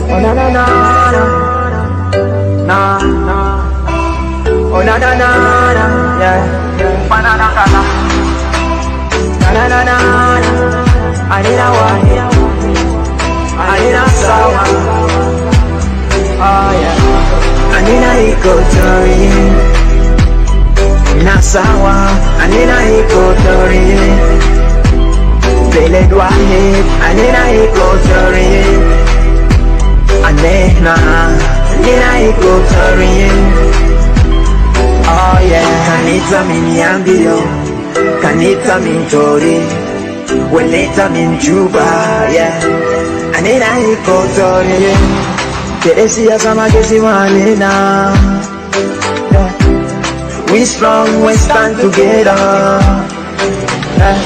Oh na na na na na na. Oh na na na na yeah. Banana kala. Na na na na na. Anina wa. Anina sawa. Oh yeah. Anina Equatorian. Nasawa. Anina Equatorian. Beled wahid. Anina Equatorian. Anina Equatorian. Oh yeah. Kanita miniambio. Kanita mintori. Weleta min Juba. Yeah. Anina Equatorian. Keresia sama kesi manina. Yeah. We strong, we stand together. Yeah.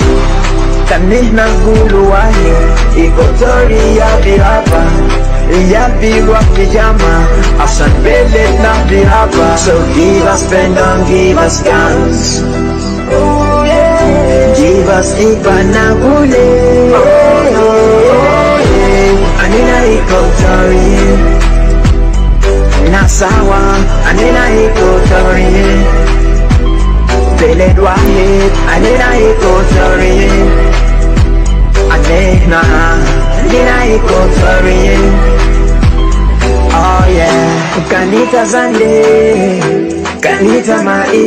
Kanina gulu wahi. Equatoria biraba. Yabirwa pijama, asan belet na biraba. So give us pen, don't give us guns. Oh yeah. Give us ipanagule. Oh yeah. Anina Equatorian. Nasawa, Anina Equatorian. Belet wahid, Anina Equatorian. Anina Equatorian. Oh yeah. Kanita zande, kanita mai,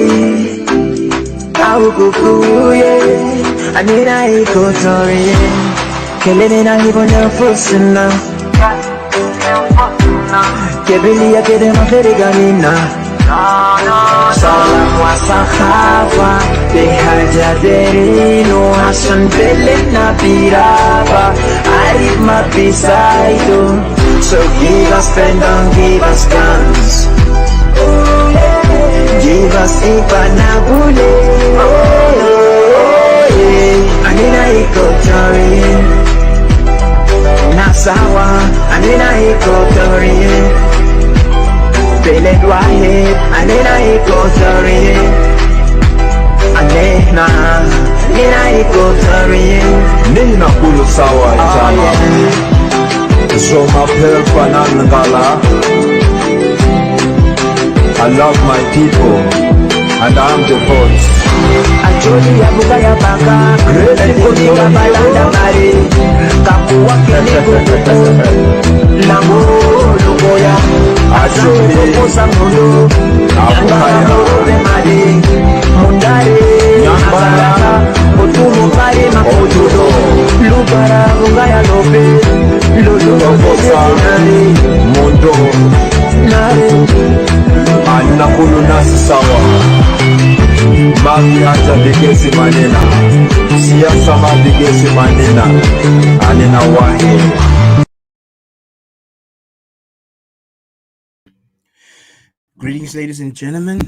au kukuye. Anina Equatorian. Kelele na hivyo na fusina. Kebili ya kede maferiganina. Salam wa sakhafa Behaja derino Hasan belet na biraba Arif mapisaido. So give us pen, don't give us guns. Give us ipanabule. Anina Equatorian. Nasawa, Anina Equatorian. Beled wahid, Anina Equatorian. Anina Equatorian. Nina kulu sawa jama. So my prayer panangala. I love my people and I'm the boss. Ajoli ya buka ya baka. Kuni ya balanda mari. Kapuwa kene kukuku. Lambo lugoya. Ajoli Kukusa mulu. Abukaya Mari. Mundare. Nyambara Kutumu pari makutudo. Lubara ungaya lope. Lulu Kokosa Mondo Anina kulu nasi sawa. Magi hata bigesi manena. Siasa ma bigesi manena. Anina wahi. Greetings, ladies and gentlemen.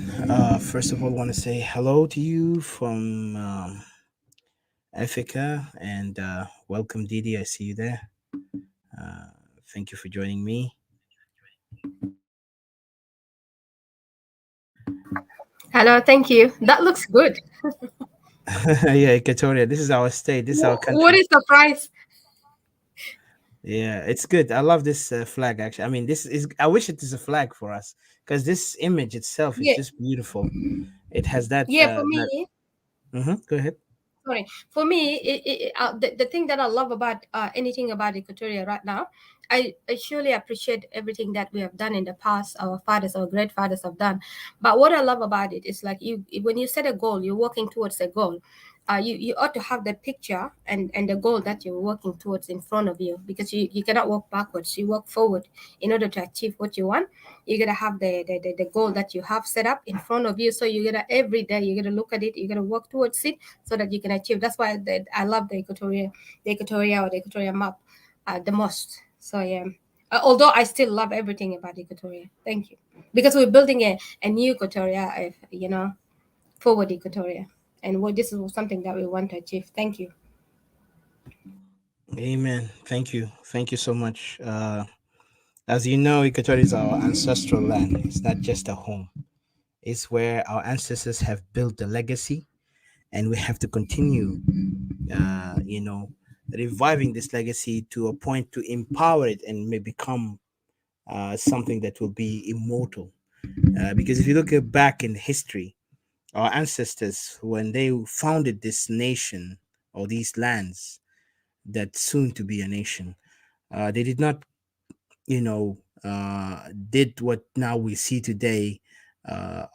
First of all, I want to say hello to you from Africa and welcome, Didi. I see you there. Uh, Thank you for joining me. Hello, thank you. That looks good. Yeah, Equatoria. This is our state. This is our What country. is the price? Yeah, it's good. I love this flag. Actually, I mean, this is. I wish it is a flag for us because this image itself is Yeah, just beautiful. It has that. yeah. For me, Go ahead. sorry. For me, the thing that I love about anything about Equatoria right now, I surely appreciate everything that we have done in the past. Our fathers, our great fathers have done. But what I love about it is like when you set a goal, you're working towards a goal. You ought to have the picture and the goal that you're working towards in front of you, because you cannot walk backwards. You walk forward in order to achieve what you want. You gotta have the goal that you have set up in front of you. So you gotta every day you gotta look at it. You gotta work towards it so that you can achieve. That's why I love the Equatoria map the most. So yeah. Although I still love everything about Equatoria. Thank you, because we're building a new Equatoria. Forward Equatoria, and what this is something that we want to achieve. Thank you. Amen. Thank you. Thank you so much. As you know, Equatorial is our ancestral land. It's not just a home. It's where our ancestors have built the legacy, and we have to continue, reviving this legacy to a point to empower it and may become something that will be immortal. Because if you look back in history, our ancestors, when they founded this nation or these lands that soon to be a nation, they did not, did what now we see today,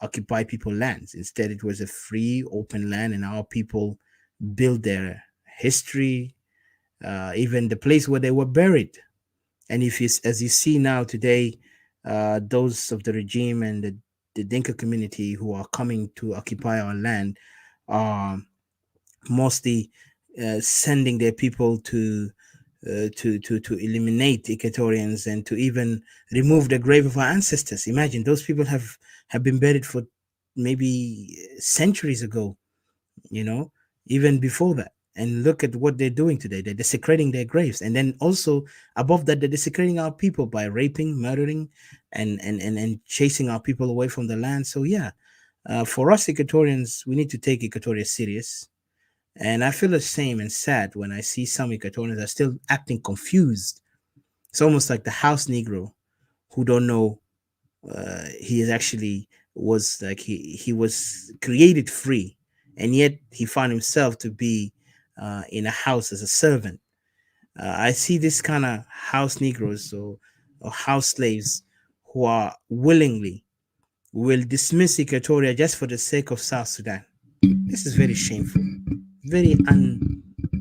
occupy people lands. Instead, it was a free, open land, and our people built their history, even the place where they were buried. And if you, as you see now today, those of the regime and the Dinka community who are coming to occupy our land are mostly sending their people to eliminate Equatorians and to even remove the grave of our ancestors. Imagine those people have been buried for maybe centuries ago, you know, even before that. And look at what they're doing today. They're desecrating their graves. And then also above that, they're desecrating our people by raping, murdering, and chasing our people away from the land. So yeah, for us Equatorians, we need to take Equatoria serious. And I feel ashamed and sad when I see some Equatorians are still acting confused. It's almost like the house Negro who don't know he is actually was like he was created free, and yet he found himself to be in a house as a servant. I see this kind of house Negroes or house slaves who are willingly will dismiss Equatoria just for the sake of South Sudan. This is very shameful, very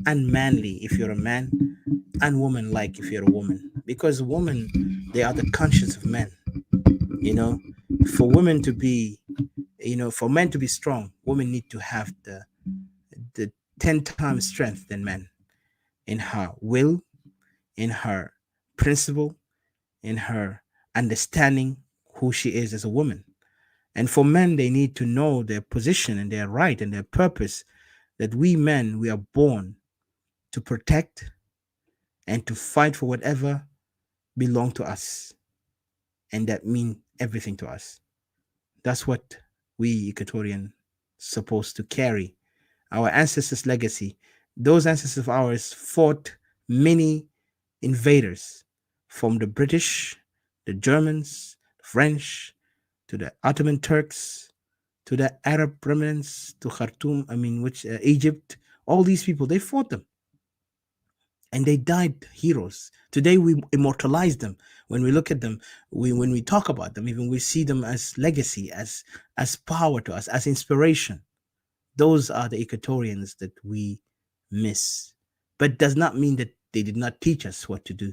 unmanly if you're a man, unwomanlike if you're a woman. Because women, they are the conscience of men. You know, for women to be, for men to be strong, women need to have the 10 times strength than men in her will, in her principle, in her understanding who she is as a woman. And for men, they need to know their position and their right and their purpose, that we men, we are born to protect and to fight for whatever belong to us, and that mean everything to us. That's what we Equatorian supposed to carry. Our ancestors' legacy. Those ancestors of ours fought many invaders, from the British, the Germans, the French, to the Ottoman Turks, to the Arab remnants, to Khartoum, which Egypt. All these people, they fought them and they died heroes. Today we immortalize them. When we look at them, when we talk about them, even we see them as legacy, as power to us, as inspiration. Those are the Equatorians that we miss, but does not mean that they did not teach us what to do.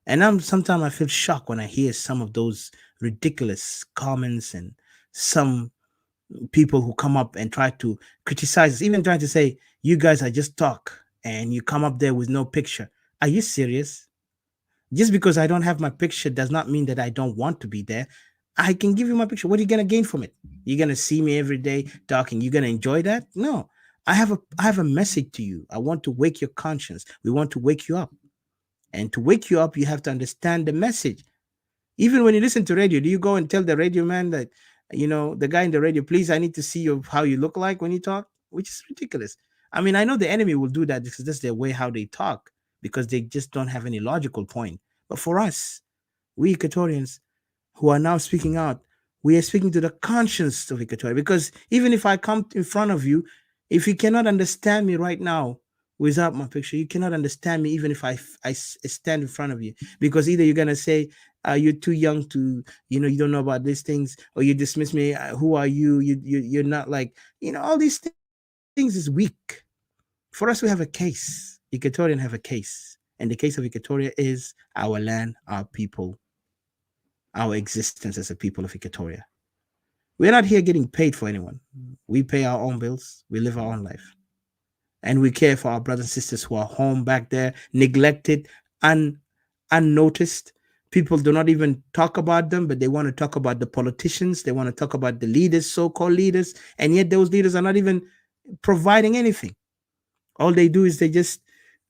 And sometimes I feel shocked when I hear some of those ridiculous comments and some people who come up and try to criticize us, even trying to say, you guys are just talk and you come up there with no picture. Are you serious? Just because I don't have my picture does not mean that I don't want to be there. I can give you my picture. What are you going to gain from it? You're going to see me every day talking. You're going to enjoy that? No. I have a message to you. I want to wake your conscience. We want to wake you up. And to wake you up, you have to understand the message. Even when you listen to radio, do you go and tell the radio man that, the guy in the radio, please, I need to see how you look like when you talk? Which is ridiculous. I know the enemy will do that because that's their way how they talk, because they just don't have any logical point. But for us, we Equatorians who are now speaking out, we are speaking to the conscience of Equatoria. Because even if I come in front of you, if you cannot understand me right now without my picture, you cannot understand me even if I stand in front of you. Because either you're going to say, you're too young to, you don't know about these things, or you dismiss me. Who are you? You're not like, all these things is weak. For us, we have a case. Equatorian have a case. And the case of Equatoria is our land, our people, our existence as a people of Equatoria. We're not here getting paid for anyone. We pay our own bills. We live our own life. And we care for our brothers and sisters who are home back there, neglected, unnoticed. People do not even talk about them, but they want to talk about the politicians. They want to talk about the leaders, so-called leaders. And yet those leaders are not even providing anything. All they do is they just,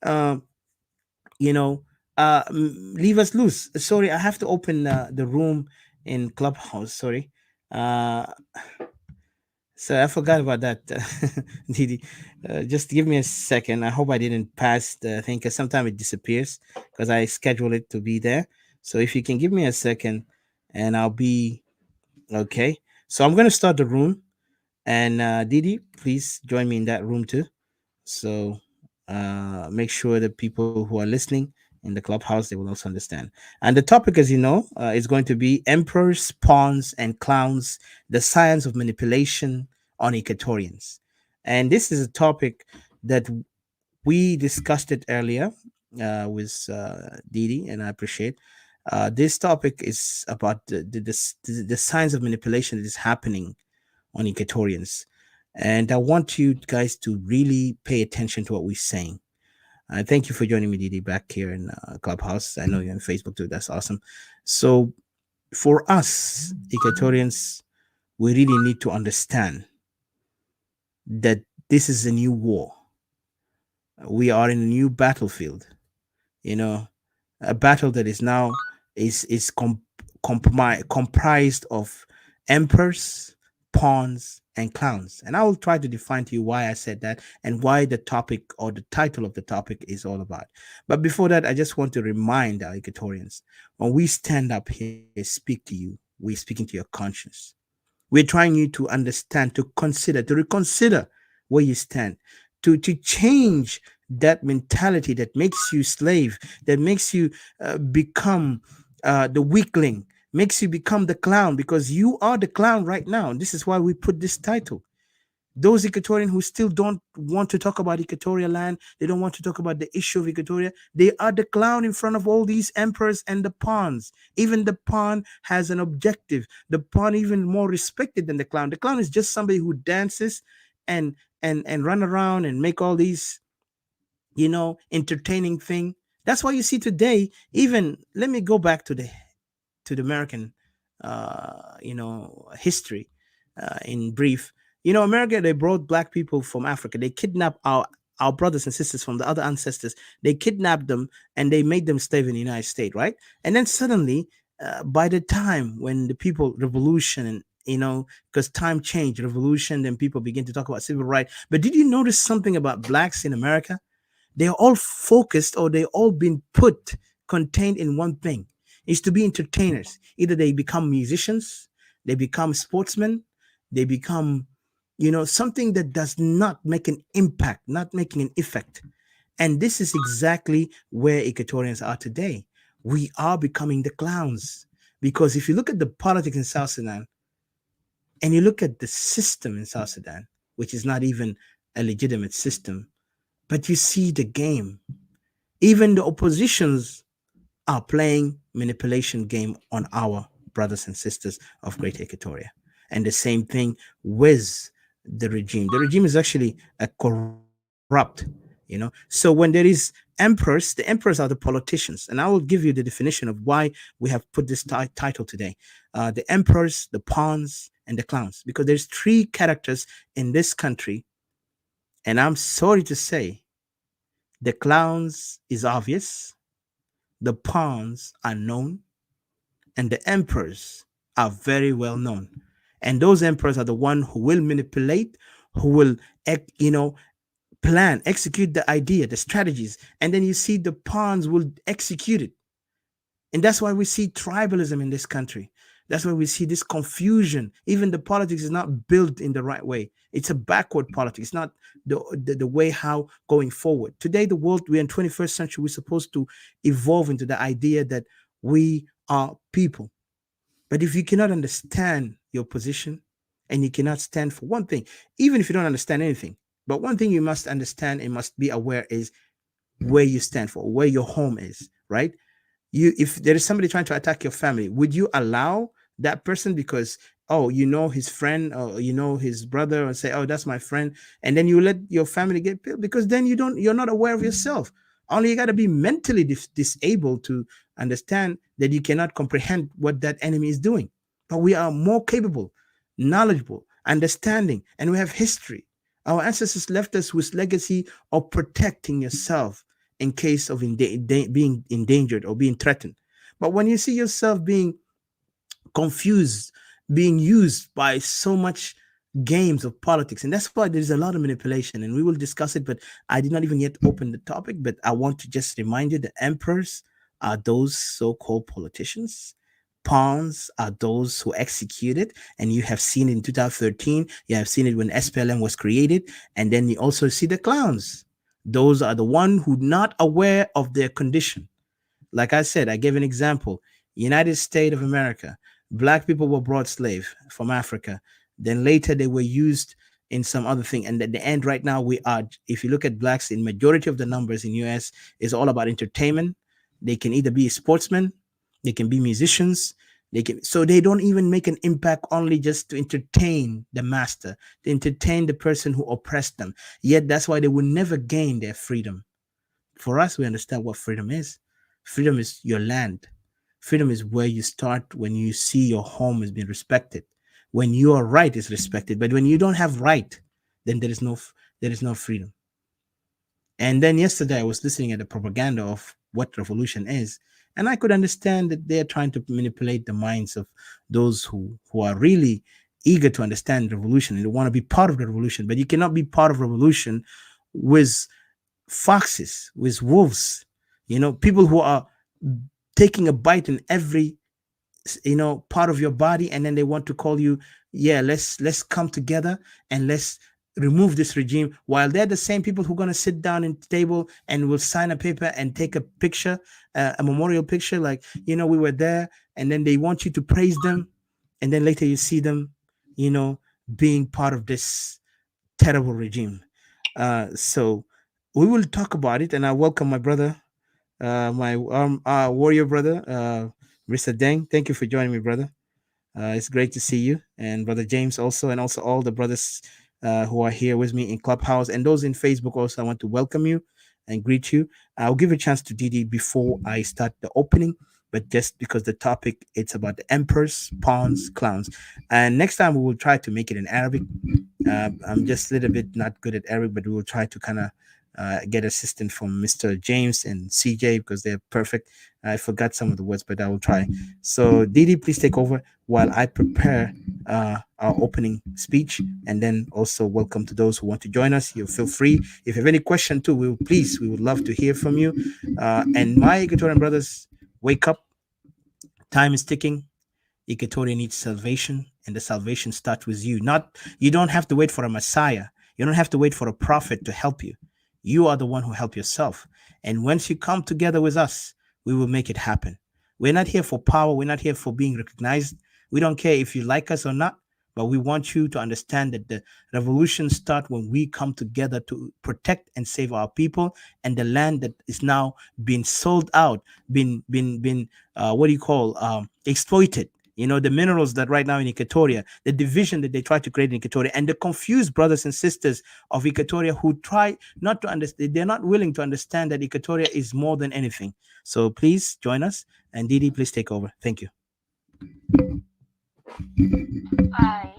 leave us loose. Sorry, I have to open the room in Clubhouse. Sorry. So I forgot about that, Didi. Just give me a second. I hope I didn't pass the thing, because sometimes it disappears because I schedule it to be there. So if you can give me a second, and I'll be okay. So I'm gonna start the room, and Didi, please join me in that room too. So make sure that people who are listening in the clubhouse, they will also understand. And the topic, as you know, is going to be emperors, pawns, and clowns: the science of manipulation on Equatorians. And this is a topic that we discussed it earlier with Didi, and I appreciate. This topic is about the science of manipulation that is happening on Equatorians. And I want you guys to really pay attention to what we're saying. Thank you for joining me, Didi, back here in Clubhouse. I know you're on Facebook too. That's awesome. So, for us, Equatorians, we really need to understand that this is a new war. We are in a new battlefield, you know, a battle that is now comprised of emperors, pawns, and clowns. And I will try to define to you why I said that and why the topic or the title of the topic is all about. But before that, I just want to remind our Equatorians, when we stand up here, speak to you, we're speaking to your conscience. We're trying you to understand, to consider, to reconsider where you stand, to change that mentality that makes you slave, that makes you become the weakling, makes you become the clown, because you are the clown right now. And this is why we put this title. Those Equatorian who still don't want to talk about Equatorial land, they don't want to talk about the issue of Equatoria, they are the clown in front of all these emperors and the pawns. Even the pawn has an objective. The pawn even more respected than the clown. The clown is just somebody who dances and run around and make all these, entertaining thing. That's why you see today, even let me go back to the American, history, in brief. America, they brought black people from Africa. They kidnapped our brothers and sisters from the other ancestors. They kidnapped them and they made them slave in the United States, right? And then suddenly, by the time when the people revolution and because time changed, revolution, then people begin to talk about civil rights. But did you notice something about blacks in America? They're all focused, or they all been put contained in one thing, is to be entertainers. Either they become musicians, they become sportsmen, they become something that does not make an impact, not making an effect. And this is exactly where Equatorians are today. We are becoming the clowns, because if you look at the politics in South Sudan and you look at the system in South Sudan, which is not even a legitimate system, but you see the game. Even the oppositions are playing manipulation game on our brothers and sisters of Great Equatoria. And the same thing with the regime. The regime is actually a corrupt, So when there is emperors, the emperors are the politicians. And I will give you the definition of why we have put this title today. The emperors, the pawns, and the clowns. Because there's three characters in this country. And I'm sorry to say, the clowns is obvious, the pawns are known, and the emperors are very well known. And those emperors are the one who will manipulate, who will, plan, execute the idea, the strategies, and then you see the pawns will execute it. And that's why we see tribalism in this country. That's why we see this confusion. Even the politics is not built in the right way. It's a backward politics. It's not the way how going forward. Today, the world, we're in 21st century. We're supposed to evolve into the idea that we are people. But if you cannot understand your position and you cannot stand for one thing, even if you don't understand anything, but one thing you must understand and must be aware is where you stand for, where your home is, right? If there is somebody trying to attack your family, would you allow that person because his friend or his brother, and say, oh, that's my friend, and then you let your family get killed? Because then you're not aware of yourself. Only you got to be mentally disabled to understand that you cannot comprehend what that enemy is doing. But we are more capable, knowledgeable, understanding, and we have history. Our ancestors left us with legacy of protecting yourself in case of being endangered or being threatened. But when you see yourself being confused, being used by so much games of politics, and that's why there's a lot of manipulation, and we will discuss it, but I did not even yet open the topic. But I want to just remind you, the emperors are those so-called politicians. Pawns are those who execute it, and you have seen it in 2013. You have seen it when SPLM was created, and then you also see the clowns. Those are the one who not aware of their condition. Like I said, I gave an example. United States of America, black people were brought slave from Africa. Then later they were used in some other thing. And at the end, right now, we are, if you look at blacks in majority of the numbers in US, is all about entertainment. They can either be sportsmen, they can be musicians, they can, so they don't even make an impact only just to entertain the master, to entertain the person who oppressed them. Yet that's why they will never gain their freedom. For us, we understand what freedom is. Freedom is your land. Freedom is where you start when you see your home is being respected. When your right is respected. But when you don't have right, then there is no freedom. And then yesterday I was listening at the propaganda of what revolution is, and I could understand that they're trying to manipulate the minds of those who are really eager to understand revolution and they want to be part of the revolution. But you cannot be part of revolution with foxes, with wolves, people who are taking a bite in every part of your body, and then they want to call you, yeah, let's come together and let's remove this regime, while they're the same people who are going to sit down at the table and will sign a paper and take a picture, a memorial picture, like, we were there, and then they want you to praise them, and then later you see them, you know being part of this terrible regime. So we will talk about it, and I welcome my brother, my warrior brother, Mr. Deng. Thank you for joining me, brother. It's great to see you, and brother James also, and also all the brothers who are here with me in Clubhouse, and those in Facebook also. I want to welcome you and greet you. I'll give a chance to Didi before I start the opening, but just because the topic it's about the emperors, pawns, clowns, and next time we will try to make it in Arabic. I'm just a little bit not good at Arabic, but we will try to kind of get assistance from Mr. James and CJ because they're perfect. I forgot some of the words, but I will try. So, Didi, please take over while I prepare our opening speech, and then also welcome to those who want to join us. You feel free. If you have any question too, we would love to hear from you. And my Equatorian brothers, wake up! Time is ticking. Equatorian needs salvation, and the salvation starts with you. Not You don't have to wait for a Messiah. You don't have to wait for a prophet to help you. You are the one who help yourself. And once you come together with us, we will make it happen. We're not here for power. We're not here for being recognized. We don't care if you like us or not, but we want you to understand that the revolution starts when we come together to protect and save our people and the land that is now being sold out, been what do you call exploited. The minerals that right now in Equatoria, the division that they try to create in Equatoria, and the confused brothers and sisters of Equatoria who try not to understand, they're not willing to understand that Equatoria is more than anything. So please join us. And Didi, please take over. Thank you.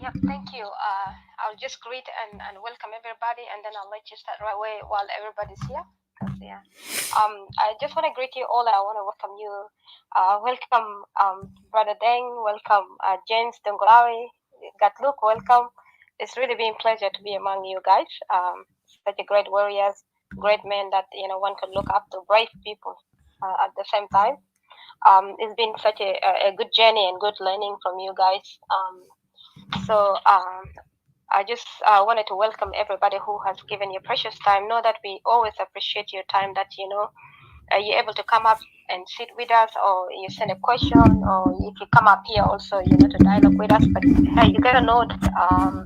Yep, thank you. I'll just greet and welcome everybody, and then I'll let you start right away while everybody's here. Yeah. I just want to greet you all. I want to welcome you. Welcome, Brother Deng. Welcome, James Dongolawi. Gatluk, welcome. It's really been a pleasure to be among you guys. Such a great warriors, great men that one could look up to, brave people at the same time. It's been such a good journey and good learning from you guys. So I just wanted to welcome everybody who has given your precious time. Know that we always appreciate your time, that you're able to come up and sit with us, or you send a question, or if you come up here also, to dialogue with us. But hey, you gotta know that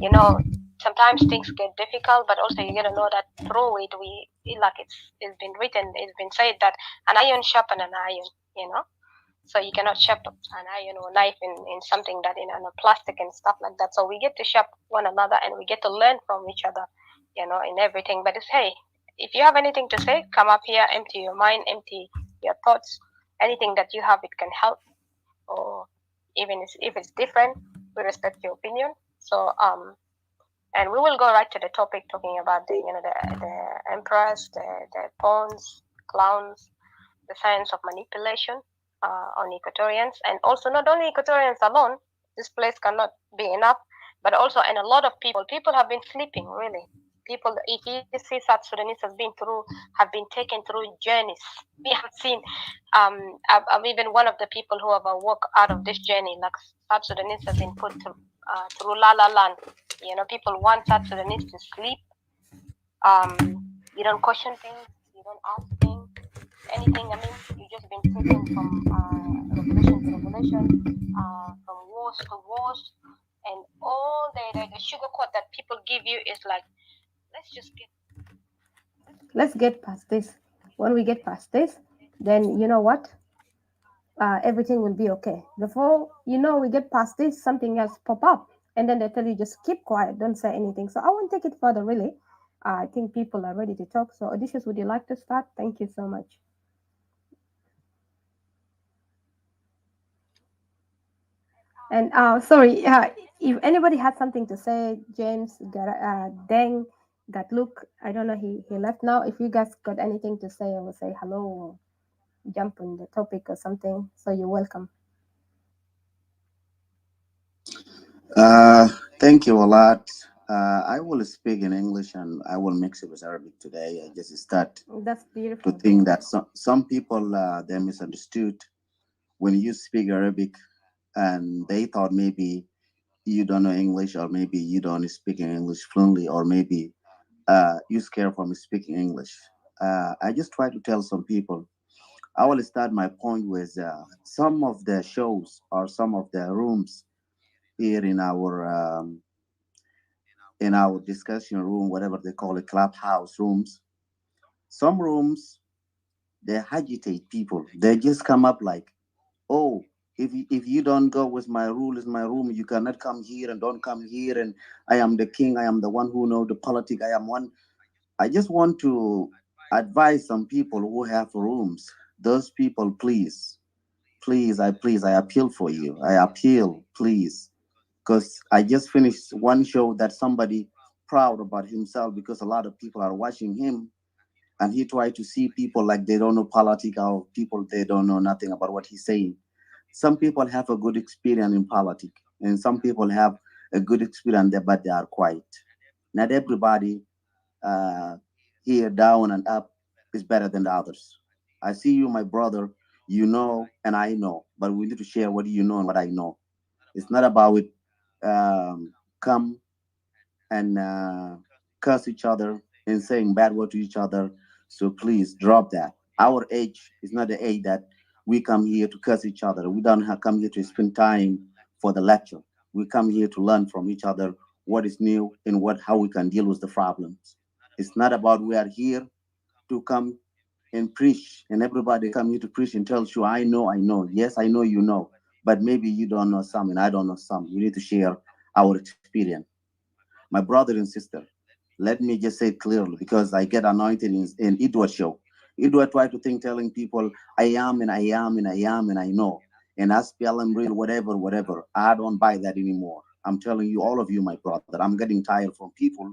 you know sometimes things get difficult, but also you gotta know that through it, we like it's been written, it's been said that an iron sharpen an iron. So you cannot sharpen an iron or knife in something that in a plastic and stuff like that. So we get to sharpen one another, and we get to learn from each other, in everything. But it's, hey, if you have anything to say, come up here, empty your mind, empty your thoughts. Anything that you have, it can help, or even if it's different, we respect your opinion. So and we will go right to the topic, talking about the emperors, the pawns, clowns, the science of manipulation on Equatorians, and also not only Equatorians alone. This place cannot be enough, but also, and a lot of people have been sleeping really. people, if you see South Sudanese have been taken through journeys. We have seen, I'm even one of the people who have walked out of this journey. Like South Sudanese have been put through La La Land. People want South Sudanese to sleep. You don't question things. You don't ask things. Anything. I mean, you just been taken from revolution to revolution, from wars to wars, and all the sugar coat that people give you is like, let's just let's get past this. When we get past this, then you know what? Everything will be okay. Before we get past this, something else pop up, and then they tell you just keep quiet, don't say anything. So I won't take it further, really. I think people are ready to talk. So, Odysseus, would you like to start? Thank you so much. And sorry, if anybody had something to say, James, Deng, Gatluk, I don't know, he left now. If you guys got anything to say, I will say hello or jump on the topic or something. So you're welcome. Uh, Thank you a lot. I will speak in English and I will mix it with Arabic today. I just start That's to beautiful. think that some people they misunderstood when you speak Arabic and they thought maybe you don't know English or maybe you don't speak English fluently or maybe you scared from speaking English. I just try to tell some people. I will start my point with some of the shows or some of the rooms here in our discussion room, whatever they call it, clubhouse rooms. Some rooms they agitate people. They just come up like, oh, if you don't go with my rule is my room, you cannot come here and don't come here. And I am the king. I am the one who know the politics. I am one. I just want to advise some people who have rooms. Those people, please, I appeal for you. I appeal, please, because I just finished one show that somebody proud about himself because a lot of people are watching him, and he tried to see people like they don't know politics or people they don't know nothing about what he's saying. Some people have a good experience in politics, and some people have a good experience there, but they are quiet. Not everybody uh, here down and up is better than the others. I see you, my brother. You know, and I know, but we need to share what you know and what I know. It's not about come and curse each other and saying bad word to each other. So please drop that. Our age is not the age that we come here to curse each other. We don't come here to spend time for the lecture. We come here to learn from each other what is new and what how we can deal with the problems. It's not about we are here to come and preach and everybody come here to preach and tells you I know, yes I know you know, but maybe you don't know some and I don't know some. We need to share our experience. My brother and sister, let me just say it clearly because I get anointed in Edward show. Edward tried to think telling people I am and I am and I am and I know and SPLM real whatever. I don't buy that anymore. I'm telling you, all of you, my brother, I'm getting tired from people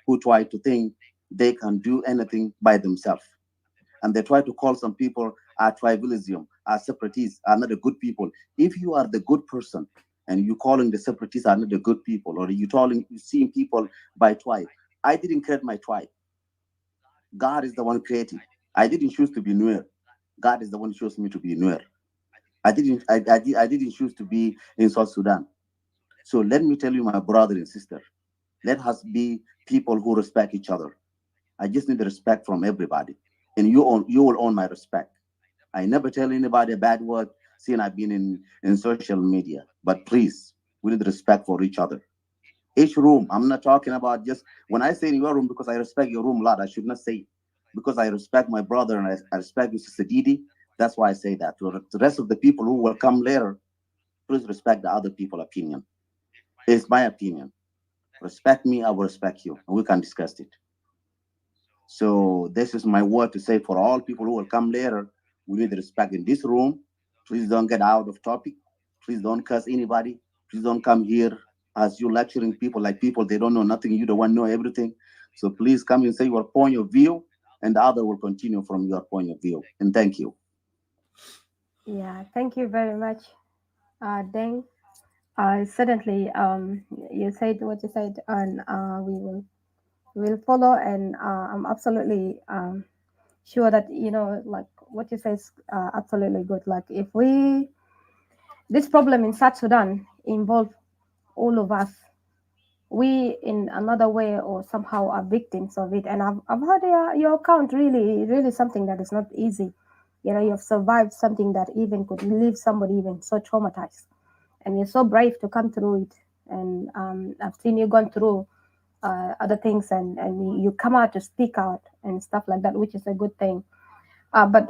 who try to think they can do anything by themselves. And they try to call some people tribalism, separatists, are not the good people. If you are the good person and you calling the separatists are not the good people, or you seeing people by tribe, I didn't create my tribe. God is the one creating. I didn't choose to be Nuer. God is the one who chose me to be Nuer. I didn't choose to be in South Sudan. So let me tell you, my brother and sister, let us be people who respect each other. I just need the respect from everybody, and you will own my respect. I never tell anybody a bad word since I've been in social media. But please, we need respect for each other. Each room, I'm not talking about just when I say in your room because I respect your room a lot. I should not say because I respect my brother and I respect you, Sister Didi. That's why I say that. To the rest of the people who will come later, please respect the other people's opinion. It's my opinion. Respect me, I will respect you, and we can discuss it. So this is my word to say for all people who will come later. We need respect in this room. Please don't get out of topic. Please don't curse anybody. Please don't come here as you lecturing people like people they don't know nothing. You the one know everything. So please come and say your point of view, and the other will continue from your point of view. And thank you. Yeah, thank you very much, Deng. Certainly, you said what you said, and we will we'll follow, and I'm absolutely sure that like what you say is absolutely good. Like if we this problem in South Sudan involve all of us, we in another way or somehow are victims of it. And I've heard your account, really something that is not easy. You've survived something that even could leave somebody even so traumatized, and you're so brave to come through it. And I've seen you gone through other things, and you come out to speak out and stuff like that, which is a good thing. But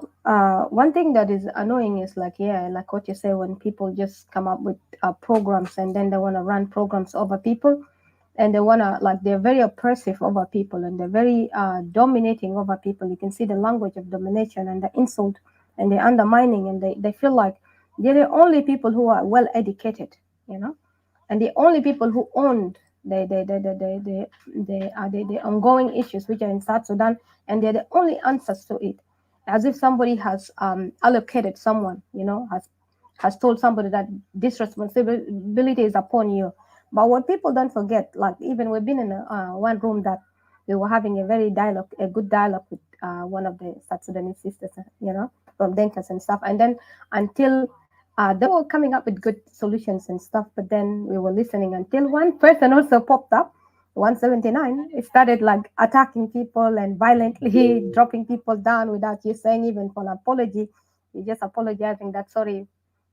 one thing that is annoying is like, yeah, like what you say, when people just come up with programs and then they want to run programs over people, and they want to, like, they're very oppressive over people, and they're very dominating over people. You can see the language of domination and the insult and the undermining, and they feel like they're the only people who are well educated, you know, and the only people who owned the ongoing issues which are in South Sudan, and they're the only answers to it. As if somebody has allocated someone, has told somebody that this responsibility is upon you. But what people don't forget, like even we've been in one room that we were having a good dialogue with one of the South Sudanese sisters, from Denkas and stuff. And then until they were coming up with good solutions and stuff, but then we were listening until one person also popped up, 179. It started like attacking people and violently dropping people down without you saying even for an apology. You just apologizing that sorry,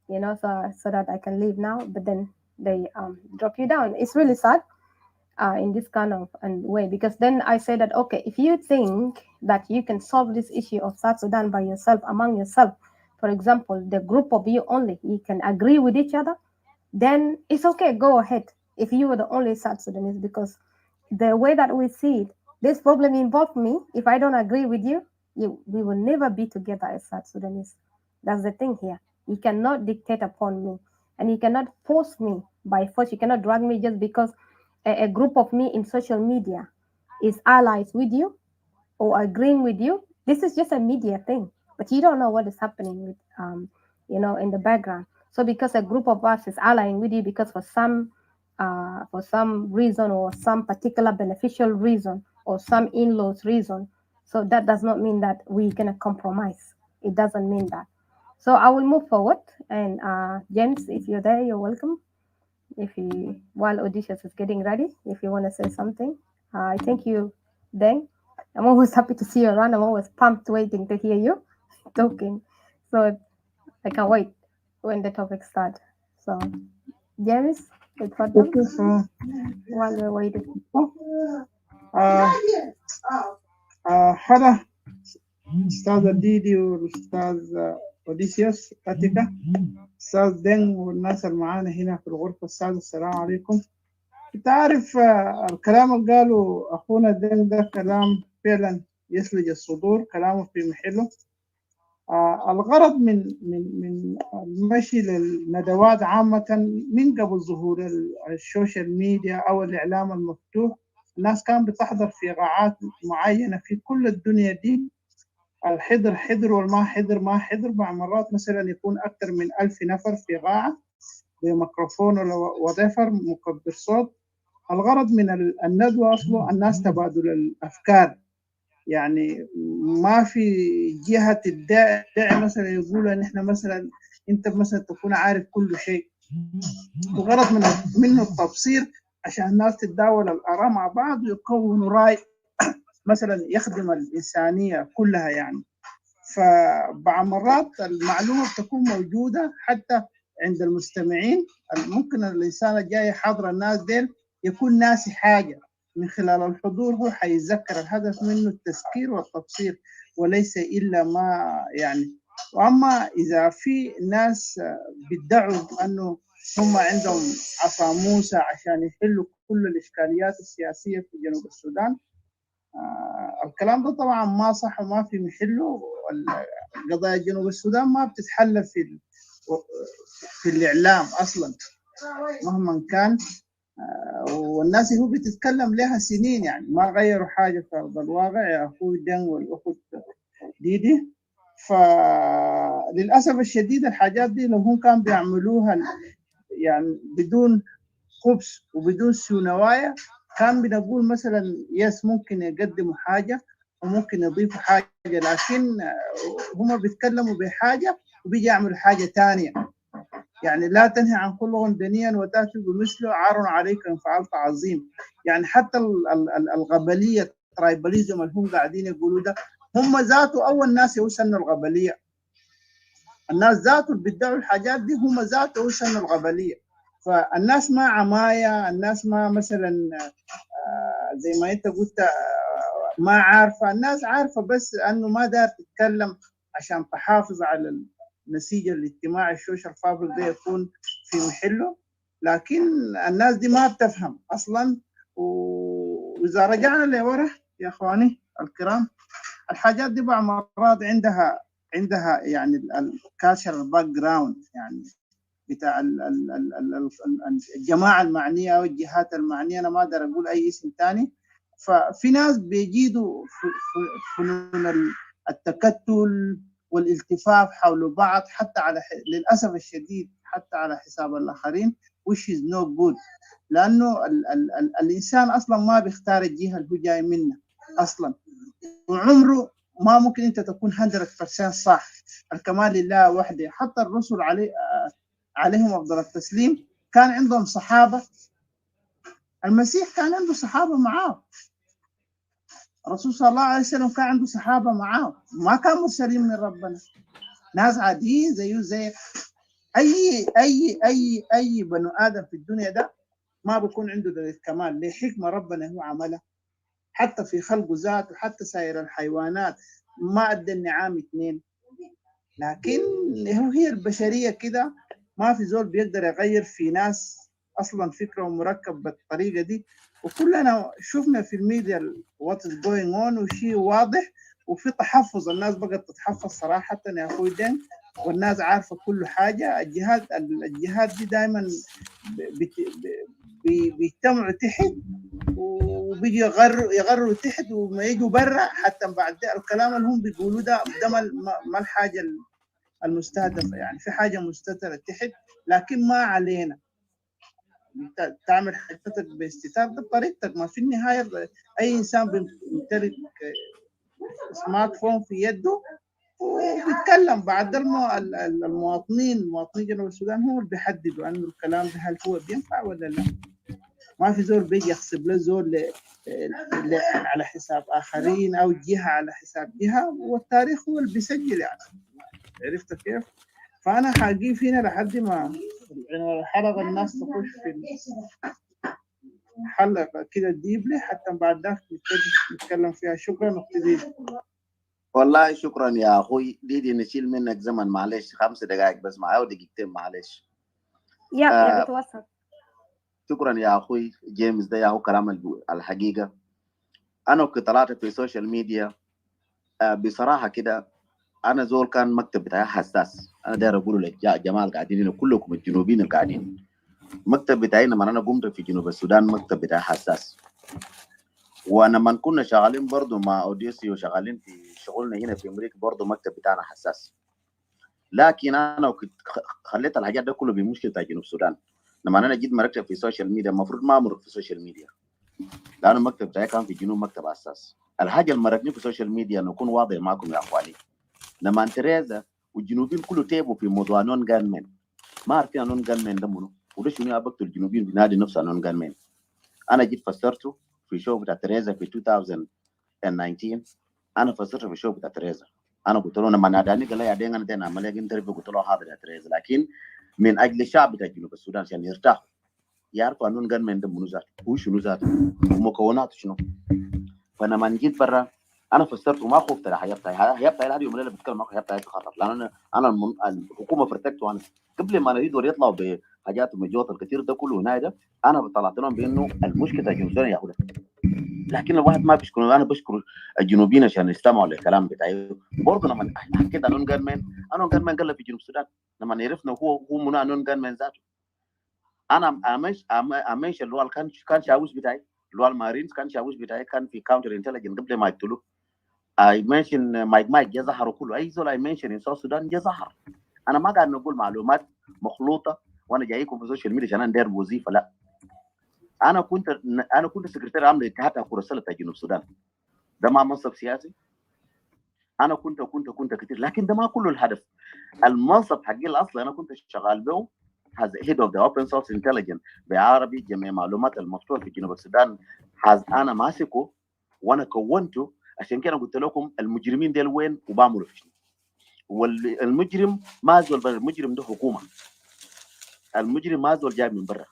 so that I can leave now. But then they drop you down. It's really sad in this kind of and way, because then I say that, okay, if you think that you can solve this issue of South Sudan by yourself, among yourself, for example, the group of you only, you can agree with each other, then it's okay, go ahead. If you were the only South Sudanese, because the way that we see it, this problem involved me. If I don't agree with you, we will never be together as South Sudanese. That's the thing here. You cannot dictate upon me, and you cannot force me by force. You cannot drag me just because a group of me in social media is allies with you or agreeing with you. This is just a media thing, but you don't know what is happening with, in the background. So because a group of us is allying with you because for some reason or some particular beneficial reason or some in-laws reason, so that does not mean that we're gonna compromise. It doesn't mean that. So I will move forward, and James, if you're there, you're welcome. If you, while Odysseus is getting ready, if you want to say something, I thank you, Deng. I'm always happy to see you around. I'm always pumped waiting to hear you talking. So I can't wait when the topic starts. So, James, اتفضل while we're waiting. آه حدا أستاذ ديدي والأستاذ أوديسيوس أتيكا، أستاذ دين والناس اللي معانا هنا في الغرفة السادسة، السلام عليكم. أنت عارف الكلام اللي قاله أخونا دين ده كلام فعلا يثلج الصدور، كلامه في محله. الغرض من المشي للندوات عامة من قبل ظهور السوشيال ميديا أو الإعلام المفتوح، الناس كانت بتحضر في قاعات معينة في كل الدنيا دي. الحضر حضر والما حضر ما حضر. بعض مرات مثلا يكون أكثر من 1000 نفر في قاعة بميكروفون ولا وظيفر مكبر صوت. الغرض من الندوة أصله الناس تبادل الأفكار، يعني ما في جهة الداعي مثلا يقول ان احنا مثلا انت مثلا تكون عارف كل شيء. الغرض منه التبصير عشان الناس تتداول الآراء مع بعض ويكونوا رأي مثلا يخدم الإنسانية كلها يعني. فبعض مرات المعلومة بتكون موجودة حتى عند المستمعين. ممكن الإنسان الجاي حاضر الناس ديل يكون ناسي حاجة، من خلال الحضور هو حيتذكر. الهدف منه التذكير والتبصير وليس إلا ما يعني. وأما إذا في ناس بيدعوا أنه هم عندهم عصا موسى عشان يحلوا كل الإشكاليات السياسية في جنوب السودان، الكلام ده طبعا ما صح وما في محله. قضايا جنوب السودان ما بتتحل في الإعلام أصلا مهما كان. والناس هو بتتكلم لها سنين يعني ما غيروا حاجة في أرض الواقع يا أخوي دن والأخت ديدي. فللأسف الشديد الحاجات دي لو هم كانوا بيعملوها يعني بدون خبز وبدون سونواية كان بنقول مثلا يس ممكن يقدموا حاجة وممكن يضيفوا حاجة، لكن هم بيتكلموا بحاجة وبيجي يعملوا حاجة تانية. يعني لا تنهي عن خلق دنيا وتأتي بمثله عار عليك إن فعلت عظيم. يعني حتى الغبلية الترايباليزم اللي هم قاعدين يقولوا ده، هم ذاته أول ناس يوصلوا الغبلية. الناس ذاته اللي بيدعوا الحاجات دي هم ذاته وصلوا الغبلية. فالناس ما عماية، الناس ما مثلا زي ما انت قلت ما عارفة. الناس عارفة بس أنه ما دار تتكلم عشان تحافظ على النسيج الاجتماعي السوشيال فابريك ده يكون في محله. لكن الناس دي ما بتفهم أصلا. وإذا رجعنا لورا يا إخواني الكرام، الحاجات دي بعض مرات عندها يعني الكالتشرال باك جراوند، يعني بتاع الجماعة المعنية أو الجهات المعنية. أنا ما أقدر أقول أي اسم تاني. ففي ناس بيجيدوا فنون التكتل والالتفاف حول بعض، حتى على للأسف الشديد حتى على حساب الآخرين، which is no good. لأنه الإنسان أصلا ما بيختار الجهة اللي هو جاي منها أصلا، وعمره ما ممكن أنت تكون 100% صح. الكمال لله وحده. حتى الرسل عليهم أفضل التسليم كان عندهم صحابة. المسيح كان عنده صحابة معاه، الرسول صلى الله عليه وسلم كان عنده صحابة معاه، ما كان مرسلين من ربنا، ناس عاديين زي أي بنو آدم في الدنيا ده ما بيكون عنده ذلك الكمال. لحكمة ربنا هو عملها حتى في خلقه ذاته، حتى سائر الحيوانات ما أدى النعام 2. لكن هي البشرية كده، ما في زول بيقدر يغير في ناس أصلا فكره مركب بالطريقة دي. وكلنا شفنا في الميديا what is going on، وشيء واضح. وفي تحفظ، الناس بقت تتحفظ صراحة يا أخوي دين، والناس عارفة كل حاجة. الجهات دي دائما بيجتمعوا تحت وبيجي يغروا تحت، وما يجوا برا حتى بعد الكلام اللي هم بيقولوا ده ما الحاجة المستهدفة. يعني في حاجة مستترة تحت، لكن ما علينا تعمل حاجتك باستتار. ده بطريقتك. ما في النهاية أي إنسان بيمتلك سمارت فون في يده وبيتكلم. بعد المواطنين جنوب السودان هم اللي بيحددوا أنه الكلام ده هل هو بينفع ولا لا. ما في زول بيجي يحسب له زول على حساب آخرين أو جهة على حساب جهة، والتاريخ هو اللي بيسجل. يعني عرفت كيف؟ فأنا حقيقي هنا لحد ما الحلقة الناس تخش في حلقة كده ديبلي، حتى بعد ذاك نتكلم فيها. شكرا نبتدي. والله شكرا يا اخوي. دي نشيل منك زمن معلش 5 دقائق بس معاه ودقيقتين معلش. يا بتوصل. شكرا يا اخوي جيمس. ده يا هو كلام الحقيقه. انا كنت طلعت في السوشيال ميديا بصراحه كده. انا زول كان مكتب بتاعي حساس. انا داير اقول لك يا جماعه القاعدين هنا كلكم الجنوبيين القاعدين، مكتب بتاعي لما انا قمت في جنوب السودان مكتب بتاعي حساس. ولما كنا شغالين برضه مع اوديسي وشغالين في شغلنا هنا في امريكا برضه مكتب بتاعنا حساس. لكن انا كنت خليت الحاجات ده كله بمشكله بتاع جنوب السودان. لما انا جيت مركز في السوشيال ميديا المفروض ما امرق في السوشيال ميديا، لانه المكتب بتاعي كان في جنوب مكتب اساس. الحاجه اللي مرقني في السوشيال ميديا انه اكون واضح معكم يا اخواني. لما تريزا والجنوبيين كله تيبوا في موضوع نون جانمن، ما عارفين نون جانمن ده منو وده شنو ابقتوا الجنوبيين بنادي نفسه نون جانمن. انا جيت فسرته في شو بتاع تريزا في 2019. انا فسرته في الشو بتاع تريزا. انا قلت له لما ناداني قال لي يا دين انا دين اعمل لك انترفيو، قلت له حاضر يا تريزا، لكن من اجل الشعب بتاع جنوب السودان عشان يرتاحوا يعرفوا انون جانمن ده منو ذاته، هو شنو ذاته ومكوناته شنو. فلما جيت برا انا فسرته وما خفت على حياه بتاعي. حياه بتاعي هذه يوم الليله بتكلم معك حياه بتاعي خطر، لان انا الحكومه فرتكته. انا قبل ما يقدروا يطلعوا بحاجات ومجوط الكثير ده كله هنا ده انا طلعت لهم بانه المشكله الجنوب السودان ياخذها. لكن الواحد ما بيشكر. انا بشكر الجنوبيين عشان يستمعوا للكلام بتاعي. برضه لما حكيت عن نون جانمن قال في جنوب السودان لما عرفنا هو منو نون جانمن ذاته. انا امش اللي هو كان شاوش بتاعي، اللي هو المارينز كان شاوش بتاعي، كان في كاونتر انتليجنت قبل ما يقتلوه. اي منشن مايك جا ظهروا كله. اي زول اي منشن ان ساوث السودان جا ظهر. انا ما قاعد نقول معلومات مخلوطه وانا جايكم في السوشيال ميديا عشان انا داير وظيفه، لا. انا كنت سكرتير عام لاتحاد كره السله بتاع جنوب السودان. ده ما منصب سياسي. انا كنت كتير، لكن ده ما كله الهدف. المنصب حقي الاصلي انا كنت شغال به as head of the open source intelligence بعربي جميع معلومات المفتوحه في جنوب السودان. انا ماسكه وانا كونته. عشان كده قلت لكم المجرمين ديل وين وبعملوا في شنو. والمجرم ما زول برا، المجرم ده حكومه. المجرم ما زول جاي من برا،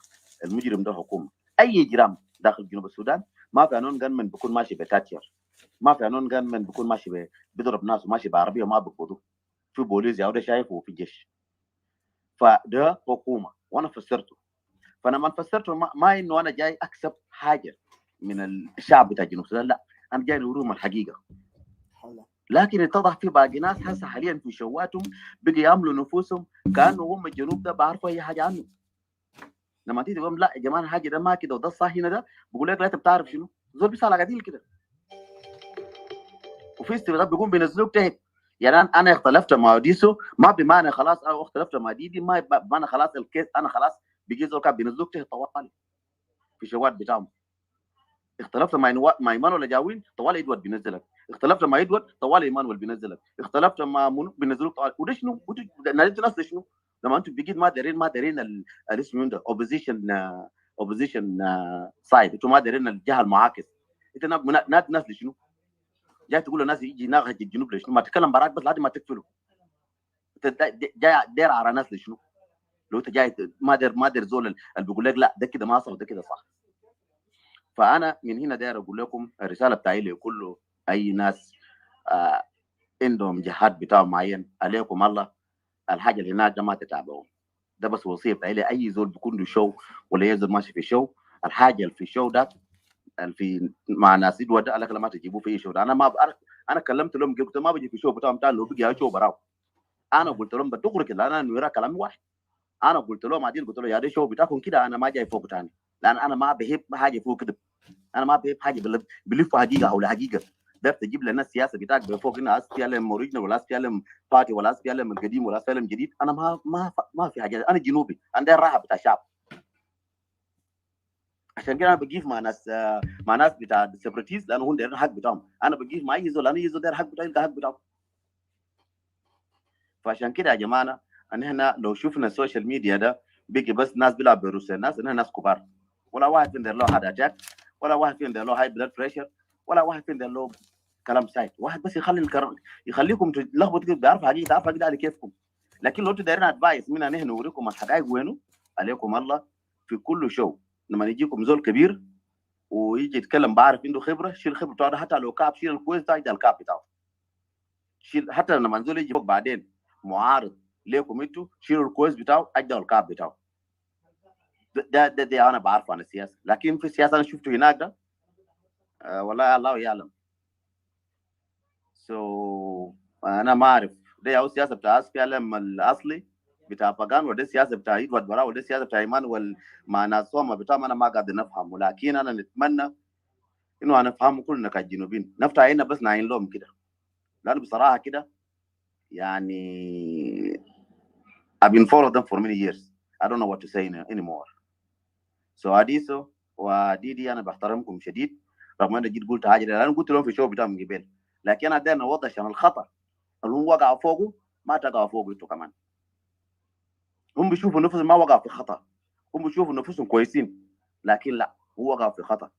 المجرم ده حكومه. اي اجرام داخل جنوب السودان ما في قانون جنمن بيكون ماشي بتاتشر، ما في قانون جنمن بيكون ماشي بيضرب ناس وماشي بعربيه وما بيقودوا في بوليس او ده شايفه وفي جيش. فده حكومه وانا فسرته. فانا ما فسرته ما انه انا جاي اكسب حاجه من الشعب بتاع جنوب السودان، لا، انا جاي نوريهم الحقيقه. لكن اتضح في باقي ناس هسه حاليا في شواتهم بقي يعملوا نفوسهم كانه هم الجنوب ده بعرفوا اي حاجه عنه. لما تيجي تقول لا يا جماعه الحاجه ده ما كده وده الصح هنا، ده بقول لك لا انت بتعرف شنو، زول بيسال على قديل كده. وفي استبداد بيقوم بينزلوك تحت. يعني انا اختلفت مع ديسو ما بمعنى خلاص، او اختلفت مع ديدي ما بمعنى خلاص الكيس انا خلاص بيجي زول كان بينزلوك تحت طوالي في شوات بتاعهم. اختلفت مع ايمانويل جاوين طوالي ادوارد بينزلك، اختلفت مع ادوارد طوالي ايمانويل بينزلك، اختلفت مع منو بينزلوك طوالي. وده شنو؟ انتوا ناس شنو؟ لما انتوا بقيت ما دارين الاسم ده اوبوزيشن سايد، انتوا ما دارين الجهه المعاكس. انت ناس لشنو؟ جاي تقول للناس يجي ناقش الجنوب لشنو؟ ما تتكلم براك بس لحد ما تقفله. انت جاي داير على ناس لشنو؟ لو انت جاي ما داير زول اللي بيقول لك لا ده كده ما صح وده كده صح. فانا من هنا داير اقول لكم الرساله بتاعي لكل اي ناس عندهم جهاد بتاع معين، عليكم الله الحاجه اللي هناك ده ما تتابعوه. ده بس وصيه بتاعي لاي زول بيكون له شو ولا يزول ماشي في شو. الحاجه اللي في الشو ده في مع ناس يدوى ده لك لما تجيبوه في شو ده. انا ما بعرف. انا كلمت لهم قلت ما بجي في شو بتاعهم لو بيجي شو براو. انا قلت لهم بدغري كده انا نورا كلام واحد. انا قلت لهم عادل، قلت له يا دي شو بتاعكم كده انا ما جاي فوق تاني، لان انا ما بهيب حاجه فوق كده. انا ما بهيب حاجه بلف حقيقه او حقيقه. ده تجيب لنا السياسه بتاعك بفوق هنا اس بي ال ام اوريجنال ولا اس بي ال ام بارتي ولا اس بي ال ام القديم ولا اس بي ال ام جديد. انا ما في حاجه. انا جنوبي، انا داير راحه بتاع الشعب. عشان كده انا بجيف مع ناس بتاع السيبرتيز لانه هم دايرين الحق بتاعهم. انا بجيف مع اي زول، انا اي زول داير الحق بتاعه يلقى الحق بتاعه. فعشان كده يا جماعه ان احنا لو شفنا السوشيال ميديا ده بيجي بس ناس بيلعب بروسيا، الناس انها ناس كبار، ولا واحد فين داير له هارت اتاك، ولا واحد فين داير له هاي بلاد بريشر، ولا واحد فين داير له كلام سايد. واحد بس يخليكم تلخبطوا كده، بيعرف حقيقه، تعرف حقيقه على كيفكم. لكن لو انتوا دايرين ادفايس منا نحن نوريكم الحقائق وينه، عليكم الله في كل شو. لما يجيكم زول كبير ويجي يتكلم بعرف عنده خبره، شيل الخبره بتاعه. حتى لو كعب شيل الكويس بتاعه ده الكعب بتاعه. شيل حتى لما نزول يجي بعدين معارض ليكم انتوا، شيلوا الكويس بتاعه اجدوا الكعب بتاعه. ده انا بعرفه عن السياسه. لكن في السياسه انا شفته هناك ده والله الله يعلم. انا ما اعرف ده هو السياسه بتاع اس بي ال ام الاصلي بتاع باغان، وده السياسه بتاع ايدوارد براو، وده السياسه بتاع ايمانويل مع ناس سوما بتاعهم. انا ما قاعد نفهمه، لكن انا نتمنى انه هنفهمه كلنا كجنوبيين، نفتح عيننا بس نعين لهم كده. لانه بصراحه كده يعني I've been following them for many years. I don't know what to say anymore. So اديسو وديدي انا بحترمكم شديد، رغم ان جيت قلت حاجه لان قلت لهم في شو بتاعهم من قبل. لكن انا دايما اوضح عشان الخطا اللي هم وقعوا فوقه ما تقعوا فوقه انتوا كمان. هم بيشوفوا نفسهم ما وقعوا في خطا، هم بيشوفوا نفسهم كويسين، لكن لا، هو وقعوا في خطا.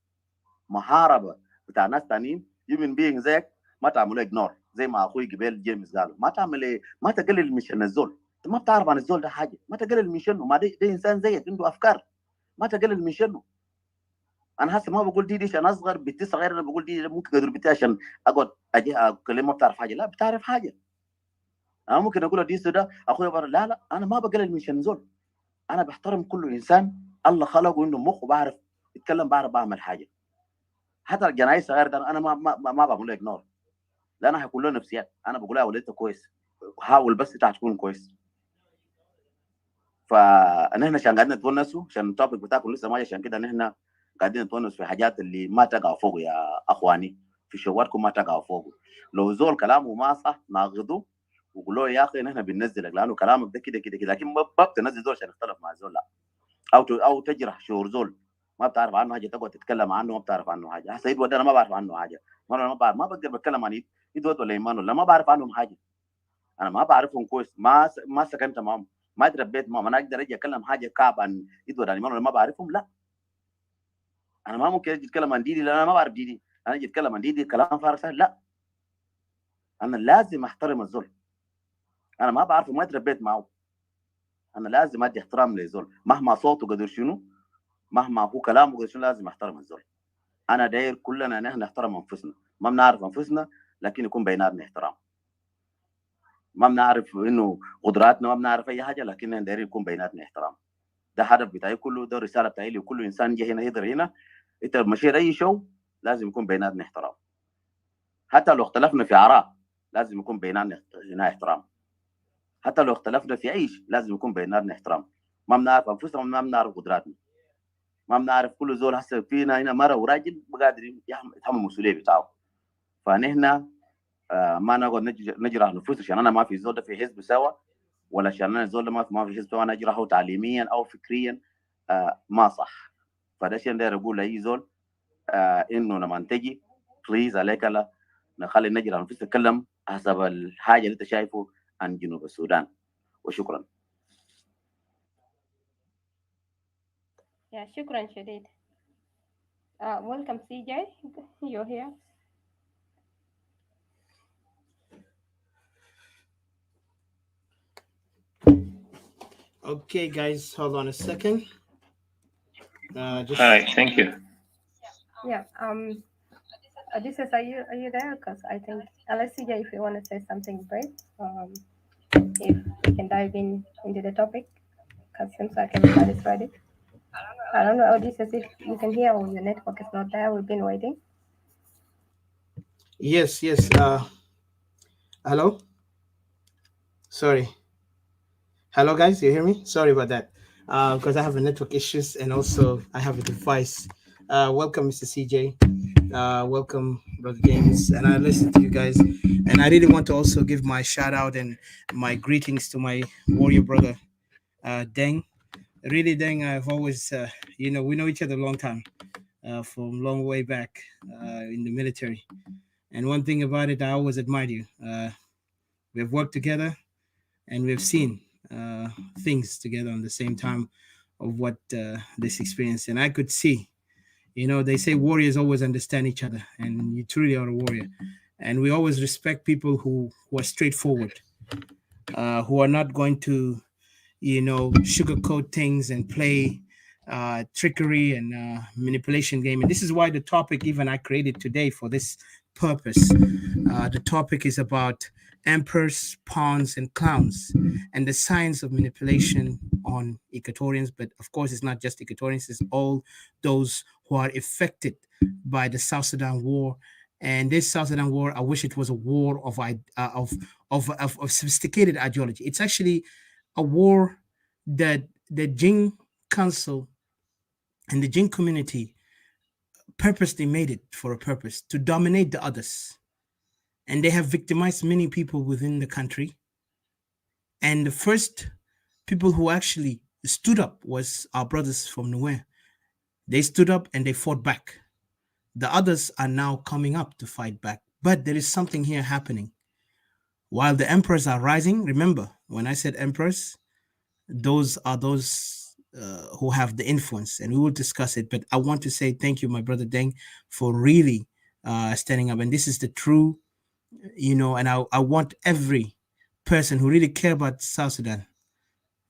محاربه بتاع ناس ثانيين يمين بينج زيك ما تعملوا اجنور. زي ما اخوي قبل جيمس قالوا ما تعمل ايه، ما تقلل من شان الزول. انت ما بتعرف عن الزول ده حاجه، ما تقلل من شانه. ما ده انسان زيك عنده افكار، ما تقلل من شانه. انا هسه ما بقول دي عشان اصغر بنتي صغيره، انا بقول دي ممكن قدر بنتي عشان اقعد اجي اكلم ما بتعرف حاجه. لا، بتعرف حاجه. انا ممكن اقول دي ده اخويا بره. لا لا، انا ما بقلل من شان زول. انا بحترم كل انسان الله خلقه عنده مخ وبعرف يتكلم، بعرف بعمل حاجه. حتى الجنايس صغير ده انا ما بعمل له اجنور، لان هيكون له نفسيات. انا بقول له يا ولد انت كويس، حاول بس انت هتكون كويس. فنحن عشان قاعدين نتونسوا، عشان التوبيك بتاعكم لسه ما، عشان كده نحن قاعدين نتونس في حاجات اللي ما تقع فوق يا اخواني. في شواركم ما تقع فوق. لو زول كلامه ما صح ناخذه وقول له يا اخي نحن بننزلك لانه كلامك ده كده كده كده، لكن ما تنزل زول عشان يختلف مع زول، لا. او تجرح شعور زول ما بتعرف عنه حاجه تقعد تتكلم عنه ما بتعرف عنه حاجه. هسه ايد انا ما بعرف عنه حاجه، ما بعرف، ما بقدر بتكلم عن ايد ولا ايمان ولا ما بعرف عنهم حاجه. انا ما بعرفهم كويس، ما سكنت معهم، ما تربيت معهم. انا اقدر اجي اتكلم حاجه كعب عن ايد ولا ايمان ولا ما بعرفهم؟ لا. انا ما ممكن اجي اتكلم عن ديدي لان انا ما بعرف ديدي. انا اجي اتكلم عن ديدي كلام فارغ سهل؟ لا. انا لازم احترم الزول. انا ما بعرفه، ما تربيت معه. انا لازم ادي احترام للزول مهما صوته قدر شنو، مهما هو كلامه قدر شنو، لازم احترم الزول. انا داير كلنا نحن نحترم انفسنا. ما بنعرف انفسنا لكن يكون بيناتنا احترام. ما بنعرف انه قدراتنا، ما بنعرف اي حاجه، لكن دايرين يكون بيناتنا احترام. ده هدف بتاعي كله، ده الرساله بتاعي لكل انسان جه هنا يقدر هنا. انت مشيت اي شو لازم يكون بيناتنا احترام. حتى لو اختلفنا في اراء لازم يكون بيناتنا هنا احترام. حتى لو اختلفنا في اي شيء لازم يكون بيناتنا احترام. ما بنعرف انفسنا، ما بنعرف قدراتنا، ما بنعرف كل زول. هسه فينا هنا مره وراجل بقادر يتحمل المسؤوليه بتاعه. فنحن ما نقعد نجرح نفوسنا عشان انا ما في زول ده في حزب سوا، ولا عشان انا زول ده ما في حزب سوا انا اجرحه تعليميا او فكريا. ما صح. فده شيء داير اقول لاي زول انه لما تجي بليز عليك لا نخلي نجرح نفوسنا، نتكلم حسب الحاجه اللي انت شايفه عن جنوب السودان. وشكرا. Yeah, shukran شديد. Welcome CJ, you're here. Okay, guys, hold on a second. Just... All right, thank you. Yeah. Odysseus, are you there? Because I think, unless CJ, if you want to say something brief, if we can dive into the topic, because seems like everybody's ready. I don't know, Odysseus, if you can hear or your network is not there. We've been waiting. Yes. Hello. Sorry. Hello, guys. You hear me? Sorry about that. Because I have a network issues and also I have a device. Welcome, Mr. CJ. Welcome, Brother James. And I listen to you guys. And I really want to also give my shout out and my greetings to my warrior brother, Deng. Really, Deng, I've always, we know each other a long time, from long way back in the military. And one thing about it, I always admired you. We've worked together and we've seen things together on the same time of what this experience. And I could see, they say warriors always understand each other, and you truly are a warrior. And we always respect people who are straightforward, who are not going to, sugarcoat things and play trickery and manipulation game. And this is why the topic even I created today for this purpose. The topic is about emperors, pawns, and clowns, and the science of manipulation on Equatorians. But of course, it's not just Equatorians; it's all those who are affected by the South Sudan war. And this South Sudan war, I wish it was a war of sophisticated ideology. It's actually a war that the Jing Council and the Jing community purposely made it for a purpose to dominate the others. And they have victimized many people within the country. And the first people who actually stood up was our brothers from Nuer. They stood up and they fought back. The others are now coming up to fight back. But there is something here happening. While the emperors are rising, remember, when I said emperors, those are those who have the influence, and we will discuss it. But I want to say thank you, my brother Deng, for really standing up. And this is the true, and I want every person who really care about South Sudan,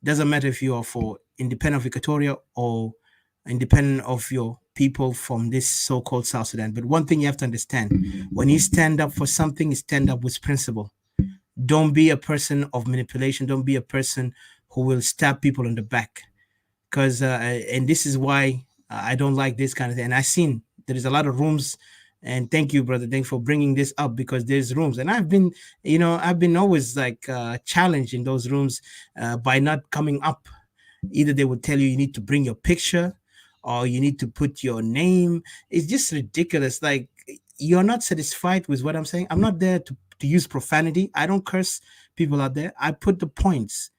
doesn't matter if you are for independent of Equatoria or independent of your people from this so-called South Sudan. But one thing you have to understand, when you stand up for something, you stand up with principle. Don't be a person of manipulation. Don't be a person who will stab people in the back. Because, and this is why I don't like this kind of thing. And I've seen there is a lot of rooms. And thank you, Brother Deng, for bringing this up, because there's rooms. And I've been, always like challenged in those rooms by not coming up. Either they would tell you need to bring your picture or you need to put your name. It's just ridiculous. Like, you're not satisfied with what I'm saying. I'm not there to use profanity. I don't curse people out there. I put the points.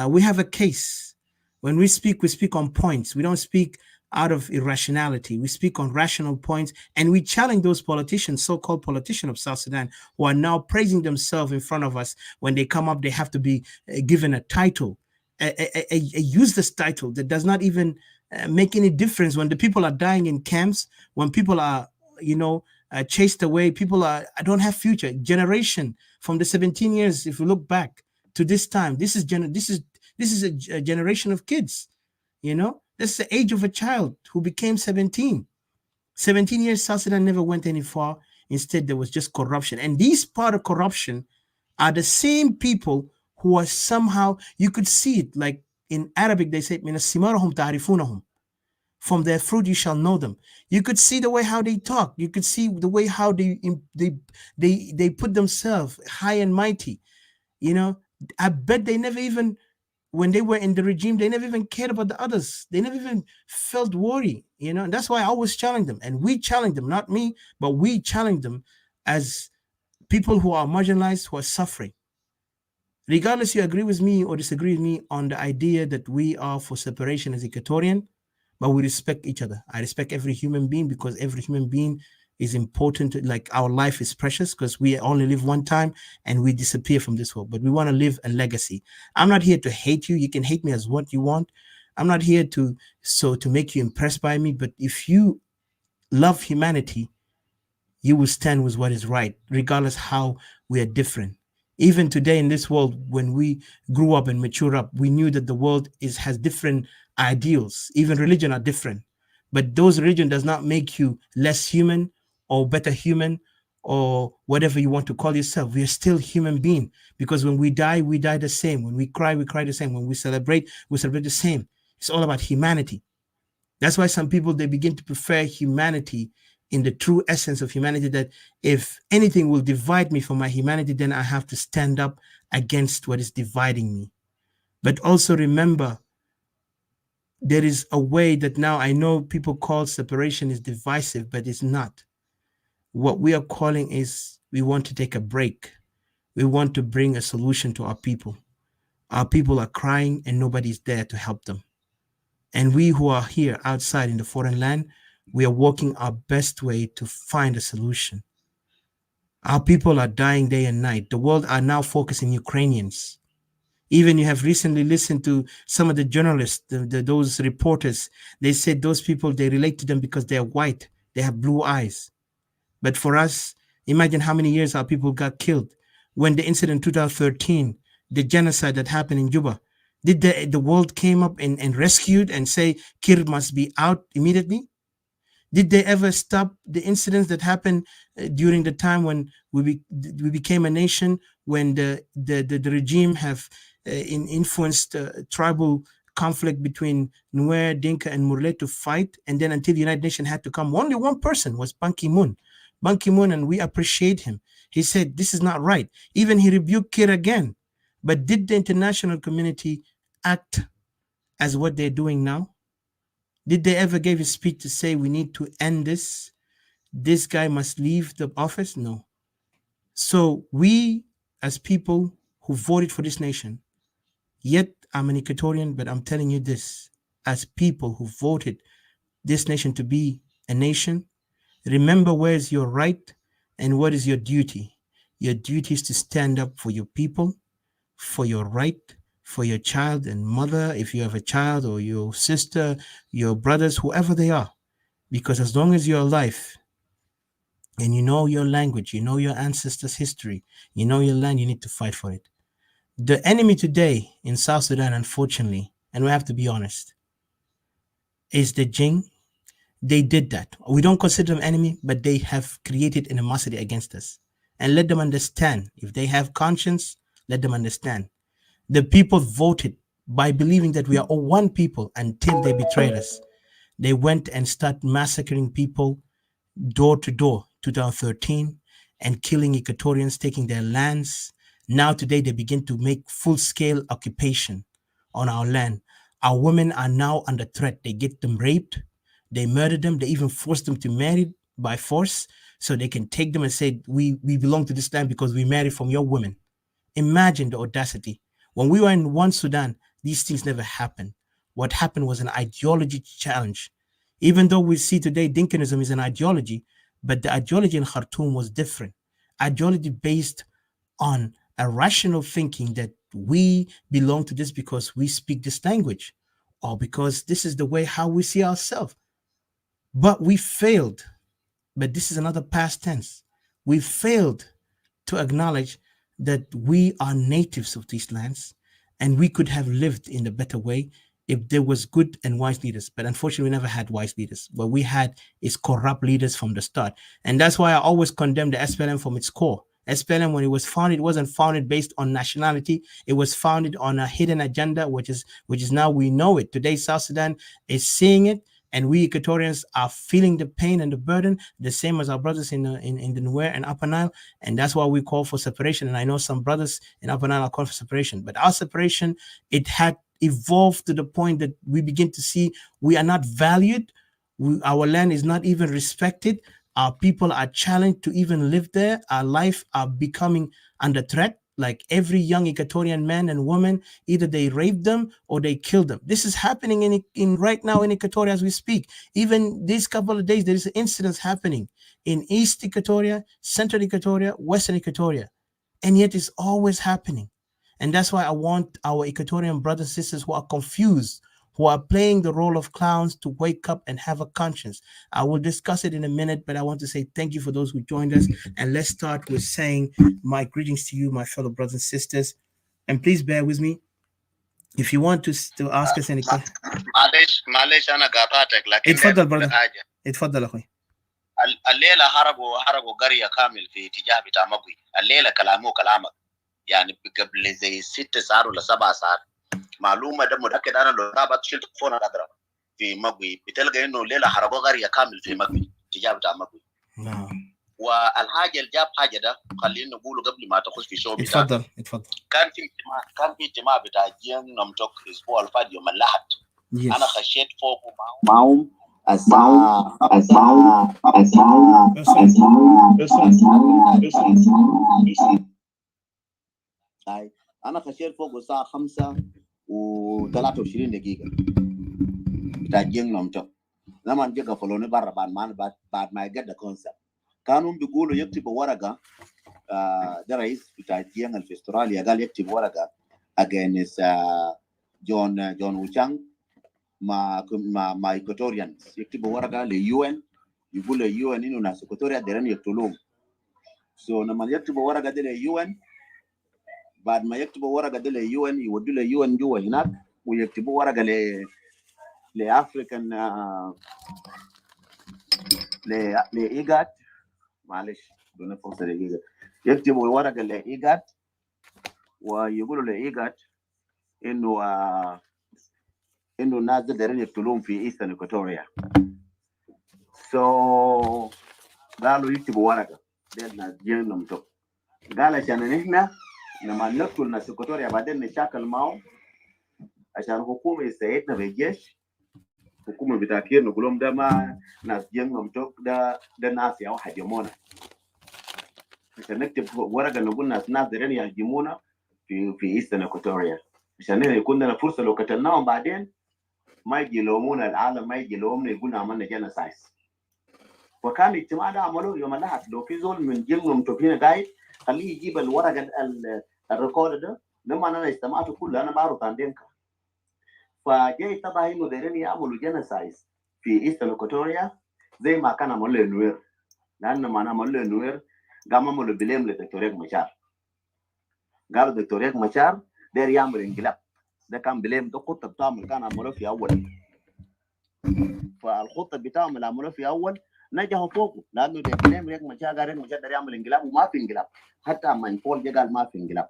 We have a case. When we speak on points. We don't speak out of irrationality. We speak on rational points, and we challenge those politicians, so-called politicians of South Sudan, who are now praising themselves in front of us. When they come up, they have to be given a title, a useless title that does not even make any difference. When the people are dying in camps, when people are, chased away, people I don't have future. Generation from the 17 years, if we look back to this time, this is a generation of kids. That's the age of a child who became 17. 17 years, South Sudan never went any far. Instead, there was just corruption. And these part of corruption are the same people who are somehow, you could see it, like in Arabic, they say, from their fruit you shall know them. You could see the way how they talk. You could see the way how they put themselves high and mighty. I bet they never even, when they were in the regime, they never even cared about the others. They never even felt worry, and that's why I always challenge them. And we challenge them, not me, but we challenge them as people who are marginalized, who are suffering. Regardless you agree with me or disagree with me on the idea that we are for separation as Equatorian, but we respect each other. I respect every human being because every human being is important. Like our life is precious because we only live one time and we disappear from this world. But we want to leave a legacy. I'm not here to hate you. You can hate me as what you want. I'm not here to make you impressed by me. But if you love humanity, you will stand with what is right, regardless how we are different. Even today in this world, when we grew up and mature up, we knew that the world has different ideals. Even religion are different. But those religion does not make you less human or better human or whatever you want to call yourself. We are still human being because when we die the same. When we cry the same. When we celebrate the same. It's all about humanity. That's why some people, they begin to prefer humanity in the true essence of humanity, that if anything will divide me from my humanity, then I have to stand up against what is dividing me. But also remember, there is a way that now I know people call separation is divisive, but it's not. What we are calling is we want to take a break. We want to bring a solution to our people. Our people are crying and nobody's there to help them. And we who are here outside in the foreign land, we are working our best way to find a solution. Our people are dying day and night. The world are now focusing Ukrainians. Even you have recently listened to some of the journalists, those reporters, they said those people, they relate to them because they're white, they have blue eyes. But for us, imagine how many years our people got killed. When the incident in 2013, the genocide that happened in Juba, did the world came up and rescued and say Kir must be out immediately? Did they ever stop the incidents that happened during the time when we became a nation, when the regime have influenced tribal conflict between Nuer, Dinka, and Murle to fight, and then until the United Nations had to come, only one person was Ban Ki-moon. Ban Ki-moon, and we appreciate him. He said, this is not right. Even he rebuked Kir again. But did the international community act as what they're doing now? Did they ever give a speech to say we need to end this? This guy must leave the office? No. So we, as people who voted for this nation, yet I'm an Equatorian, but I'm telling you this, as people who voted this nation to be a nation, remember where is your right and what is your duty. Your duty is to stand up for your people, for your right, for your child and mother, if you have a child, or your sister, your brothers, whoever they are. Because as long as you're alive and you know your language, you know your ancestors' history, you know your land, you need to fight for it. The enemy today in South Sudan, unfortunately, and we have to be honest, is the Jing. They did that. We don't consider them enemy, but they have created animosity against us. And let them understand. If they have conscience, let them understand. The people voted by believing that we are all one people until they betrayed us. They went and started massacring people door to door, 2013, and killing Equatorians, taking their lands. Now today they begin to make full-scale occupation on our land. Our women are now under threat. They get them raped, they murder them, they even force them to marry by force so they can take them and say, we belong to this land because we married from your women. Imagine the audacity. When we were in one Sudan, these things never happened. What happened was an ideology challenge. Even though we see today Dinkanism is an ideology, but the ideology in Khartoum was different. Ideology based on a rational thinking that we belong to this because we speak this language or because this is the way how we see ourselves. But we failed. But this is another past tense. We failed to acknowledge that we are natives of these lands and we could have lived in a better way if there was good and wise leaders. But unfortunately, we never had wise leaders. What we had is corrupt leaders from the start. And that's why I always condemn the SPLM from its core. SPLM, when it was founded, it wasn't founded based on nationality. It was founded on a hidden agenda, which is now we know it. Today, South Sudan is seeing it, and we Equatorians are feeling the pain and the burden, the same as our brothers in the Nuer and Upper Nile. And that's why we call for separation. And I know some brothers in Upper Nile are calling for separation. But our separation, it had evolved to the point that we begin to see we are not valued. Our land is not even respected. Our people are challenged to even live there. Our life are becoming under threat. Like every young Equatorian man and woman, either they rape them or they kill them. This is happening in right now in Equatoria as we speak. Even these couple of days, there is incidents happening in East Equatoria, Central Equatoria, Western Equatoria, and yet it's always happening. And that's why I want our Equatorian brothers and sisters who are confused, who are playing the role of clowns, to wake up and have a conscience. I will discuss it in a minute, but I want to say thank you for those who joined us. And let's start with saying my greetings to you, my fellow brothers and sisters. And please bear with me. If you want to ask us any questions. معلش أنا قاطعتك لكن اتفضل brother. اتفضل أخوي. الليلة هربوا قرية كامل في اتجاه بتاع مقوي. الليلة كلامك يعني قبل زي 6 ساعات ولا 7 ساعات. معلومة ده متأكد أنا لو رابط شلت فون أضرب في مقوي بتلقى إنه الليلة هربوا قرية كامل في مقوي اتجاه بتاع مقوي. والحاجة اللي جاب حاجة ده خلينا نقوله قبل ما تخش في شو بتاعك. اتفضل. كان في اجتماع بتاع جيم نمتوك الأسبوع اللي فات يوم الأحد. أنا خشيت فوق معهم أنا خشيت فوق الساعة 5:23 بتاع جيم نمتوك. لما نجي قفلوني برا بعد ما يقدر كونسبت. كانوا بيقولوا يكتبوا ورقة ده رئيس بتاع الجيم في استراليا قال يكتب ورقة against جون وشانغ مع Equatorians. يكتبوا ورقة لليون يقول لليون إنه ناس إكواتوريا دايرين يقتلوهم. لما يكتبوا ورقة دي لليون بعد ما يكتبوا ورقة دي لليون يودوا لليون جوا هناك ويكتبوا ورقة لأفريكان لإيجات معلش بدون فرصة دقيقة يكتبوا الورقة لإيجات ويقولوا لإيجات إنه الناس دايرين يقتلوهم في إيسترن إكواتوريا. قالوا يكتبوا ورقة دينا جينا متوك. قال عشان نحن لما نقتل ناس إكواتوريا بعدين نشاكل معهم عشان حكومة يساعدنا بالجيش. حكومة بتاكير نقول لهم ده ما ناس جينا متوك ده ناس يا واحد يهاجمونا. عشان نكتب ورقة نقول ناس دايرين يهاجمونا في إيسترن إكواتوريا عشان يكون لنا فرصة لو قتلناهم بعدين ما يجي يلومونا العالم ما يجي يلومنا يقولنا عملنا جينوسايد. وكان الاجتماع ده عملوه يوم الأحد. لو في زول من جيمهم توفينا قايد خليه يجيب الورقة الريكورد ده لما أنا استمعت كله أنا بعرف عن دينكا. فجاي طبعا إنه دايرين يعملوا جينوسايد في إيسترن إكواتوريا زي ما كان عملوا النوير. لأن ما أنا عملوا النوير قام عملوا بليم لدكتور ريك مشار. قالوا دكتور ريك مشار داير يعمل انقلاب. ده كان بليم ده خطة بتاعهم كان عملوه في أول. فالخطة بتاعهم اللي عملوه في أول نجحوا فوقه لأنه ده بليم ريك مشار قال ريك مشار داير يعمل انقلاب وما في انقلاب. حتى ما ينفول جا قال ما في انقلاب.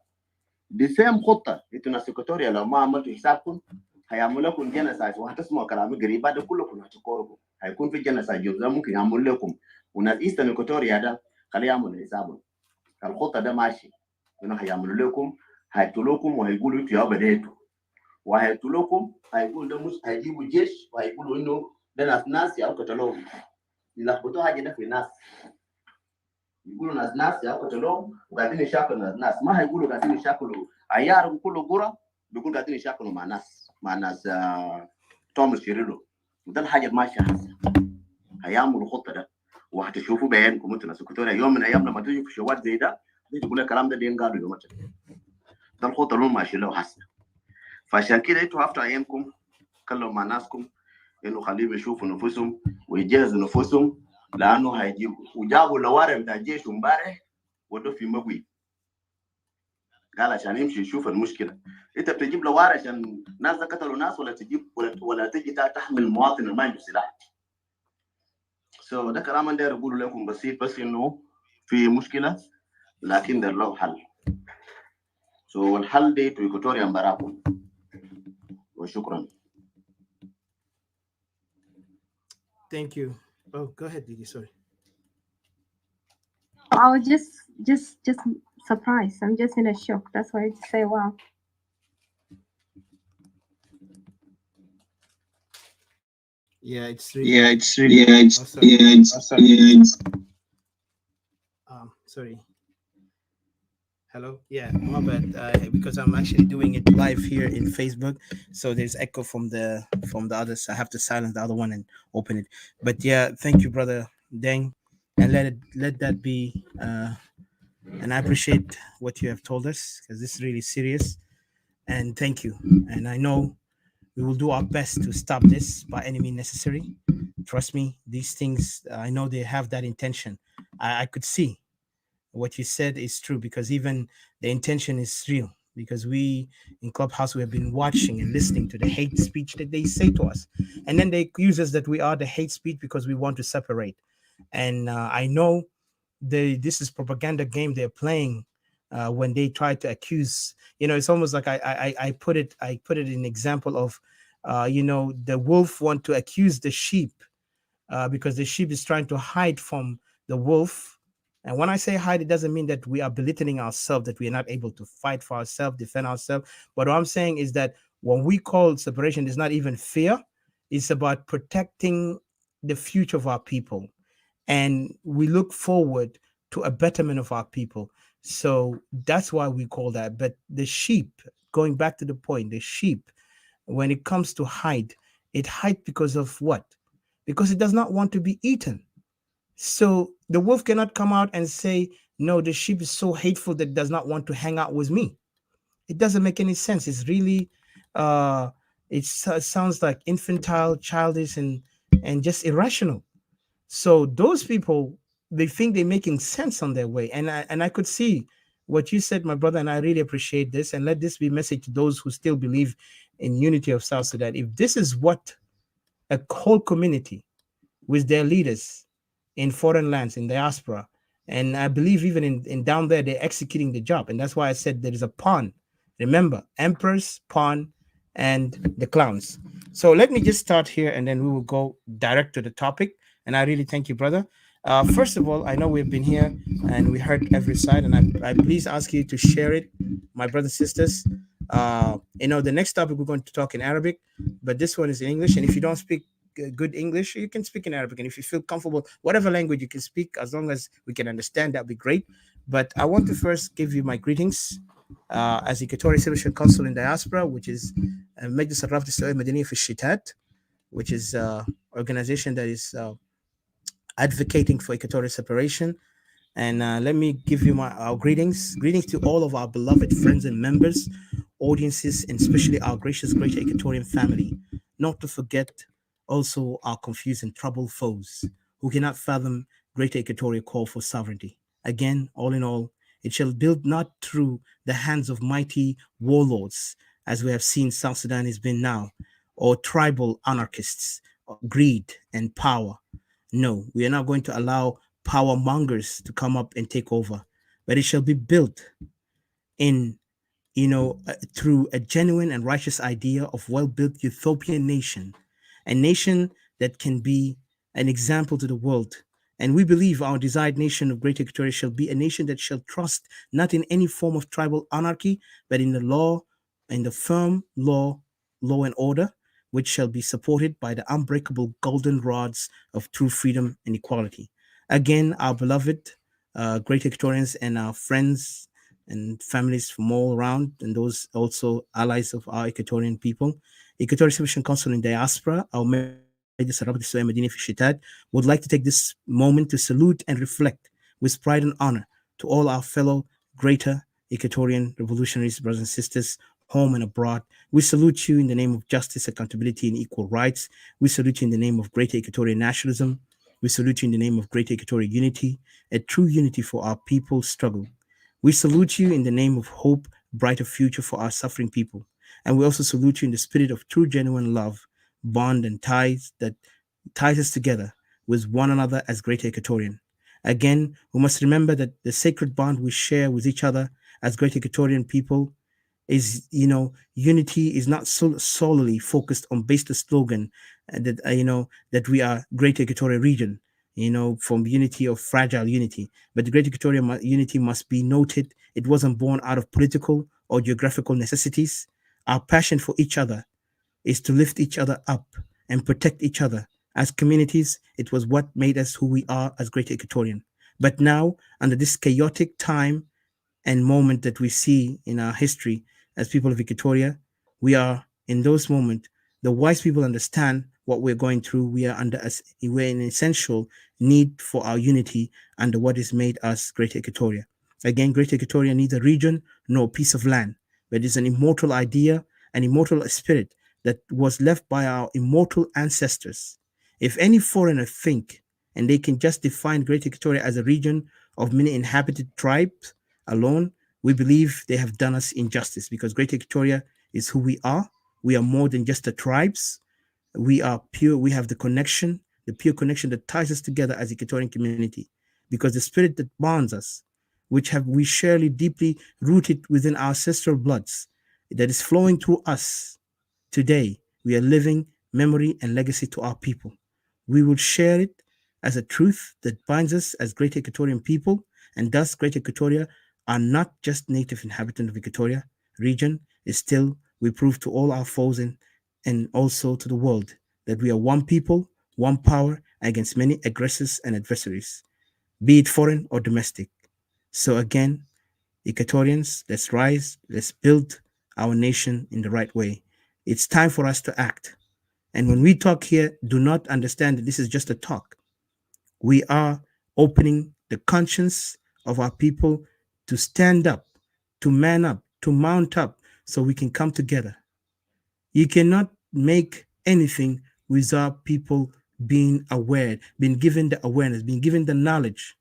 دي سيم خطة انتوا ناس إكواتوريا لو ما عملتوا حسابكم هيعملوا لكم جينوسايد وهتسمعوا كلامي قريبا ده كلكم هتقاربوا. هيكون في جينوسايد جزء ممكن يعمل لكم وناس إيسترن إكواتوريا ده خليه يعملوا حسابهم. الخطة ده ماشي إنه هيعملوا لكم هيقتلوكم وهيقولوا انتوا يا بديتوا وهيقتلوكم هيقولوا ده مش هيجيبوا جيش وهيقولوا انه ده ناس يا قتلوهم. يلخبطوا حاجه ده في الناس يقولوا ناس يا قتلوهم وقاعدين يشاكلوا ناس ما هيقولوا قاعدين يشاكلوا عيار كله قرى بيقولوا قاعدين يشاكلوا مع ناس توماس شيريلو وده الحاجه الماشيه هسه هيعملوا الخطه ده وهتشوفوا بعينكم انتوا ناس إكواتوريا. يوم من الايام لما تيجي في شوات زي ده تقول الكلام ده دين قالوا يوم ده الخطه اللي هم ماشيين له هسه. فعشان كده انتوا هفتوا عينكم تكلموا مع ناسكم انه خليهم يشوفوا نفوسهم ويجهزوا نفوسهم لانه هيجيبوا. وجابوا اللوارع بتاع الجيش امبارح ودوا في مقوي قال عشان يمشي يشوف المشكله. انت بتجيب لوارع عشان ناس قتلوا ناس ولا تجيب ولا تجي تحمل المواطن اللي ما عنده سلاح. ده كلام انا داير اقوله لكم بسيط بس انه في مشكله لكن ده له حل. الحل دي تو ايكوتوريان براكم وشكرا. Thank you. Oh, go ahead, Didi. Sorry. I was just surprised. I'm just in a shock. That's why I say wow. Yeah, it's really. Yeah, it's really. Yeah, it's. Oh, sorry. Yeah, it's. Yeah, it's. Sorry. Hello. Yeah, my bad. Because I'm actually doing it live here in Facebook, so there's echo from the others. I have to silence the other one and open it. But yeah, thank you, brother Deng, and let that be. And I appreciate what you have told us because this is really serious. And thank you. And I know we will do our best to stop this by any means necessary. Trust me, these things, I know they have that intention. I could see what you said is true because even the intention is real. Because we in Clubhouse, we have been watching and listening to the hate speech that they say to us. And then they accuse us that we are the hate speech because we want to separate. And I know this is propaganda game they're playing when they try to accuse. It's almost like I put it in example of the wolf want to accuse the sheep because the sheep is trying to hide from the wolf. And when I say hide, it doesn't mean that we are belittling ourselves, that we are not able to fight for ourselves, defend ourselves. But what I'm saying is that when we call separation, it's not even fear. It's about protecting the future of our people. And we look forward to a betterment of our people. So that's why we call that. But the sheep, going back to the point, the sheep, when it comes to hide, it hides because of what? Because it does not want to be eaten. So the wolf cannot come out and say, no, the sheep is so hateful that it does not want to hang out with me. It doesn't make any sense. It's really, it sounds like infantile, childish, and just irrational. So those people, they think they're making sense on their way. And I could see what you said, my brother, and I really appreciate this. And let this be a message to those who still believe in unity of South Sudan. If this is what a whole community with their leaders in foreign lands, in diaspora, and I believe even in down there, they're executing the job. And that's why I said there is a pawn. Remember, emperors, pawn, and the clowns. So let me just start here, and then we will go direct to the topic. And I really thank you, brother. First of all, I know we've been here and we heard every side, and I please ask you to share it, my brothers and sisters. The next topic we're going to talk in Arabic, but this one is in English. And if you don't speak good English, you can speak in Arabic. And if you feel comfortable, whatever language you can speak, as long as we can understand, that'd be great. But I want to first give you my greetings as Equatorian Civil Council in Diaspora, which is Majlis Al-Rabta Al-Saudi Madaniya fi Shitat, which is organization that is advocating for equatorial separation. And let me give you our greetings. Greetings to all of our beloved friends and members, audiences, and especially our gracious greater Equatorian family. Not to forget also our confused and troubled foes who cannot fathom greater equatorial call for sovereignty. Again, all in all, it shall build not through the hands of mighty warlords, as we have seen South Sudan has been now, or tribal anarchists, or greed and power. No, we are not going to allow power mongers to come up and take over, but it shall be built in, through a genuine and righteous idea of well-built utopian nation, a nation that can be an example to the world. And we believe our desired nation of Great Equatoria shall be a nation that shall trust not in any form of tribal anarchy, but in the law, in the firm law and order, which shall be supported by the unbreakable golden rods of true freedom and equality. Again, our beloved Great Equatorians and our friends and families from all around, and those also allies of our Equatorian people, Equatorial Civil Council in Diaspora, our الثروات السياسية المدينة في الشتات would like to take this moment to salute and reflect with pride and honor to all our fellow greater Equatorian revolutionaries, brothers and sisters, home and abroad. We salute you in the name of justice, accountability, and equal rights. We salute you in the name of greater Equatorian nationalism. We salute you in the name of greater Equatorial unity, a true unity for our people's struggle. We salute you in the name of hope, brighter future for our suffering people. And we also salute you in the spirit of true, genuine love, bond, and ties that ties us together with one another as greater Equatorian. Again, we must remember that the sacred bond we share with each other as greater Equatorian people is, unity is not solely focused on based the slogan that, that we are greater Equatorial region, from unity of fragile unity. But the greater Equatorial unity must be noted. It wasn't born out of political or geographical necessities. Our passion for each other is to lift each other up and protect each other. As communities, it was what made us who we are as Greater Equatorian. But now, under this chaotic time and moment that we see in our history as people of Equatoria, we are in those moments. The wise people understand what we're going through. We're in essential need for our unity under what is made us Greater Equatoria. Again, Greater Equatoria needs a region, nor a piece of land, but it's an immortal idea, an immortal spirit that was left by our immortal ancestors. If any foreigner think and they can just define Greater Equatoria as a region of many inhabited tribes alone, we believe they have done us injustice, because Greater Equatoria is who we are. We are more than just the tribes. We are pure. We have the connection, the pure connection that ties us together as Equatorian community, because the spirit that bonds us, which have we surely deeply rooted within our ancestral bloods, that is flowing through us today. We are living memory and legacy to our people. We will share it as a truth that binds us as Greater Equatorian people, and thus Greater Equatoria are not just native inhabitants of Equatoria region. Is still, we prove to all our foes and also to the world that we are one people, one power against many aggressors and adversaries, be it foreign or domestic. So again, Equatorians, let's rise, let's build our nation in the right way. It's time for us to act. And when we talk here, do not understand that this is just a talk. We are opening the conscience of our people to stand up, to man up, to mount up, so we can come together. You cannot make anything without people being aware, being given the awareness, being given the knowledge.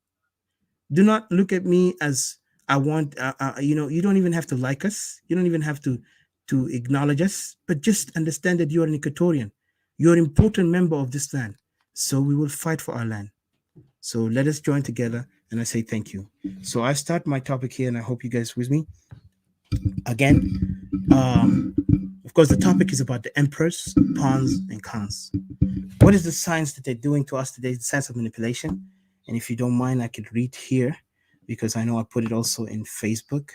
Do not look at me as I want, you don't even have to like us. You don't even have to acknowledge us, but just understand that you're an Equatorian. You're an important member of this land. So we will fight for our land. So let us join together, and I say thank you. So I start my topic here, and I hope you guys with me. Again, of course, the topic is about the emperors, pawns, and cons. What is the science that they're doing to us today? The science of manipulation. And if you don't mind, I could read here, because I know I put it also in Facebook.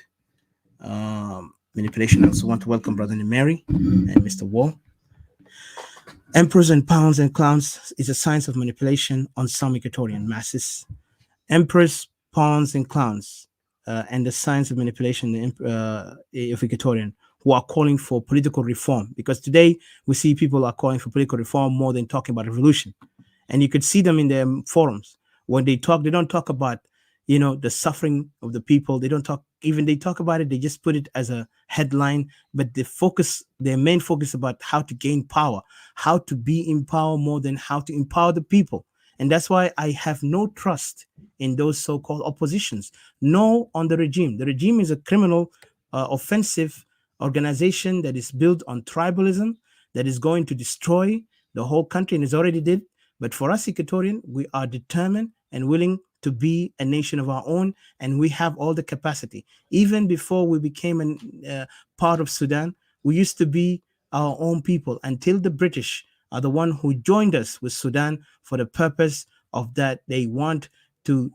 Manipulation. I also want to welcome Brother Mary and Mr. Wall. Emperors and pawns and clowns is a science of manipulation on some Equatorian masses. Emperors, pawns, and clowns, and the science of manipulation of Equatorian, who are calling for political reform. Because today we see people are calling for political reform more than talking about revolution. And you could see them in their forums. When they talk, they don't talk about, the suffering of the people. They don't talk, even they talk about it, they just put it as a headline, but their main focus about how to gain power, how to be in power more than how to empower the people. And that's why I have no trust in those so-called oppositions. No, on the regime. The regime is a criminal, offensive organization that is built on tribalism, that is going to destroy the whole country, and is already did. But for us, Equatorian, we are determined and willing to be a nation of our own, and we have all the capacity. Even before we became part of Sudan, we used to be our own people until the British are the one who joined us with Sudan for the purpose of that they want to,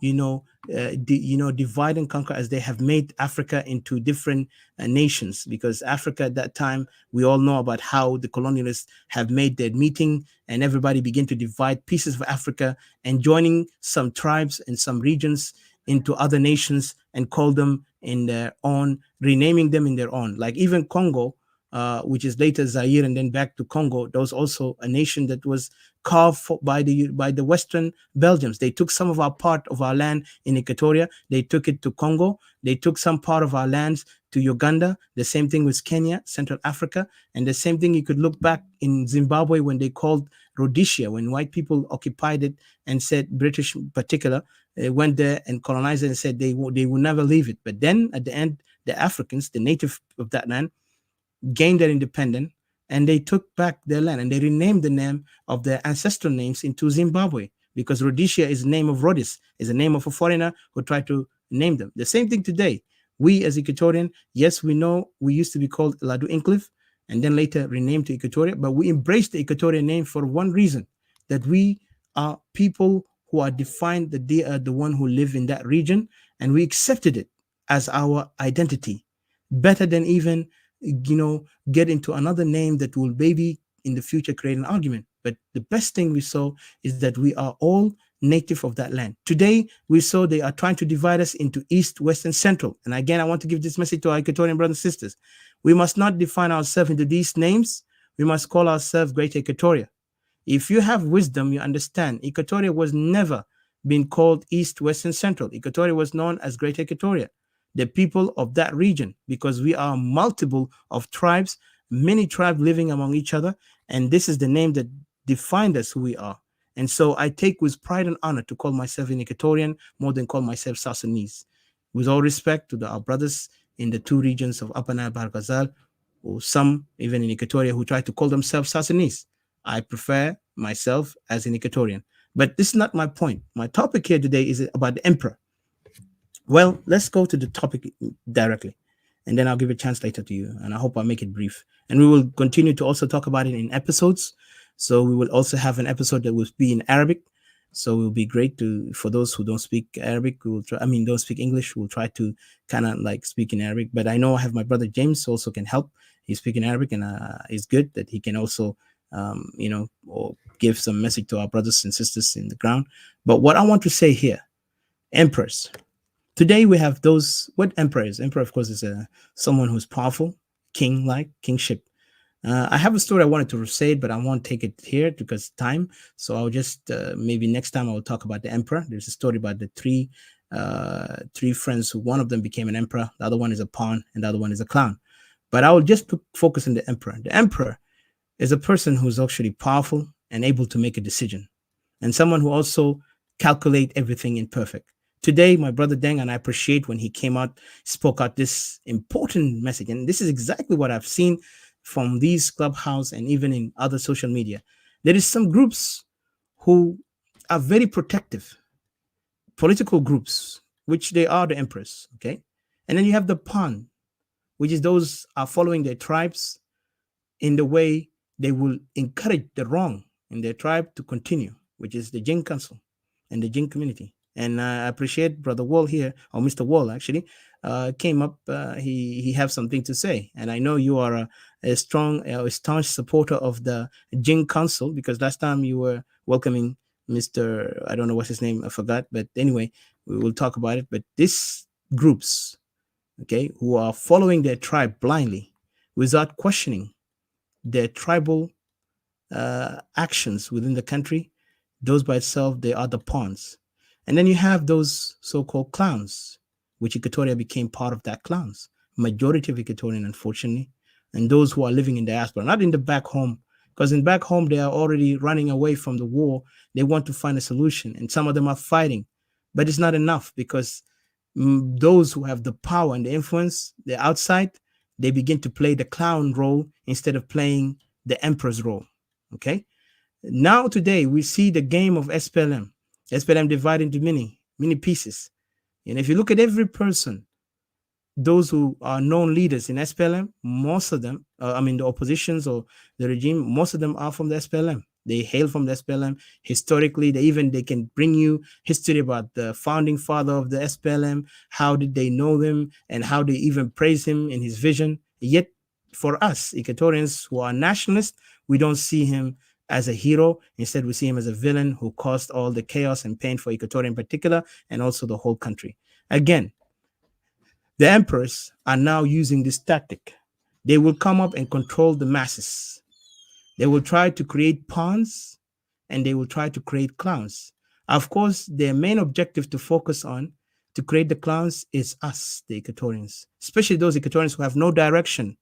divide and conquer, as they have made Africa into different nations. Because Africa at that time, we all know about how the colonialists have made their meeting, and everybody began to divide pieces of Africa and joining some tribes and some regions into other nations and call them in their own, renaming them in their own. Like even Congo, which is later Zaire and then back to Congo. There was also a nation that was carved by the Western Belgians. They took some of our part of our land in Equatoria. They took it to Congo. They took some part of our lands to Uganda. The same thing with Kenya, Central Africa. And the same thing you could look back in Zimbabwe when they called Rhodesia, when white people occupied it and said, British in particular, went there and colonized it and said they will never leave it. But then at the end, the Africans, the native of that land, gained their independence and they took back their land and they renamed the name of their ancestral names into Zimbabwe, because Rhodesia is the name of Rhodes, is the name of a foreigner who tried to name them. The same thing today. We as Equatorian, yes, we know we used to be called Ladu Incliffe and then later renamed to Equatoria, but we embraced the Equatorian name for one reason, that we are people who are defined that they are the one who live in that region, and we accepted it as our identity, better than even get into another name that will maybe in the future create an argument. But the best thing we saw is that we are all native of that land. Today, we saw they are trying to divide us into East, West, and Central. And again, I want to give this message to our Equatorian brothers and sisters. We must not define ourselves into these names. We must call ourselves Greater Equatoria. If you have wisdom, you understand Equatoria was never been called East, West, and Central. Equatoria was known as Greater Equatoria, the people of that region, because we are multiple of tribes, many tribes living among each other. And this is the name that defined us who we are. And so I take with pride and honor to call myself an Equatorian more than call myself South Sudanese. With all respect to our brothers in the two regions of Upper Nile, Bahr Ghazal, or some even in Equatoria who try to call themselves South Sudanese. I prefer myself as an Equatorian. But this is not my point. My topic here today is about the emperor. Well, let's go to the topic directly, and then I'll give a chance later to you, and I hope I make it brief. And we will continue to also talk about it in episodes. So we will also have an episode that will be in Arabic. So it will be great for those who don't speak Arabic, don't speak English, we'll try to kind of like speak in Arabic. But I know I have my brother James also can help. He's speaking Arabic, and it's good that he can also, or give some message to our brothers and sisters in the ground. But what I want to say here, emperors. Today we have those, what emperor is? Emperor, of course, is someone who's powerful, king-like, kingship. I have a story I wanted to say, but I won't take it here because time. So I'll just, maybe next time I will talk about the emperor. There's a story about the three friends who one of them became an emperor, the other one is a pawn, and the other one is a clown. But I will just focus on the emperor. The emperor is a person who's actually powerful and able to make a decision, and someone who also calculate everything in perfect. Today, my brother Deng, and I appreciate when he came out, spoke out this important message. And this is exactly what I've seen from these clubhouse and even in other social media. There is some groups who are very protective, political groups, which they are the emperors, okay? And then you have the pawn, which is those are following their tribes in the way they will encourage the wrong in their tribe to continue, which is the Jing Council and the Jing community. And I appreciate Brother Wall here, or Mr. Wall actually, came up. He have something to say. And I know you are a strong, staunch supporter of the Jing Council, because last time you were welcoming Mr. I don't know what's his name, I forgot. But anyway, we will talk about it. But these groups, okay, who are following their tribe blindly without questioning their tribal actions within the country, those by itself, they are the pawns. And then you have those so-called clowns, which Equatoria became part of that clowns. Majority of Equatorian, unfortunately, and those who are living in diaspora, not in the back home, because in back home, they are already running away from the war. They want to find a solution, and some of them are fighting. But it's not enough, because those who have the power and the influence, they're outside, they begin to play the clown role instead of playing the emperor's role, okay? Now today, we see the game of SPLM. SPLM divided into many pieces. And if you look at every person, those who are known leaders in SPLM, most of them, the oppositions or the regime, most of them are from the SPLM. They hail from the SPLM. Historically, they can bring you history about the founding father of the SPLM, how did they know them, and how they even praise him in his vision. Yet, for us, Equatorians who are nationalists, we don't see him as a hero. Instead, we see him as a villain who caused all the chaos and pain for Equatoria in particular, and also the whole country. Again, the emperors are now using this tactic. They will come up and control the masses. They will try to create pawns and they will try to create clowns. Of course, their main objective to focus on to create the clowns is us, the Equatorians, especially those Equatorians who have no direction,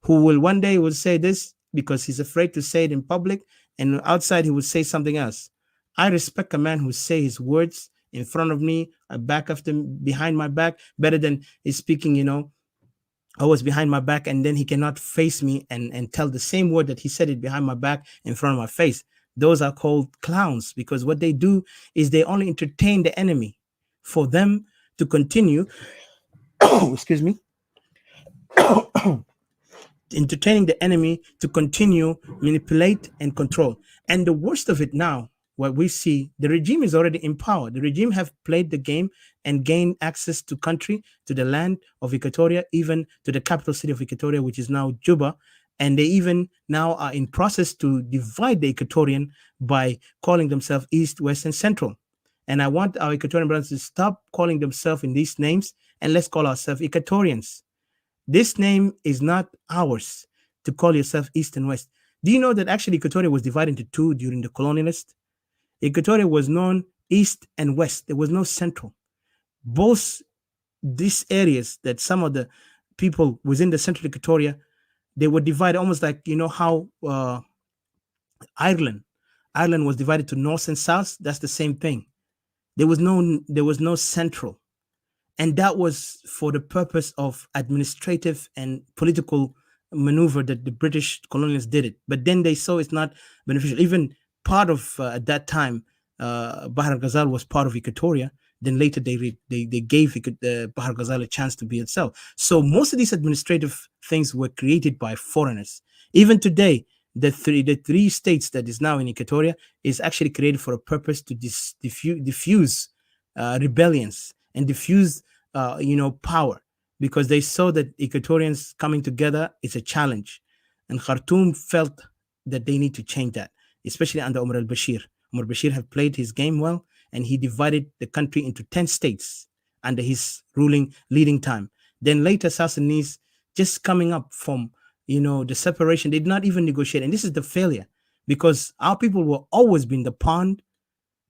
who will one day will say this because he's afraid to say it in public, and outside he will say something else. I respect a man who say his words in front of me, back after behind my back, better than he's speaking, always behind my back, and then he cannot face me and tell the same word that he said it behind my back in front of my face. Those are called clowns, because what they do is they only entertain the enemy for them to continue excuse me entertaining the enemy to continue manipulate and control. And the worst of it now, what we see, the regime is already in power. The regime have played the game and gained access to country, to the land of Equatoria, even to the capital city of Equatoria, which is now Juba. And they even now are in process to divide the Equatorian by calling themselves East, West, and Central. And I want our Equatorian brothers to stop calling themselves in these names, and let's call ourselves Equatorians. This name is not ours to call yourself East and West. Do you know that actually Equatoria was divided into two during the colonialists? Equatoria was known East and West. There was no Central. Both these areas that some of the people within the Central Equatoria, they were divided almost like, how Ireland was divided to North and South. That's the same thing. There was no Central. And that was for the purpose of administrative and political maneuver that the British colonialists did it. But then they saw it's not beneficial. Even part of, at that time, Bahar Ghazal was part of Equatoria. Then later they gave Bahar Ghazal a chance to be itself. So most of these administrative things were created by foreigners. Even today, the three states that is now in Equatoria is actually created for a purpose to diffuse rebellions and diffuse power, because they saw that Equatorians coming together is a challenge. And Khartoum felt that they need to change that, especially under Omar al-Bashir. Omar al-Bashir have played his game well, and he divided the country into 10 states under his leading time. Then later, South Sudanese, just coming up from, the separation, they did not even negotiate. And this is the failure, because our people were always been the pawn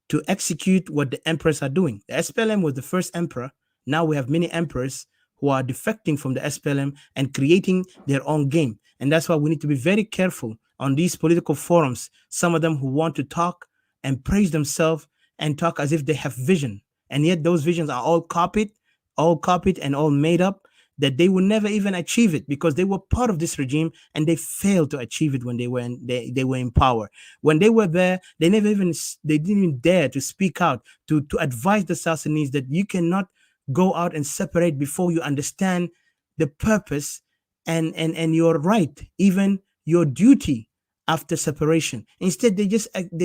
to execute what the emperors are doing. The SPLM was the first emperor. Now we have many emperors who are defecting from the SPLM and creating their own game. And that's why we need to be very careful on these political forums. Some of them who want to talk and praise themselves and talk as if they have vision. And yet those visions are all copied and all made up, that they will never even achieve it, because they were part of this regime and they failed to achieve it when they were in power. When they were there, they didn't even dare to speak out to advise the South Sudanese that you cannot go out and separate before you understand the purpose and your right, even your duty after separation. Instead, they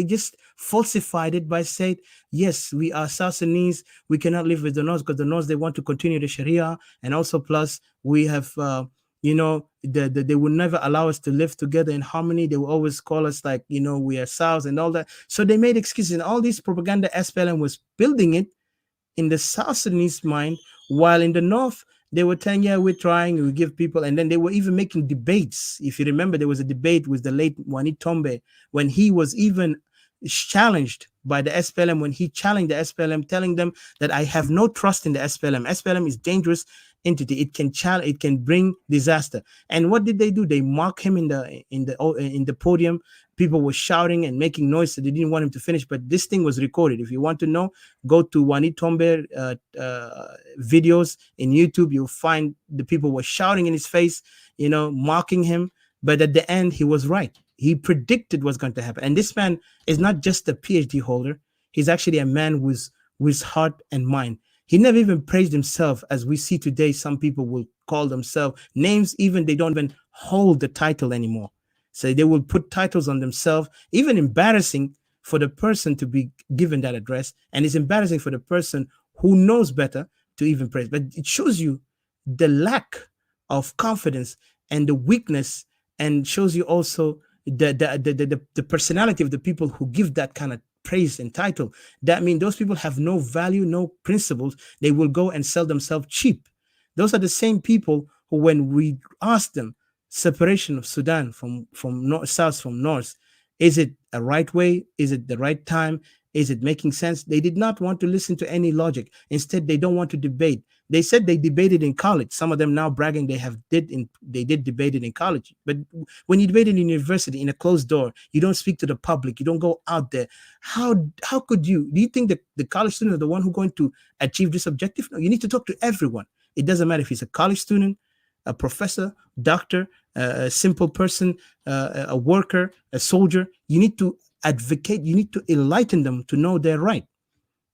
just falsified it by saying, yes, we are South Sudanese, we cannot live with the North because the North, they want to continue the Sharia, and also plus we have they will never allow us to live together in harmony. They will always call us like, we are South and all that. So they made excuses, and all this propaganda SPLM was building it in the South Sudanese mind, while in the North, they were telling, yeah, we're trying, we give people, and then they were even making debates. If you remember, there was a debate with the late Wani Tombe when he was even challenged by the SPLM, when he challenged the SPLM, telling them that I have no trust in the SPLM. SPLM is dangerous entity. It can bring disaster. And what did they do? They mock him in the podium. People were shouting and making noise, so they didn't want him to finish. But this thing was recorded. If you want to know, go to Wani Tombe videos in YouTube. You'll find the people were shouting in his face, mocking him. But at the end, he was right. He predicted what's going to happen. And this man is not just a PhD holder. He's actually a man with heart and mind. He never even praised himself, as we see today. Some people will call themselves names, even they don't even hold the title anymore. So they will put titles on themselves, even embarrassing for the person to be given that address. And it's embarrassing for the person who knows better to even praise. But it shows you the lack of confidence and the weakness, and shows you also the personality of the people who give that kind of praise and title. That means those people have no value, no principles. They will go and sell themselves cheap. Those are the same people who, when we ask them, separation of Sudan from north, south from north. Is it a right way? Is it the right time? Is it making sense? They did not want to listen to any logic. Instead, they don't want to debate. They said they debated in college. Some of them now bragging they did debate it in college. But when you debate in university in a closed door, you don't speak to the public. You don't go out there. How could you? Do you think that the college student are the one who going to achieve this objective? No, you need to talk to everyone. It doesn't matter if he's a college student, a professor, doctor, a simple person, a worker, a soldier. You need to advocate. You need to enlighten them to know they're right.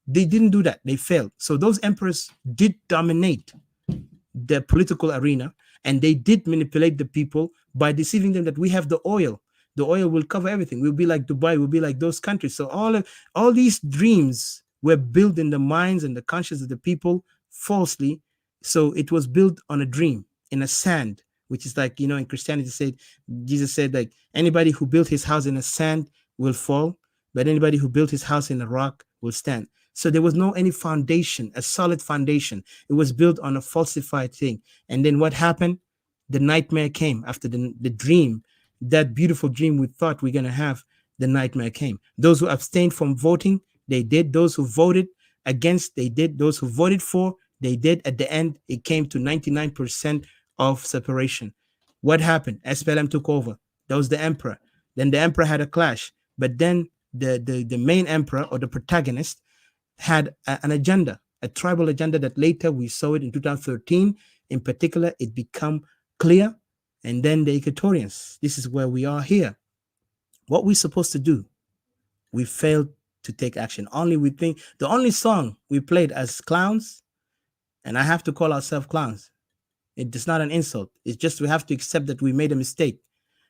They didn't do that. They failed. So those emperors did dominate the political arena, and they did manipulate the people by deceiving them that we have the oil. The oil will cover everything. We'll be like Dubai. We'll be like those countries. So all these dreams were built in the minds and the conscience of the people falsely. So it was built on a dream in a sand, which is like, in Christianity Jesus said, like, anybody who built his house in a sand will fall, but anybody who built his house in a rock will stand. So there was no any foundation, a solid foundation. It was built on a falsified thing. And then what happened? The nightmare came after the dream, that beautiful dream we thought we're going to have. The nightmare came. Those who abstained from voting, they did. Those who voted against, they did. Those who voted for, they did. At the end, it came to 99% of separation. What happened? SPLM took over. That was the emperor. Then the emperor had a clash. But then the main emperor, or the protagonist, had an agenda, a tribal agenda that later we saw it in 2013. In particular, it became clear. And then the Equatorians, this is where we are here. What we're supposed to do, we failed to take action. The only song we played as clowns, and I have to call ourselves clowns. It is not an insult. It's just we have to accept that we made a mistake,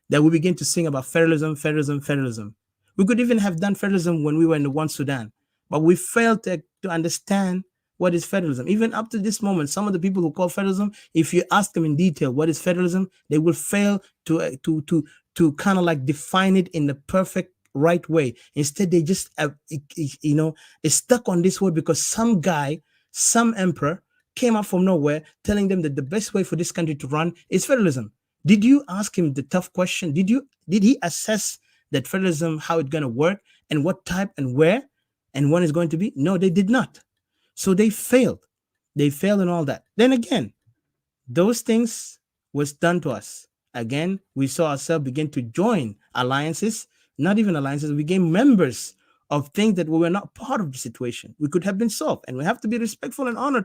that we begin to sing about federalism. We could even have done federalism when we were in the one Sudan, but we failed to understand what is federalism. Even up to this moment, some of the people who call federalism, if you ask them in detail what is federalism, they will fail to kind of like define it in the perfect right way. Instead, they just is stuck on this word because some guy, some emperor came up from nowhere telling them that the best way for this country to run is federalism. Did you ask him the tough question? Did he assess that federalism, how it's going to work, and what type and where and when it's going to be? No, they did not. So they failed. They failed in all that. Then again, those things was done to us. Again, we saw ourselves begin to join alliances, not even alliances. We became members of things that we were not part of the situation. We could have been solved, and we have to be respectful and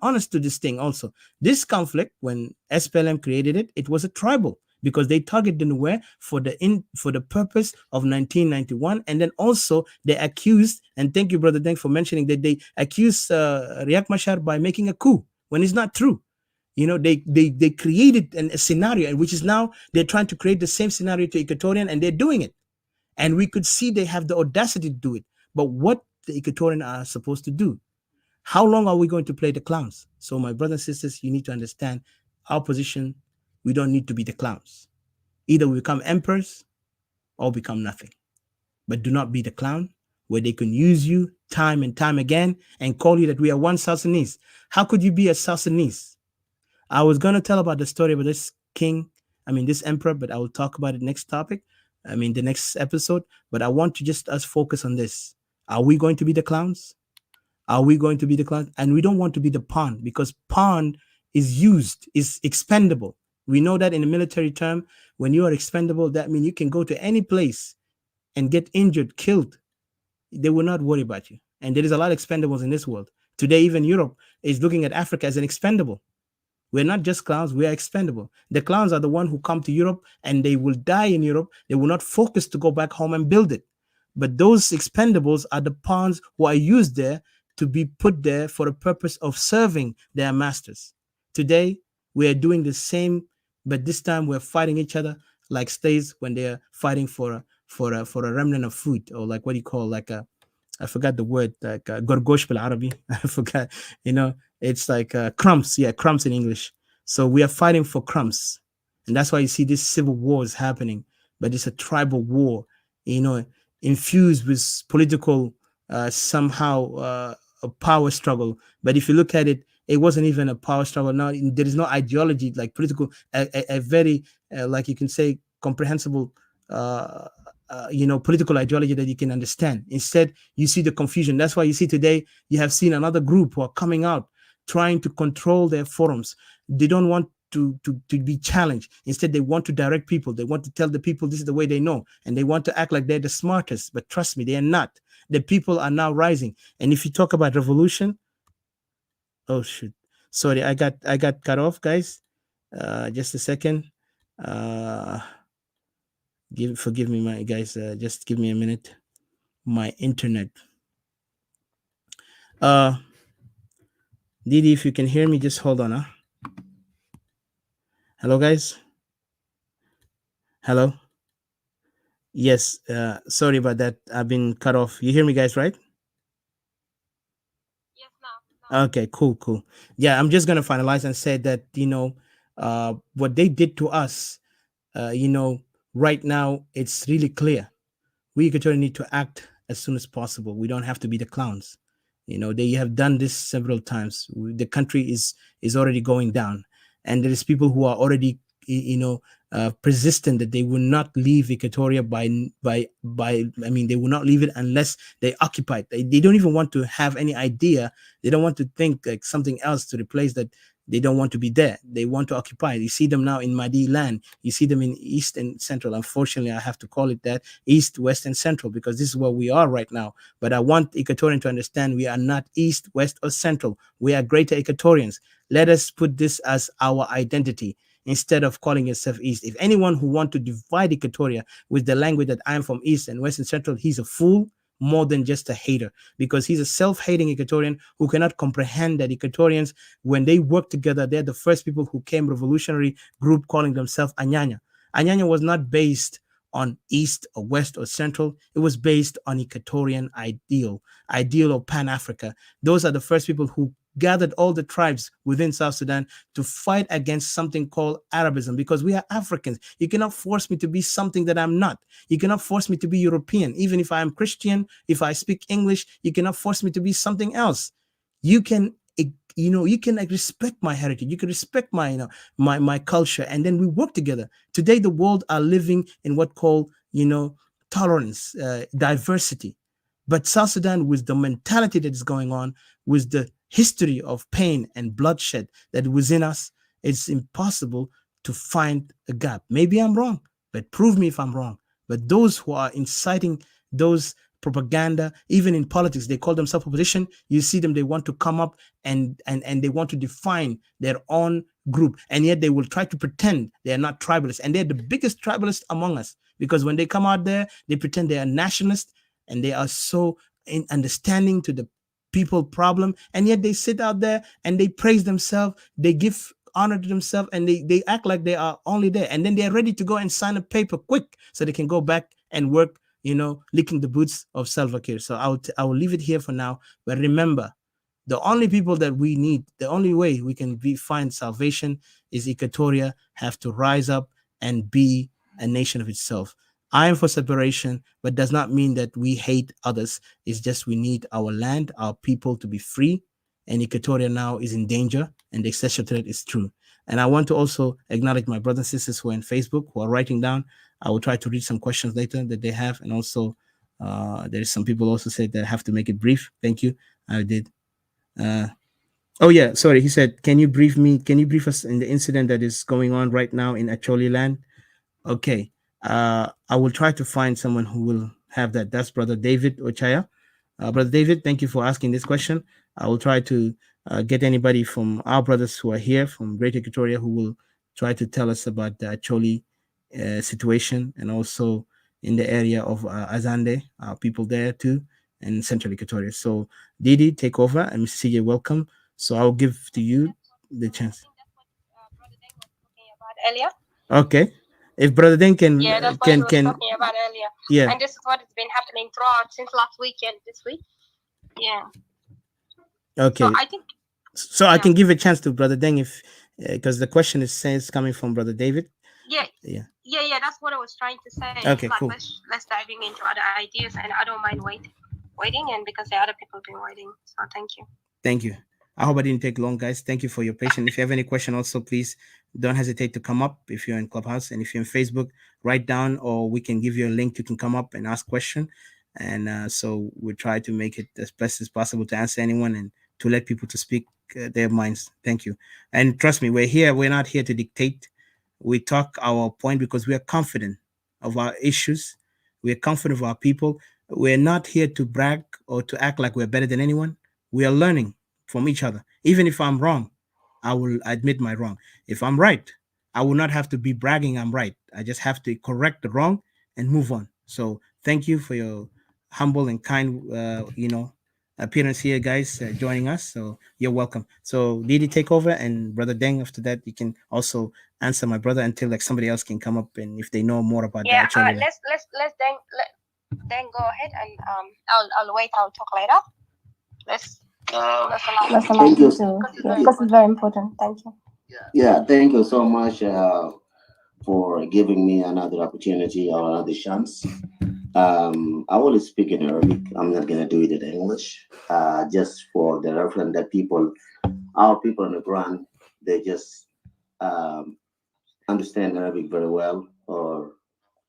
honest to this thing also. This conflict, when SPLM created it, it was a tribal, because they targeted Nuer for the purpose of 1991, and then also they accused, and thank you, Brother Deng, for mentioning that they accused Riek Machar by making a coup when it's not true. They created a scenario, and which is now they're trying to create the same scenario to Equatorian, and they're doing it. And we could see they have the audacity to do it. But what the Equatorian are supposed to do? How long are we going to play the clowns? So my brothers and sisters, you need to understand our position. We don't need to be the clowns. Either we become emperors or become nothing. But do not be the clown where they can use you time and time again and call you that we are one South Sudanese. How could you be a South Sudanese? I was going to tell about the story about this this emperor, but I will talk about it next topic. The next episode. But I want to just us focus on this. Are we going to be the clowns? Are we going to be the clowns? And we don't want to be the pawn, because pawn is expendable. We know that in a military term, when you are expendable, that means you can go to any place and get injured, killed. They will not worry about you. And there is a lot of expendables in this world. Today, even Europe is looking at Africa as an expendable. We're not just clowns, we are expendable. The clowns are the ones who come to Europe and they will die in Europe. They will not focus to go back home and build it. But those expendables are the pawns who are used there to be put there for the purpose of serving their masters. Today, we are doing the same, but this time we're fighting each other like slaves when they're fighting for a remnant of food, or like what do you call, I forgot the word, like gorgosh bil Arabi. I forgot, it's like crumbs. Yeah, crumbs in English. So we are fighting for crumbs. And that's why you see this civil war is happening. But it's a tribal war, infused with political, somehow a power struggle. But if you look at it, It wasn't even a power struggle. Now there is no ideology like political, a very like you can say comprehensible political ideology that you can understand. Instead, you see the confusion. That's why you see today you have seen another group who are coming out trying to control their forums. They don't want to be challenged. Instead, they want to direct people. They want to tell the people this is the way they know, and they want to act like they're the smartest. But trust me, they are not. The people are now rising. And if you talk about revolution, oh shoot, sorry, I got cut off, guys. Just a second. Forgive me, my guys. Just give me a minute. My internet. Didi, if you can hear me, just hold on. Hello, guys. Hello. Yes. Sorry about that. I've been cut off. You hear me, guys, right? Yes, now. Okay, cool. Yeah, I'm just gonna finalize and say that what they did to us, right now it's really clear. We Equatorians need to act as soon as possible. We don't have to be the clowns. They have done this several times. The country is already going down, and there is people who are already persistent that they will not leave Equatoria they will not leave it unless they occupy it. They don't even want to have any idea. They don't want to think like something else to replace that. They don't want to be there. They want to occupy. You see them now in Mahdi land. You see them in East and Central. Unfortunately, I have to call it that, East, West, and Central, because this is where we are right now. But I want Equatorian to understand we are not East, West, or Central. We are greater Equatorians. Let us put this as our identity instead of calling yourself East. If anyone who wants to divide Equatoria with the language that I'm from East and West and Central, he's a fool more than just a hater, because he's a self-hating Equatorian who cannot comprehend that Equatorians, when they work together, they're the first people who came revolutionary group calling themselves Anyanya. Anyanya was not based on East or West or Central. It was based on Equatorian ideal of Pan-Africa. Those are the first people who gathered all the tribes within South Sudan to fight against something called Arabism, because we are Africans. You cannot force me to be something that I'm not. You cannot force me to be European. Even if I am Christian, if I speak English, you cannot force me to be something else. You can respect my heritage. You can respect my culture, and then we work together. Today, the world are living in what called tolerance, diversity. But South Sudan, with the mentality that is going on, with the history of pain and bloodshed that was in us, it's impossible to find a gap. Maybe I'm wrong, but prove me if I'm wrong. But those who are inciting those propaganda, even in politics, they call themselves opposition. You see them, they want to come up and they want to define their own group, and yet they will try to pretend they are not tribalists, and they're the biggest tribalists among us, because when they come out there, they pretend they are nationalists, and they are so in understanding to the people problem, and yet they sit out there and they praise themselves, they give honor to themselves, and they act like they are only there, and then they're ready to go and sign a paper quick so they can go back and work, licking the boots of Salva Kiir. So I will leave it here for now. But remember, the only people that we need, the only way we can find salvation is Equatoria have to rise up and be a nation of itself. I am for separation, but does not mean that we hate others. It's just we need our land, our people to be free, and Equatoria now is in danger, and the existential threat is true. And I want to also acknowledge my brothers and sisters who are on Facebook, who are writing down. I will try to read some questions later that they have, and also there is some people also said that I have to make it brief. Thank you. I did. Oh yeah, sorry. He said, can you brief us in the incident that is going on right now in Acholi land? Okay. I will try to find someone who will have that. That's Brother David Ochaya. Brother David, thank you for asking this question. I will try to get anybody from our brothers who are here from Greater Equatoria who will try to tell us about the Acholi situation, and also in the area of Azande, people there too, and Central Equatoria. So Didi, take over, and Mr. CJ, welcome. So I'll give to you the chance. Earlier. Okay. If Brother Dan can, that's what he was talking about earlier. Yeah. And this is what has been happening throughout since last weekend, this week. Yeah. Okay. So I think. So I can give a chance to Brother Deng if, because the question is coming from Brother David. Yeah. That's what I was trying to say. Okay, cool. Let's diving into other ideas, and I don't mind waiting, and because the other people have been waiting. So thank you. Thank you. I hope I didn't take long, guys. Thank you for your patience. If you have any question also, please don't hesitate to come up if you're in Clubhouse. And if you're in Facebook, write down, or we can give you a link. You can come up and ask question. And so we try to make it as best as possible to answer anyone and to let people to speak their minds. Thank you. And trust me, we're not here to dictate. We talk our point because we are confident of our issues. We are confident of our people. We're not here to brag or to act like we're better than anyone. We are learning from each other. Even if I'm wrong, I will admit my wrong. If I'm right, I will not have to be bragging I'm right. I just have to correct the wrong and move on. So thank you for your humble and kind, appearance here, guys, joining us. So you're welcome. So Didi, take over, and Brother Deng, after that, you can also answer my brother until like somebody else can come up and if they know more about Yeah, that. let's then go ahead and I'll wait. I'll talk later. Let's Let's allow Thank you you. to, because it's very important. Thank you. Yeah, thank you so much for giving me another opportunity or another chance. I will speak in Arabic. I'm not gonna do it in English. Just for the reference that our people on the ground, they just um, understand Arabic very well, or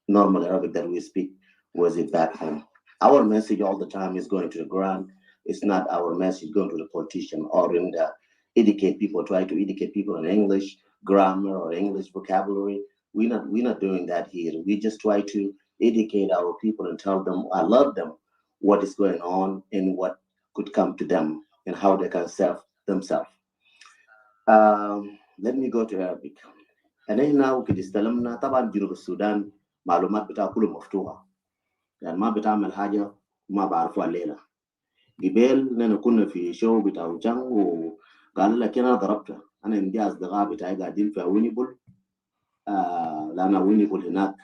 normal Arabic that we speak was it back home. Our message all the time is going to the ground. It's not our message going to the politician or in the educate people, try to educate people in English grammar or English vocabulary. We're not doing that here. We just try to educate our people and tell them, I love them, what is going on and what could come to them and how they can serve themselves. Let me go to Arabic. أنا هنا وكده استلمنا طبعا جنوب السودان معلومات بتاع كله مفتوحة، يعني ما بتعمل حاجة ما بعرفوها الليلة. قبل لنا كنا في شو بتاع وجان وقال لك أنا ضربتها. أنا عندي أصدقاء بتاعي قاعدين في وينيبول، لأن وينيبول هناك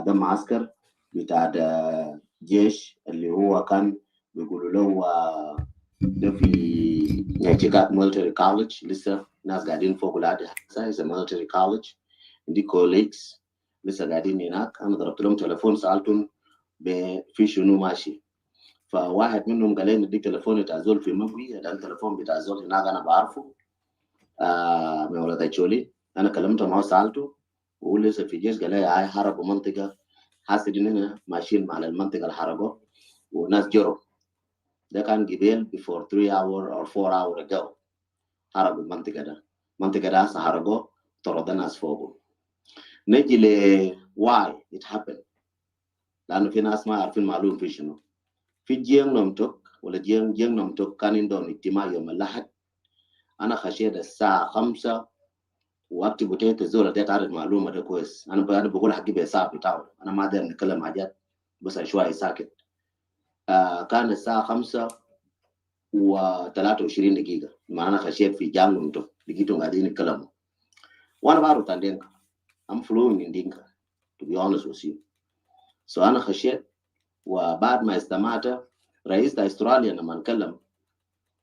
ده معسكر بتاع ده جيش اللي هو كان بيقولوا له ده في نيتشيكات military college. لسه ناس قاعدين فوق العادة هسه is a military college. عندي colleagues لسه قاعدين هناك. أنا ضربت لهم تليفون سألتهم في شنو ماشي، فواحد منهم قال لي نديك تليفون بتاع زول في مبوي. ده التليفون بتاع زول هناك أنا بعرفه، من ولد تشولي. أنا كلمته معه سألته وهو لسه في جيش. قال لي هاي حرقوا منطقة، حاسس إننا ماشيين على المنطقة اللي حرقوه وناس جروا. ده كان قبل before 3 hours or 4 hours ago. حرقوا المنطقة ده هسه حرقوه طرد الناس فوقه. نجي ل why it happened، لأنه في ناس ما عارفين معلوم في شنو. في جيم نمتك ولا جيم نمتك كان عندهم اجتماع يوم الأحد. أنا خشيت الساعة 5 وقت بتيت الزول ده تعرف معلومة ده كويس. أنا بقول حقي بحساب بتاعه، أنا ما داير نتكلم حاجات بس شوية ساكت. كان الساعة 5 و23 دقيقة، ما أنا خشيت في جام نمتك لقيتهم قاعدين يتكلموا وأنا بعرف تندينك. I'm fluent in Dinka to be honest with you. So أنا خشيت. وبعد ما استمعت رئيس استراليا لما نكلم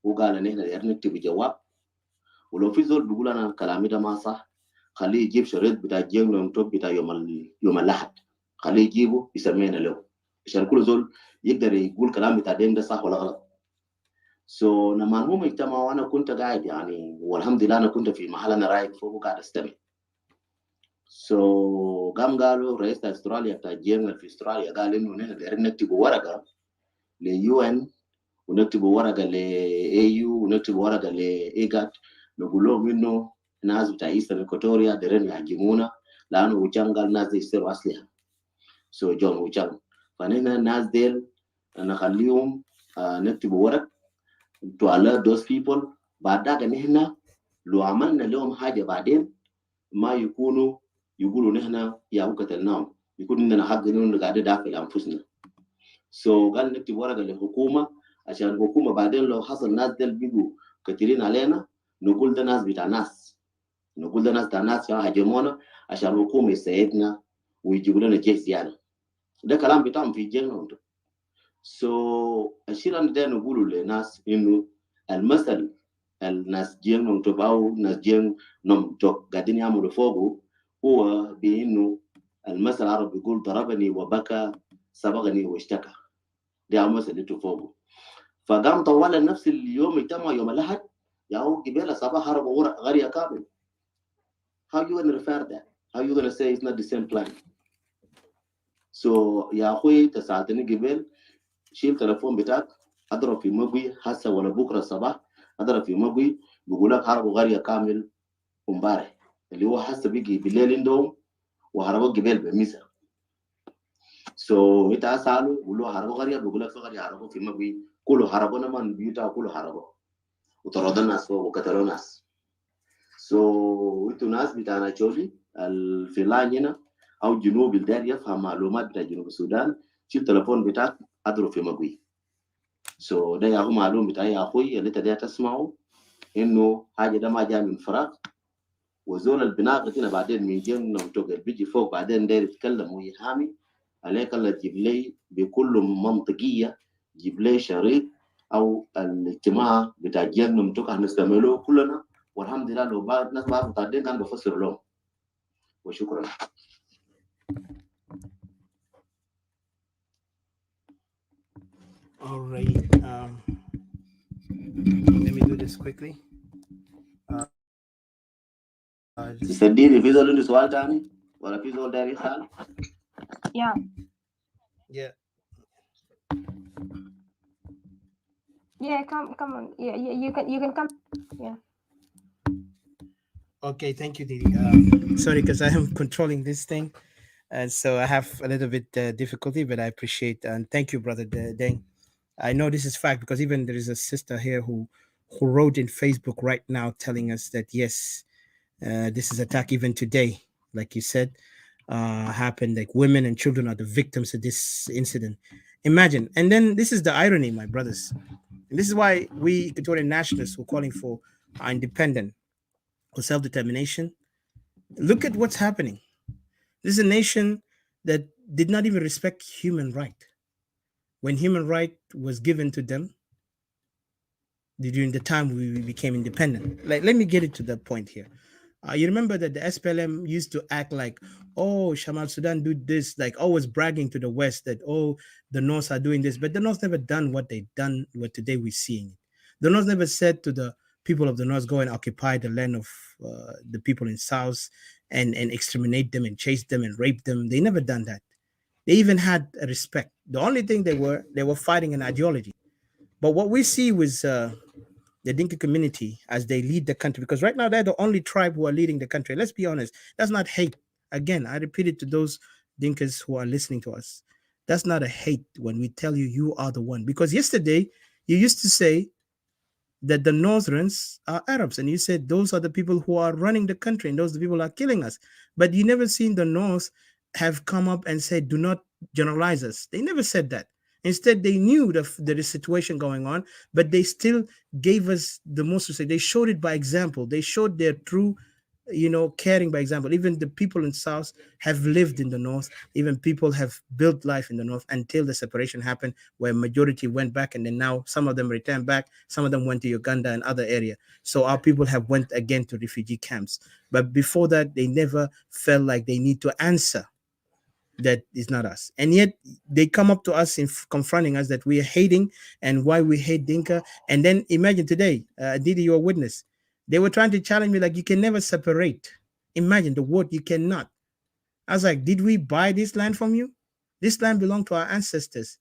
وقال ان احنا دايرين نكتب جواب، ولو في زول بيقول انا كلامي ده ما صح خليه يجيب شريط بتاع جيم نومتوب بتاع يوم الاحد، خليه يجيبه يسمينا له عشان كل زول يقدر يقول كلام بتاع دين ده صح ولا غلط. سو لما هم اجتمعوا وانا كنت قاعد يعني، والحمد لله انا كنت في محل انا رايق فوق وقاعد استمع. سو قالوا رئيس استراليا بتاع الجيم في استراليا قال انه نحن دايرين نكتب ورقه ليو ان ونكتب ورقه لاي يو ونكتب ورقه لايجات، نقول لهم انه الناس بتاع ايسترن اكواتوريا دايرين يهاجمونا لانه وجان قال الناس دي يشتروا اسلحه. سو جون وجان، فنحن الناس ديل نخليهم نكتب ورق to alert those people. بعد ذاك نحن لو عملنا لهم حاجه بعدين ما يكونوا يقولوا نحن يا هو قتلناهم، يكون عندنا حق انه قاعد ندافع عن انفسنا. سو قال نكتب ورقه للحكومه عشان الحكومه بعدين لو حصل ناس ديل بيجوا كثيرين علينا نقول ده ناس بتاع ناس، نقول ده ناس بتاع ناس هاجمونا عشان الحكومه يساعدنا ويجيبوا لنا جيش زياده. ده كلام بتاعهم في الجنة. سو الشيء اللي ده نقوله للناس انه المثل الناس جين نمتوك او ناس جين نمتوك قاعدين يعملوا فوقه هو بانه المثل العربي يقول ضربني وبكى سبقني واشتكى. ده المثل اللي فوقه. فقام طوال نفس اليوم اجتمع يوم الاحد Yahu Gibela Sabah Harabo Garia Kamil. How you gonna refer that? How you gonna say it's not the same plan? So Yahui Tasatini Gibel, شيل تليفون بتاعك اضرب في مقوي هسه ولا بكره الصباح اضرب في مقوي بيقول لك هربوا قريه كامل امبارح اللي هو هسه بيجي بالليل عندهم وهربوا جبال بميسر. انت اساله قول له هربوا قريه بيقول لك في قريه هربوا في مقوي كله هربوا نما بيوتا كله هربوا وطردوا الناس وقتلوا الناس. انتوا ناس بتاعنا شولي الفلان هنا او جنوب الدار يفهم معلومات بتاع جنوب السودان شيل التليفون بتاعك اضرب في مقوي. ده يا هو معلوم بتاعي يا اخوي اللي انت ده تسمعه انه حاجه ده ما جاء من فراغ. وزول البناء هنا بعدين من جن نمتوق بيجي فوق بعدين داير يتكلم ويحامي عليك الله تجيب لي بكل منطقيه جيب لي شريط او الاجتماع بتاع جن نمتوق هنستعمله كلنا والحمد لله. لو بعد ناس بعرفوا بعدين كان بفسر لهم. وشكرا. All right. Let me do this quickly. تسديني في زول عنده سؤال تاني ولا في زول داير يسأل؟ Yeah. Yeah. Yeah, come on. Yeah, you can come. Yeah. Okay, thank you, Didi. Sorry, because I am controlling this thing, and so I have a little bit difficulty, but I appreciate and thank you, brother Deng. I know this is fact because even there is a sister here who wrote in Facebook right now telling us that yes, this is attack even today, like you said, happened. Like women and children are the victims of this incident. Imagine, and then this is the irony, my brothers, and this is why we Equatorian nationalists were calling for our independence or self-determination. Look at what's happening. This is a nation that did not even respect human right. When human right was given to them during the time we became independent. Like, let me get it to that point here. You remember that the SPLM used to act like, oh, Shamal Sudan do this, like always bragging to the West that, oh, the North are doing this, but the North never done what they done, what today we're seeing. The North never said to the people of the North, go and occupy the land of the people in South and exterminate them and chase them and rape them. They never done that. They even had a respect. The only thing they were fighting an ideology. But what we see was the Dinka community as they lead the country, because right now they're the only tribe who are leading the country. Let's be honest. That's not hate. Again, I repeat it to those Dinkas who are listening to us. That's not a hate when we tell you you are the one. Because yesterday you used to say that the Northerns are Arabs, and you said those are the people who are running the country and those are the people who are killing us. But you never seen the North have come up and said, do not generalize us. They never said that. Instead, they knew there is a situation going on, but they still gave us the most to say. They showed it by example. They showed their true, caring by example. Even the people in South have lived in the North. Even people have built life in the North until the separation happened, where majority went back, and then now some of them returned back. Some of them went to Uganda and other area. So our people have went again to refugee camps. But before that, they never felt like they need to answer that is not us. And yet they come up to us in confronting us that we are hating and why we hate Dinka. And then imagine today, Didi, you're a witness. They were trying to challenge me like, you can never separate. Imagine the word, you cannot. I was like, did we buy this land from you? This land belonged to our ancestors.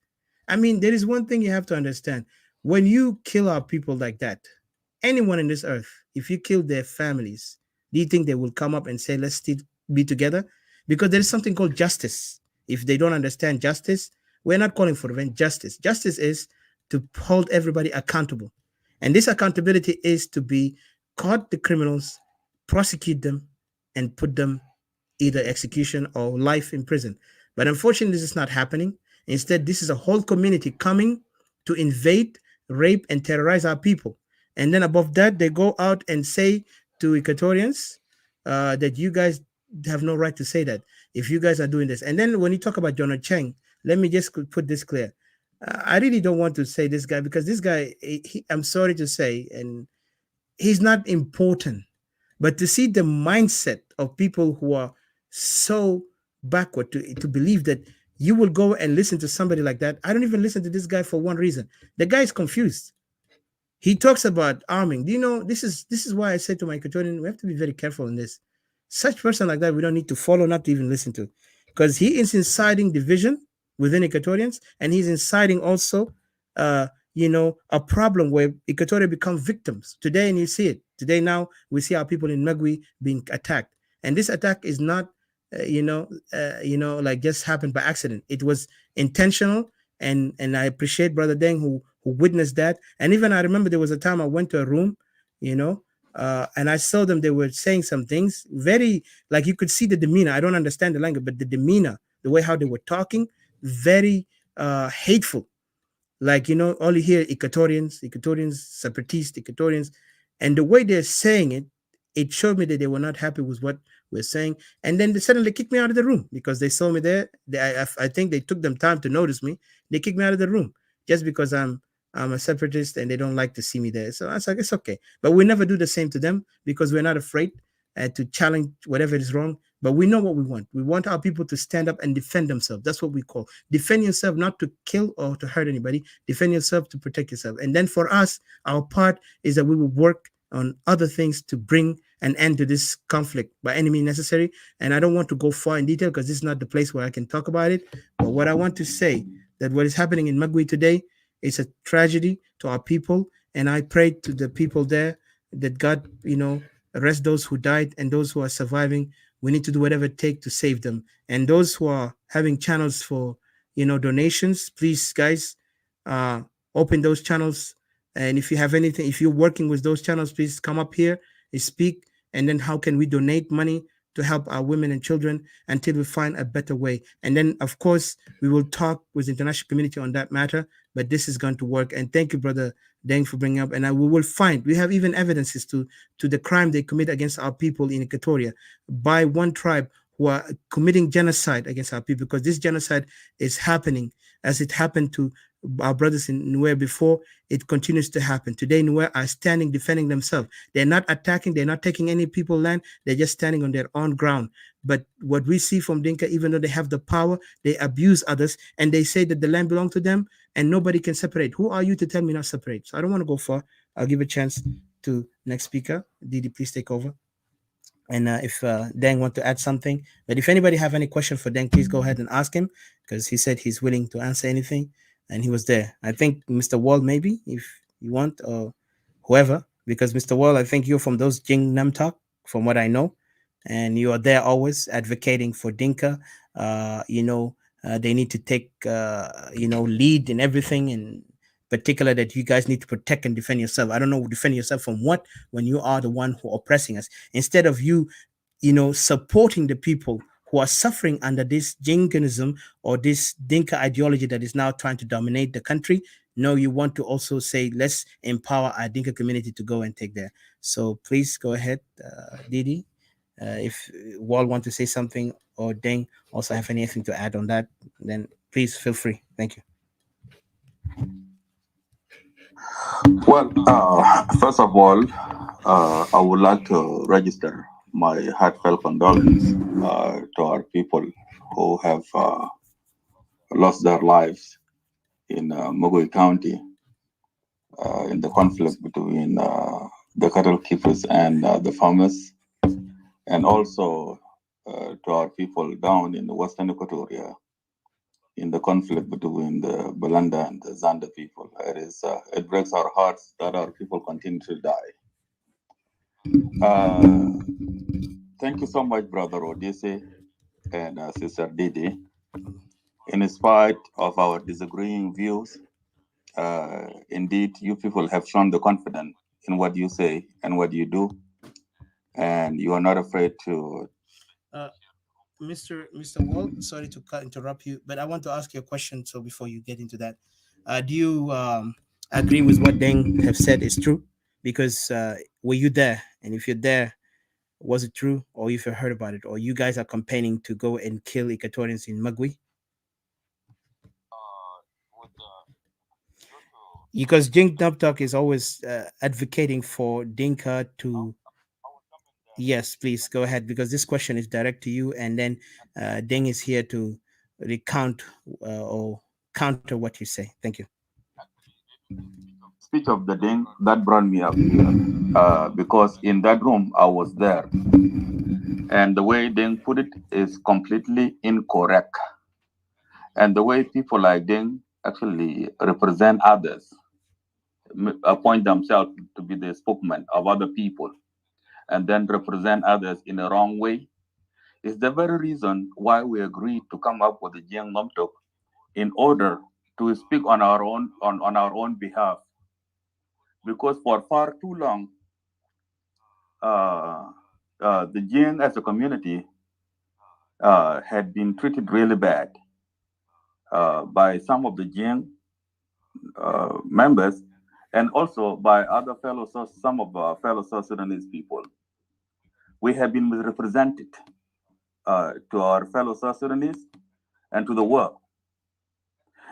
I mean, there is one thing you have to understand. When you kill our people like that, anyone in this earth, if you kill their families, do you think they will come up and say, let's still be together? Because there is something called justice. If they don't understand justice, we're not calling for revenge. Justice. Justice is to hold everybody accountable. And this accountability is to be caught the criminals, prosecute them, and put them either execution or life in prison. But unfortunately, this is not happening. Instead, this is a whole community coming to invade, rape, and terrorize our people. And then above that, they go out and say to Equatorians that you guys have no right to say that if you guys are doing this. And then when you talk about Jonah Cheng, let me just put this clear. I really don't want to say this guy because this guy, I'm sorry to say, and he's not important. But to see the mindset of people who are so backward to believe that you will go and listen to somebody like that. I don't even listen to this guy for one reason. The guy is confused. He talks about arming. Do you know this is why I said to my Equatorian, we have to be very careful in this. Such person like that, we don't need to follow, not to even listen to, because he is inciting division within Equatorians, and he's inciting also, a problem where Equatorial become victims today, and you see it today. Now we see our people in Magui being attacked, and this attack is not, like just happened by accident. It was intentional, and I appreciate Brother Deng who witnessed that. And even I remember there was a time I went to a room, you know, and I saw them. They were saying some things very, like, you could see the demeanor. I don't understand the language, but the demeanor, the way how they were talking, very hateful. Like, all you hear Equatorians, separatists, Equatorians, and the way they're saying it, it showed me that they were not happy with what we're saying. And then they suddenly kicked me out of the room because they saw me there. I think they took them time to notice me. They kicked me out of the room just because I'm a separatist and they don't like to see me there. So I was like, it's okay. But we never do the same to them because we're not afraid to challenge whatever is wrong. But we know what we want. We want our people to stand up and defend themselves. That's what we call defend yourself, not to kill or to hurt anybody. Defend yourself to protect yourself. And then for us, our part is that we will work on other things to bring an end to this conflict by any means necessary. And I don't want to go far in detail because this is not the place where I can talk about it. But what I want to say, that what is happening in Magui today is a tragedy to our people. And I pray to the people there that God, arrest those who died, and those who are surviving. We need to do whatever it takes to save them. And those who are having channels for, donations, please, guys, open those channels. And if you have anything, if you're working with those channels, please come up here and speak. And then how can we donate money to help our women and children until we find a better way? And then, of course, we will talk with the international community on that matter. But this is going to work. And thank you, Brother Deng, for bringing up. And we will find, we have even evidences to the crime they commit against our people in Equatoria by one tribe who are committing genocide against our people, because this genocide is happening as it happened to our brothers in Nuer before. It continues to happen. Today, Nuer are standing, defending themselves. They're not attacking. They're not taking any people's land. They're just standing on their own ground. But what we see from Dinka, even though they have the power, they abuse others, and they say that the land belongs to them and nobody can separate. Who are you to tell me not separate? So I don't want to go far. I'll give a chance to next speaker. Didi, please take over. And if Deng want to add something, but if anybody have any question for Deng, please go ahead and ask him, because he said he's willing to answer anything, and he was there. I think Mr. Wall, maybe if you want, or whoever, because Mr. Wall, I think you're from those Jing Namtok, from what I know, and you are there always advocating for Dinka. They need to take lead in everything, and particular that you guys need to protect and defend yourself. I don't know, defend yourself from what, when you are the one who are oppressing us, instead of you supporting the people who are suffering under this jingoism or this Dinka ideology that is now trying to dominate the country. No, you want to also say, let's empower our Dinka community to go and take there. So please go ahead, Didi. If Wall want to say something, or Deng also have anything to add on that, then please feel free. Thank you. Well, first of all, I would like to register my heartfelt condolence to our people who have lost their lives in Mogui County in the conflict between the cattle keepers and the farmers, and also to our people down in the Western Equatoria in the conflict between the Balanda and the Zanda people. It breaks our hearts that our people continue to die. Thank you so much, Brother Odise and Sister Didi. In spite of our disagreeing views, indeed, you people have shown the confidence in what you say and what you do, and you are not afraid to. Mr. Wall, sorry to interrupt you, but I want to ask you a question. So before you get into that, do you agree with what Deng have said is true? Because were you there? And if you're there, was it true? Or if you heard about it? Or you guys are campaigning to go and kill Equatorians in Magui? Because Jing Dubtok is always advocating for Dinka to. Yes, please go ahead, because this question is direct to you, and then Deng is here to recount or counter what you say. Thank you. speech of the Deng that brought me up here, because in that room I was there, and the way Deng put it is completely incorrect. And the way people like Deng actually represent others, appoint themselves to be the spokesman of other people, and then represent others in a wrong way, is the very reason why we agreed to come up with the Jiang Nomtok in order to speak on our own behalf. Because for far too long, uh, the Jiang as a community had been treated really bad by some of the Jiang members, and also by some of our fellow South Sudanese people. We have been misrepresented to our fellow South Sudanese and to the world.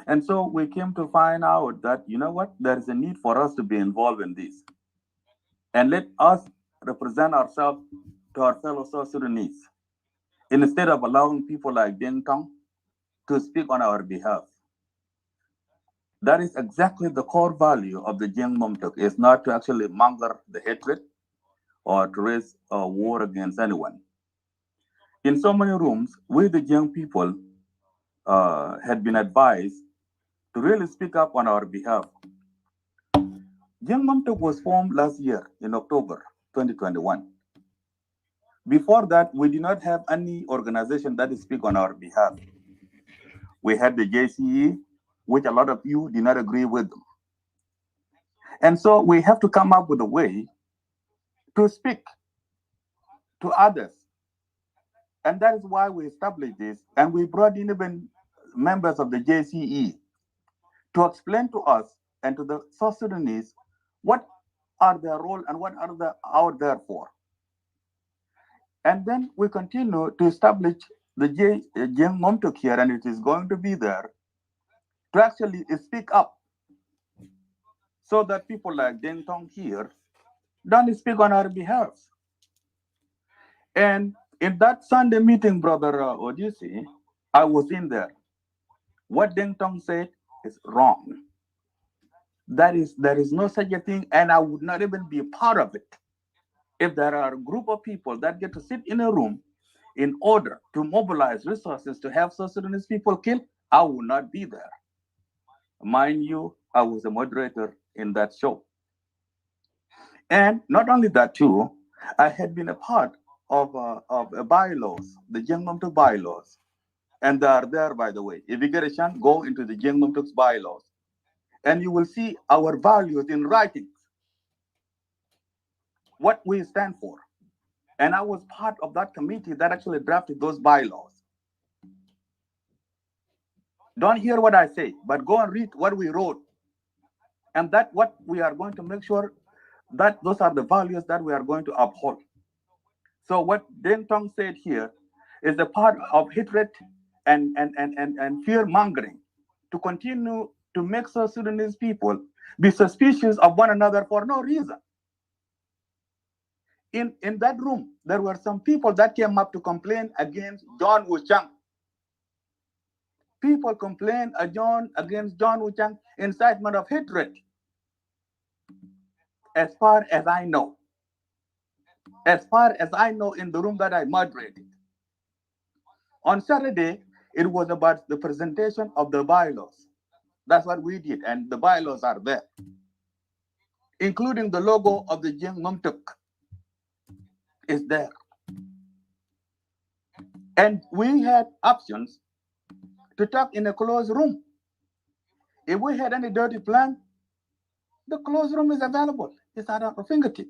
And so we came to find out that, you know what, there is a need for us to be involved in this. And let us represent ourselves to our fellow South Sudanese, instead of allowing people like Deng Tong to speak on our behalf. That is exactly the core value of the Jiang Nomtok, is not to actually monger the hatred or to raise a war against anyone. In so many rooms, we, the young people, had been advised to really speak up on our behalf. Jiang Nomtok was formed last year in October 2021. Before that, we did not have any organization that speak on our behalf. We had the JCE, which a lot of you did not agree with them. And so we have to come up with a way to speak to others. And that is why we established this. And we brought in even members of the JCE to explain to us and to the South Sudanese what are their role and what are they out there for. And then we continue to establish the Jiang Nomtok here, and it is going to be there to actually speak up so that people like Deng Tong here don't speak on our behalf. And in that Sunday meeting, Brother Odisi, I was in there. What Deng Tong said is wrong. There is no such a thing, and I would not even be a part of it. If there are a group of people that get to sit in a room in order to mobilize resources to have South Sudanese people killed, I will not be there. Mind you, I was a moderator in that show. And not only that too, I had been a part of bylaws, the Jiang Nomtok bylaws. And they are there, by the way. If you get a chance, go into the Jiang Nomtok's bylaws, and you will see our values in writing, what we stand for. And I was part of that committee that actually drafted those bylaws. Don't hear what I say, but go and read what we wrote. And that's what we are going to make sure that those are the values that we are going to uphold. So what Deng Tong said here is a part of hatred and fear mongering to continue to make South Sudanese people be suspicious of one another for no reason. In that room, there were some people that came up to complain against John Wuchang. People complain against John Wuchang, incitement of hatred. As far as I know in the room that I moderated. On Saturday, it was about the presentation of the bylaws. That's what we did, and the bylaws are there, including the logo of the Jiang Nomtok is there. And we had options to talk in a closed room. If we had any dirty plan, the closed room is available. It's at our fingertip.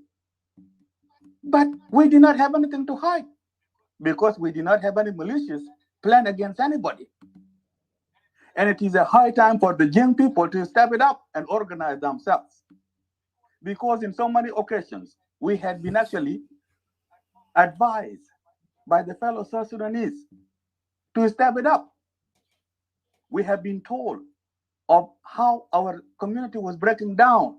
But we did not have anything to hide because we did not have any malicious plan against anybody. And it is a high time for the young people to step it up and organize themselves. Because in so many occasions, we had been actually advised by the fellow South Sudanese to step it up. We have been told of how our community was breaking down.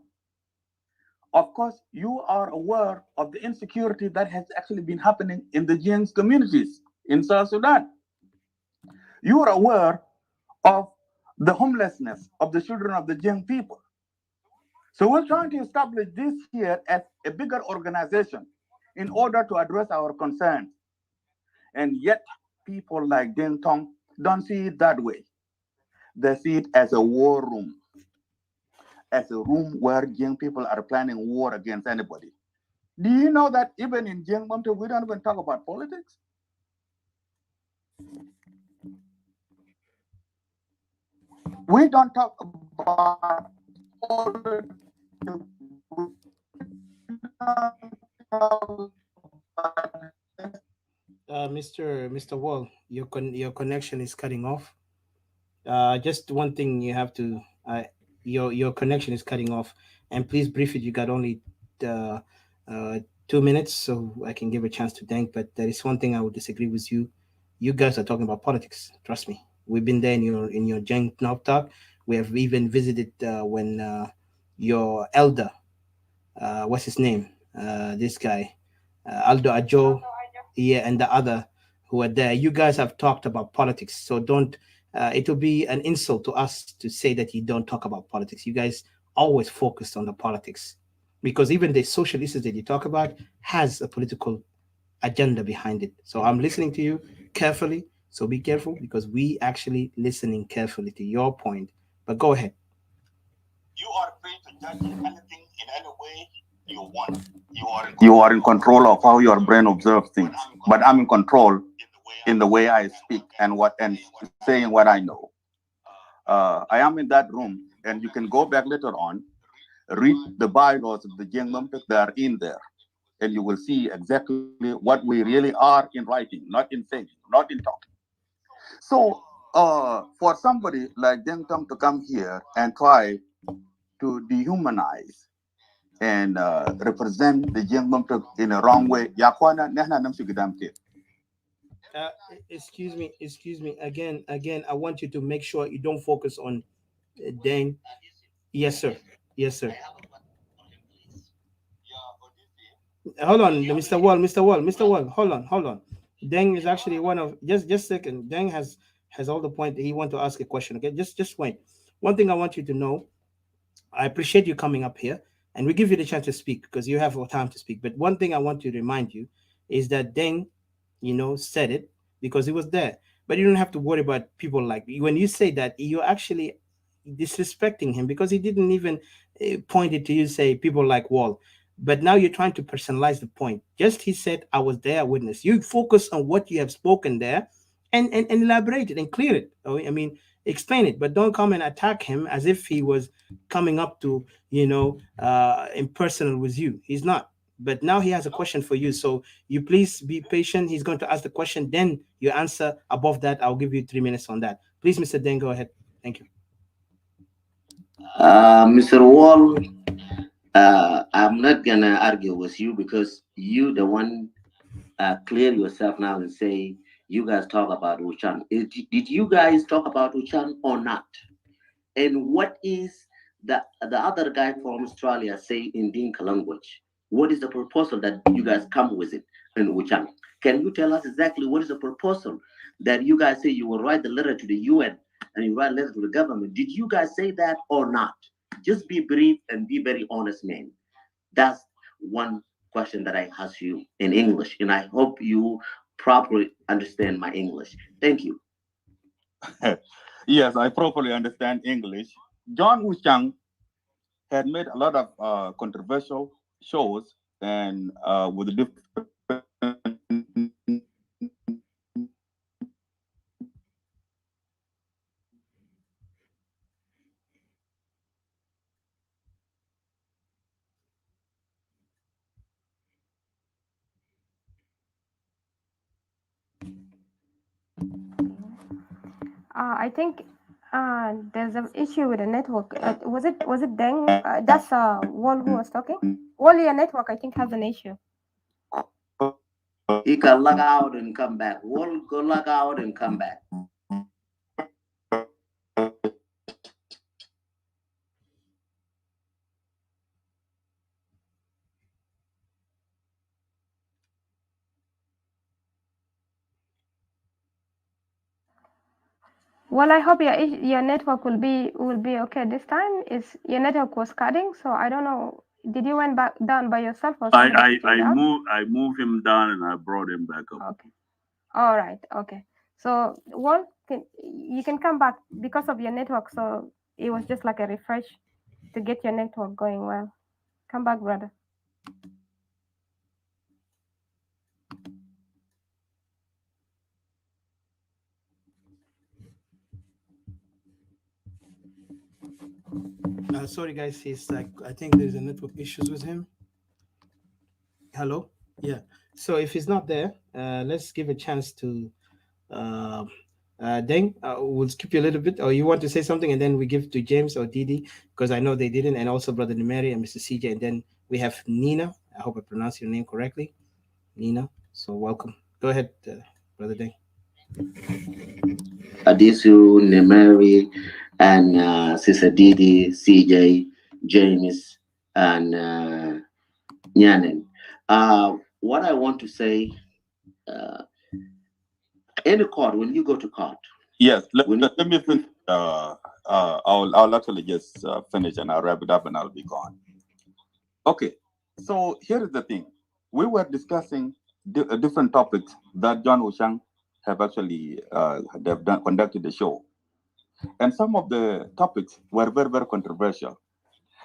Of course, you are aware of the insecurity that has actually been happening in the Jiang communities in South Sudan. You are aware of the homelessness of the children of the Jiang people. So we're trying to establish this here as a bigger organization in order to address our concerns. And yet, people like Ding Tong don't see it that way. They see it as a war room, as a room where young people are planning war against anybody. Do you know that even in Jiang Mumto, we don't even talk about politics? We don't talk about politics. Mr. Wall, your connection is cutting off. Just one thing you have to your connection is cutting off, and please brief it. You got only uh, 2 minutes, so I can give a chance to Dank. But there is one thing I would disagree with you. You guys are talking about politics. Trust me, we've been there in your Jank Knob talk. We have even visited when your elder, what's his name, this guy, Aldo Ajo, yeah, and the other who are there. You guys have talked about politics, so don't. It will be an insult to us to say that you don't talk about politics. You guys always focused on the politics, because even the social issues that you talk about has a political agenda behind it. So I'm listening to you carefully. So be careful, because we actually listening carefully to your point. But go ahead. You are free to judge anything in any way you want. You are in control of how your brain observes things. But I'm in control in the way I speak and saying what I know. I am in that room, and you can go back later on, read the bylaws of the Jiang Memphis. They are in there, and you will see exactly what we really are in writing, not in saying, not in talking. So, for somebody like Deng Tong to come here and try to dehumanize and represent the Jiang Memphis in a wrong way, yakwana nehna namshi gidam ke. Uh, excuse me. Again, I want you to make sure you don't focus on Deng. Yes, sir. Yes, sir. Hold on, Mr. Wall. Hold on. Deng is actually one of just a second. Deng has all the point that he want to ask a question. Okay, just wait. One thing I want you to know, I appreciate you coming up here, and we give you the chance to speak because you have more time to speak. But one thing I want to remind you is that Deng, said it because he was there. But you don't have to worry about people like when you say that, you're actually disrespecting him because he didn't even point it to you. Say people like Wall, but now you're trying to personalize the point. Just he said, "I was there, witness." You focus on what you have spoken there, and elaborate it and clear it. I mean, explain it, but don't come and attack him as if he was coming up to impersonal with you. He's not. But now he has a question for you, so you please be patient. He's going to ask the question, then you answer. Above that, I'll give you 3 minutes on that. Please, Mr. Den, go ahead. Thank you. Mr. Wall, I'm not gonna argue with you because you the one clear yourself now and say you guys talk about Uchan. Did you guys talk about Uchan or not? And what is the other guy from Australia say in Dinka language? What is the proposal that you guys come with it in Uchan? Can you tell us exactly what is the proposal that you guys say you will write the letter to the UN and you write a letter to the government? Did you guys say that or not? Just be brief and be very honest, man. That's one question that I ask you in English, and I hope you properly understand my English. Thank you. Yes, I properly understand English. John Wu Chang had made a lot of controversial shows and with different I think there's an issue with the network. Was it Deng? That's Wall who was talking. Wall, your network I think has an issue. He can log out and come back. We'll go log out and come back. Well, I hope your network will be okay this time. Is your network was cutting, so I don't know. Did you went back down by yourself or somebody stayed out? I moved him down and I brought him back up. Okay. All right. Okay. So you can come back because of your network. So it was just like a refresh to get your network going well. Come back, brother. Sorry, guys. He's like, I think there's a network issues with him. Hello. Yeah. So if he's not there, let's give a chance to Deng. We'll skip you a little bit, or you want to say something, and then we give to James or Didi, because I know they didn't, and also Brother Nimeri and Mr. CJ, and then we have Nina. I hope I pronounced your name correctly, Nina. So welcome. Go ahead, Brother Deng. Adisu, Nemeri, and Sister Didi, CJ, James, and Nyanen. What I want to say, in the court, when you go to court. Yes, let me finish. I'll actually just finish and I'll wrap it up and I'll be gone. Okay, so here is the thing. We were discussing different topics that John Oshang have actually conducted the show. And some of the topics were very, very controversial.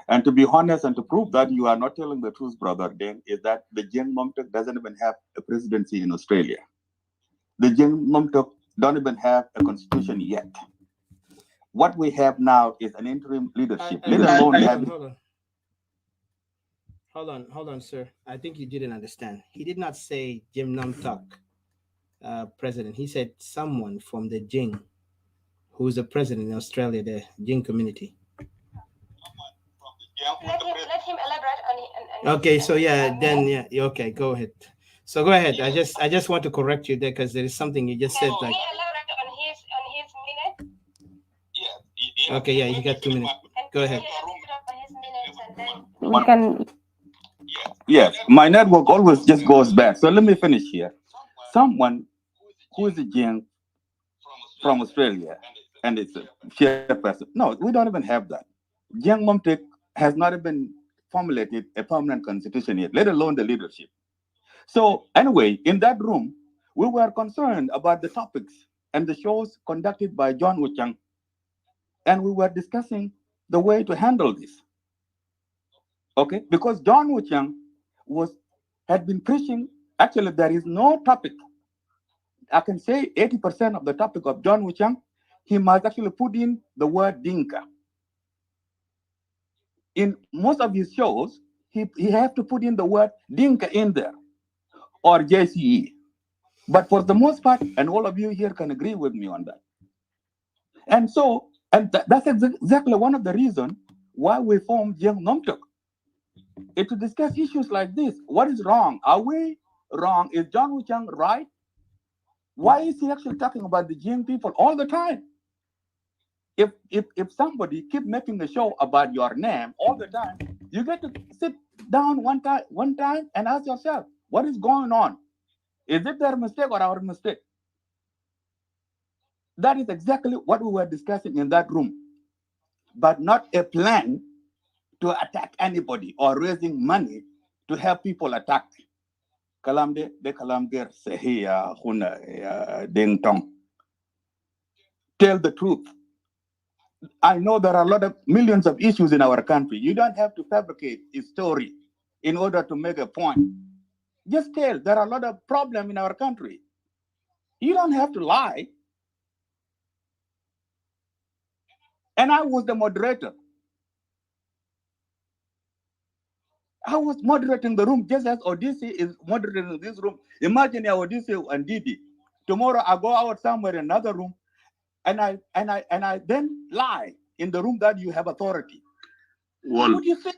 And to be honest and to prove that you are not telling the truth, Brother Deng, is that the Jeng Nomtok doesn't even have a presidency in Australia. The Jeng Nomtok don't even have a constitution yet. What we have now is an interim leadership. Hold on, sir. I think you didn't understand. He did not say Jim Namtok, president. He said someone from the Jing, who is the president in Australia, the Jing community. Let him elaborate on okay, so yeah, then yeah, okay, go ahead. So go ahead. I just want to correct you there because there is something you just said like. Can he elaborate on his minute? Yeah. Okay, yeah, you got 2 minutes. Go ahead. We can. Yes, my network always just goes back. So let me finish here. Someone who is a Jing from Australia and it's a chairperson. No, we don't even have that. Jing Momtek has not even formulated a permanent constitution yet, let alone the leadership. So anyway, in that room, we were concerned about the topics and the shows conducted by John Wuchang, and we were discussing the way to handle this. Okay, because John Wuchang had been preaching. Actually, there is no topic. I can say 80% of the topic of John Wuchang, he must actually put in the word Dinka. In most of his shows, he have to put in the word Dinka in there, or JCE. But for the most part, and all of you here can agree with me on that. And so, that's exactly one of the reasons why we formed Jeng Nomtok. It's to discuss issues like this. What is wrong? Are we wrong? Is John Wuchang right? Why is he actually talking about the Jing people all the time? If somebody keep making a show about your name all the time, you get to sit down one time and ask yourself, what is going on? Is it their mistake or our mistake? That is exactly what we were discussing in that room, but not a plan to attack anybody or raising money to help people attack. Kalamde de kalamger sehiya huna ding tong. Tell the truth. I know there are a lot of millions of issues in our country. You don't have to fabricate a story in order to make a point. Just tell there are a lot of problems in our country. You don't have to lie. And I was the moderator. I was moderating the room just as Odyssey is moderating this room. Imagine Odyssey and Didi. Tomorrow I go out somewhere in another room and I then lie in the room that you have authority. What would you say?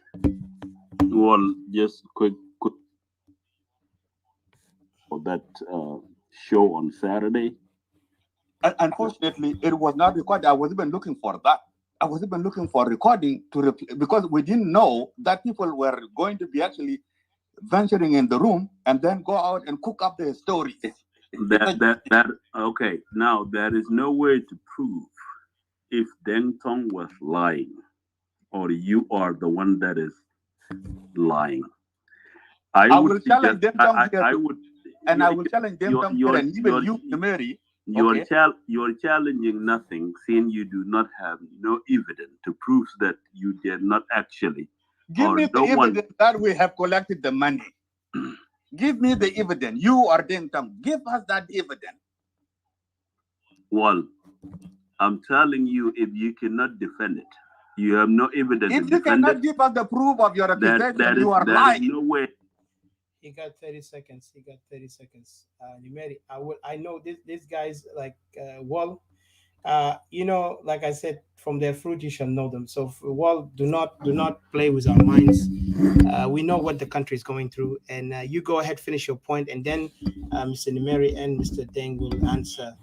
Well, just quick for that show on Saturday. Unfortunately, it was not recorded. I was even looking for that. I was even looking for recording because we didn't know that people were going to be actually venturing in the room and then go out and cook up their story. Okay. Now there is no way to prove if Deng Tong was lying, or you are the one that is lying, I will challenge them down here, I would, and I will challenge them down here, and even you, Mary. Okay. You're challenging nothing, since you do not have no evidence to prove that you did not actually. Give me the evidence that we have collected the money. Give me the evidence. You are Deng Tong. Give us that evidence. Well, I'm telling you, if you cannot defend it, you have no evidence If to you defend cannot it. give us the proof of your accusation, you are There lying. is no way. He got 30 seconds. He got 30 seconds. Numeri, I know this guy's like Wall. You know, like I said, from their fruit you shall know them. So Wall, do not play with our minds. We know what the country is going through, and you go ahead, finish your point, and then Mr. Numeri and Mr. Deng will answer.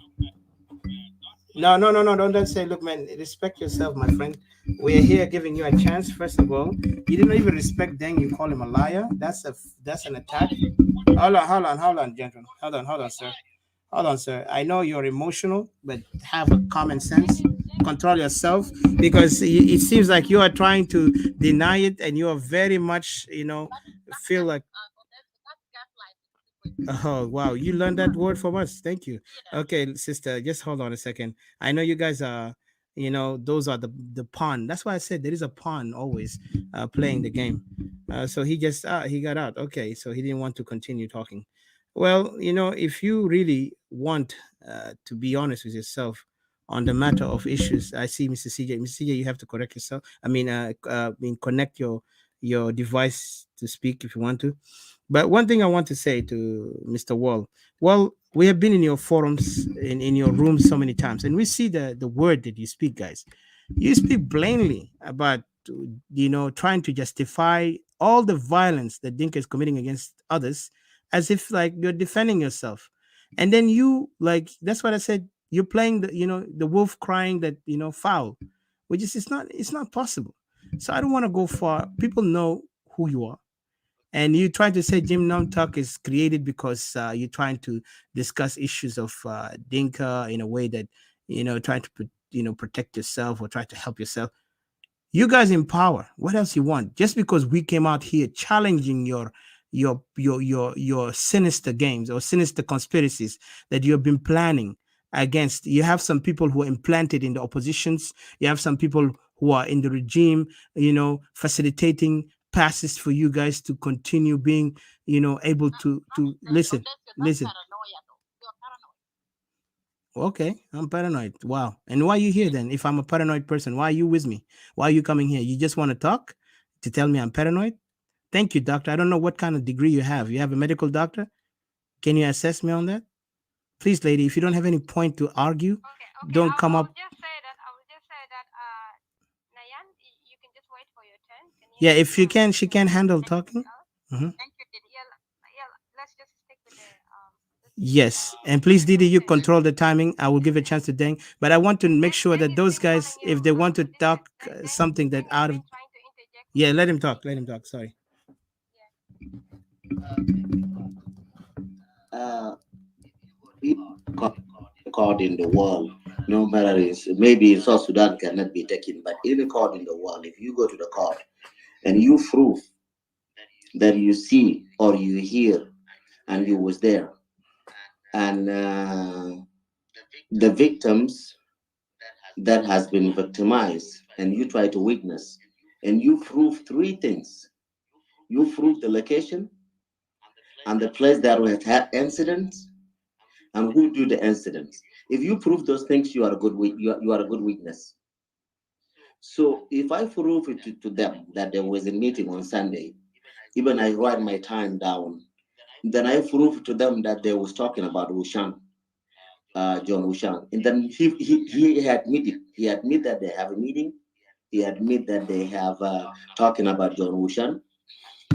No, no, no, no. Don't say, look, man, respect yourself, my friend. We're here giving you a chance. First of all, you didn't even respect Deng. You call him a liar. That's an attack. Hold on, gentlemen. Hold on, sir. Hold on, sir. I know you're emotional, but have a common sense. Control yourself, because it seems like you are trying to deny it, and you are very much, feel like. Oh wow, you learned that word from us. Thank you. Okay, sister, just hold on a second. I know you guys are, those are the pawn. That's why I said there is a pawn always playing the game. So he got out. Okay, so he didn't want to continue talking. Well, if you really want to be honest with yourself on the matter of issues, I see Mr. CJ. Mr. CJ, you have to correct yourself. Connect your device to speak if you want to. But one thing I want to say to Mr. Wall, well, we have been in your forums, in your rooms so many times, and we see the word that you speak, guys. You speak plainly about, trying to justify all the violence that Dinka is committing against others, as if like you're defending yourself. And then you, like, that's what I said, you're playing the wolf crying that, foul, which is, it's not possible. So I don't want to go far. People know who you are, and you try to say Jim Nam Talk is created because you're trying to discuss issues of Dinka in a way that, trying to protect yourself or try to help yourself. You guys in power. What else you want? Just because we came out here challenging your sinister games or sinister conspiracies that you have been planning against. You have some people who are implanted in the oppositions. You have some people who are in the regime, facilitating passes for you guys to continue being, able to listen. Okay, I'm paranoid. Wow. And why are you here then? If I'm a paranoid person, why are you with me? Why are you coming here? You just want to talk to tell me I'm paranoid? Thank you, doctor. I don't know what kind of degree you have. You have a medical doctor? Can you assess me on that? Please, lady, if you don't have any point to argue, don't come up. Yeah, if you can, she can handle talking. Mhm. Yes, and please, Didi, you control the timing. I will give a chance to Deng, but I want to make sure that those guys, if they want to talk something that out of, yeah, let him talk. Let him talk. Sorry. Record in the world, no matter is maybe in South Sudan cannot be taken, but any court in the world, if you go to the court and you prove that you see or you hear and you was there, and the victims that has been victimized, and you try to witness, and you prove three things: you prove the location and the place that we had incidents and who do the incidents. If you prove those things, you are a good you are a good witness. So if I prove it to them that there was a meeting on Sunday, even I write my time down, then I prove to them that they was talking about Wushan, John Wushan, and then he admitted that they have a meeting. He admit that they have talking about John Wushan,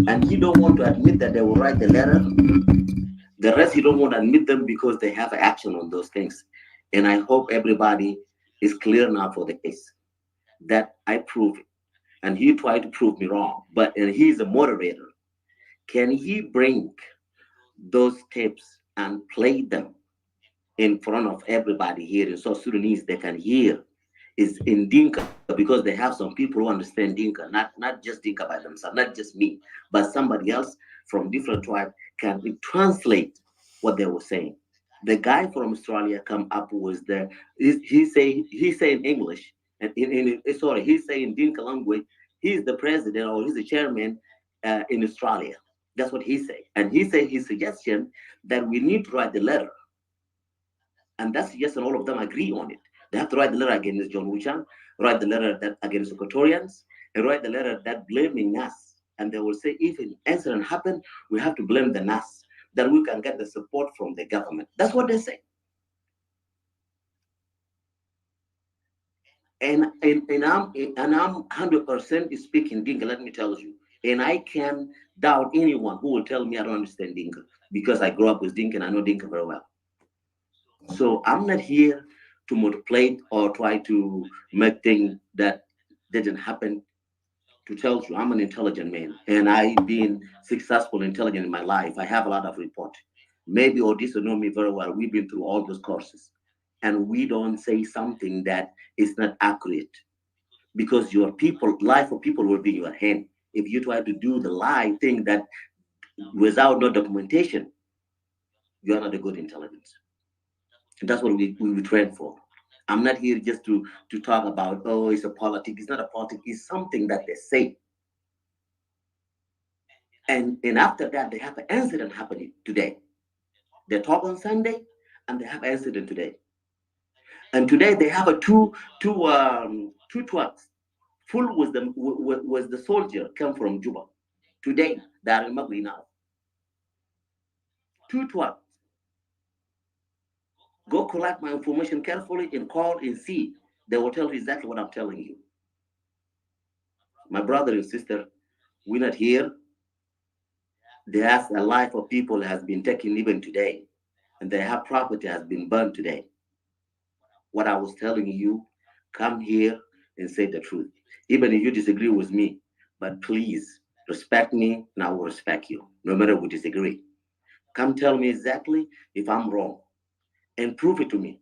and he don't want to admit that they will write the letter. The rest he don't want to admit them because they have action on those things. And I hope everybody is clear now for the case that I prove it. And he tried to prove me wrong, and he's a moderator. Can he bring those tapes and play them in front of everybody here in South Sudanese? They can hear is in Dinka because they have some people who understand Dinka, not just Dinka by themselves, not just me, but somebody else from different tribe can translate what they were saying. The guy from Australia come up with he say in English and he say in Dinka language. He's the president or he's the chairman in Australia. That's what he say, and he say his suggestion that we need to write the letter, and that suggestion all of them agree on it. They have to write the letter against John Wuchan, write the letter that against Equatorians, and write the letter that blaming us. And they will say if an incident happened, we have to blame the NAS, that we can get the support from the government. That's what they say. And I'm 100% speaking Dinka, let me tell you. And I can doubt anyone who will tell me I don't understand Dinka because I grew up with Dinka and I know Dinka very well. So I'm not here to manipulate or try to make things that didn't happen. To tell you, I'm an intelligent man and I've been successful, intelligent in my life. I have a lot of report. Maybe Odessa know me very well. We've been through all those courses. And we don't say something that is not accurate because your people, life of people will be in your hand. If you try to do the lie thing that without no documentation, you are not a good intelligence. And that's what we train for. I'm not here just to talk about, oh, it's a politics. It's not a politics. It's something that they say. And after that, they have an incident happening today. They talk on Sunday, and they have an incident today. And today they have a two trucks full with the soldier come from Juba. Today they are in Magui now. 2 trucks. Go collect my information carefully and call and see. They will tell you exactly what I'm telling you. My brother and sister, we're not here. There's a life of people has been taken even today, and they have property has been burned today. What I was telling you, come here and say the truth. Even if you disagree with me, but please respect me and I will respect you, no matter we disagree. Come tell me exactly if I'm wrong and prove it to me.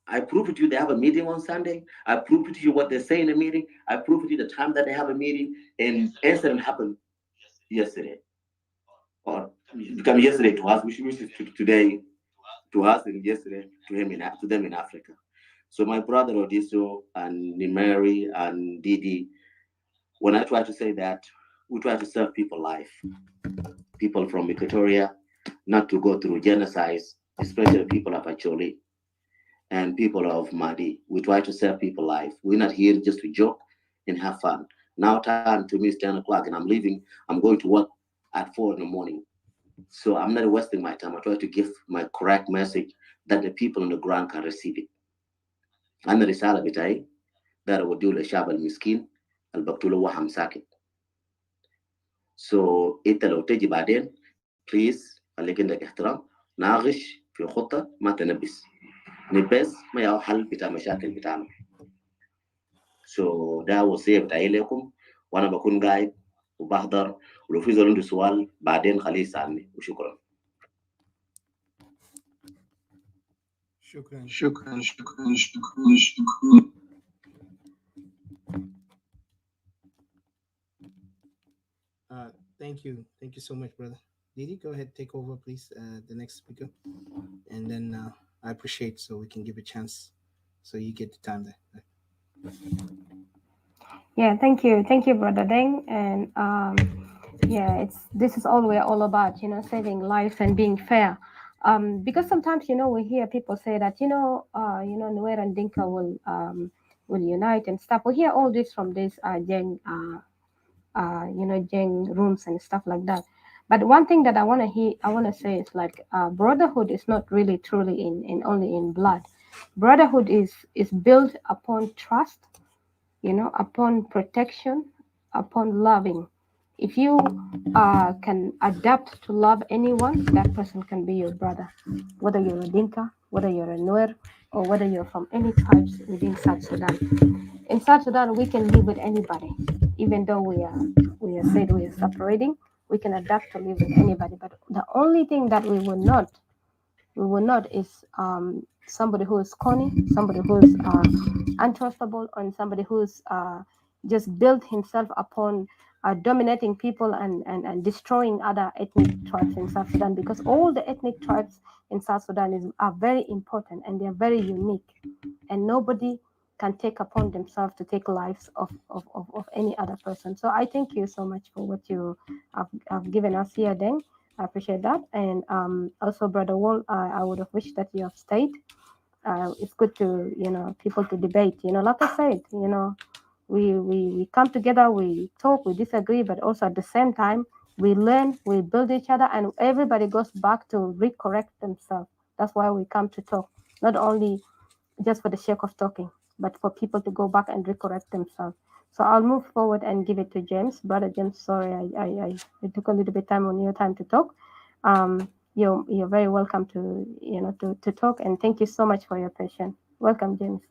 I prove it to you they have a meeting on Sunday. I prove it to you what they say in the meeting. I prove it to you the time that they have a meeting, and incident happened yesterday. Or become yesterday to us, which is today to us and yesterday to them in Africa. So my brother Odiso and Nimeri and Didi, when I try to say that, we try to serve people life. People from Equatoria, not to go through genocide, especially people of Acholi and people of Madi. We try to serve people life. We're not here just to joke and have fun. Now time to me is 10 o'clock and I'm leaving. I'm going to work at 4 in the morning. So I'm not wasting my time. I try to give my correct message that the people on the ground can receive it. أنا رسالة بتاعي دار أوديه للشعب المسكين البقتله وهم ساكت. So أنت لو تجي بعدين please خليك عندك احترام، ناقش في خطة، ما تنبس. نبس ما ياو حل بتاع مشاكل بتاعنا. So ده وصية بتاعي لكم، وأنا بكون قاعد وبحضر، ولو في زول عنده سؤال بعدين خليه يسألني، وشكرا. شكرا. شكرا شكرا شكرا شكرا. Thank you so much, brother. Didi, go ahead, take over, please. The next speaker, and then I appreciate so we can give a chance, so you get the time there. Yeah, thank you, brother Deng, and yeah, this is all we're all about, saving lives and being fair. Because sometimes, we hear people say that, Nuer and Dinka will unite and stuff. We hear all this from this Jeng, Jeng rooms and stuff like that. But one thing that I want to say is like brotherhood is not really truly in only in blood. Brotherhood is built upon trust, upon protection, upon loving. If you can adapt to love anyone, that person can be your brother, whether you're a Dinka, whether you're a Nuer, or whether you're from any tribes within South Sudan. In South Sudan, we can live with anybody, even though we are separating. We can adapt to live with anybody. But the only thing that we will not is somebody who is corny, somebody who is untrustable, and somebody who's just built himself upon dominating people and destroying other ethnic tribes in South Sudan, because all the ethnic tribes in South Sudan are very important and they're very unique, and nobody can take upon themselves to take lives of any other person. So I thank you so much for what you have given us here, Deng. I appreciate that. And also, Brother Wall, I would have wished that you have stayed. It's good to, people to debate. Like I said, we come together, we talk, we disagree, but also at the same time, we learn, we build each other, and everybody goes back to recorrect themselves. That's why we come to talk, not only just for the sake of talking, but for people to go back and recorrect themselves. So I'll move forward and give it to James. Brother James, sorry, I took a little bit time on your time to talk. You're very welcome to talk, and thank you so much for your patience. Welcome, James.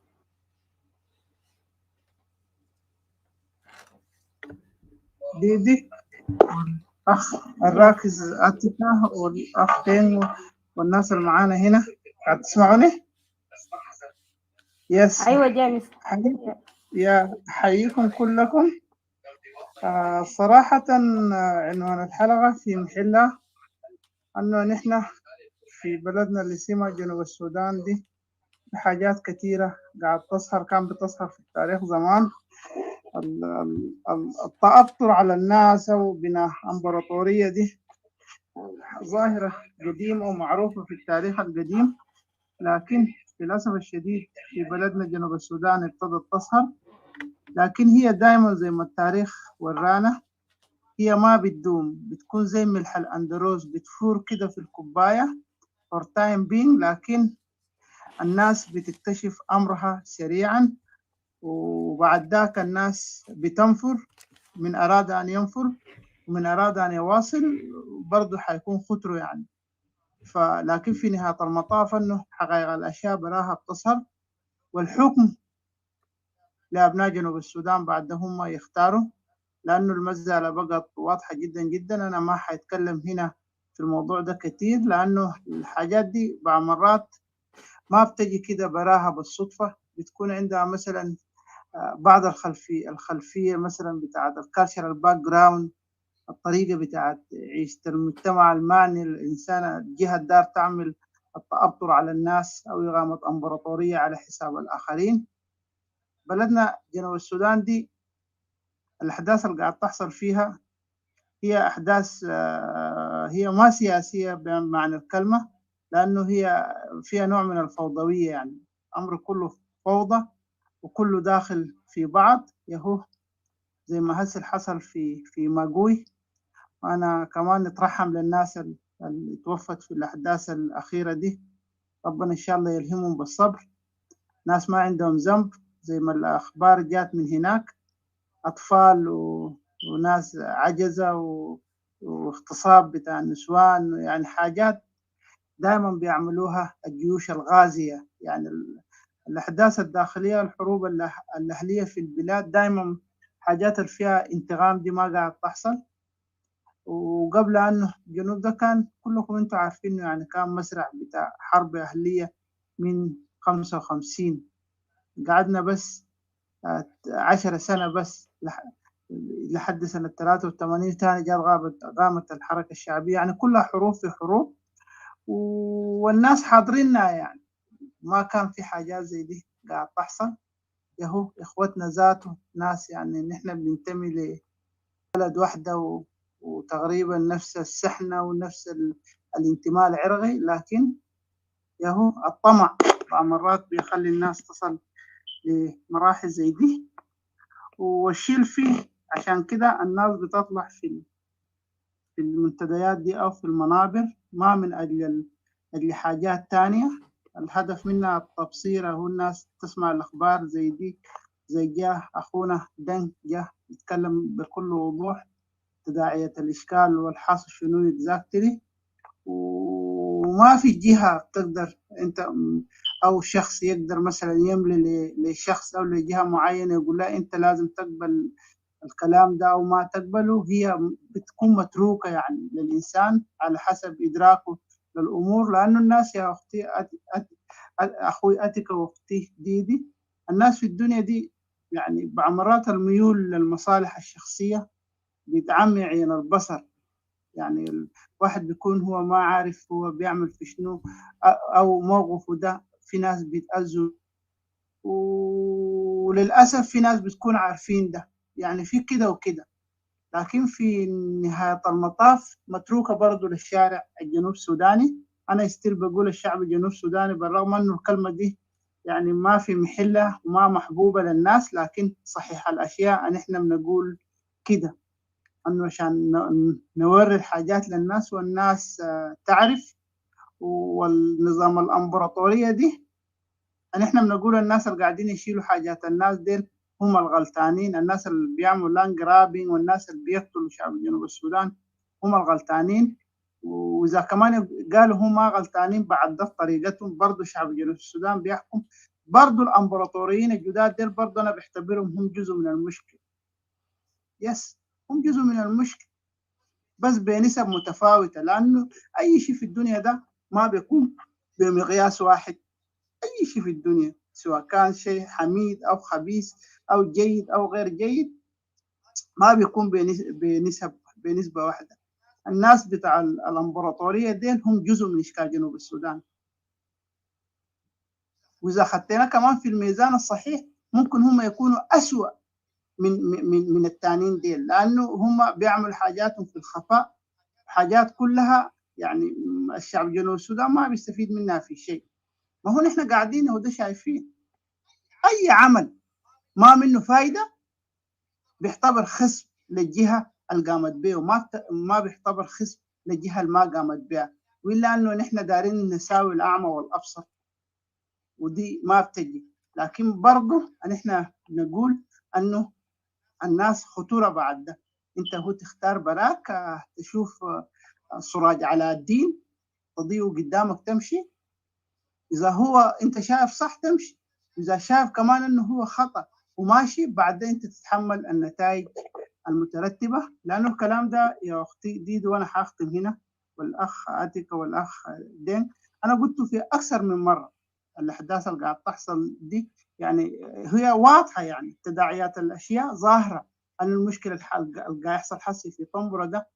دي الأخ الراكز أتيكا والأخ تينغو والناس اللي معانا هنا قاعد تسمعوني؟ يس. أيوة جيمس. يا حييكم كلكم. صراحة عنوان الحلقة في محلها أنه نحن في بلدنا اللي اسمها جنوب السودان دي حاجات كثيرة قاعد تظهر، كان بتظهر في التاريخ زمان. التأطر على الناس وبناء امبراطورية دي ظاهرة قديمة ومعروفة في التاريخ القديم، لكن للأسف الشديد في بلدنا جنوب السودان ابتدت تظهر. لكن هي دائما زي ما التاريخ ورانا، هي ما بتدوم، بتكون زي ملح الأندروس بتفور كده في الكوباية for time being، لكن الناس بتكتشف أمرها سريعا، وبعد ذاك الناس بتنفر، من أراد أن ينفر ومن أراد أن يواصل برضو حيكون خطره يعني. لكن في نهاية المطاف أنه حقائق الأشياء براها بتظهر، والحكم لأبناء جنوب السودان بعد هم يختاروا، لأنه المسألة بقت واضحة جدا جدا. أنا ما حيتكلم هنا في الموضوع ده كتير، لأنه الحاجات دي بعض مرات ما بتجي كده براها بالصدفة، بتكون عندها مثلا بعض الخلفية مثلا بتاعت الكالتشرال باك جراوند، الطريقة بتاعت عيشة المجتمع المعني الإنسان الجهة دار تعمل التأطر على الناس أو إقامة أمبراطورية على حساب الآخرين. بلدنا جنوب السودان دي الأحداث اللي قاعد تحصل فيها هي أحداث هي ما سياسية بمعنى الكلمة، لأنه هي فيها نوع من الفوضوية، يعني أمر كله فوضى وكله داخل في بعض. يهو زي ما هسه حصل في ماقوي. وأنا كمان نترحم للناس اللي توفت في الأحداث الأخيرة دي، ربنا إن شاء الله يلهمهم بالصبر. ناس ما عندهم ذنب زي ما الأخبار جات من هناك، أطفال وناس عجزة واغتصاب بتاع النسوان، يعني حاجات دائما بيعملوها الجيوش الغازية. يعني الأحداث الداخلية، الحروب الأهلية في البلاد دائما حاجات اللي فيها انتقام دي ما قاعد تحصل. وقبل أنه الجنوب ده كان كلكم انتم عارفين يعني كان مسرح بتاع حرب أهلية من 55. قعدنا بس 10 سنة بس لحد سنة 83 تاني جات قامت الحركة الشعبية. يعني كلها حروب في حروب، والناس حاضرينها، يعني ما كان في حاجات زي دي قاعد تحصل. يهو إخوتنا ذاته ناس يعني نحن بننتمي لبلد واحدة وتقريبا نفس السحنة ونفس الانتماء العرقي، لكن يهو الطمع بعض مرات بيخلي الناس تصل لمراحل زي دي. والشيء فيه عشان كده الناس بتطلع في المنتديات دي أو في المنابر، ما من أجل حاجات تانية. الهدف منها التبصير، هو الناس تسمع الأخبار زي دي، زي جاه أخونا دنك جاه يتكلم بكل وضوح تداعية الإشكال والحاصل شنو exactly. وما في جهة تقدر أنت أو شخص يقدر مثلا يملي لشخص أو لجهة معينة يقول لا أنت لازم تقبل الكلام ده أو ما تقبله. هي بتكون متروكة يعني للإنسان على حسب إدراكه للأمور، لأنه الناس يا أختي أخوي أتيكا وأختي ديدي، الناس في الدنيا دي يعني بعمرات الميول للمصالح الشخصية بيتعمي عين البصر. يعني الواحد بيكون هو ما عارف هو بيعمل في شنو أو موقفه ده، في ناس بيتأذوا، وللأسف في ناس بتكون عارفين ده، يعني في كده وكده. لكن في نهاية المطاف متروكة برضو للشارع الجنوب السوداني. أنا استيل بقول الشعب الجنوب السوداني، بالرغم أنه الكلمة دي يعني ما في محلة وما محبوبة للناس، لكن صحيح الأشياء نحن بنقول كده، أنه عشان نوري الحاجات للناس والناس تعرف. والنظام الأمبراطورية دي نحن بنقول الناس اللي قاعدين يشيلوا حاجات الناس ديل هم الغلطانين، الناس اللي بيعملوا لان جرابين والناس اللي بيقتلوا شعب جنوب السودان هم الغلطانين. وإذا كمان قالوا هم ما غلطانين بعد ده طريقتهم، برضو شعب جنوب السودان بيحكم. برضو الأمبراطوريين الجداد ديل برضو أنا بحتبرهم هم جزء من المشكلة. يس، هم جزء من المشكلة بس بنسب متفاوتة، لأنه أي شيء في الدنيا ده ما بيكون بمقياس واحد. أي شيء في الدنيا سواء كان شيء حميد أو خبيث أو جيد أو غير جيد ما بيكون بنسبة واحدة. الناس بتاع الأمبراطورية ديل هم جزء من إشكال جنوب السودان، وإذا خدتنا كمان في الميزان الصحيح ممكن هم يكونوا أسوأ من التانيين ديل، لأنه هم بيعملوا حاجاتهم في الخفاء، حاجات كلها يعني الشعب جنوب السودان ما بيستفيد منها في شيء. ما هو نحن قاعدين وده شايفين أي عمل ما منه فايدة بيعتبر خصم للجهة اللي قامت به، وما بيعتبر خصم للجهة اللي ما قامت بها، وإلا أنه نحن دارين نساوي الأعمى والأبصر، ودي ما بتجي. لكن برضه نحن نقول أنه الناس خطورة بعد ده. أنت هو تختار براك تشوف سراج على الدين تضيء قدامك تمشي، إذا هو أنت شايف صح تمشي، إذا شايف كمان أنه هو خطأ وماشي بعدين أنت تتحمل النتائج المترتبة. لأنه الكلام ده يا أختي ديدو وأنا حاختم هنا، والأخ آتيكا والأخ دين، أنا قلت في أكثر من مرة الأحداث اللي قاعد تحصل دي يعني هي واضحة، يعني تداعيات الأشياء ظاهرة. أن المشكلة اللي قاعد يحصل حسي في طنبرة ده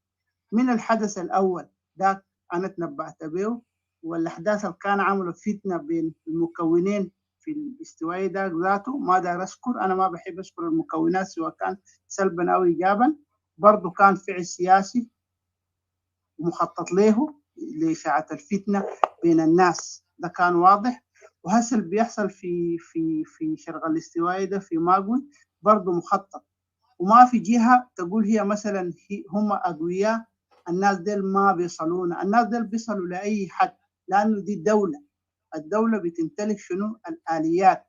من الحدث الأول ده أنا تنبأت به، والأحداث اللي كان عملوا فتنة بين المكونين في الاستوائي ده ذاته ما دار أذكر. أنا ما بحب أذكر المكونات سواء كان سلبا أو إيجابا، برضو كان فعل سياسي مخطط له لإشاعة الفتنة بين الناس، ده كان واضح. وهسه اللي بيحصل في شرق الاستوائي ده في ماغوي برضو مخطط، وما في جهة تقول هي مثلا هم أقوياء. الناس ديل ما بيصلونا، الناس ديل بيصلوا لأي حد، لأنه دي دولة. الدولة بتمتلك شنو؟ الآليات.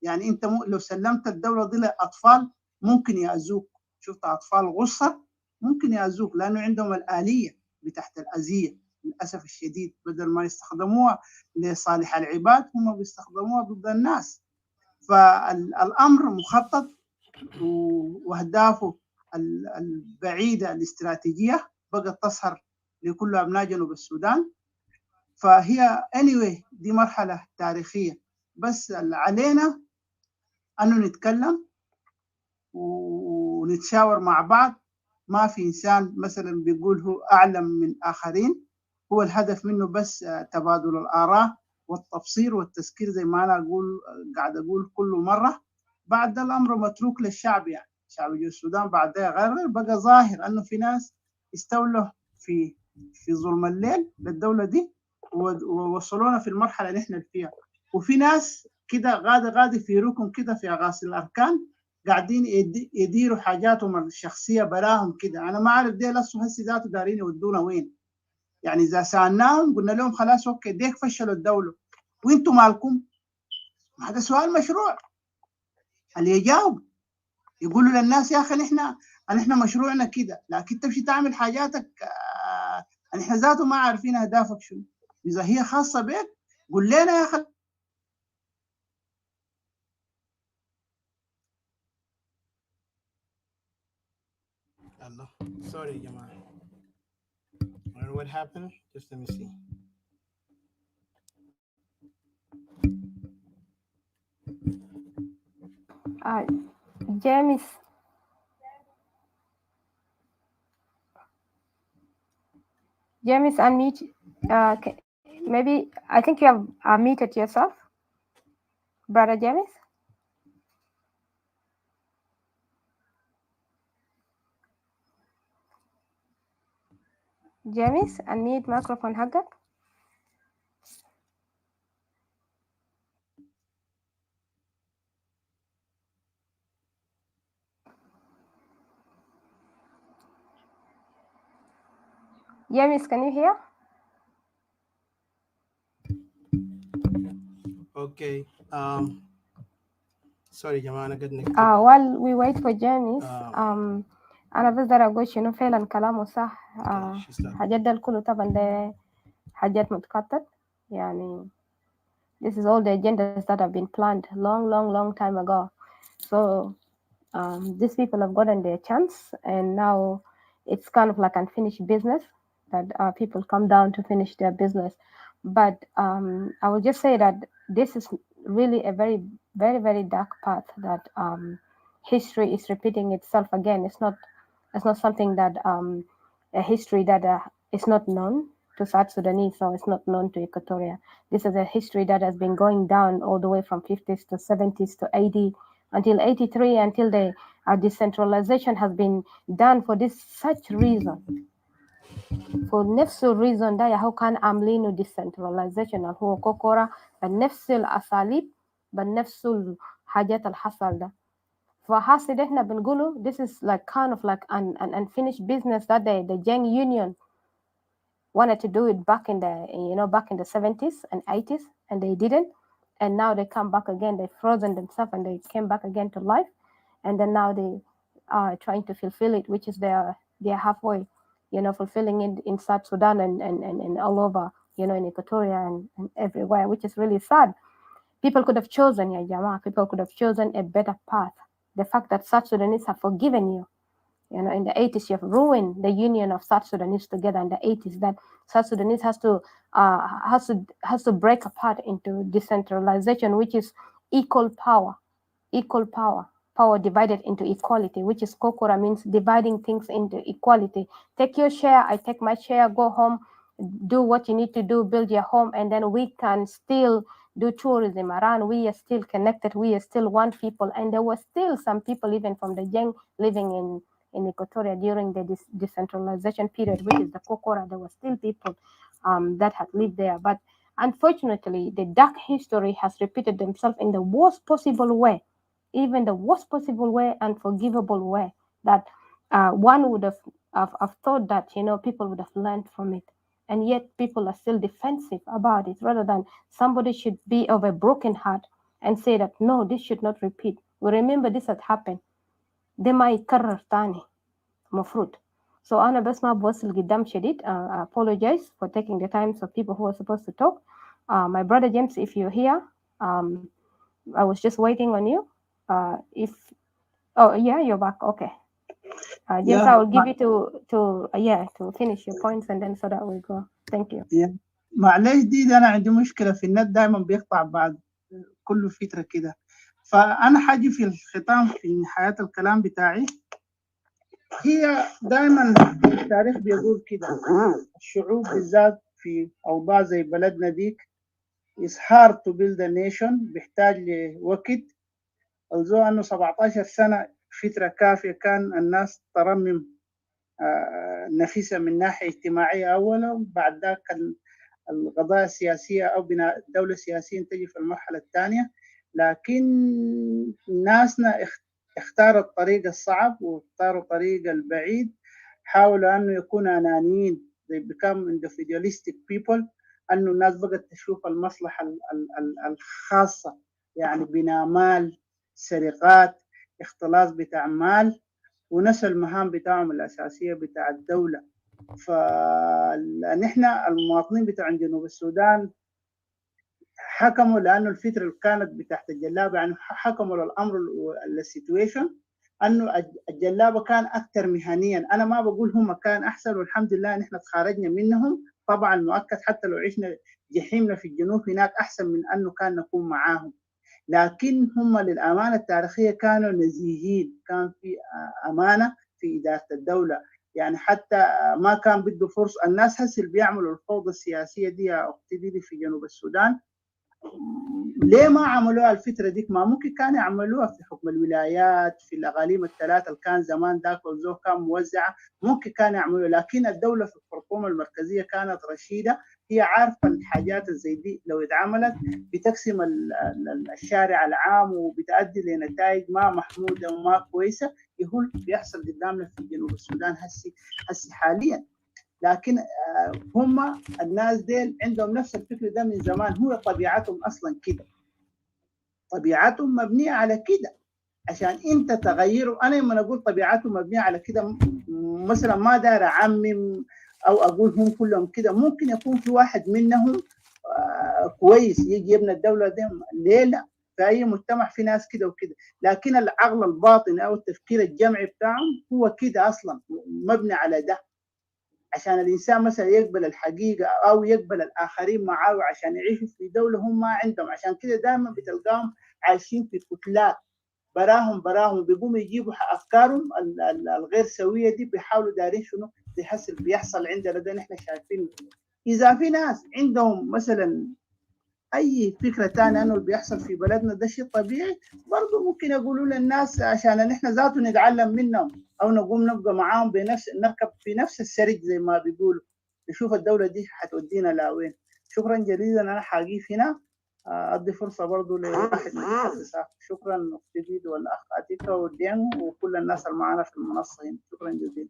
يعني أنت لو سلمت الدولة دي لأطفال ممكن يأذوك، شفت أطفال غصة ممكن يأذوك، لأنه عندهم الآلية بتحت الأذية. للأسف الشديد بدل ما يستخدموها لصالح العباد هم بيستخدموها ضد الناس. فالأمر مخطط واهدافه البعيده الاستراتيجيه بقت تظهر لكل ابناء جنوب السودان. فهي anyway دي مرحله تاريخيه، بس علينا انه نتكلم ونتشاور مع بعض. ما في انسان مثلا بيقول هو اعلم من اخرين، هو الهدف منه بس تبادل الاراء والتبصير والتذكير، زي ما انا قاعد اقول كل مره. بعد الامر متروك للشعب، يعني شعب السودان بعد ده غير بقى ظاهر انه في ناس استولوا في ظلم الليل للدوله دي ووصلونا في المرحله اللي احنا فيها. وفي ناس كده غادي في ركن كده في اغاصي الاركان قاعدين يديروا حاجاتهم الشخصيه براهم كده. انا ما اعرف دي لسه هسه ذاته دارين يودونا وين. يعني اذا سالناهم قلنا لهم خلاص اوكي ديك فشلوا الدوله وانتم مالكم؟ هذا سؤال مشروع. اللي يجاوب يقولوا للناس يا اخي نحن مشروعنا كده، لكن تمشي تعمل حاجاتك نحن ذاته ما عارفين اهدافك شنو. اذا هي خاصه بك قول لنا يا اخي. Allah. Sorry, Jamal. I don't know what happened. Just let me see. James. James, unmute. Maybe I think you have muted yourself, Brother James. James, unmute microphone حقك. James, can you hear? Okay. Sorry جماعة أنا قد نكتب. While we wait for James, أنا بس داير أقول شنو فعلا كلامه صح. حاجات ده الكل طبعا ده حاجات متخطط يعني. This is all the agendas that have been planned long time ago. So these people have gotten their chance, and now it's kind of like unfinished business that people come down to finish their business. But I will just say that this is really a very dark path that history is repeating itself again. It's not something that a history that is not known to South Sudanese, or it's not known to Equatoria. This is a history that has been going down all the way from 50s to 70s to 80 until 83, until the decentralization has been done for this such reason. For نفس reason ده هو كان عاملينه decentralization اللي هو كوكورا بنفس الأساليب بنفس الحاجات اللي حصل ده. فحاسة احنا بنقوله this is like kind of like an unfinished business that the Jiang Union wanted to do it back in the 70s and 80s, and they didn't. And now they come back again. They frozen themselves and they came back again to life. And then now they are trying to fulfill it, which is they're halfway, fulfilling it in South Sudan and all over, in Equatoria and everywhere, which is really sad. People could have chosen, people could have chosen a better path. The fact that South Sudanese have forgiven you, in the 80s, you have ruined the union of South Sudanese together. In the 80s, that South Sudanese has to break apart into decentralization, which is equal power divided into equality, which is Kokora, means dividing things into equality. Take your share, I take my share, go home, do what you need to do, build your home, and then we can still do tourism around. We are still connected, we are still one people, and there were still some people even from the Jiang living in Equatoria during the decentralization period, which is the Kokora. There were still people that had lived there, but unfortunately, the dark history has repeated themselves in the worst possible way, even the worst possible way, unforgivable way, that one would have thought that, people would have learned from it. And yet people are still defensive about it, rather than somebody should be of a broken heart and say that, no, this should not repeat. We remember this had happened. ده ما يتكرر تاني مفروض. So أنا بس ما بوصل قدام شديد. I apologize for taking the time of people who are supposed to talk. My brother James, if you're here, I was just waiting on you. You're back. Okay. James, I will give you to finish your points, and then so that we go. Thank you. معلش دي أنا عندي مشكلة في النت، دائما بيقطع بعد كل فترة كده. فأنا حاجي في الختام في نهاية الكلام بتاعي، هي دائما التاريخ بيقول كده، الشعوب بالذات في أوضاع زي بلدنا ديك is hard to build a nation، بيحتاج لوقت. الزو أنه 17 سنة فترة كافية كان الناس ترمم نفسها من ناحية اجتماعية أولا، وبعد ذلك القضايا السياسية أو بناء دولة سياسية تجي في المرحلة الثانية. لكن ناسنا اختاروا الطريق الصعب واختاروا الطريق البعيد، حاولوا أنه يكونوا أنانيين، they become individualistic people، أنه الناس بقت تشوف المصلحة الخاصة، يعني بناء مال، سرقات، اختلاط بتاع مال، ونسى المهام بتاعهم الأساسية بتاع الدولة. فنحن المواطنين بتاع جنوب السودان حكموا، لأنه الفترة اللي كانت بتاعت الجلابة يعني حكموا للأمر السيتويشن أنه الجلابة كان أكثر مهنيا. أنا ما بقول هم كان أحسن، والحمد لله نحن تخرجنا منهم. طبعا مؤكد حتى لو عشنا جحيمنا في الجنوب هناك أحسن من أنه كان نكون معاهم. لكن هم للأمانة التاريخية كانوا نزيهين، كان في أمانة في إدارة الدولة. يعني حتى ما كان بده فرصة. الناس هسه اللي بيعملوا الفوضى السياسية دي يا أختي دي في جنوب السودان، ليه ما عملوها الفترة ديك؟ ما ممكن كانوا يعملوها في حكم الولايات، في الأقاليم الثلاثة اللي كان زمان ذاك والزو كان موزعة، ممكن كانوا يعملوها. لكن الدولة في الخرطوم المركزية كانت رشيدة، هي عارفة الحاجات زي دي لو اتعملت بتقسم الشارع العام وبتؤدي لنتائج ما محمودة وما كويسة. يهول بيحصل قدامنا في جنوب السودان هسي حاليا. لكن هم الناس ديل عندهم نفس الفكر ده من زمان، هو طبيعتهم اصلا كده، طبيعتهم مبنيه على كده. عشان انت تغيره، انا لما اقول طبيعتهم مبنيه على كده مثلا ما دار اعمم او اقول هم كلهم كده، ممكن يكون في واحد منهم كويس يجي يبني الدوله دي. ليه لا؟ في اي مجتمع في ناس كده وكده، لكن العقل الباطني او التفكير الجمعي بتاعهم هو كده اصلا مبني على ده. عشان الإنسان مثلا يقبل الحقيقة أو يقبل الآخرين معاه عشان يعيشوا في دولة هم ما عندهم. عشان كده دائما بتلقاهم عايشين في كتلات، براهم بيقوموا يجيبوا أفكارهم الغير سوية دي، بيحاولوا دارين شنو بيحصل عندنا ده نحن شايفينه. إذا في ناس عندهم مثلا اي فكره ثانيه انه اللي بيحصل في بلدنا ده شيء طبيعي، برضه ممكن يقولوا للناس عشان نحن ذاته نتعلم منهم، او نقوم نبقى معاهم نركب في نفس السرج زي ما بيقولوا، نشوف الدوله دي حتودينا لوين. شكرا جزيلا. انا حقيقي هنا ادي فرصه برضه لواحد من المتحدثات. شكرا اختي بيد والاخ اتيكا والدين وكل الناس اللي معنا في المنصه هنا. شكرا جزيلا.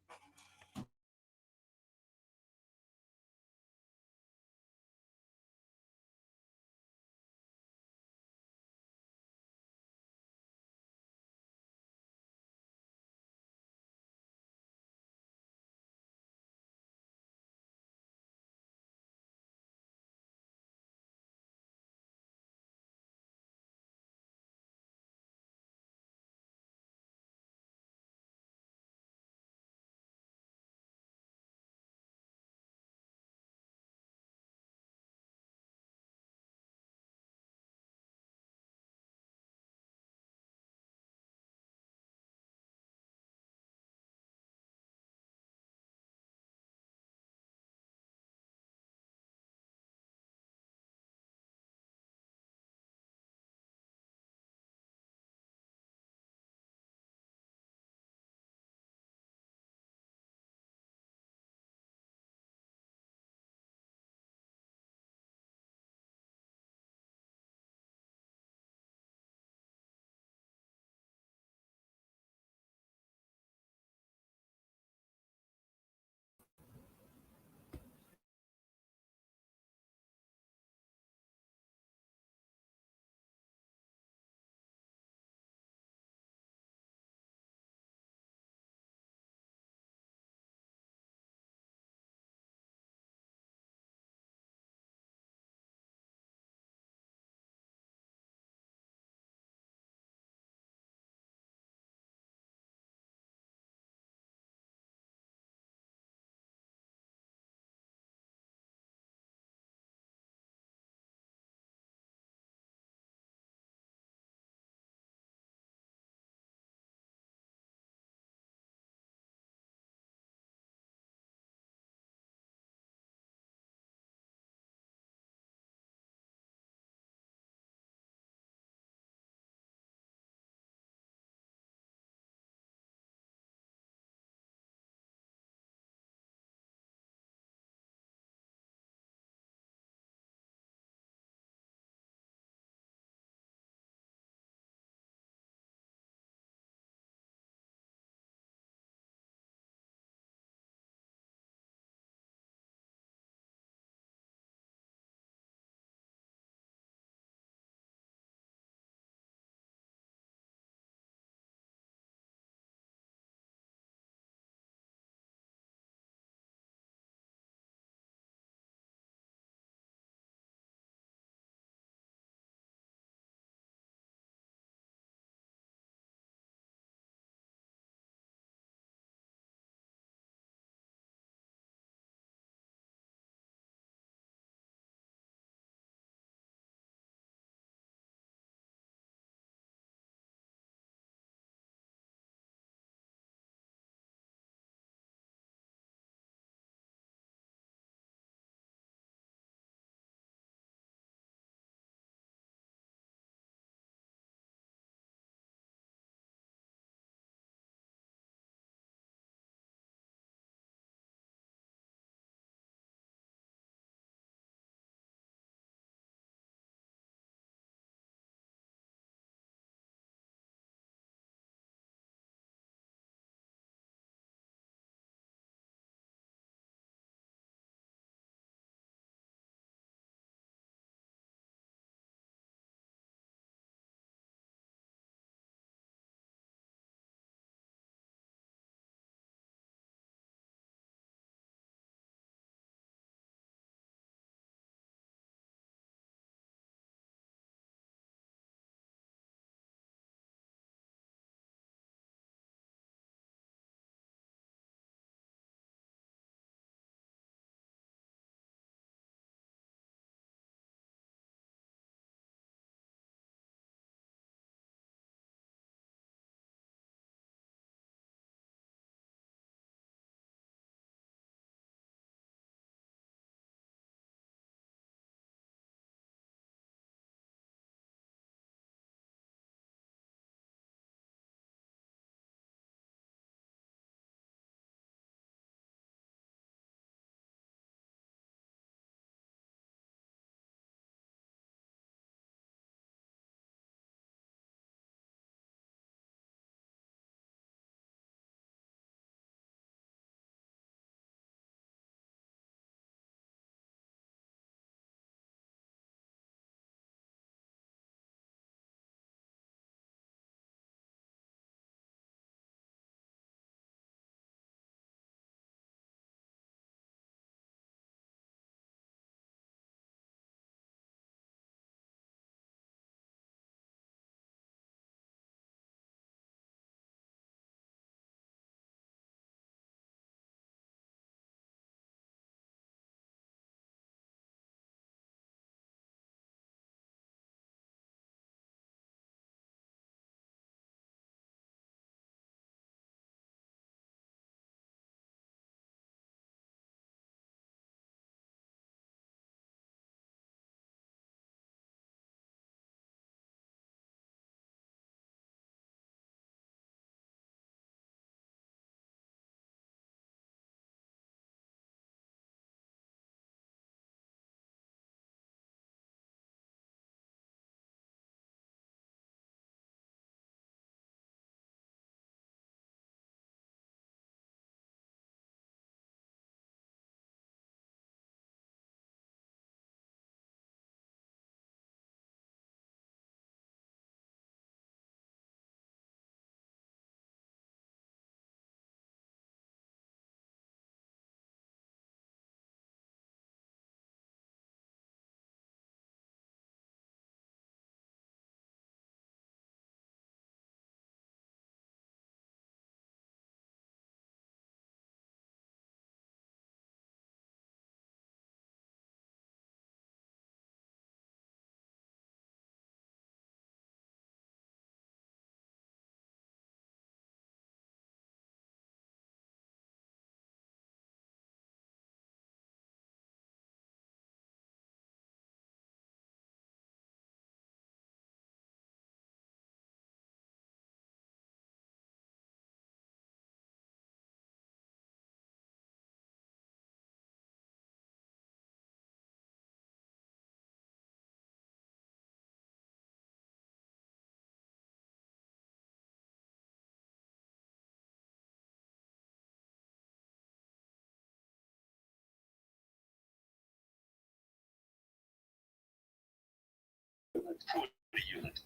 unity.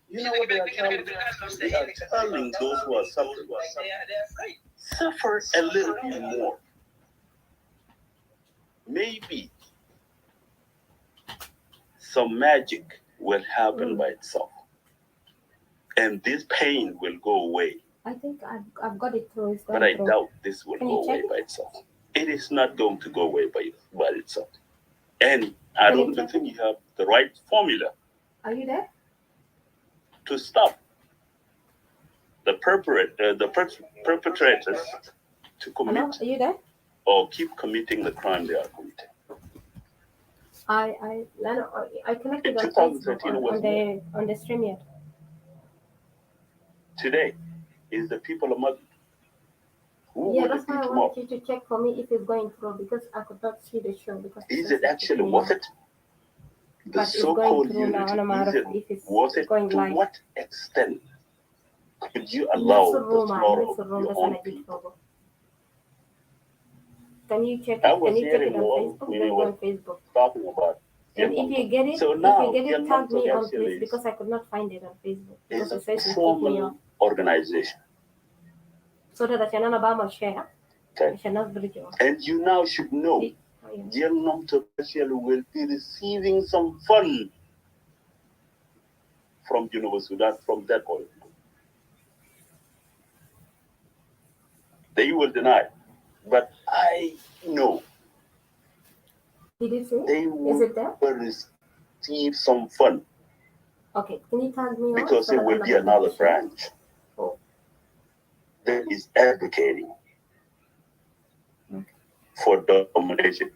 You know what they are telling? They are telling those who are suffering, suffer a little bit more. Maybe some magic will happen by itself, and this pain will go away. I think I've got it through. But I doubt this will go away by itself. It is not going to go away by itself. And I don't even think you have the right formula. Are you there? To stop the perpetrators to commit. Hello? Are you there? Or keep committing the crime they are committing. I connected on Facebook on the stream yet. Today is the people of Madrid. Yeah, that's why I wanted you to check for me if it's going through, because I could not see the show. Because is it actually worth it? The so-called unity, is it worth it? To what extent could you allow the slaughter of your own people? Can you check it? Can you check it on Facebook? Then go on Facebook. Talking about and if you get it, tag me on please, because I could not find it on Facebook. Because it says formal organization. So that I can not share. Okay. And you now should know, Young will be receiving some fund from Sudan from that point. They will deny, but I know. Did you see? They will receive some fund. Okay, can you tag me? Because it will be another branch that is advocating for the domination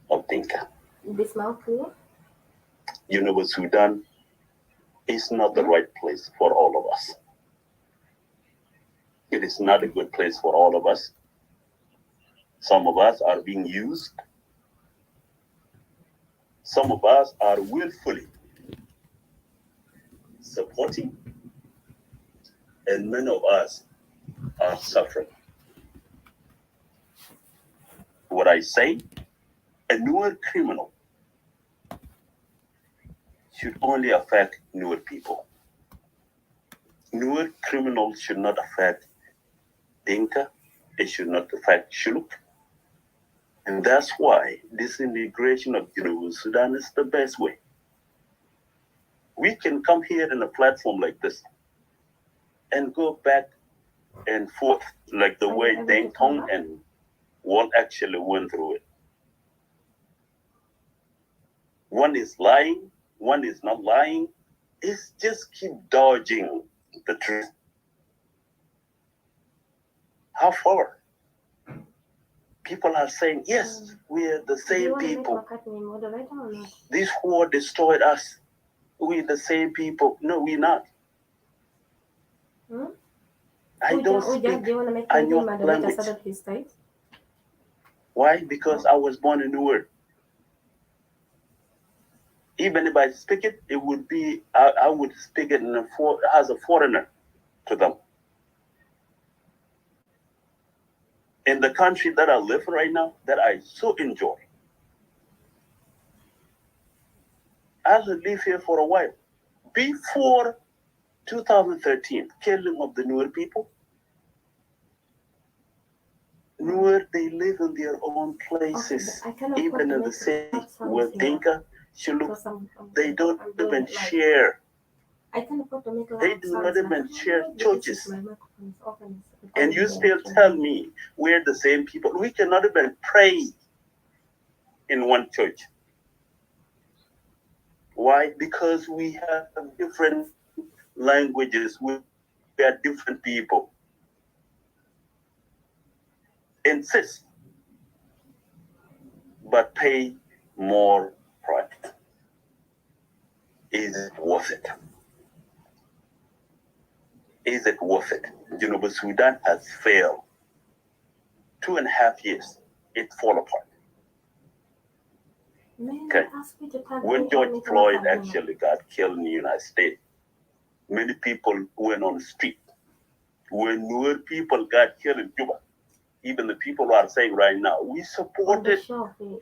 of Dinka. This now clear? Sudan is not the right place for all of us. It is not a good place for all of us. Some of us are being used. Some of us are willfully supporting, and many of us are suffering. What I say, a newer criminal should only affect newer people. Newer criminals should not affect Dinka. It should not affect Shuluk. And that's why disintegration of Sudan is the best way. We can come here in a platform like this and go back and forth like the way Deng Tong and Wall actually went through it. One is lying, one is not lying. It's just keep dodging the truth. How far? People are saying, yes, we are the same people. This war destroyed us. We're the same people. No, we're not. I don't speak Anyuak language. Why? Because I was born in the world. Even if I speak it, it would be, I would speak it as a foreigner to them. In the country that I live right now, that I so enjoy. I live here for a while. Before 2013, killing of the Nuer people, Nuer, they live in their own places, even in the city with Dinka, Shuluk, they don't even share. They do not even share churches. And you still tell me we're the same people. We cannot even pray in one church. Why? Because we have different languages. We are different people. Insist, but pay more price. Is it worth it? Is it worth it? Sudan has failed. 2.5 years, it fall apart. Okay. When George Floyd actually got killed in the United States, many people went on the street. When newer people got killed in Cuba, even the people who are saying right now, we supported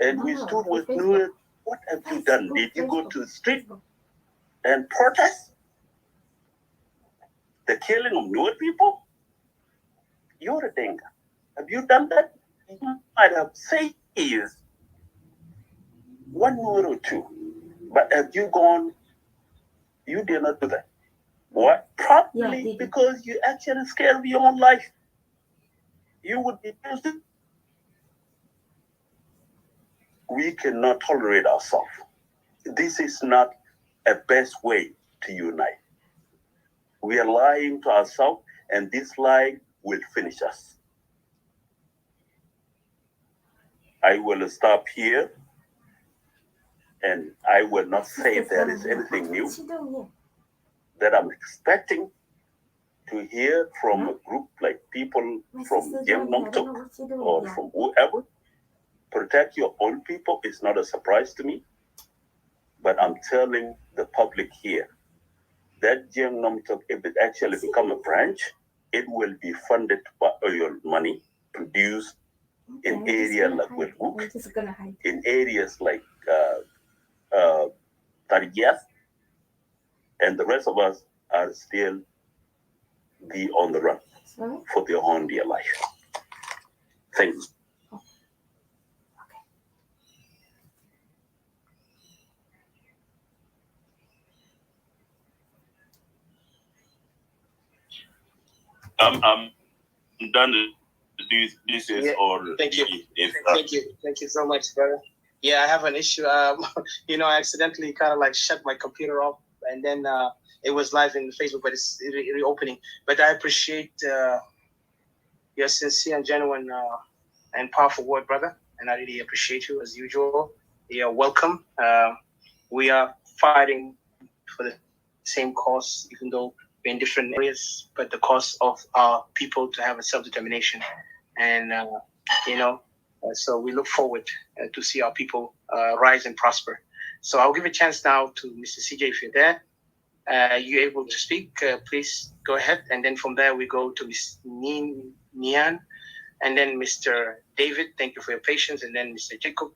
and we stood with Nuer. What have you done? Did you go to the street? and protest the killing of Nuer people? You're a Dinka. Have you done that? You might have said is one Nuer or two, but have you gone? You did not do that. What? Probably because you actually scared of your own life. You would be used. We cannot tolerate ourselves. This is not a best way to unite. We are lying to ourselves, and this lie will finish us. I will stop here, and I will not say there is anything new that I'm expecting to hear from a group like people from Jim Nomtok or from whoever. Protect your own people is not a surprise to me, but I'm telling the public here that Jim Nomtok, if it actually become a branch, it will be funded by oil money, produced in areas like Wilgook, in areas like Tariyas, and the rest of us are still be on the run for their own dear life. Thanks. I'm done. This is or thank you. Thank you so much, brother. Yeah, I have an issue. I accidentally kind of like shut my computer off, and then it was live in Facebook, but it's reopening. But I appreciate your sincere and genuine and powerful word, brother, and I really appreciate you as usual. You're welcome. We are fighting for the same cause, even though we're in different areas, but the cause of our people to have a self-determination. And, so we look forward to see our people rise and prosper. So I'll give a chance now to Mr. CJ if you're there. You're able to speak, please go ahead. And then from there, we go to Ms. Nian, and then Mr. David, thank you for your patience, and then Mr. Jacob,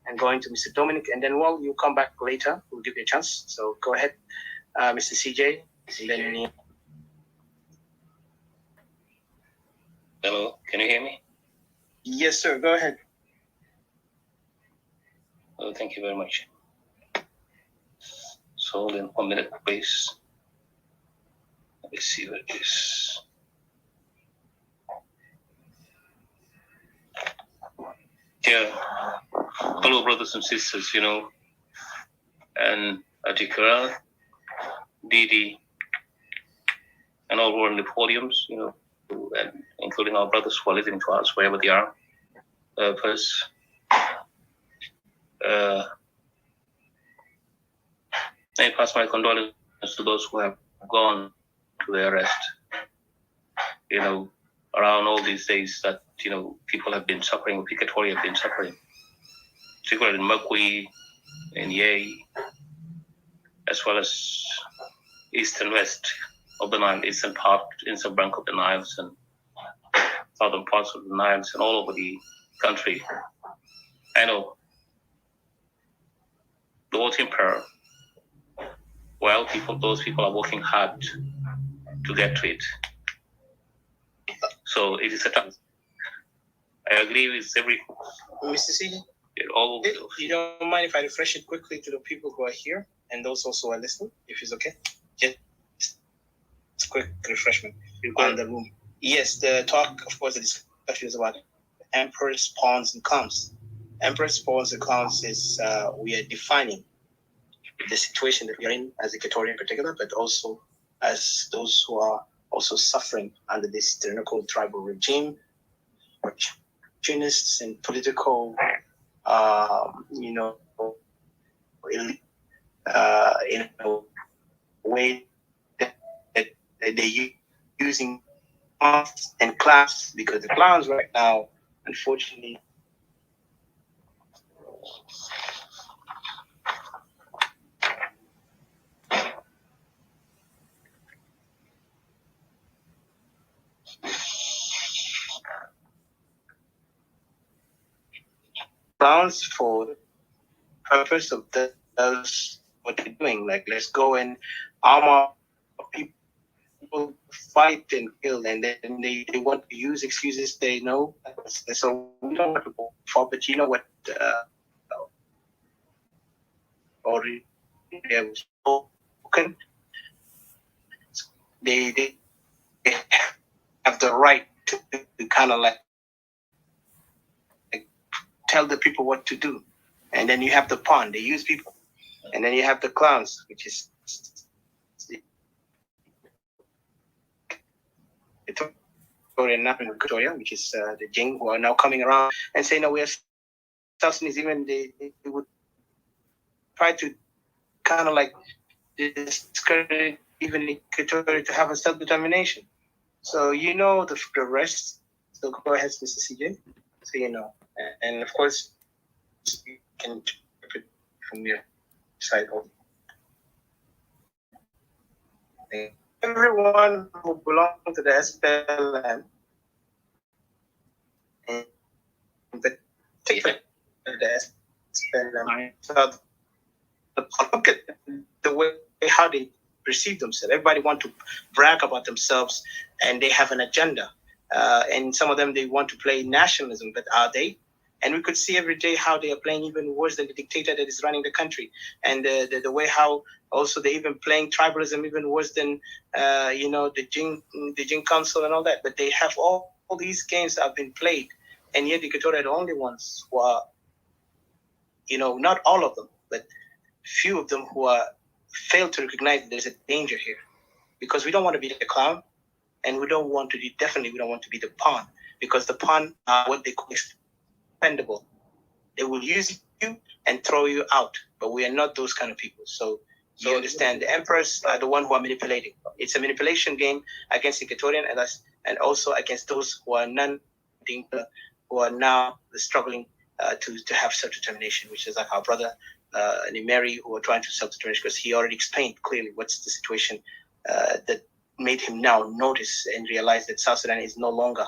and going to Mr. Dominic, and then you come back later, we'll give you a chance. So go ahead, Mr. CJ. Hello, can you hear me? Yes, sir, go ahead. Oh, thank you very much. So in 1 minute, please. Let me see what it is. Yeah. Hello, brothers and sisters, and Atikara, Didi, and all who are in the podiums, and including our brothers who are listening to us wherever they are. First, I pass my condolences to those who have gone to their rest. Around all these days that, people have been suffering, Equatorians have been suffering, particularly in Makwi, in Yei, as well as east and west of the Nile, eastern bank of the Niles and southern parts of the Niles and all over the country. I know the voting power, those people are working hard to get to it. So it is a task. I agree with every... Mr. C, you don't mind if I refresh it quickly to the people who are here and those also who are listening, if it's okay? Just quick refreshment on the room. Yes, the talk, of course, the discussion is about emperors, pawns, and cons. Emperors, pawns, and cons is we are defining the situation that we are in as Equatorian in particular, but also as those who are also suffering under this tyrannical tribal regime, opportunists and political, in a way that they're using class and class, because the clowns right now, unfortunately, clowns for the purpose of those what they're doing. Like, let's go and arm up people, fight and kill, and then they want to use excuses they know. So we don't want to go for, but you know what? Or they have spoken. They have the right to kind of like tell the people what to do. And then you have the pawn, they use people. And then you have the clowns, which is Equatorian, which is the Jing, who are now coming around and saying, no, we are South Sudanese. Even they would try to kind of like discourage even Equatorial to have a self-determination. So you know the rest. So go ahead, Mr. CJ. So you know. And of course, you can interpret from your side of everyone who belongs to the SPLM, and the SPLM, so look at the way how they perceive themselves. Everybody want to brag about themselves, and they have an agenda. And some of them, they want to play nationalism, but are they? And we could see every day how they are playing even worse than the dictator that is running the country. And the way how also they're even playing tribalism even worse than, the Jing Council and all that. But they have all these games that have been played. And yet the Equatorians are the only ones who are, not all of them, but few of them who are failed to recognize that there's a danger here. Because we don't want to be the clown, and we don't want to be the pawn, because the pawn are what they call expendable. They will use you and throw you out, but we are not those kind of people. So you understand, the emperors are the one who are manipulating. It's a manipulation game against Equatorian and also against those who are non-Dinka, who are now struggling to have self-determination, which is like our brother Nimeri, who are trying to self-determination, because he already explained clearly what's the situation that made him now notice and realize that South Sudan is no longer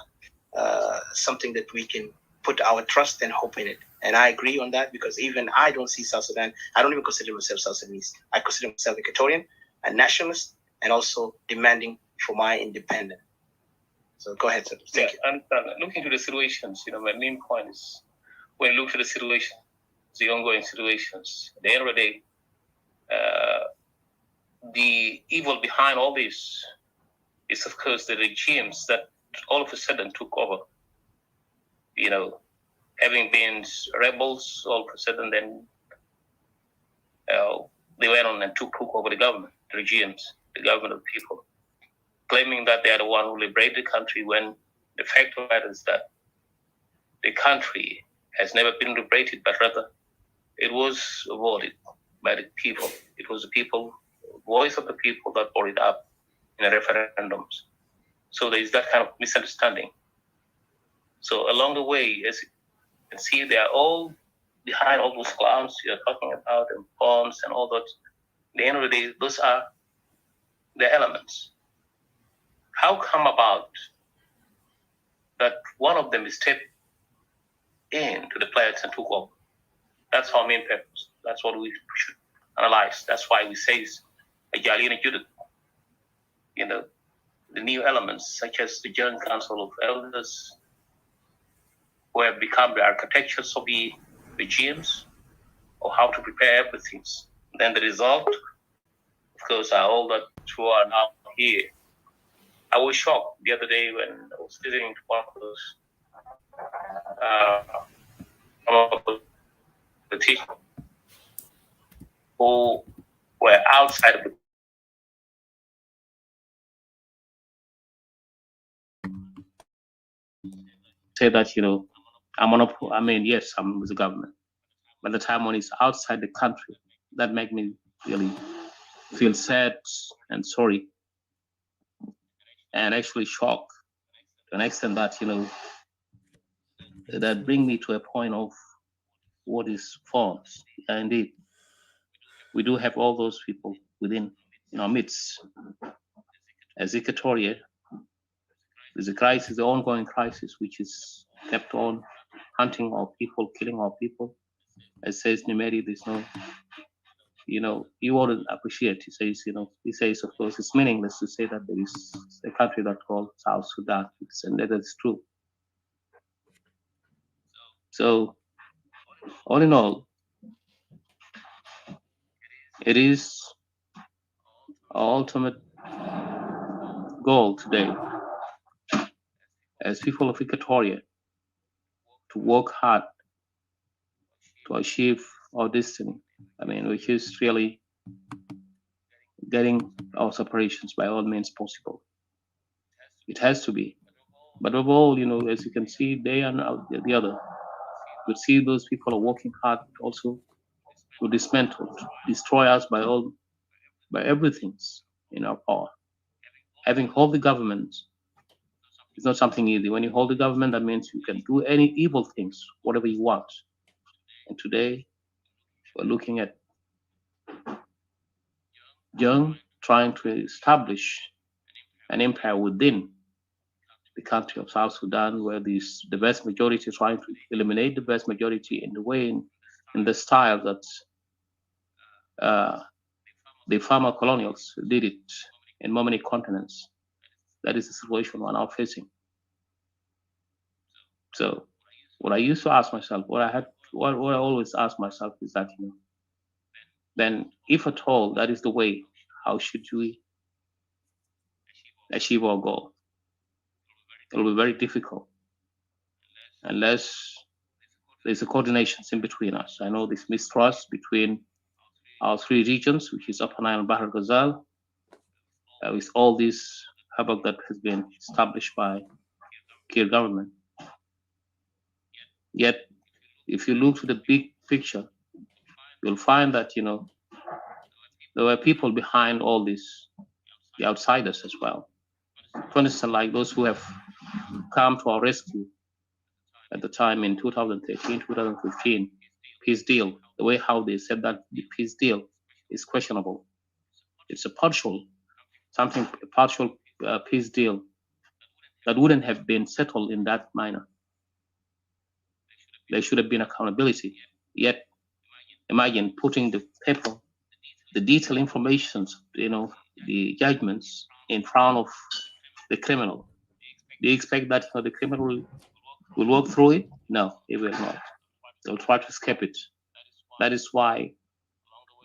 something that we can put our trust and hope in it. And I agree on that, because even I don't see South Sudan, I don't even consider myself South Sudanese. I consider myself Equatorian, a nationalist, and also demanding for my independence. So go ahead, sir. Thank you. And looking to the situations, my main point is, when you look to the situation, the ongoing situations, at the end of the day, the evil behind all this is, of course, the regimes that all of a sudden took over. Having been rebels, all of a sudden then they went on and took over the government, the regimes, the government of the people, claiming that they are the one who liberated the country, when the fact of that is that the country has never been liberated, but rather it was voted by the people. It was the people, voice of the people, that brought it up in the referendums. So there is that kind of misunderstanding. So along the way, as you can see, they are all behind all those clowns you're talking about, and bombs and all that. At the end of the day, those are the elements. How come about that one of them is stepped into the players and took over? That's our main purpose. That's what we should analyze. That's why we say it's a Jalina Judith. The new elements, such as the General Council of Elders, who have become the architects of the regimes, or how to prepare everything. Then the result, of course, are all that who are now here. I was shocked the other day when I was visiting one of those politicians who were outside of the say that, yes, I'm with the government. But the time when it's outside the country, that make me really feel sad and sorry, and actually shocked to an extent that, that bring me to a point of what is forms. Indeed, we do have all those people within in our midst. As Equatorian, there's a crisis, the ongoing crisis, which is kept on hunting our people, killing our people. As says Nimeri, there's no he wouldn't appreciate. He says, of course, it's meaningless to say that there is a country that's called South Sudan, and that is true. So, all in all, it is our ultimate goal today as people of Equatoria to work hard to achieve our destiny. Which is really getting our separations by all means possible. It has to be. But overall, as you can see, day and the other, we see those people are working hard also to dismantle, to destroy us by everything in our power. Having hold the government is not something easy. When you hold the government, that means you can do any evil things, whatever you want. And today, we're looking at Young trying to establish an empire within the country of South Sudan, where the vast majority trying to eliminate the vast majority in the way, in the style that the former colonials did it in many continents. That is the situation we're now facing. So, what I used to ask myself, what I always ask myself is that, then if at all that is the way, how should we achieve our goal? It will be very difficult unless there's a coordination in between us. I know this mistrust between our three regions, which is Upper Nile and Bahr Ghazal, with all this havoc that has been established by Kir government. Yet, if you look to the big picture, you'll find that, there were people behind all this, the outsiders as well. For instance, like those who have come to our rescue at the time in 2013, 2015, peace deal, the way how they said that the peace deal is questionable. It's a partial peace deal that wouldn't have been settled in that manner. There should have been accountability. Yet, imagine putting the paper, the detailed information, the judgments in front of the criminal. Do you expect that the criminal will work through it? No, it will not. They'll try to escape it. That is why,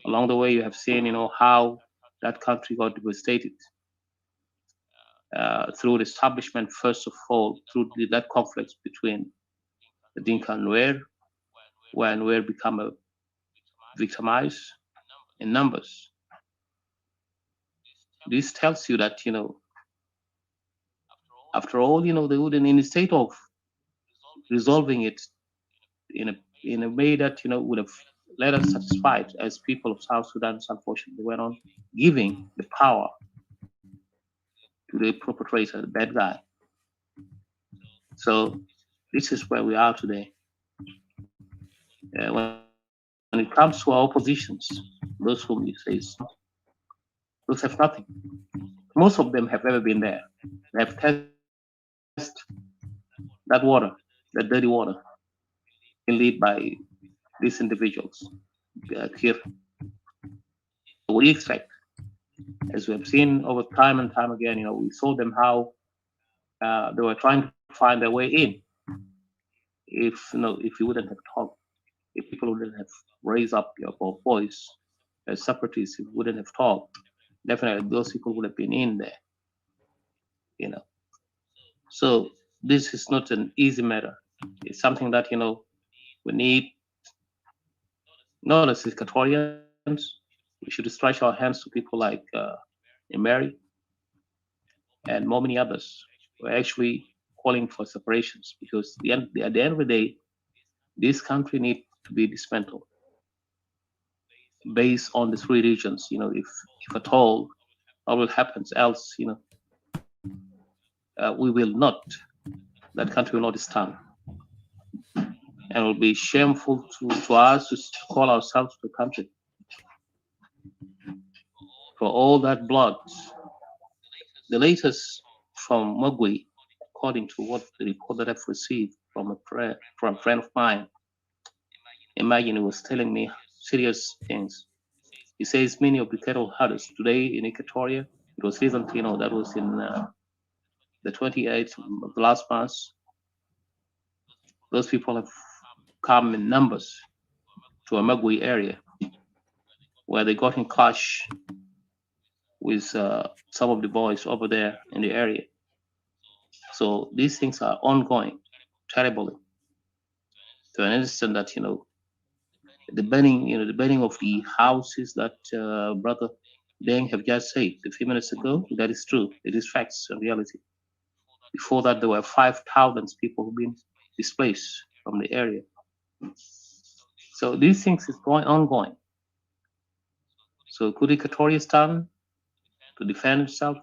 along the way, you have seen, how that country got devastated through the establishment, first of all, through that conflict between the Dinka and Nuer, where Nuer become victimized in numbers. This tells you that, after all, they wouldn't, instead of resolving it in a way that, would have let us satisfied as people of South Sudan, unfortunately, went on giving the power to the perpetrator, the bad guy. So this is where we are today. When it comes to our oppositions, those whom you say, those have nothing. Most of them have never been there. They have tested that water, that dirty water, lead by these individuals here. What do you expect? As we have seen over time and time again, we saw them how they were trying to find their way in. If you wouldn't have talked, if people wouldn't have raised up your voice as separatists, if you wouldn't have talked, definitely those people would have been in there. So this is not an easy matter. It's something that we need. Not as Equatorians, we should stretch our hands to people like Mary and many others who are actually calling for separations, because at the end of the day, this country needs to be dismantled based on the three regions. If at all, what will happen else? We will not. That country will not stand, and it will be shameful to us to call ourselves the country for all that blood. The latest from Mogui, according to what the report that I've received from a friend of mine, imagine he was telling me serious things. He says many of the cattle herders today in Equatoria, it was recently, that was in the 28th of the last month, those people have come in numbers to a Magui area where they got in clash with some of the boys over there in the area. So these things are ongoing terribly to an extent that, the burning of the houses that Brother Deng have just said a few minutes ago, that is true. It is facts and reality. Before that, there were 5,000 people who've been displaced from the area. So these things is ongoing. So could Equatoria stand to defend itself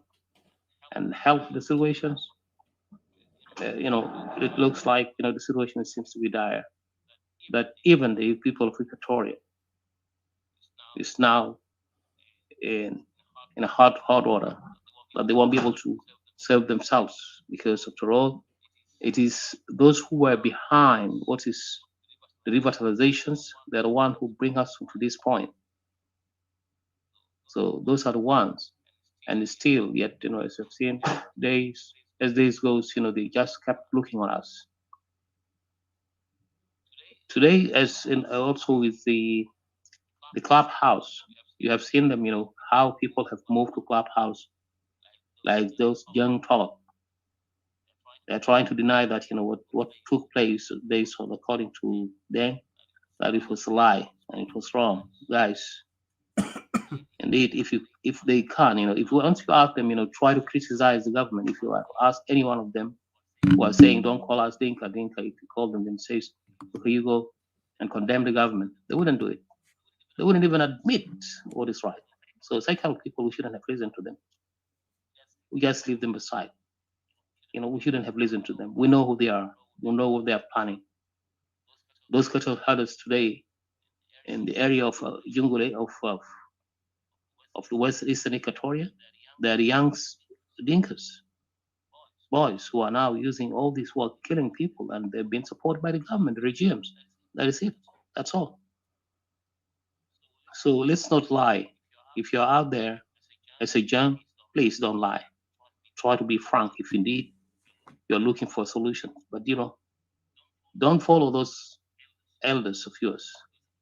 and help the situations? It looks like, the situation seems to be dire. That even the people of Equatoria is now in a hot order, that they won't be able to serve themselves, because after all, it is those who were behind what is the revitalizations, they're the one who bring us to this point. So those are the ones, and still, yet, as you've seen, as days goes, they just kept looking on us. Today, as in also with the clubhouse, you have seen them, how people have moved to clubhouse, like those young talk. They're trying to deny that, what took place based on, according to them, that it was a lie and it was wrong. Guys, indeed, if they can, if once you ask them, try to criticize the government, if you ask any one of them who are saying, don't call us Dinka, if you call them, then says, okay, you go and condemn the government, they wouldn't do it. They wouldn't even admit what is right. So it's like how people, we shouldn't have listened to them. We just leave them aside. We shouldn't have listened to them. We know who they are. We know what they are planning. Those cattle herders today in the area of Jungule, of the West Eastern Equatoria, they're the young Dinkas, boys who are now using all this work, killing people, and they've been supported by the government, the regimes. That is it. That's all. So let's not lie. If you're out there as a young, please don't lie. Try to be frank if indeed you're looking for a solution. But don't follow those elders of yours,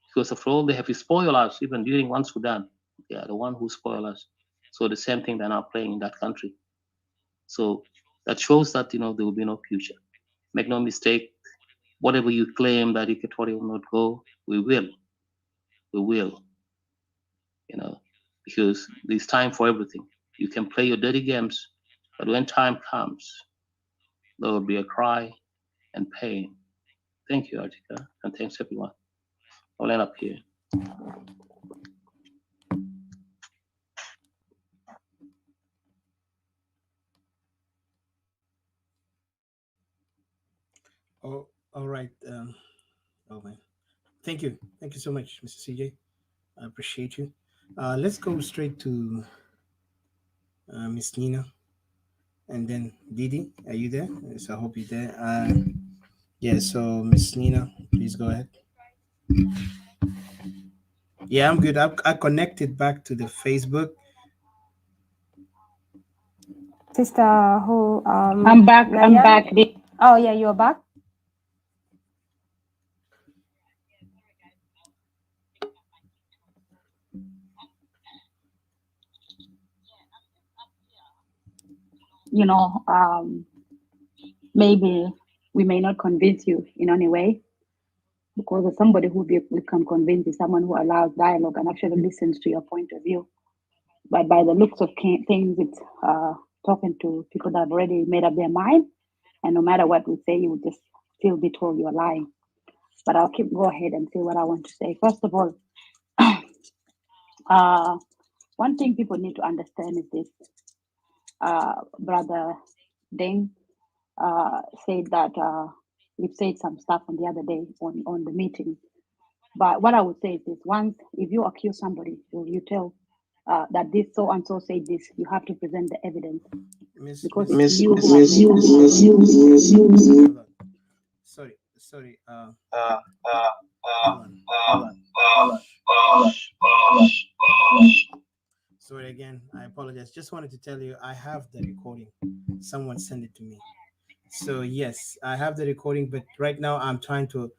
because after all, they have spoiled us even during one Sudan. They are the one who spoiled us. So the same thing they're now playing in that country. So that shows that there will be no future. Make no mistake, whatever you claim that Equatorial will not go, we will. We will. Because there's time for everything. You can play your dirty games, but when time comes, there will be a cry and pain. Thank you, Artika, and thanks everyone. I'll end up here. Oh, all right. Oh man, thank you so much, Mr. CJ. I appreciate you. Let's go straight to Miss Nina, and then Didi. Are you there? Yes, I hope you're there. Yeah. So Miss Nina, please go ahead. Yeah, I'm good. I connected back to the Facebook. Sister who I'm back. I'm Naya? back. Oh yeah, you're back. Maybe we may not convince you in any way, because of somebody who we can convince is someone who allows dialogue and actually listens to your point of view. But by the looks of things, it's talking to people that have already made up their mind, and no matter what we say, you will just still be told you're lying. But I'll go ahead and say what I want to say. First of all, one thing people need to understand is this. Brother Deng said that we've said some stuff on the other day on the meeting. But what I would say is this: once, if you accuse somebody, or you tell that this so and so said this, you have to present the evidence. Sorry. Sorry. Sorry. Sorry. Yes, just wanted to tell you I have the recording. Someone sent it to me. So yes, I have the recording, but right now I'm trying to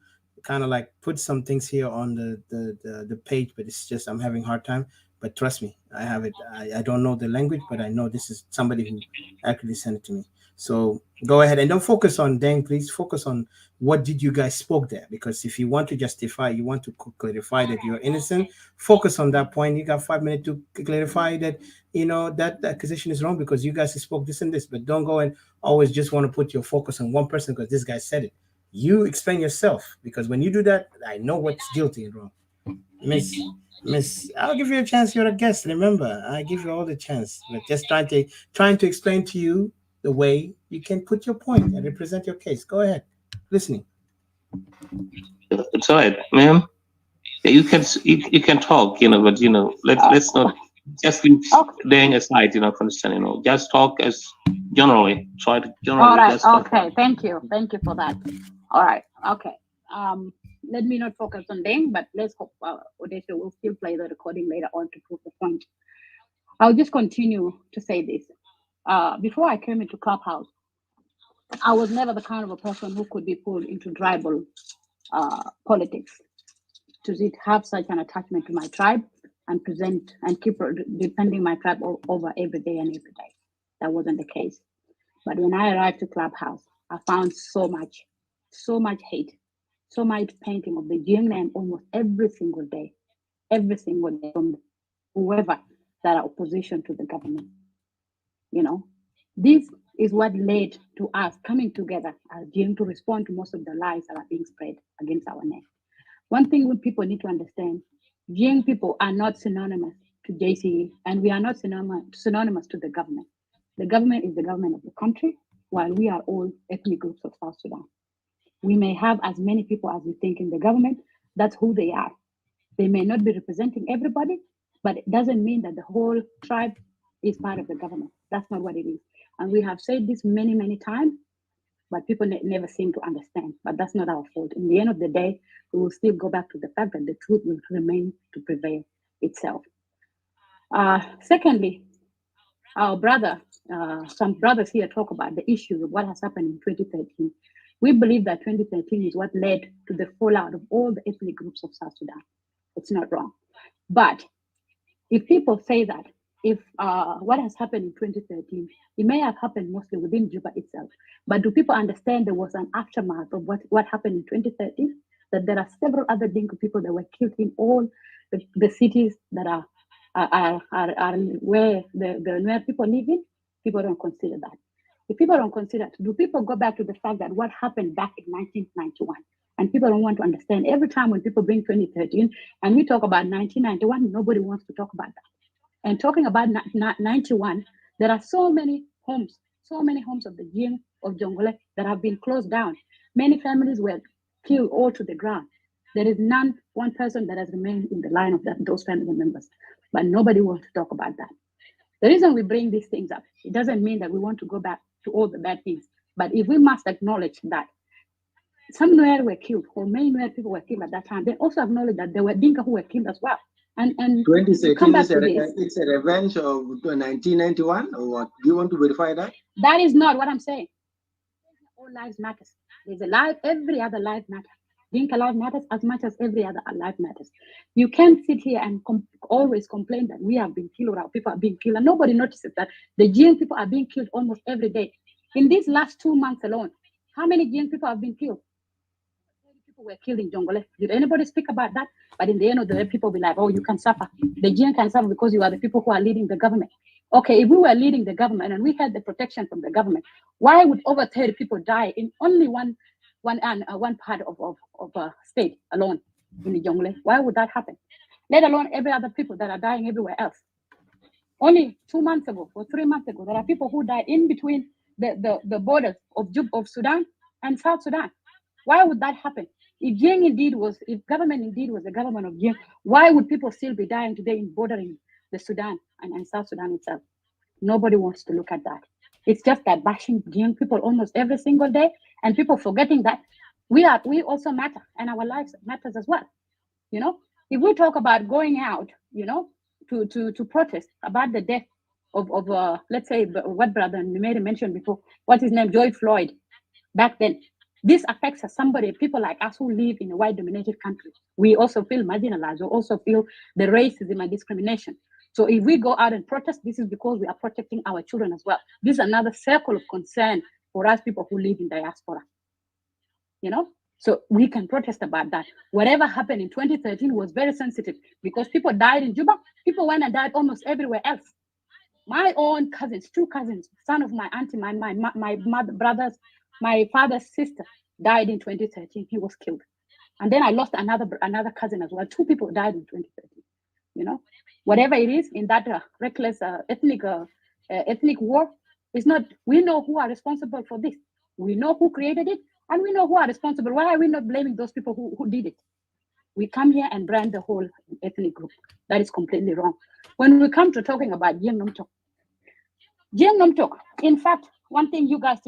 kind of like put some things here on the page, but it's just I'm having a hard time. But trust me, I have it. I don't know the language, but I know this is somebody who actually sent it to me. So go ahead and don't focus on Deng, please focus on what did you guys spoke there, because if you want to justify, you want to clarify that you're innocent, focus on that point. You got 5 minutes to clarify that, you know, that the accusation is wrong because you guys spoke this and this, but don't go and always just want to put your focus on one person because this guy said it. You explain yourself, because when you do that, I know what's guilty and wrong. Miss, I'll give you a chance. You're a guest. Remember, I give you all the chance, but just trying to explain to you the way you can put your point and represent your case. Go ahead, listening. It's all right, ma'am. Yeah, you can talk, but let's not just leave Deng aside, for instance, just talk as generally. Try to All generally right. just talk. Okay. Thank you. Thank you for that. All right. Okay. Let me not focus on them, but let's hope Odessa will still play the recording later on to prove the point. I'll just continue to say this. Before I came into Clubhouse, I was never the kind of a person who could be pulled into tribal politics, to have such an attachment to my tribe and present and keep defending my tribe over every day and every day. That wasn't the case. But when I arrived to Clubhouse, I found so much hate, so much painting of the Jing name almost every single day from whoever that are opposition to the government. This is what led to us coming together as Jing to respond to most of the lies that are being spread against our name. One thing people need to understand, Jing people are not synonymous to JCE, and we are not synonymous to the government. The government is the government of the country, while we are all ethnic groups of South Sudan. We may have as many people as we think in the government. That's who they are. They may not be representing everybody, but it doesn't mean that the whole tribe is part of the government. That's not what it is. And we have said this many, many times, but people never seem to understand. But that's not our fault. In the end of the day, we will still go back to the fact that the truth will remain to prevail itself. Secondly, our some brothers here talk about the issues of what has happened in 2013. We believe that 2013 is what led to the fallout of all the ethnic groups of South Sudan. It's not wrong. But if people say that, if what has happened in 2013, it may have happened mostly within Juba itself. But do people understand there was an aftermath of what happened in 2013? That there are several other Dinka people that were killed in all the cities that are where the Nuer people live in? People don't consider that. If people don't consider, do people go back to the fact that what happened back in 1991? And people don't want to understand. Every time when people bring 2013 and we talk about 1991, nobody wants to talk about that. And talking about 91, there are so many homes of the Jing of Jongole that have been closed down. Many families were killed all to the ground. There is one person that has remained in the line of those family members, but nobody wants to talk about that. The reason we bring these things up, it doesn't mean that we want to go back to all the bad things, but if we must acknowledge that some Nuer were killed, or many Nuer people were killed at that time, they also acknowledge that there were Dinka who were killed as well. And 2013 it's a revenge of 1991, or what? Do you want to verify that? That is not what I'm saying. All lives matters. There's a life, every other life matters. Dinka life matters as much as every other life matters. You can't sit here and always complain that we have been killed or our people are being killed, and nobody notices that the Jing people are being killed almost every day. In these last 2 months alone, how many Jing people have been killed? People were killed in Jongole. Did anybody speak about that? But in the end of the day, people be like, oh, you can suffer. The Jing can suffer because you are the people who are leading the government. Okay, if we were leading the government and we had the protection from the government, why would over 30 people die in only one part of a state alone in the Jongole? Why would that happen? Let alone every other people that are dying everywhere else. Only 2 months ago or 3 months ago, there are people who died in between the borders of Sudan and South Sudan. Why would that happen? If government indeed was the government of Jing, why would people still be dying today in bordering the Sudan and South Sudan itself? Nobody wants to look at that. It's just that bashing Jing people almost every single day, and people forgetting that we also matter, and our lives matters as well. If we talk about going out, to protest about the death let's say what Brother Mary mentioned before, what's his name, George Floyd, back then. This affects people like us who live in a white-dominated country. We also feel marginalized. We also feel the racism and discrimination. So if we go out and protest, this is because we are protecting our children as well. This is another circle of concern for us people who live in diaspora. So we can protest about that. Whatever happened in 2013 was very sensitive because people died in Juba. People went and died almost everywhere else. My own cousins, 2 cousins, son of my auntie, my mother, brothers, my father's sister died in 2013. He was killed. And then I lost another cousin as well. 2 people died in 2013. Whatever it is in that reckless ethnic war, it's not. We know who are responsible for this. We know who created it, and we know who are responsible. Why are we not blaming those people who did it? We come here and brand the whole ethnic group. That is completely wrong. When we come to talking about Jeng Nom Tok, in fact, one thing you guys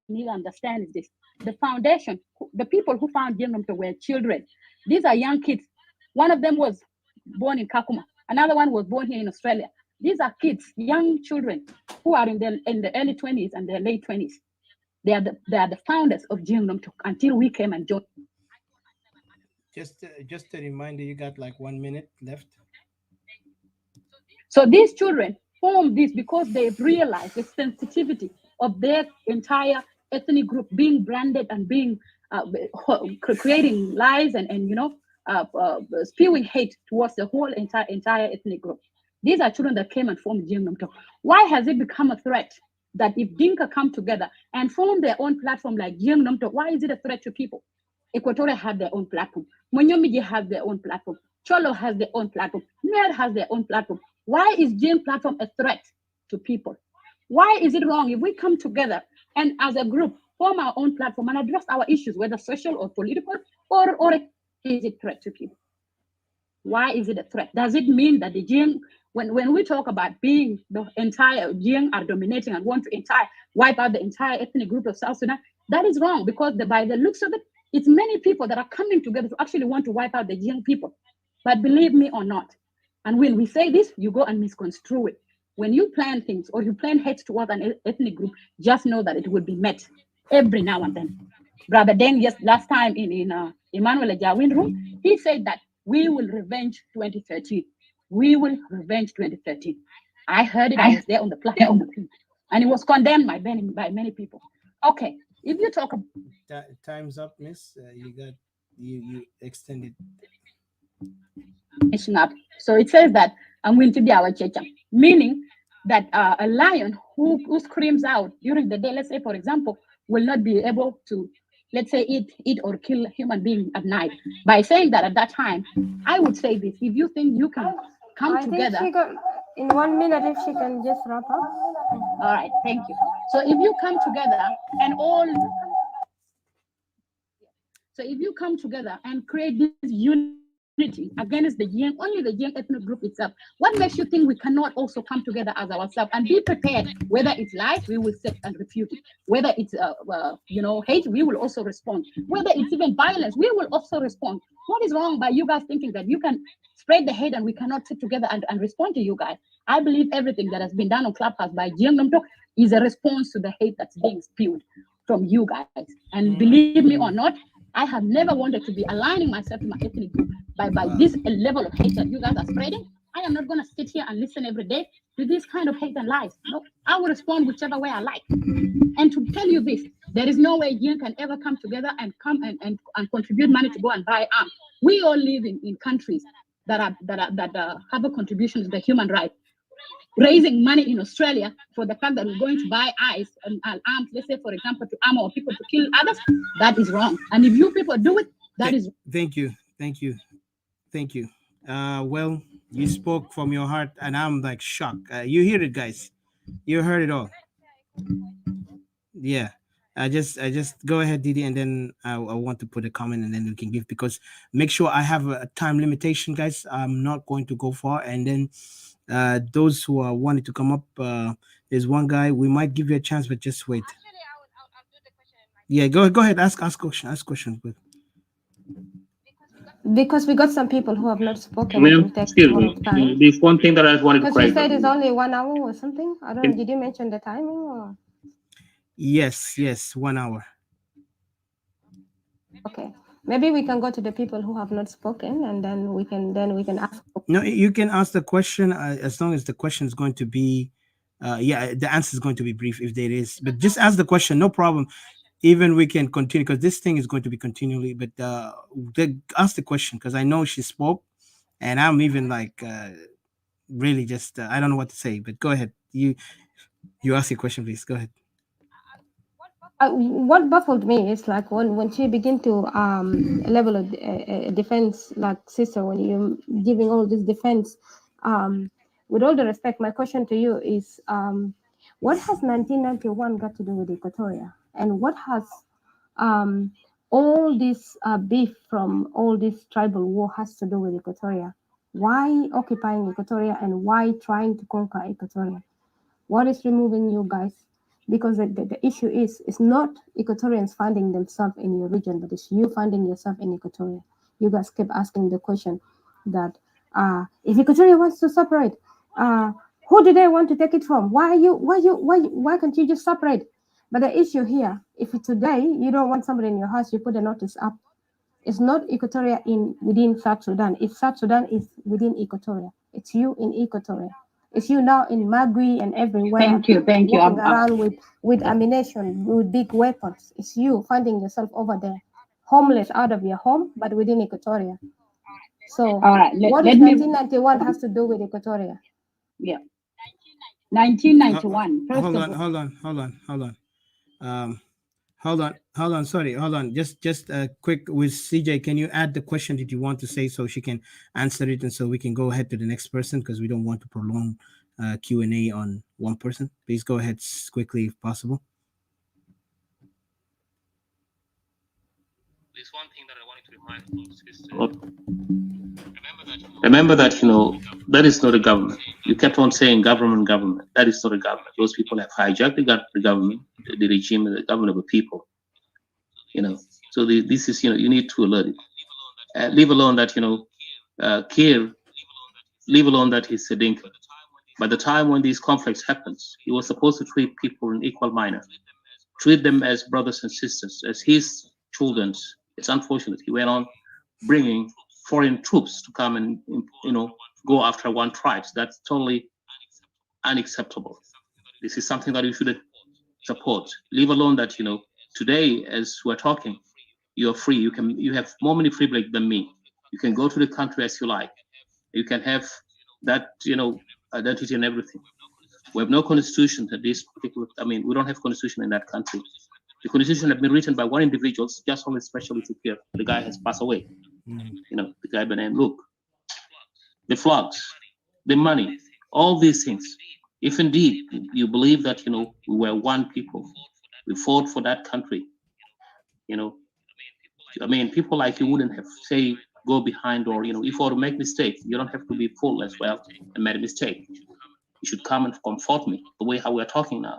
need to understand is this. The foundation, the people who found Jeng Nom Tok were children. These are young kids. One of them was born in Kakuma. Another one was born here in Australia. These are kids, young children who are in the early 20s and the late 20s. They are the founders of Jeng Nom Tok until we came and joined. Just a reminder, you got like 1 minute left. So these children formed this because they've realized the sensitivity of their entire ethnic group being branded and being creating lies and spewing hate towards the whole entire ethnic group. These are children that came and formed Jeng Nom Tok. Why has it become a threat that if Dinka come together and form their own platform like Jeng Nom Tok, why is it a threat to people? Equatorial have their own platform. Monyomiji have their own platform. Cholo has their own platform. Nuer has their own platform. Why is Jeng platform a threat to people? Why is it wrong if we come together and as a group form our own platform and address our issues, whether social or political, or is it a threat to people? Why is it a threat? Does it mean that the Jeng, when we talk about being the entire Jeng are dominating and want to wipe out the entire ethnic group of South Sudan, that is wrong because by the looks of it, it's many people that are coming together to actually want to wipe out the Jeng people. But believe me or not, and when we say this, you go and misconstrue it. When you plan things or you plan hate towards an ethnic group, just know that it will be met every now and then. Brother Deng, just last time in Emmanuel Ajawin room, he said that we will revenge 2013. We will revenge 2013. I heard it. I was there on the platform, and it was condemned by many people. Okay, if you talk about time's up, Miss. You extended. Up. So it says that I'm going to be our checha, meaning that a lion who screams out during the day, let's say, for example, will not be able to, let's say, eat or kill a human being at night. By saying that at that time, I would say this: if you think you can come together, in 1 minute, if she can just wrap up. All right, thank you. So if you come together and create this unity against the Jeng, only the Jeng ethnic group itself, what makes you think we cannot also come together as ourselves and be prepared? Whether it's lies, we will sit and refute it. Whether it's hate, we will also respond. Whether it's even violence, we will also respond. What is wrong by you guys thinking that you can spread the hate and we cannot sit together and respond to you guys? I believe everything that has been done on Clubhouse by Jeng Nom Tok is a response to the hate that's being spewed from you guys. And believe me or not, I have never wanted to be aligning myself to my ethnic group by this level of hate that you guys are spreading. I am not going to sit here and listen every day to this kind of hate and lies. No, I will respond whichever way I like. And to tell you this, there is no way Jeng can ever come together and come and contribute money to go and buy arms. We all live in countries that have a contribution to the human rights. Raising money in Australia for the fact that we're going to buy arms, let's say, for example, to arm our people to kill others, that is wrong. And if you people do it, that is. Thank you. Well, you spoke from your heart, and I'm like shocked. You hear it, guys. You heard it all. Yeah. I just go ahead, Didi, and then I want to put a comment, and then we can give, because make sure I have a time limitation, guys. I'm not going to go far, and then those who are wanting to come up, there's one guy. We might give you a chance, but just wait. Yeah, go ahead. Ask question. Because we got some people who have not spoken, it will take a lot of time. There's one thing that I wanted to Because you correct. said it's only 1 hour or something. I don't know. Did you mention the timing or? Yes, 1 hour. Okay, maybe we can go to the people who have not spoken, and then we can ask. No, you can ask the question as long as the question is going to be, the answer is going to be brief if there is. But just ask the question, no problem. Even we can continue because this thing is going to be continually. But ask the question because I know she spoke, and I'm even like really just I don't know what to say. But go ahead, you ask your question, please. Go ahead. What baffled me is like when she begin to level a defense, like sister, when you're giving all this defense, with all the respect, my question to you is, what has 1991 got to do with Equatoria, and what has all this beef from all this tribal war has to do with Equatoria? Why occupying Equatoria and why trying to conquer Equatoria? What is removing you guys? Because the issue is, it's not Equatorians finding themselves in your region, but it's you finding yourself in Equatoria. You guys keep asking the question that if Equatoria wants to separate, who do they want to take it from? Why can't you just separate? But the issue here, if today you don't want somebody in your house, you put a notice up. It's not Equatoria within South Sudan. If South Sudan is within Equatoria, it's you in Equatoria. It's you now in Magui and everywhere. Thank you. Walking around with ammunition, with big weapons. It's you finding yourself over there, homeless out of your home, but within Equatoria. So, all right, what does 1991 has to do with Equatoria? Yeah, 1991. Hold on. Sorry, hold on. Just quick with CJ. Can you add the question that you want to say so she can answer it, and so we can go ahead to the next person because we don't want to prolong Q&A on one person. Please go ahead quickly if possible. There's one thing that I wanted to remind folks. Remember that that is not a government. You kept on saying government. That is not a government. Those people have hijacked the government, the regime, the government of the people. So this is you need to alert it. Leave alone that Kir. Leave alone that he's a Dinka. By the time when these conflicts happens, he was supposed to treat people in equal manner, treat them as brothers and sisters, as his children. It's unfortunate he went on bringing foreign troops to come and go after one tribe. That's totally unacceptable. This is something that you shouldn't support. Leave alone that today as we're talking, you're free. You have more many privilege than me. You can go to the country as you like. You can have that identity and everything. We have no constitution at this particular. We don't have constitution in that country. The constitution has been written by one individual, just only specially to Kir. The guy has passed away. The guy by name. Look, the flags, the money, all these things. If indeed you believe that we were one people, we fought for that country. People like you wouldn't have say go behind or if you want to make mistake, you don't have to be full as well and made a mistake. You should come and comfort me the way how we're talking now.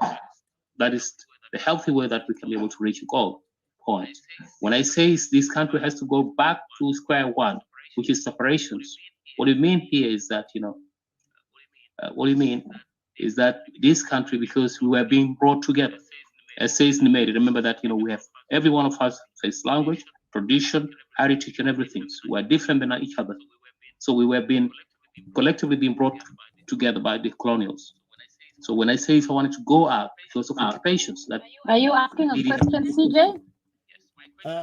That is the healthy way that we can be able to reach a goal point. When I say this country has to go back to square one, which is separations, what you mean here is that what do you mean is that this country, because we were being brought together, as says Nimeri, remember that we have every one of us face language, tradition, heritage, and everything. So we are different than each other. So we were being collectively being brought together by the colonials. So when I say if I wanted to go out because of occupations, that are you asking a question, CJ?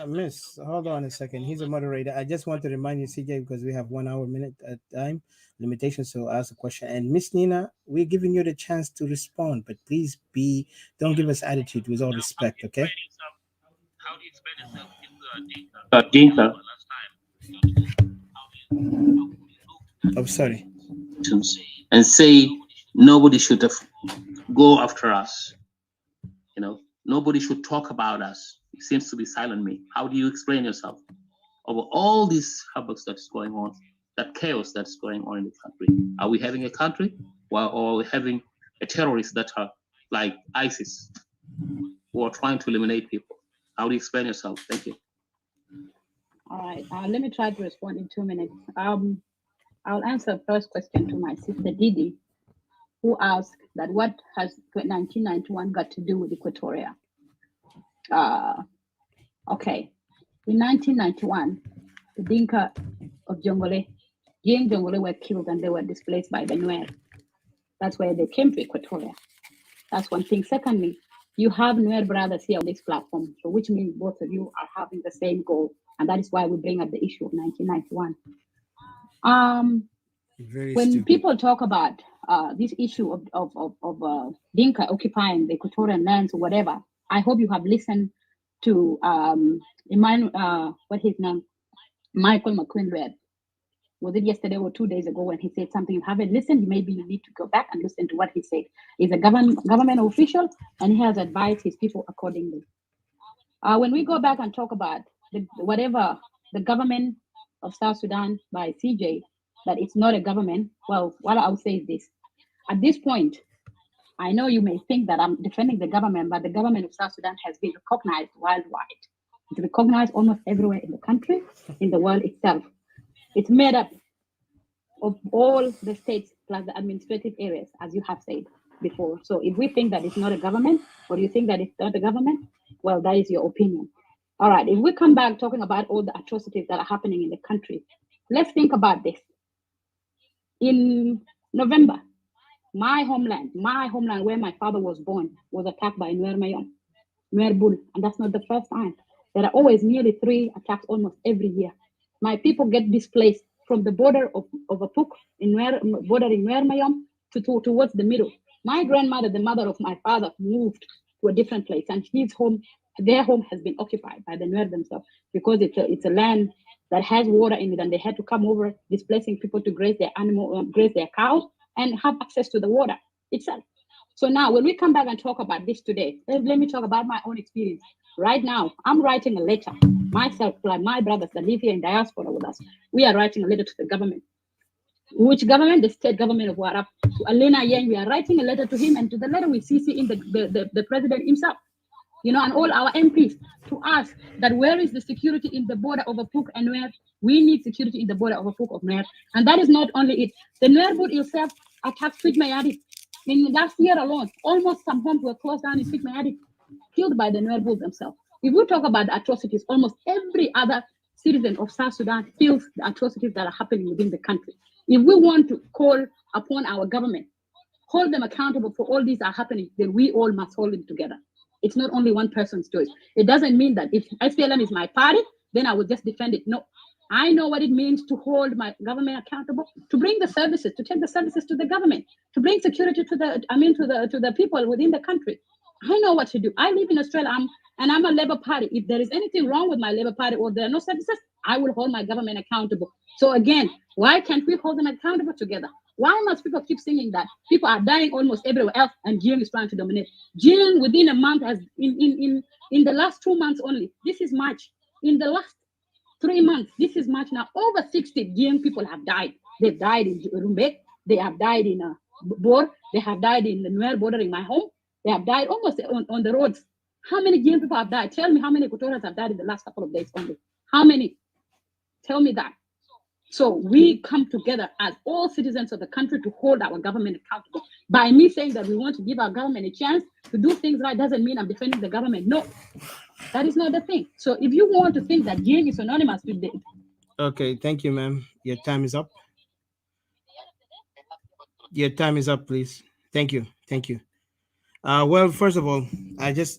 Miss, hold on a second. He's a moderator. I just want to remind you, CJ, because we have 1 hour minute at time limitation. So ask a question. And Miss Nina, we're giving you the chance to respond, but please don't give us attitude, with all respect, okay? How do you explain yourself Dinka? I'm sorry. And say nobody should have go after us. Nobody should talk about us. It seems to be silent me. How do you explain yourself over all these havoc that's going on, that chaos that's going on in the country? Are we having a country, or are we having a terrorist that are like ISIS, who are trying to eliminate people? How do you explain yourself? Thank you. All right. Let me try to respond in 2 minutes. I'll answer first question to my sister Didi, who asked that what has 1991 got to do with Equatoria? Okay, in 1991, the Dinka of Jongole, Jing Jongole were killed and they were displaced by the Nuer. That's where they came to Equatoria. That's one thing. Secondly, you have Nuer brothers here on this platform, so which means both of you are having the same goal, and that is why we bring up the issue of 1991. When people talk about this issue of Dinka occupying the Equatorian lands or whatever, I hope you have listened to what his name, Michael McQueen read. Was it yesterday or 2 days ago when he said something? You haven't listened, maybe you need to go back and listen to what he said. He's a government official and he has advised his people accordingly. When we go back and talk about whatever the government of South Sudan by CJ, that it's not a government, well, what I'll say is this. At this point, I know you may think that I'm defending the government, but the government of South Sudan has been recognized worldwide. It's recognized almost everywhere in the country, in the world itself. It's made up of all the states plus the administrative areas, as you have said before. So if we think that it's not a government, or you think that it's not a government, well, that is your opinion. All right, if we come back talking about all the atrocities that are happening in the country, let's think about this. In November, my homeland where my father was born, was attacked by Nuer Mayom, Nuer Bull, and that's not the first time. There are always nearly 3 attacks almost every year. My people get displaced from the border of Apuk, bordering Nuer Mayom, towards the middle. My grandmother, the mother of my father, moved to a different place, and their home has been occupied by the Nuer themselves because it's a land that has water in it, and they had to come over, displacing people to graze their cows, and have access to the water itself. So now, when we come back and talk about this today, let me talk about my own experience. Right now, I'm writing a letter, myself, like my brothers that live here in diaspora with us. We are writing a letter to the government. Which government? The state government of Warab. To Alena Yang, we are writing a letter to him, and to the letter we CC in the president himself, and all our MPs, to ask that where is the security in the border of Apuk and Nuer? We need security in the border of Apuk of Nuer. And that is not only it. The Nuer Boot itself attacked Fitmayadi. In last year alone, almost some homes were closed down in Fitmayadi, killed by the Nuer Boot themselves. If we talk about the atrocities, almost every other citizen of South Sudan feels the atrocities that are happening within the country. If we want to call upon our government, hold them accountable for all these are happening, then we all must hold them together. It's not only one person's choice. It doesn't mean that if SPLM is my party, then I will just defend it. No, I know what it means to hold my government accountable, to bring the services, to take the services to the government, to bring security to the people within the country. I know what to do. I live in Australia, and I'm a Labour Party. If there is anything wrong with my Labour Party or there are no services, I will hold my government accountable. So again, why can't we hold them accountable together? Why must people keep singing that people are dying almost everywhere else and Jing is trying to dominate? Jing within a month has in the last 2 months only. This is March. In the last 3 months, this is March now. Over 60 Jing people have died. They've died in Rumbek. They have died in Bor. They have died in the Nuer bordering my home. They have died almost on the roads. How many Jing people have died? Tell me how many Equatorians have died in the last couple of days only. How many? Tell me that. So we come together as all citizens of the country to hold our government accountable. By me saying that we want to give our government a chance to do things right doesn't mean I'm defending the government. No, that is not the thing. So if you want to think that Jing is synonymous with the... Okay, thank you, ma'am. Your time is up. Your time is up, please. Thank you. Thank you. Well, first of all,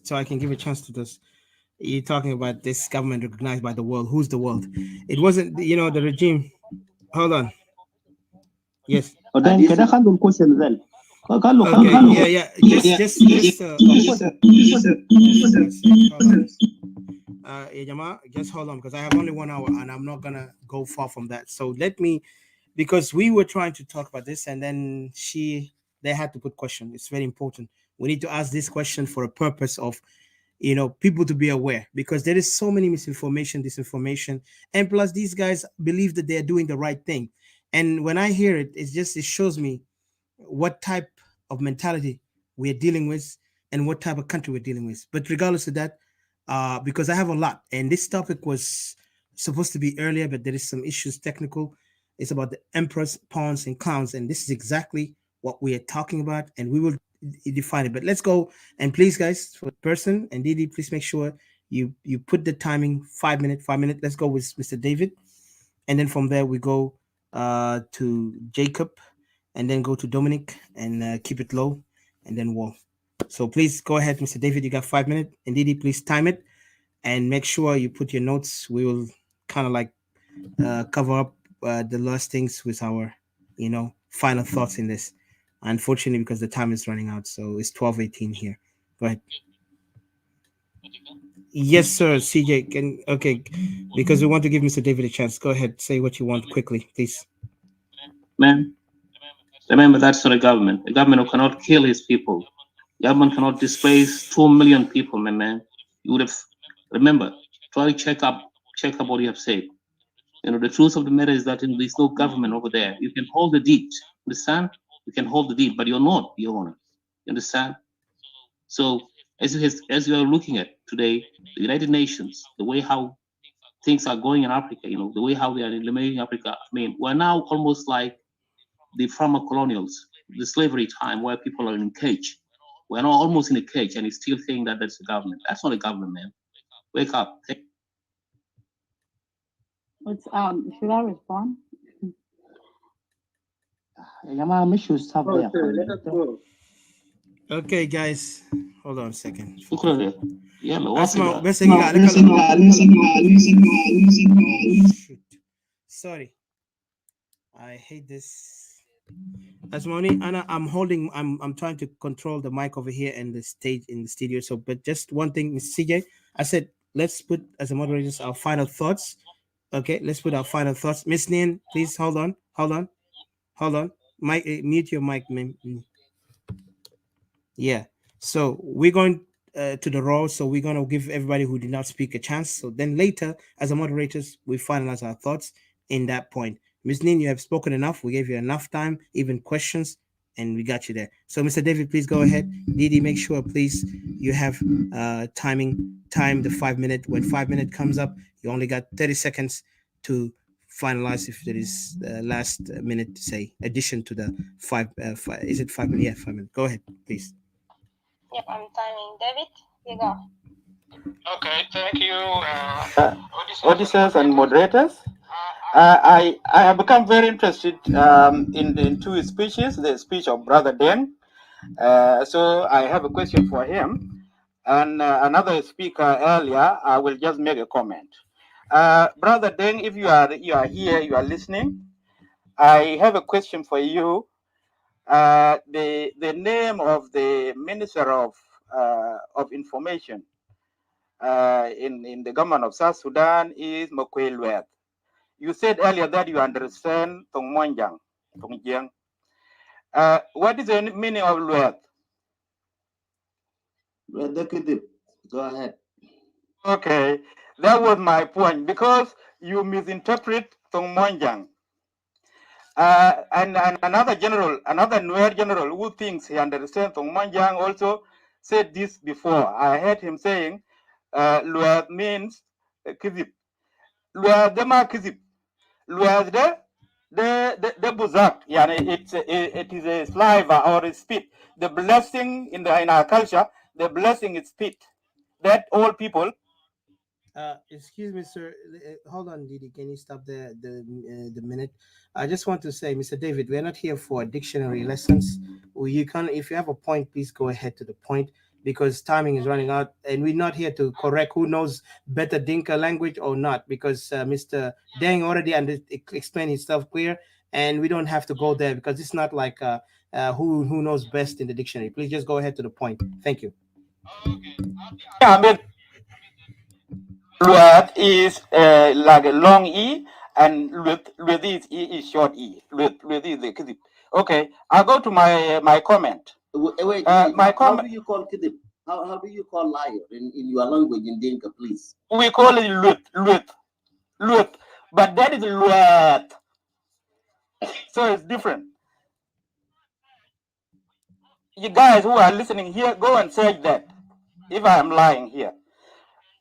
so I can give a chance to this. You're talking about this government recognized by the world. Who's the world? It wasn't, the regime. Hold on. Yes. Okay. Yeah. Just hold on, because I have only 1 hour and I'm not gonna go far from that. So because we were trying to talk about this, and then they had to put question. It's very important. We need to ask this question for a purpose of people to be aware, because there is so many misinformation, disinformation, and plus these guys believe that they're doing the right thing. And when I hear it, it shows me what type of mentality we're dealing with and what type of country we're dealing with. But regardless of that, because I have a lot, and this topic was supposed to be earlier, but there is some issues technical. It's about the emperors, pawns, and clowns, and this is exactly what we are talking about, and we will define it. But let's go, and please, guys, for person and Didi, please make sure you put the timing 5 minutes, 5 minutes. Let's go with Mr. David, and then from there we go to Jacob, and then go to Dominic, and keep it low, and then Wall. So please go ahead, Mr. David. You got 5 minutes, and Didi, please time it, and make sure you put your notes. We will kind of like cover up the last things with our, final thoughts in this. Unfortunately, because the time is running out, so it's 12:18 here. Go ahead. Yes, sir. CJ, okay, because we want to give Mr. David a chance. Go ahead, say what you want quickly, please. Man, remember that's not a government. A government who cannot kill his people. Government cannot displace 2 million people, man. You would have remember. Try to check up what you have said. The truth of the matter is that there's no government over there. You can hold the deed, understand? You can hold the deed, but you're not the owner. You understand? So as you are looking at today, the United Nations, the way how things are going in Africa, the way how they are eliminating Africa. I mean, we're now almost like the former colonials, the slavery time where people are in a cage. We're now almost in a cage, and he's still saying that that's a government. That's not a government, man. Wake up. Should I respond? Okay, guys, hold on a second. Yeah, sorry, I hate this. Asmani, Anna, I'm trying to control the mic over here and the stage in the studio. So, but just one thing, Mr. CJ, I said let's put as a moderators our final thoughts. Okay, let's put our final thoughts. Miss Nin, please hold on. Mic, mute your mic, ma'am. Yeah. So we're going to the raw. So we're going to give everybody who did not speak a chance. So then later, as a moderators, we finalize our thoughts in that point. Ms. Nin, you have spoken enough. We gave you enough time, even questions, and we got you there. So Mr. David, please go ahead. Didi, make sure, please, you have time the 5 minute. When 5 minute comes up, you only got 30 seconds to finalize if there is last minute to say addition to the five. Is it 5 minutes? Yeah, 5 minutes. Go ahead, please. Yep, I'm timing. David, you go. Okay, thank you. Auditors and moderators. I have become very interested in the two speeches, the speech of Brother Dan. So I have a question for him. And another speaker earlier, I will just make a comment. Brother Dan, if you are here, you are listening, I have a question for you. The name of the Minister of Information in the government of South Sudan is Makwelwet. You said earlier that you understand Tongmonjang, Tongjiang. What is the meaning of Luet? Go ahead. Okay, that was my point, because you misinterpret Tongmonjang. And another Nuer general who thinks he understands Tongmonjang also said this before. I heard him saying, Luet means kizip. Luet dema kizip. Luet the buzak, it is a saliva or a spit. The blessing in our culture, the blessing is spit. That all people. Excuse me, sir. Hold on, Didi. Can you stop the minute? I just want to say, Mr. David, we're not here for dictionary lessons. You can, if you have a point, please go ahead to the point, because timing is running out, and we're not here to correct who knows better Dinka language or not, because Mr. Deng already explained himself clear, and we don't have to go there, because it's not like who knows best in the dictionary. Please just go ahead to the point. Thank you. Yeah, I mean, Luat is like a long E, and Luat is short E. Luat is the kidip. Okay, I'll go to my comment. Wait, my how do you call kidip? How do you call liar in your language in Dinka, please? We call it Luat, but that is Luat. So it's different. You guys who are listening here, go and search that, if I am lying here.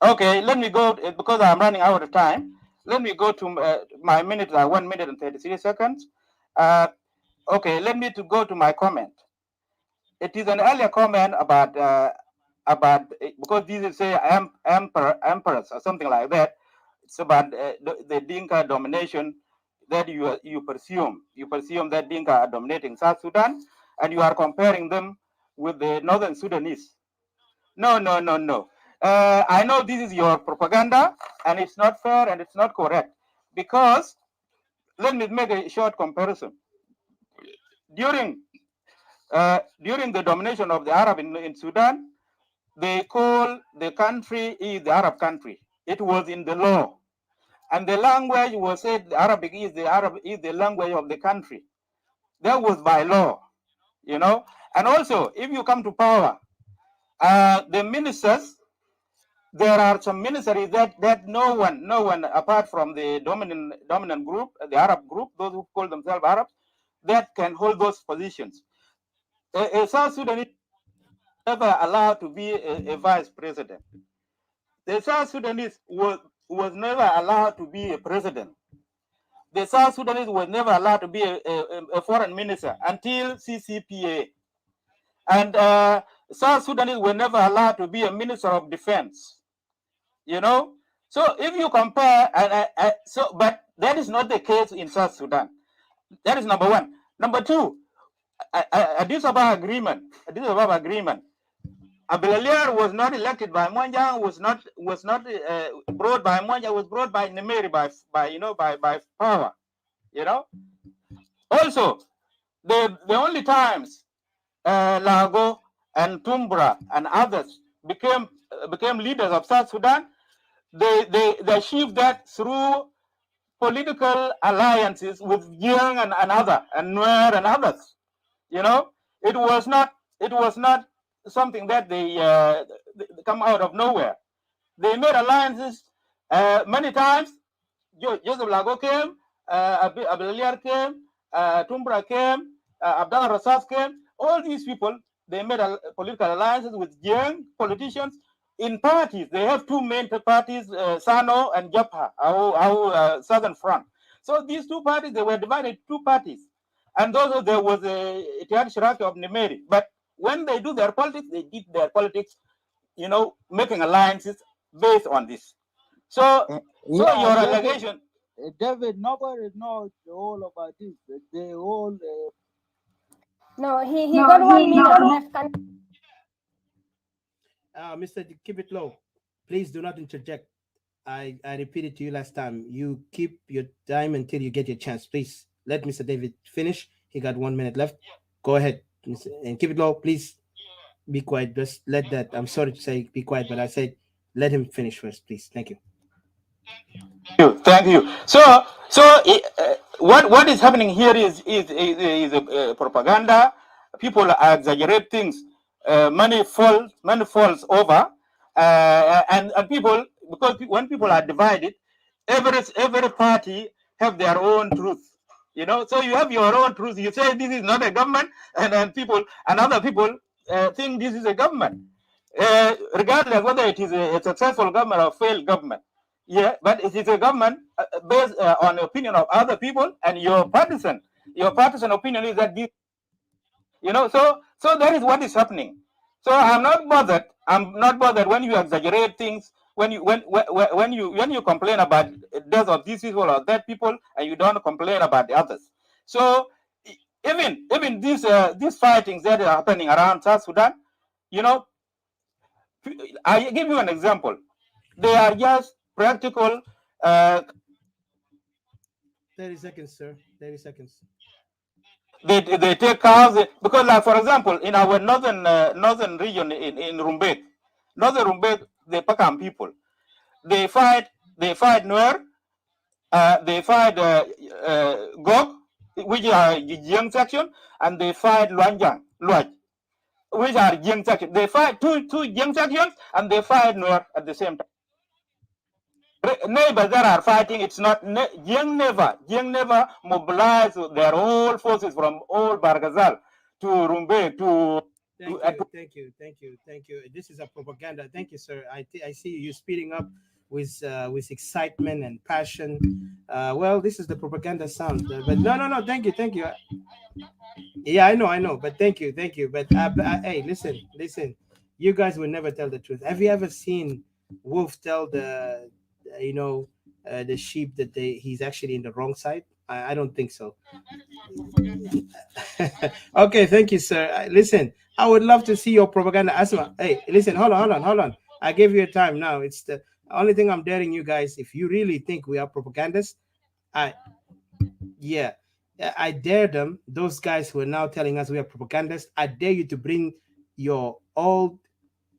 Okay, let me go, because I'm running out of time. let me go to my minute, 1 minute and 33 seconds. Okay, let me to go to my comment. It is an earlier comment about because these say emperors or something like that. It's about the Dinka domination that you presume that Dinka are dominating South Sudan, and you are comparing them with the Northern Sudanese. No. I know this is your propaganda, and it's not fair and it's not correct, because let me make a short comparison. During the domination of the Arab in Sudan, they call the country is the Arab country. It was in the law, and the language was said Arabic is the language of the country. That was by law, you know. And also, if you come to power, the ministers, there are some ministries that no one apart from the dominant group, the Arab group, those who call themselves Arabs, that can hold those positions. South Sudanese never allowed to be a vice president. The South Sudanese was never allowed to be a president. The South Sudanese was never allowed to be a foreign minister until CCPA. And South Sudanese were never allowed to be a minister of defense. You know? So if you compare, but that is not the case in South Sudan. That is number one. Number two, Addis Ababa agreement. Abelalier was not elected by Monjang, was not brought by Monjang, was brought by Nemeri by power. You know. Also, the only times Lago and Tumbra and others became leaders of South Sudan, they achieved that through political alliances with Jiang and Nuer and others. You know, it was not something that they come out of nowhere. They made alliances many times. Joseph Lago came, Abdeliar came, Tumbra came, Abdallah Rasas came. All these people, they made political alliances with young politicians in parties. They have two main parties, Sano and Jabha, our Southern Front. So these two parties, they were divided into two parties. And also there was a Ittihad Shiraki of Nimeri. But when they do their politics, they did their politics, you know, making alliances based on this. So your allegation. David, nobody knows all about this. They all. No, he got 1 minute left. Mr. Keep it low. Please do not interject. I repeated to you last time. You keep your time until you get your chance. Please let Mr. David finish. He got 1 minute left. Go ahead, and keep it low. Please be quiet. Just let that. I'm sorry to say be quiet, but I said let him finish first, please. Thank you. Thank you. So what is happening here is propaganda. People exaggerate things. Money falls over, and people, because when people are divided, every party have their own truth. You know, so you have your own truth. You say this is not a government, and then other people think this is a government, regardless whether it is a successful government or failed government. Yeah, but it is a government based on the opinion of other people, and your partisan opinion is that this, you know. So that is what is happening. So I'm not bothered when you exaggerate things, when you complain about the death of these people or that people, and you don't complain about the others. So even these fightings that are happening around South Sudan, you know, I give you an example. They are just practical. 30 seconds, sir. 30 seconds. They take cows because, like, for example, in our northern region in Rumbek, northern Rumbek, the Pakam people, they fight Nuer, they fight Gog, which are young section, and they fight Luanjang, which are young section. They fight two young sections, and they fight Nuer at the same time. Neighbors that are fighting, it's not young never mobilize their whole forces from all Bargazal to Rumbek to. Thank you. This is a propaganda. Thank you, sir. I see you speeding up. with excitement and passion. Well, this is the propaganda sound. But no, thank you. Yeah, I know, but thank you. But hey, listen. You guys will never tell the truth. Have you ever seen Wolf tell the sheep that he's actually in the wrong side? I don't think so. Okay, thank you, sir. Listen, I would love to see your propaganda. Asma, hey, listen, hold on. I gave you a time now. It's the only thing I'm daring you guys. If you really think we are propagandists, I yeah, I dare them. Those guys who are now telling us we are propagandists. I dare you to bring your old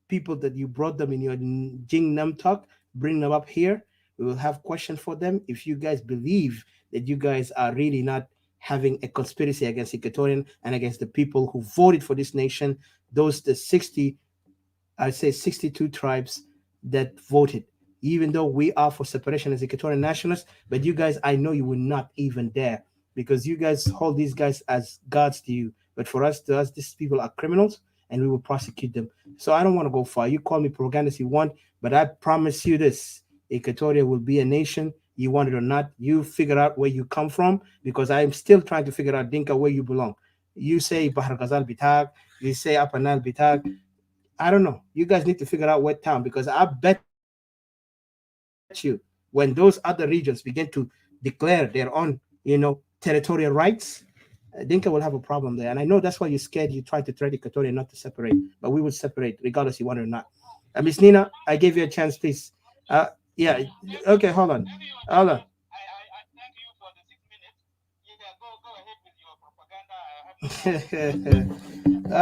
people that you brought them in your Jing Nam talk, bring them up here. We will have questions for them. If you guys believe that you guys are really not having a conspiracy against Equatorian and against the people who voted for this nation, those the 60, I'd say 62 tribes that voted, even though we are for separation as Equatorian nationalists, but you guys, I know you will not even dare because you guys hold these guys as gods to you. But for us, to us, these people are criminals and we will prosecute them. So I don't want to go far. You call me propagandist you want, but I promise you this: Equatoria will be a nation. You want it or not, you figure out where you come from because I'm still trying to figure out Dinka where you belong. You say Bahar Ghazal Bitag, you say Apanal Bitag. I don't know. You guys need to figure out what town because I bet you when those other regions begin to declare their own, territorial rights, Dinka will have a problem there. And I know that's why you're scared. You try to threat Equatoria not to separate, but we will separate regardless you want it or not. Miss Nina, I gave you a chance, please. Yeah. Okay, hold on. All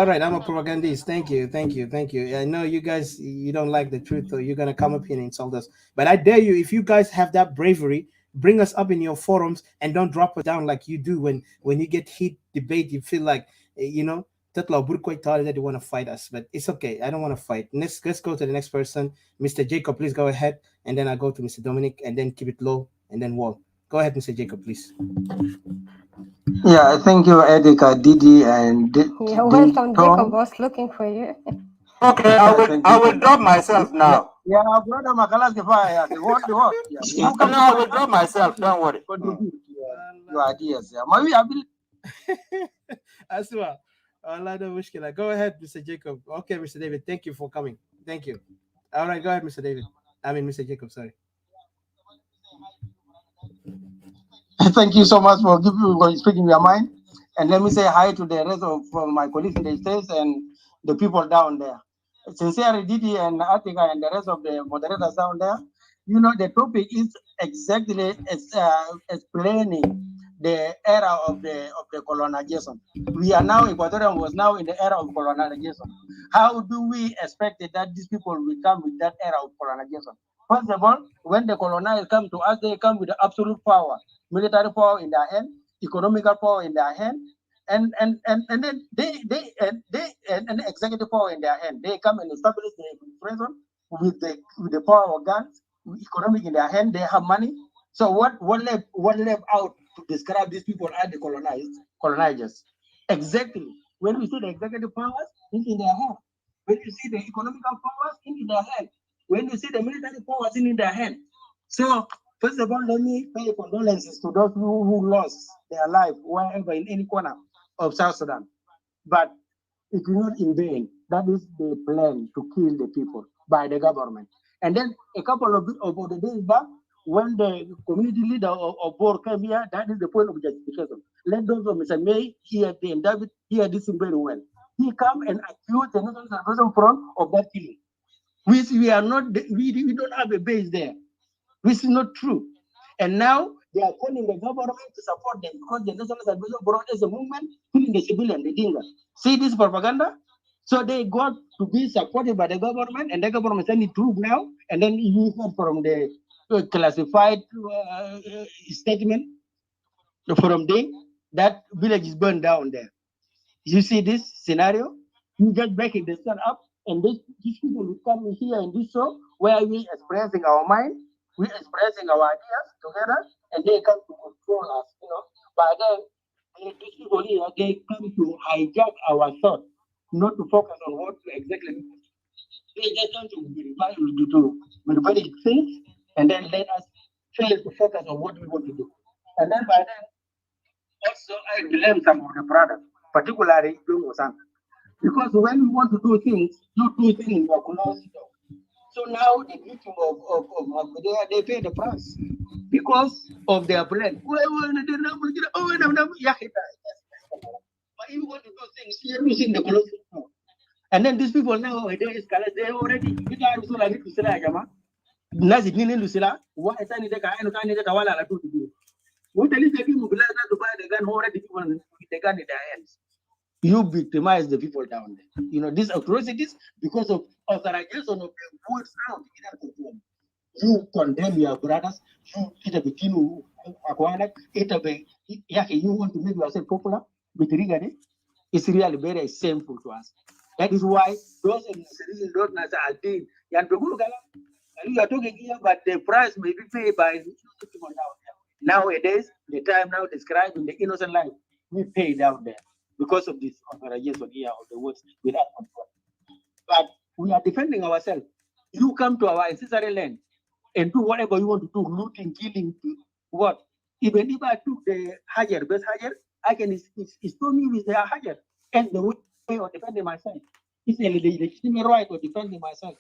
right, I'm a propagandist. Thank you. I know you guys, you don't like the truth, or you're gonna come up here and insult us. But I dare you, if you guys have that bravery, bring us up in your forums and don't drop us down like you do when you get heat debate. You feel like Tatla Burkoi Tali that you want to fight us, but it's okay. I don't want to fight. Let's go to the next person, Mr. Jacob. Please go ahead, and then I go to Mr. Dominic, and then keep it low, and then Wall. Go ahead, Mr. Jacob, please. Yeah, thank you, Edika, Didi, and You're welcome, Jacob was looking for you. Okay, I will drop myself now. Yeah, brother Makalas Kifaya, the what? Yeah, you come No, I will drop myself. Don't worry. contribute your ideas. Yeah, maybe I will. Asma, Allah mushkila. Go ahead, Mr. Jacob. Okay, Mr. David, thank you for coming. Thank you. All right, go ahead, Mr. David. I mean, Mr. Jacob, sorry. Thank you so much for speaking your mind. And let me say hi to the rest of my colleagues in the States and the people down there. Sincerely, Didi and Atika and the rest of the moderators down there, the topic is exactly explaining the era of the colonization. We are now, Equatorian was now in the era of colonization. How do we expect that these people will come with that era of colonization? First of all, when the colonizers come to us, they come with absolute power, military power in their hand, economical power in their hand, and then and executive power in their hand. They come and establish the administration with the power of guns, with economic in their hand. They have money. So what left out to describe these people as the colonizers? Exactly. When we see the executive powers, it's in their hand. When you see the economical powers, it's in their hand. When you see the military powers, it's in their hand. So first of all, let me pay condolences to those who lost their life wherever in any corner of South Sudan. But it is not in vain. That is the plan to kill the people by the government. And then a couple of the days back, when the community leader of Bor came here, that is the point of justification. Let those of Mr. May hear David hear this very well. He come and accuse the National Salvation Front of that killing. We are not, we don't have a base there. This is not true. And now they are calling the government to support them because the National Salvation Front is a movement killing the civilian, the Dinka. See this propaganda? So they got to be supported by the government, and the government sending troops now, and then you heard from the classified statement from them that village is burned down there. You see this scenario? You just backing the sun up, and these people will come here in this show where we expressing our mind, we expressing our ideas together, and they come to control us. By then, these people here, they come to hijack our thought, not to focus on what exactly. They just come to verify things, and then let us fail to focus on what we want to do. And then by then, also I blame some of the brothers, particularly Young, because when you want to do things, you do things in your close door. So now the victim of Magudia, they pay the price because of their brand. But if you want to do things, you're losing the close door. And then these people now, they already, Nazi nini lusila, why is any the wala la to do? What at least people to buy the gun already people with the gun in their hands. You victimize the people down there. You know, these atrocities because of authorization of the words out. You condemn your brothers, you eat a bikini, you want to make yourself popular with rigor. It's really very shameful to us. That is why those in the road are dead. You are talking here, but the price may be paid by people down there. Nowadays, the time now described in the innocent life, we pay down there because of this authorization here of the words without control. But we are defending ourselves. You come to our ancestral land and do whatever you want to do, looting, killing, what? Even if I took the Hajar, best Hajar, I can install me with the Hajar and the way of defending myself. It's a legitimate right of defending myself.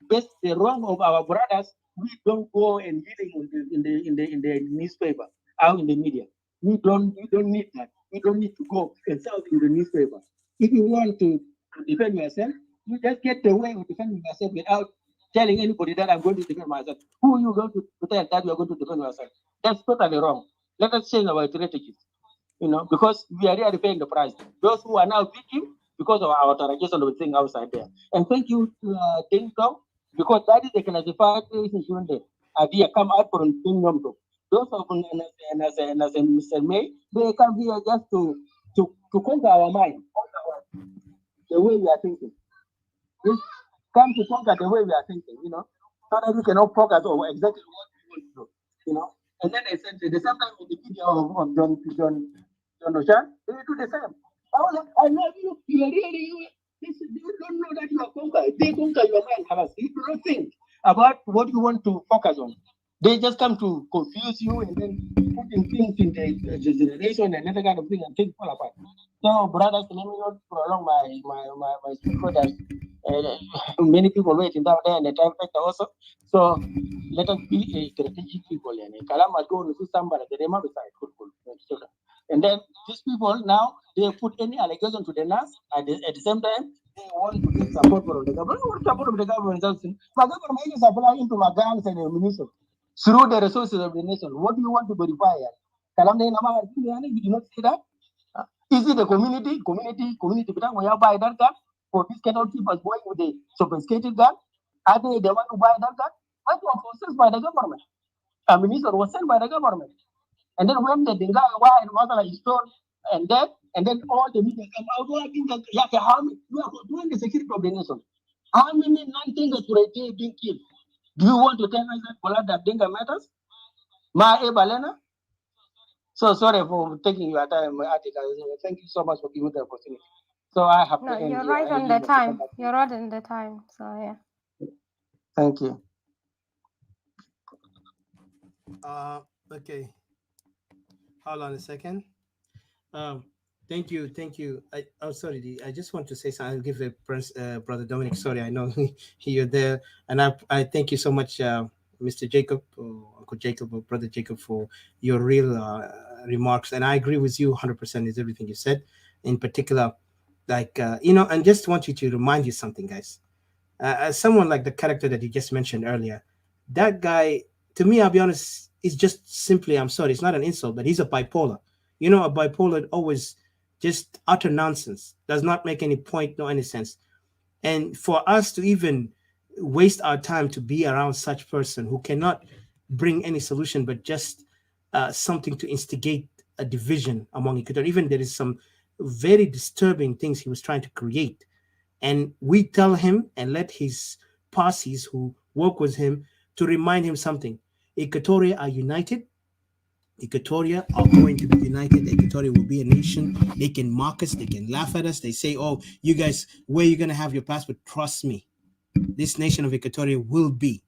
But the wrong of our brothers, we don't go and dealing in the newspaper, out in the media. We don't need that. We don't need to go and sell in the newspaper. If you want to defend yourself, you just get the way of defending yourself without telling anybody that I'm going to defend myself. Who are you going to tell that you are going to defend yourself? That's totally wrong. Let us change our strategies, because we are really paying the price. Those who are now victims because of our authorization of the thing outside there. And thank you, Ding Dong, because that is the classified institution there. Idea come out from Kingdom. Those of and as Mr. May, they come here just to conquer our mind, the way we are thinking. This come to conquer the way we are thinking, so that we cannot focus on exactly what we want to do, And then essentially, the same time with the video of John Oshan, they do the same. I love you. You don't know that you are conquered. They conquer your mind. You do not think about what you want to focus on. They just come to confuse you and then putting things in the generation and other kind of thing and things fall apart. So, brothers, let me not prolong my speech because many people waiting down there and the time factor also. So, let us be a strategic people. Kalama go to somebody, the Rema beside. And then these people now, they put any allegation to the NAS at the same time, they want to get support from the government. What support of the government? My government is applying into my guns and ammunition through the resources of the nation. What do you want to verify? We do not see that. Is it the community, but we buy that gun for these cattle keepers going with the sophisticated gun? Are they the one who buy that gun? That was sent by the government. Ammunition was sent by the government. And then when the Dinga and Masala is stored and dead, and then all the media come out, how many we are doing the security of the nation? How many non-thinkers were being killed? Do you want to tell us that that Dinga matters? Ma Ebalena? So sorry for taking your time, article. Thank you so much for giving the opportunity. So I have No, to end you're here. right on the time. You're right on the time. So yeah. Thank you. Okay. Hold on a second. Thank you. Sorry, I just want to say something. I'll give Brother Dominic. Sorry, I know you're there, and I thank you so much, Mr. Jacob, or Uncle Jacob, or Brother Jacob, for your real remarks. And I agree with you 100% is everything you said. In particular, like and just want you to remind you something, guys. As someone like the character that you just mentioned earlier, that guy, to me, I'll be honest, is just simply, I'm sorry, it's not an insult, but he's a bipolar. A bipolar always just utter nonsense, does not make any point, no any sense. And for us to even waste our time to be around such person who cannot bring any solution, but just something to instigate a division among Equatorians. Even there is some very disturbing things he was trying to create. And we tell him and let his parties who work with him to remind him something. Equatoria are united. Equatoria are going to be united. Equatoria will be a nation. They can mock us. They can laugh at us. They say, oh, you guys, where are you going to have your passport? Trust me. This nation of Equatoria will be.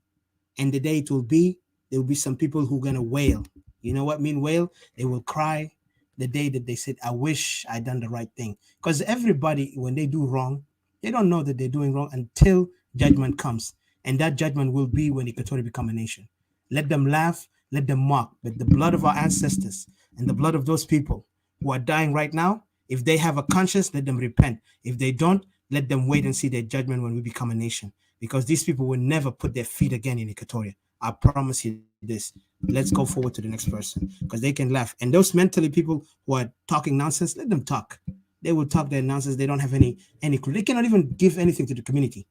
And the day it will be, there will be some people who are going to wail. You know what mean wail? They will cry the day that they said, I wish I'd done the right thing. Because everybody, when they do wrong, they don't know that they're doing wrong until judgment comes. And that judgment will be when Equatorial become a nation. Let them laugh, let them mock. But the blood of our ancestors and the blood of those people who are dying right now, if they have a conscience, let them repent. If they don't, let them wait and see their judgment when we become a nation. Because these people will never put their feet again in Equatoria. I promise you this. Let's go forward to the next person because they can laugh. And those mentally people who are talking nonsense, let them talk. They will talk their nonsense. They don't have any clue. They cannot even give anything to the community.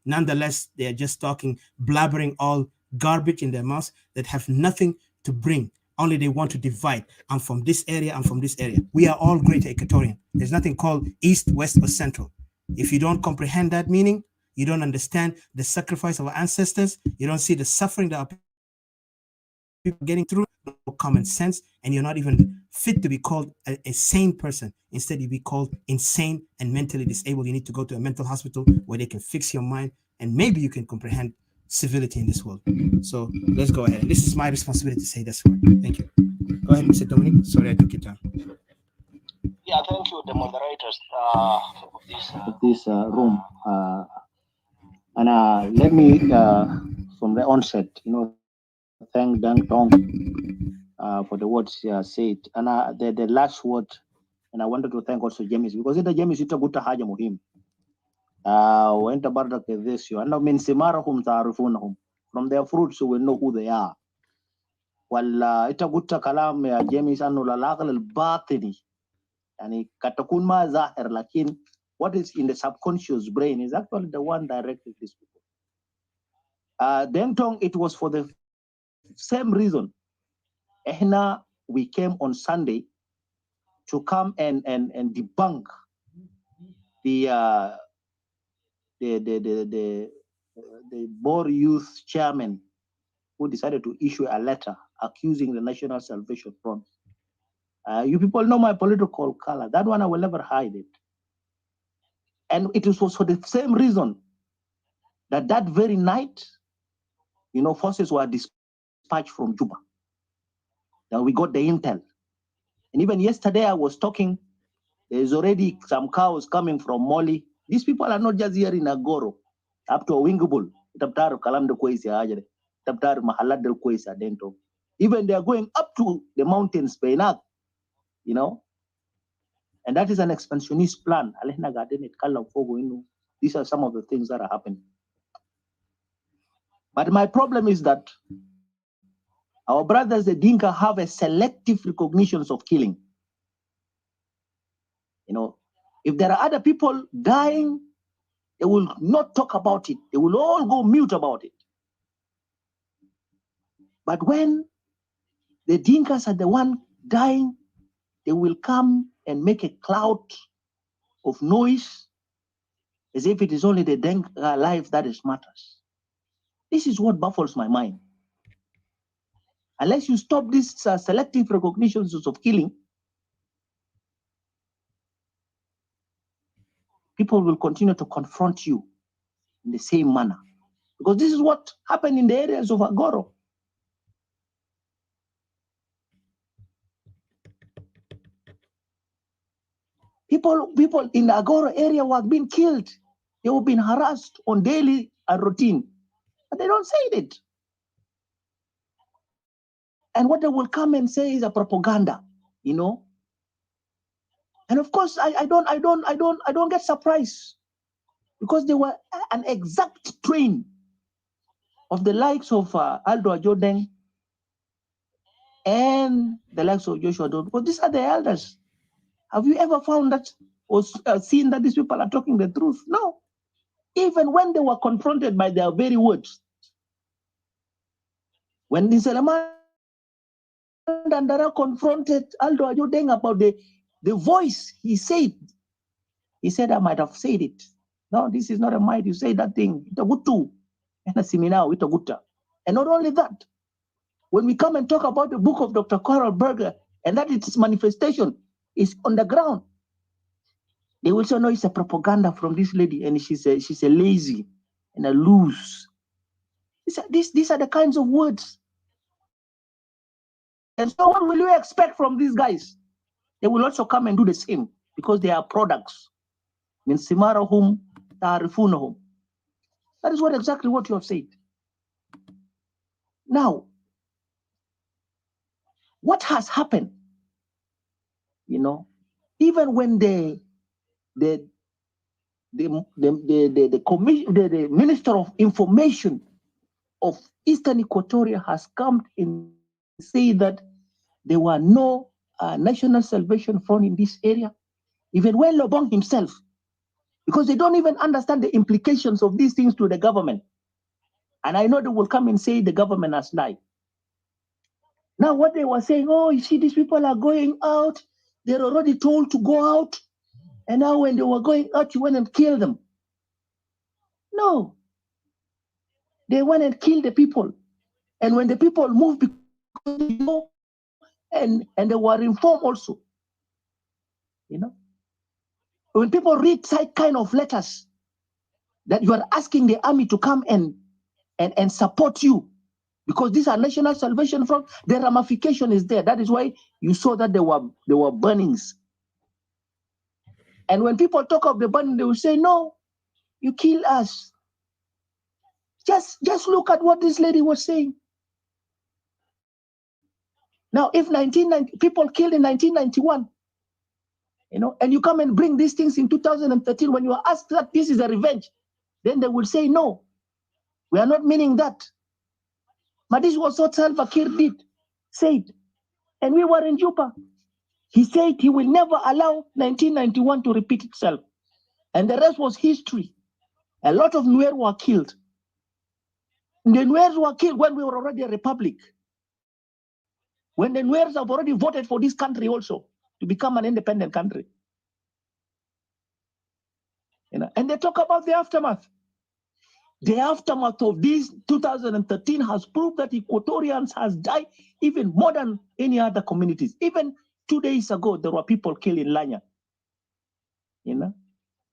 Nonetheless, they are just talking, blabbering all garbage in their mouths that have nothing to bring. Only they want to divide. I'm from this area, I'm from this area. We are all greater Equatorian. There's nothing called East, West, or Central. If you don't comprehend that meaning, you don't understand the sacrifice of our ancestors, you don't see the suffering that our people are getting through, no common sense, and you're not even fit to be called a sane person. Instead, you be called insane and mentally disabled. You need to go to a mental hospital where they can fix your mind, and maybe you can comprehend civility in this world. So let's go ahead. This is my responsibility to say this word. Thank you. Go ahead, Mr. Dominic. Sorry, I took your time. Yeah, thank you, the moderators of this room. And let me, from the onset, thank Dang Tong for the words he has said. And the last word, and I wanted to thank also James, because James ita guta haja muhimu. وانت برضك this you أنه من ثمارهم تعرفونهم, from their fruits you will know who they are. ولا ita guta kalam ya James أنه العقل الباطني يعني قد تكون ما ظاهر, لكن what is in the subconscious brain is actually the one directing these people. Dentong, it was for the same reason. Ehna, we came on Sunday to come and debunk the Boer Youth chairman who decided to issue a letter accusing the National Salvation Front. You people know my political color. That one I will never hide it. And it was for the same reason that very night, forces were dispatched from Juba. Then we got the intel. And even yesterday I was talking, there's already some cows coming from Moli. These people are not just here in Agoro, up to a Wingable, Tabtar Kalam de Kwesi, Tabtar Mahalad del Kwesi Dento. Even they are going up to the mountains, Painak, and that is an expansionist plan. These are some of the things that are happening. But my problem is that our brothers, the Dinka, have a selective recognition of killing. If there are other people dying, they will not talk about it. They will all go mute about it. But when the Dinkas are the one dying, they will come and make a cloud of noise as if it is only the Dinka life that is matters. This is what baffles my mind. Unless you stop these selective recognitions of killing, people will continue to confront you in the same manner. Because this is what happened in the areas of Agoro. People in the Agoro area were being killed. They were being harassed on daily and routine. But they don't say it. And what they will come and say is a propaganda, And of course, I don't get surprised, because they were an exact train of the likes of Aldo Ajodeng and the likes of Joshua Doe, because these are the elders. Have you ever found that or seen that these people are talking the truth? No. Even when they were confronted by their very words. When Niselaman Dandara confronted Aldo Ajodeng about the voice, he said, I might have said it. No, this is not a might. You say that thing. Itagutu. And not only that, when we come and talk about the book of Dr. Coral Berger and that its manifestation is on the ground, they will say, no, it's a propaganda from this lady and she's a lazy and a loose. These are the kinds of words And so what will you expect from these guys? They will also come and do the same because they are products. Min simarahum ta'rifunahum. That is exactly what you have said. Now, what has happened? You know, even when the Minister of Information of Eastern Equatoria has come and said that there were no National Salvation Front in this area, even when Lobong himself, because they don't even understand the implications of these things to the government. And I know they will come and say the government has lied. Now what they were saying, oh, you see, these people are going out. They're already told to go out. And now when they were going out, you went and killed them. No. They went and killed the people. And when the people moved, because you know, and they were informed also. You know, when people read such kind of letters that you are asking the army to come and support you, because these are National Salvation Front, the ramification is there. That is why you saw that there were burnings. And when people talk of the burning, they will say, no, you kill us. Just look at what this lady was saying. Now, if people killed in 1991, you know, and you come and bring these things in 2013, when you are asked that this is a revenge, then they will say, no, we are not meaning that. But this was what Salva Kiir said. And we were in Juba. He said he will never allow 1991 to repeat itself. And the rest was history. A lot of Nuer were killed. And the Nuers were killed when we were already a republic. When the Nuers have already voted for this country also to become an independent country. You know, and they talk about the aftermath. The aftermath of this 2013 has proved that Equatorians has died even more than any other communities. Even 2 days ago, there were people killed in Lanya. You know,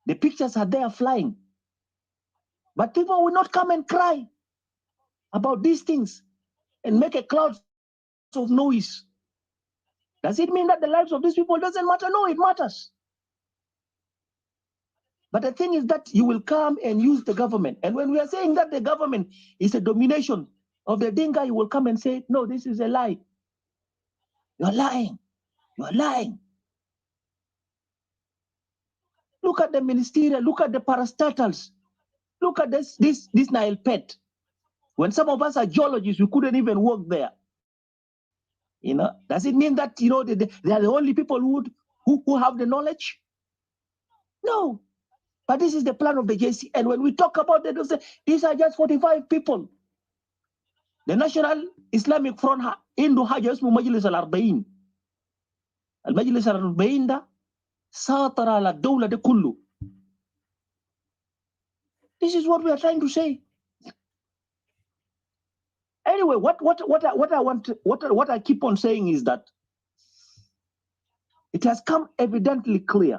the pictures are there flying. But people will not come and cry about these things and make a cloud of noise. Does it mean that the lives of these people doesn't matter? No, it matters. But the thing is that you will come and use the government. And when we are saying that the government is a domination of the Dinka, you will come and say, no, this is a lie. You're lying. You're lying. Look at the ministerial, look at the parastatals. Look at this Nile pet. When some of us are geologists, we couldn't even work there. You know, does it mean that, you know, they are the only people who have the knowledge? No. But this is the plan of the JC. And when we talk about it, say, these are just 45 people. The National Islamic Front عنده حاجة اسمه مجلس الأربعين. المجلس الأربعين ده ساطر على الدولة ده كله. This is what we are trying to say. Anyway, what I keep on saying is that it has come evidently clear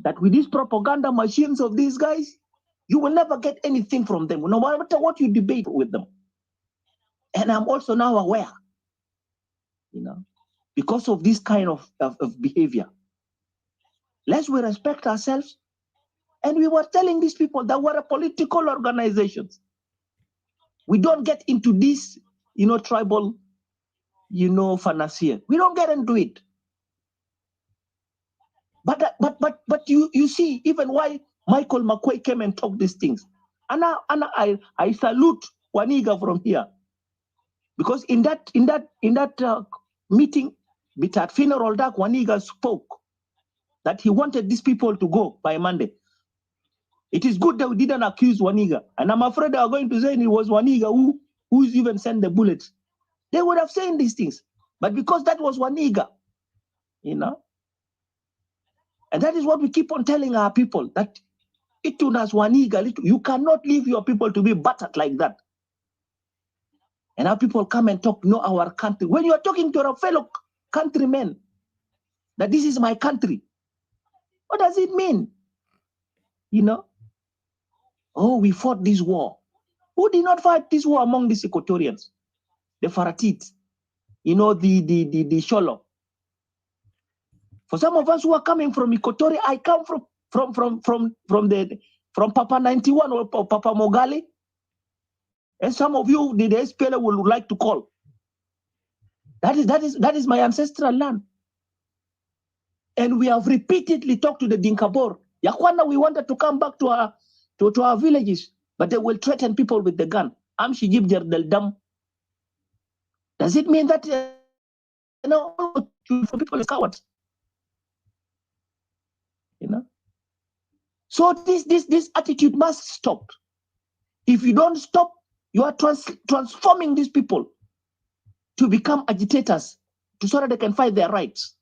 that with these propaganda machines of these guys, you will never get anything from them, no matter what you debate with them. And I'm also now aware, you know, because of this kind of behavior. Lest we respect ourselves. And we were telling these people that we're a political organizations. We don't get into this, you know, tribal, you know, fantasia. We don't get into it. But you see, even why Michael McQuay came and talked these things. And I salute Waniga from here. Because in that meeting, at funeral dark, Waniga spoke that he wanted these people to go by Monday. It is good that we didn't accuse Waniga. And I'm afraid they are going to say it was Waniga who's even sent the bullets. They would have said these things. But because that was Waniga, you know, and that is what we keep on telling our people, that Itunas Waniga, you cannot leave your people to be battered like that. And our people come and talk, no, our country. When you are talking to a fellow countrymen, that this is my country, what does it mean? You know? Oh, we fought this war. Who did not fight this war among these Equatorians? The Faratids. the Sholo. For some of us who are coming from Equatoria, I come from Papa 91 or Papa Mogali, and some of you, the SPLA would like to call. That is my ancestral land. And we have repeatedly talked to the Dinkabor. Yakwana, we wanted to come back to our villages, but they will threaten people with the gun. Amshijib del Dam. Does it mean that people are cowards? So this attitude must stop. If you don't stop, you are transforming these people to become agitators so that they can fight their rights.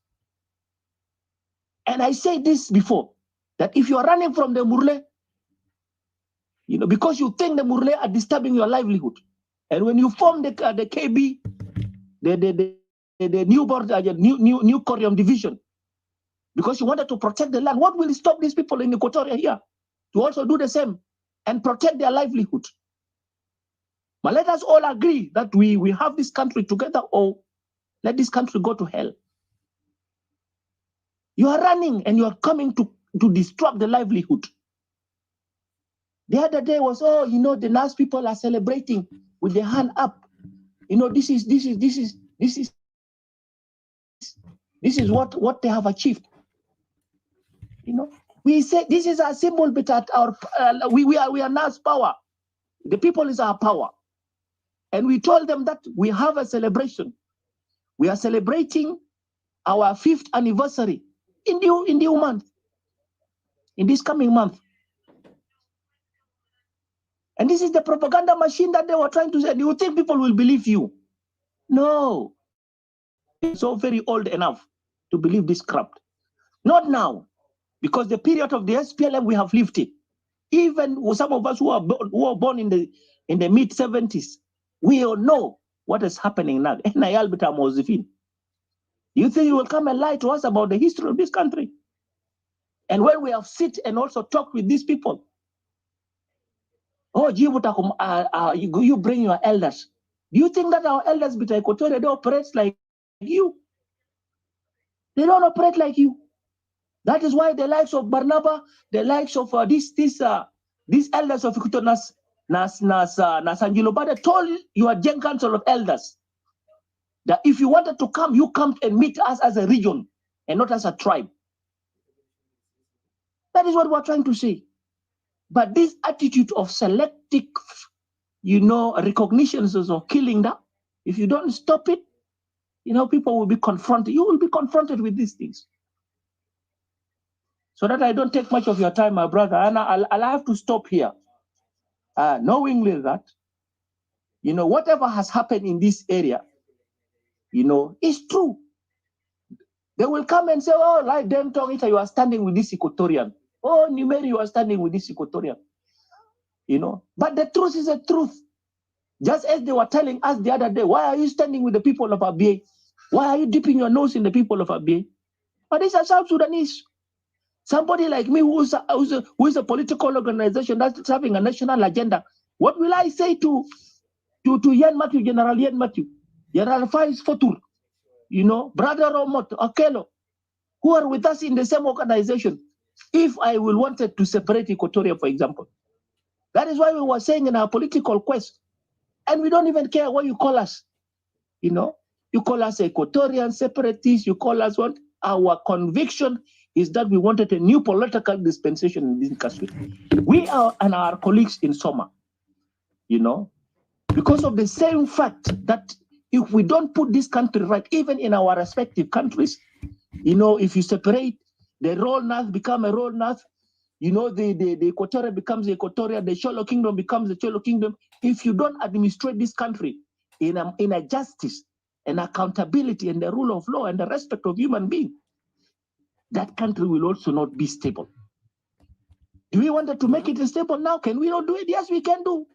And I said this before, that if you are running from the Murle, because you think the Murle are disturbing your livelihood, and when you form the KB, the new Corium division, because you wanted to protect the land, what will stop these people in Equatoria here to also do the same and protect their livelihood? But let us all agree that we have this country together, or let this country go to hell. You are running and you are coming to disrupt the livelihood. The other day was, the NAS people are celebrating with their hand up. This is what they have achieved. We say this is a symbol, but at our we are NAS power. The people is our power. And we told them that we have a celebration. We are celebrating our 5th anniversary in the month, in this coming month. And this is the propaganda machine that they were trying to say. Do you think people will believe you? No. It's so very old enough to believe this crap. Not now, because the period of the SPLM we have lived it. Even some of us who are born in the mid 70s, we all know what is happening now. You think you will come and lie to us about the history of this country? And when we have sit and also talked with these people, you bring your elders. Do you think that our elders with Equatorial, they operate like you? They don't operate like you. That is why the likes of Barnaba, the likes of these elders of Equatorial, Nasanjilobade told your Gen Council of Elders that if you wanted to come, you come and meet us as a region and not as a tribe. That is what we're trying to say. But this attitude of selective, recognitions of killing that, if you don't stop it, people will be confronted. You will be confronted with these things. So that I don't take much of your time, my brother, and I'll have to stop here, knowingly that, whatever has happened in this area, is true. They will come and say, oh, like them talking, you are standing with this Equatorian. Oh, Numeri, you are standing with this Equatorian. But the truth is the truth. Just as they were telling us the other day, why are you standing with the people of Abyei? Why are you dipping your nose in the people of Abyei? But these are South Sudanese. Somebody like me who is a political organization that's having a national agenda. What will I say to Yan Matthew, General Yan Matthew, General Faiz Fotur, Brother Romot, Akelo, who are with us in the same organization, if I will wanted to separate Equatoria, for example? That is why we were saying in our political quest, and we don't even care what you call us. You call us Equatorian separatists, you call us what? Our conviction is that we wanted a new political dispensation in this country. We are and our colleagues in Soma, because of the same fact that if we don't put this country right, even in our respective countries, if you separate, the Royal North become a Royal North, the Equatorial becomes the Equatorial, the Cholo Kingdom becomes the Cholo Kingdom. If you don't administrate this country in a justice and accountability and the rule of law and the respect of human beings, that country will also not be stable. Do we want to make it stable now? Can we not do it? Yes, we can do.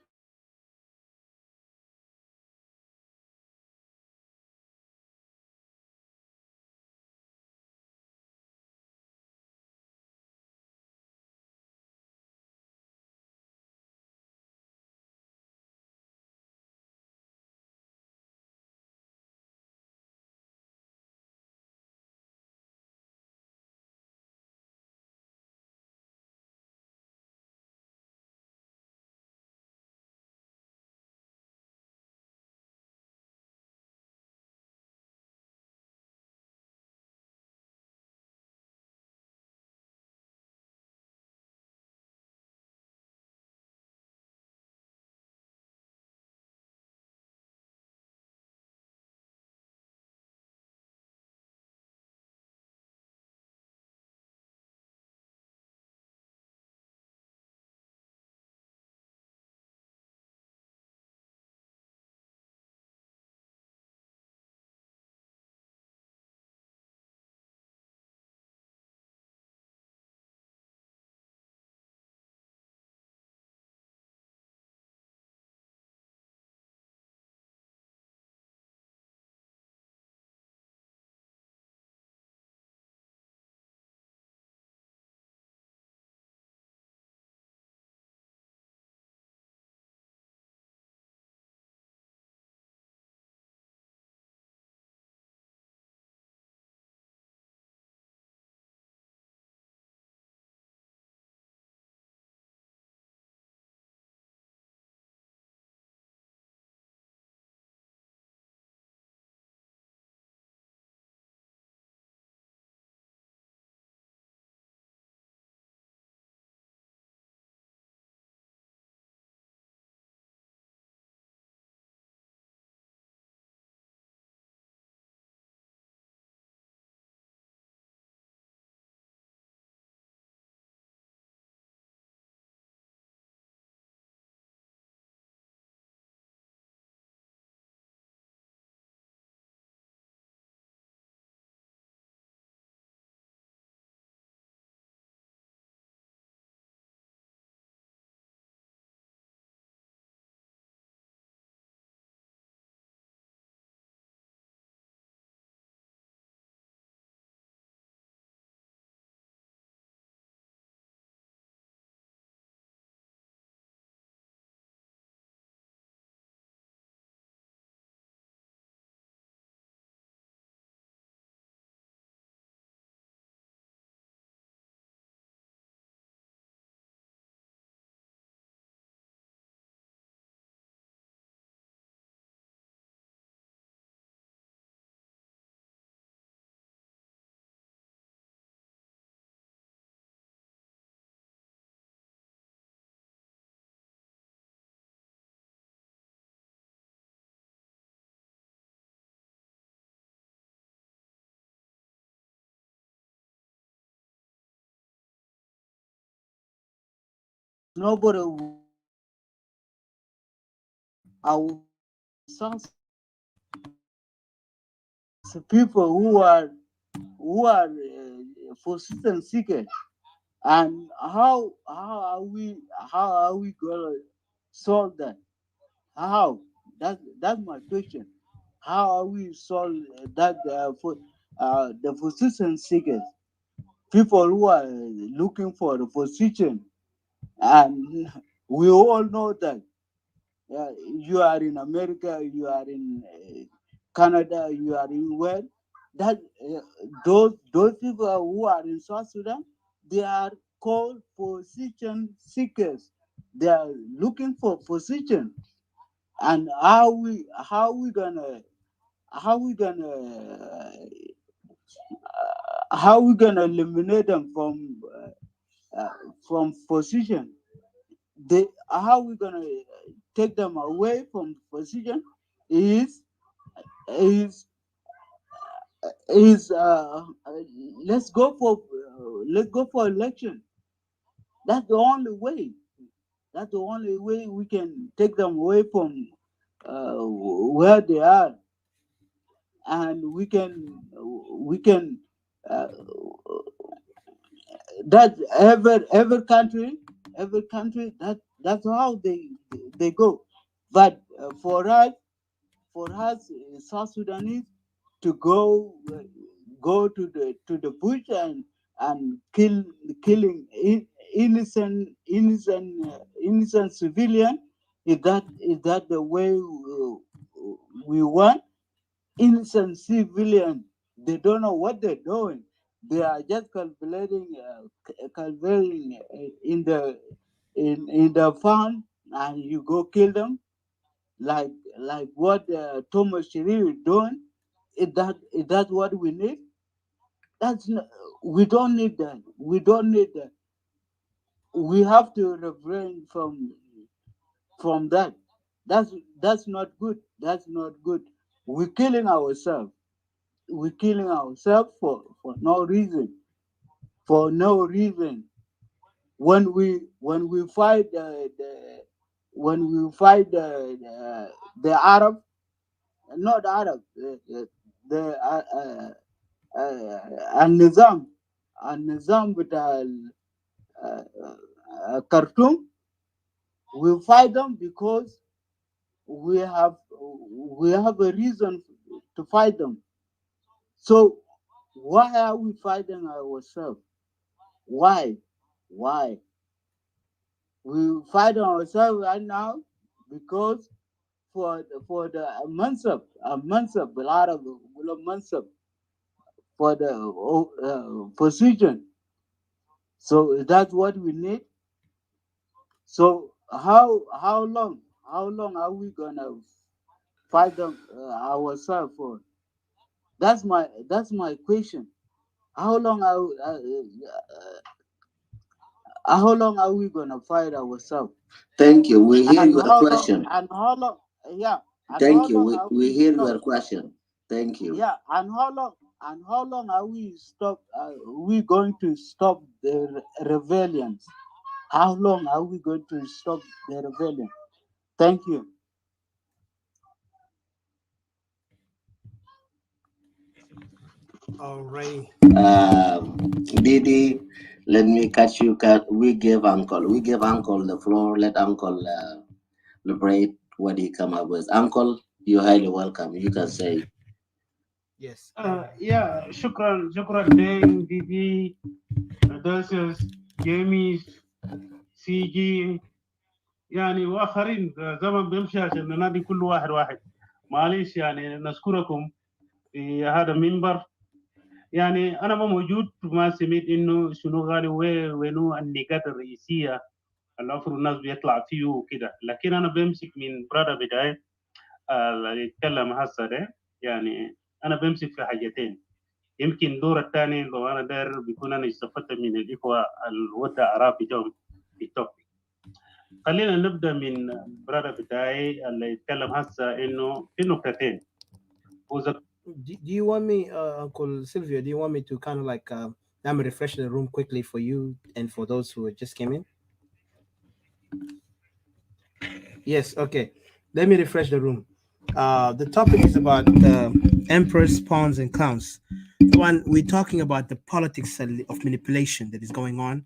nobody our sons people who are for system seekers, and how are we gonna solve that? How? That's my question. How are we solve that for the position seekers, people who are looking for the position, and we all know that you are in America, you are in Canada, you are in where that those people who are in South Sudan, they are called position seekers. They are looking for position, and how we gonna how we gonna eliminate them from position? They how we gonna take them away from position is is is let's go for election. That's the only way. That's the only way we can take them away from where they are, and we can uh, that every country that's how they go. But for us South Sudanese to go to the bush and killing innocent civilian. Is that the way we want? Innocent civilian, they don't know what they're doing. They are just calculating in the fund, and you go kill them like what Thomas Shiri is doing. Is that what we need? That's not, we don't need that. We don't need that. We have to refrain from that. That's not good. That's not good. We're killing ourselves. We're killing ourselves for no reason. For no reason. When we fight the Arab, not Arab, the النظام النظام بتاع Khartoum, we fight them because we have a reason to fight them. So why are we fighting ourselves? Why? We fight ourselves right now because for the mansab بالعربي بيقولوا mansab, for the position. So that's what we need. So how long are we gonna fight them ourselves for? That's my question. How long are we gonna fight ourselves? Thank you. We hear And your how long? question. And how long? Yeah. And Thank how you. long We, are we we hear stop? your question. Thank you. Yeah. And how long? And how long are we stop? We going to stop the rebellions? How long are we going to stop the rebellion? Thank you. Alrighty. Didi, let me catch you. We give Uncle the floor. Let Uncle liberate what he come up with. Uncle, you're highly welcome. You can say. Yes. Yeah, shukran deng Didi, Adasius, James, CG. يعني واخرين زمن بيمشي عشان ننادي كل واحد واحد. معلش يعني نشكركم في هذا المنبر. يعني انا ما موجود ما سمعت انه شنو قالوا وينو النقاط الرئيسيه اللي المفروض الناس بيطلع فيه وكده، لكن انا بمسك من برادة بداية اللي يتكلم هسه ده. يعني انا بمسك في حاجتين. يمكن الدور الثاني لو انا داير بيكون انا استفدت من الاخوه الودع اراء بتاعهم في التوبيك. خلينا نبدا من برادة بتاعي اللي يتكلم هسه انه في نقطتين. Do you want me, Uncle Sylvia? Do you want me to kind of like let me refresh the room quickly for you and for those who just came in? Yes, okay. Let me refresh the room. The topic is about emperors, pawns, and clowns. One, we're talking about the politics of manipulation that is going on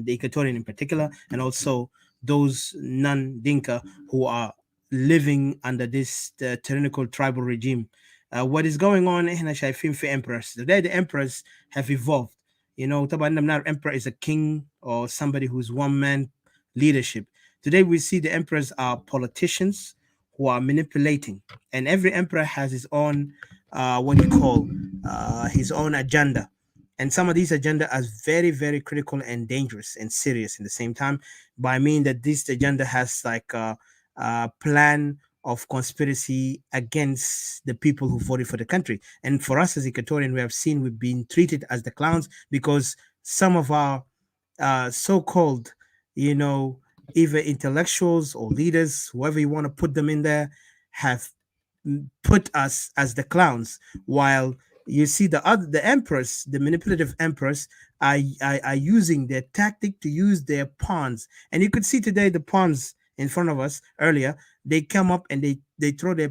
the Equatorian in particular, and also those non-Dinka who are living under this tyrannical tribal regime. What is going on in شايفين في emperors. Today the emperors have evolved. You know, طبعا not emperor is a king or somebody who's one man leadership. Today we see the emperors are politicians who are manipulating, and every emperor has his own what you call his own agenda, and some of these agenda are very very critical and dangerous and serious in the same time, by mean that this agenda has like a plan of conspiracy against the people who voted for the country. And for us as Equatorian, we have seen we've been treated as the clowns because some of our so-called, you know, either intellectuals or leaders, whoever you want to put them in there, have put us as the clowns, while you see the emperors, the manipulative emperors, are using their tactic to use their pawns. And you could see today the pawns in front of us earlier. They come up and they throw they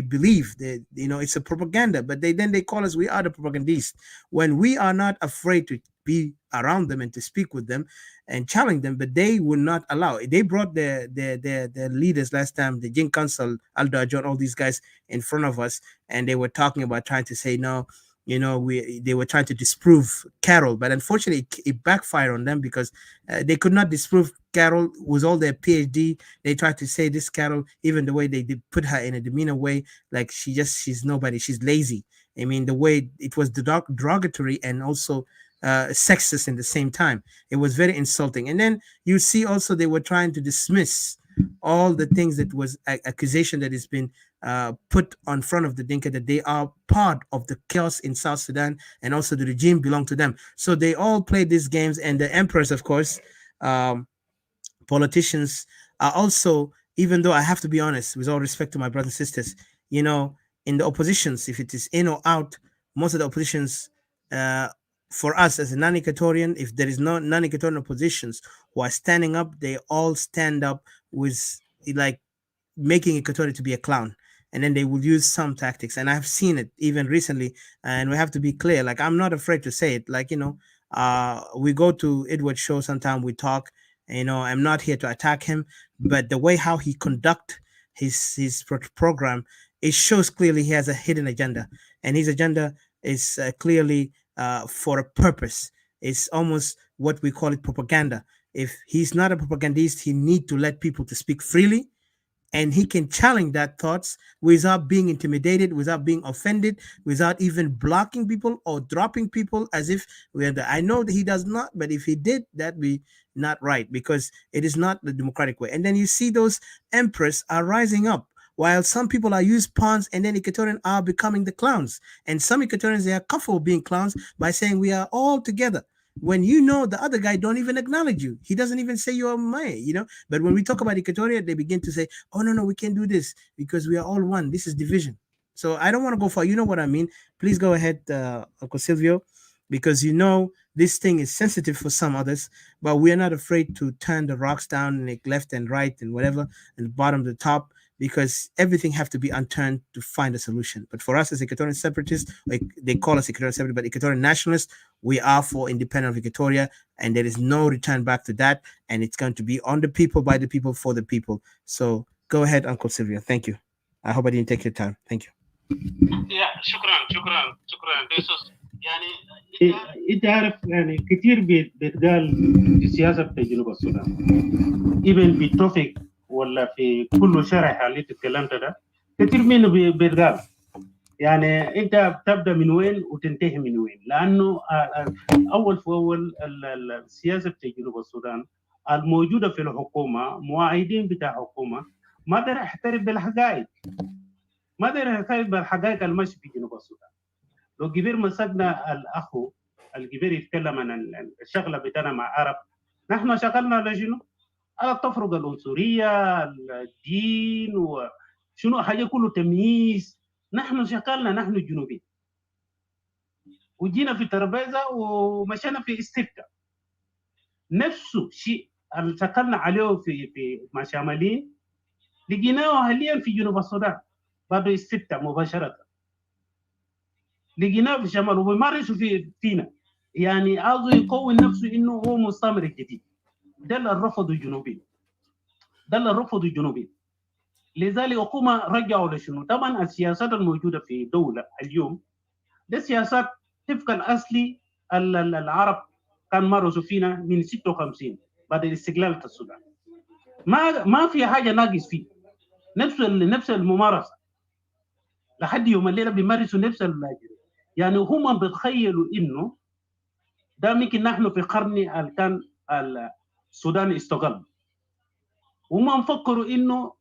believe that, you know, it's a propaganda, but they call us, we are the propagandists, when we are not afraid to be around them and to speak with them and challenge them, but they would not allow it. They brought their leaders last time, the Jin Council, Aldo John, all these guys in front of us, and they were talking about trying to say no, you know, they were trying to disprove Carroll, but unfortunately it backfired on them because they could not disprove Carroll with all their PhD. They tried to say this Carroll, even the way they did put her in a demeanor way, like she's nobody, she's lazy. I mean, the way it was derogatory and also sexist in the same time. It was very insulting. And then you see also they were trying to dismiss all the things that was accusation that has been put on front of the Dinka, that they are part of the chaos in South Sudan and also the regime belonged to them. So they all played these games, and the emperors, of course, politicians are also, even though I have to be honest, with all respect to my brothers and sisters, you know, in the oppositions, if it is in or out, most of the oppositions, for us as a non-Equatorian, if there is no non-Equatorian oppositions who are standing up, they all stand up with like making Equatorial to be a clown. And then they will use some tactics. And I've seen it even recently. And we have to be clear. Like, I'm not afraid to say it. Like, you know, we go to Edward's show sometime, we talk. You know, I'm not here to attack him, but the way how he conduct his program, it shows clearly he has a hidden agenda. And his agenda is clearly for a purpose. It's almost what we call it propaganda. If he's not a propagandist, he need to let people to speak freely, and he can challenge that thoughts without being intimidated, without being offended, without even blocking people or dropping people as if we're the. I know that he does not, but if he did, that'd be not right, because it is not the democratic way. And then you see those emperors are rising up, while some people are used pawns, and then Equatorians are becoming the clowns. And some Equatorians, they are comfortable being clowns by saying we are all together, when you know the other guy don't even acknowledge you. He doesn't even say you're mine, you know. But when we talk about Equatoria, they begin to say, oh, no, we can't do this because we are all one. This is division. So I don't want to go far. You know what I mean? Please go ahead, Uncle Silvio, because you know this thing is sensitive for some others, but we are not afraid to turn the rocks down, like left and right and whatever, and the bottom to the top, because everything have to be unturned to find a solution. But for us as Equatorian separatists, like they call us Equatorian separatists, but Equatorian nationalists, we are for independence of Equatoria, and there is no return back to that. And it's going to be on the people, by the people, for the people. So go ahead, Uncle Silvio. Thank you. I hope I didn't take your time. Thank you. Yeah, شكرا. This is يعني انت عارف يعني كتير بيتقال في السياسه بتاع جنوب السودان، even في توفيق ولا في كل شرح اللي تتكلمت ده، كتير منه بيتقال. يعني انت بتبدا من وين وتنتهي من وين، لانه اول في اول السياسه بتاع جنوب السودان الموجوده في الحكومه، مواعيدين بتاع حكومه ما قدر يحترف بالحقائق، ما قدر يحترف بالحقائق المشي في جنوب السودان. لو كبير مسكنا الاخو الكبير يتكلم عن الشغله بتاعنا مع عرب، نحن شغلنا لشنو؟ على التفرقه العنصريه، الدين، وشنو حاجه كله تمييز. نحن شغلنا، نحن الجنوبيين، وجينا في ترابيزه ومشينا في استفتاء. نفس الشيء اللي شكلنا عليه في مع شمالين لقيناه حاليا في جنوب السودان بعد الستة مباشرة، لقيناه في شمال وبيمارسوا فينا، يعني عاوز يكون نفسه انه هو مستعمر جديد. ده اللي رفضوا الجنوبيين، ده اللي رفضوا الجنوبيين. لذلك الحكومه رجعوا لشنو؟ طبعا السياسات الموجوده في دوله اليوم ده سياسات طبق الاصلي العرب كان مارسوا فينا من 56 بعد الاستقلال السودان. ما في حاجه ناقص فيه، نفس الممارسه لحد يوم الليله بيمارسوا نفس يعني هم بيتخيلوا انه ده ممكن نحن في قرن كان السودان استقل، وما مفكروا انه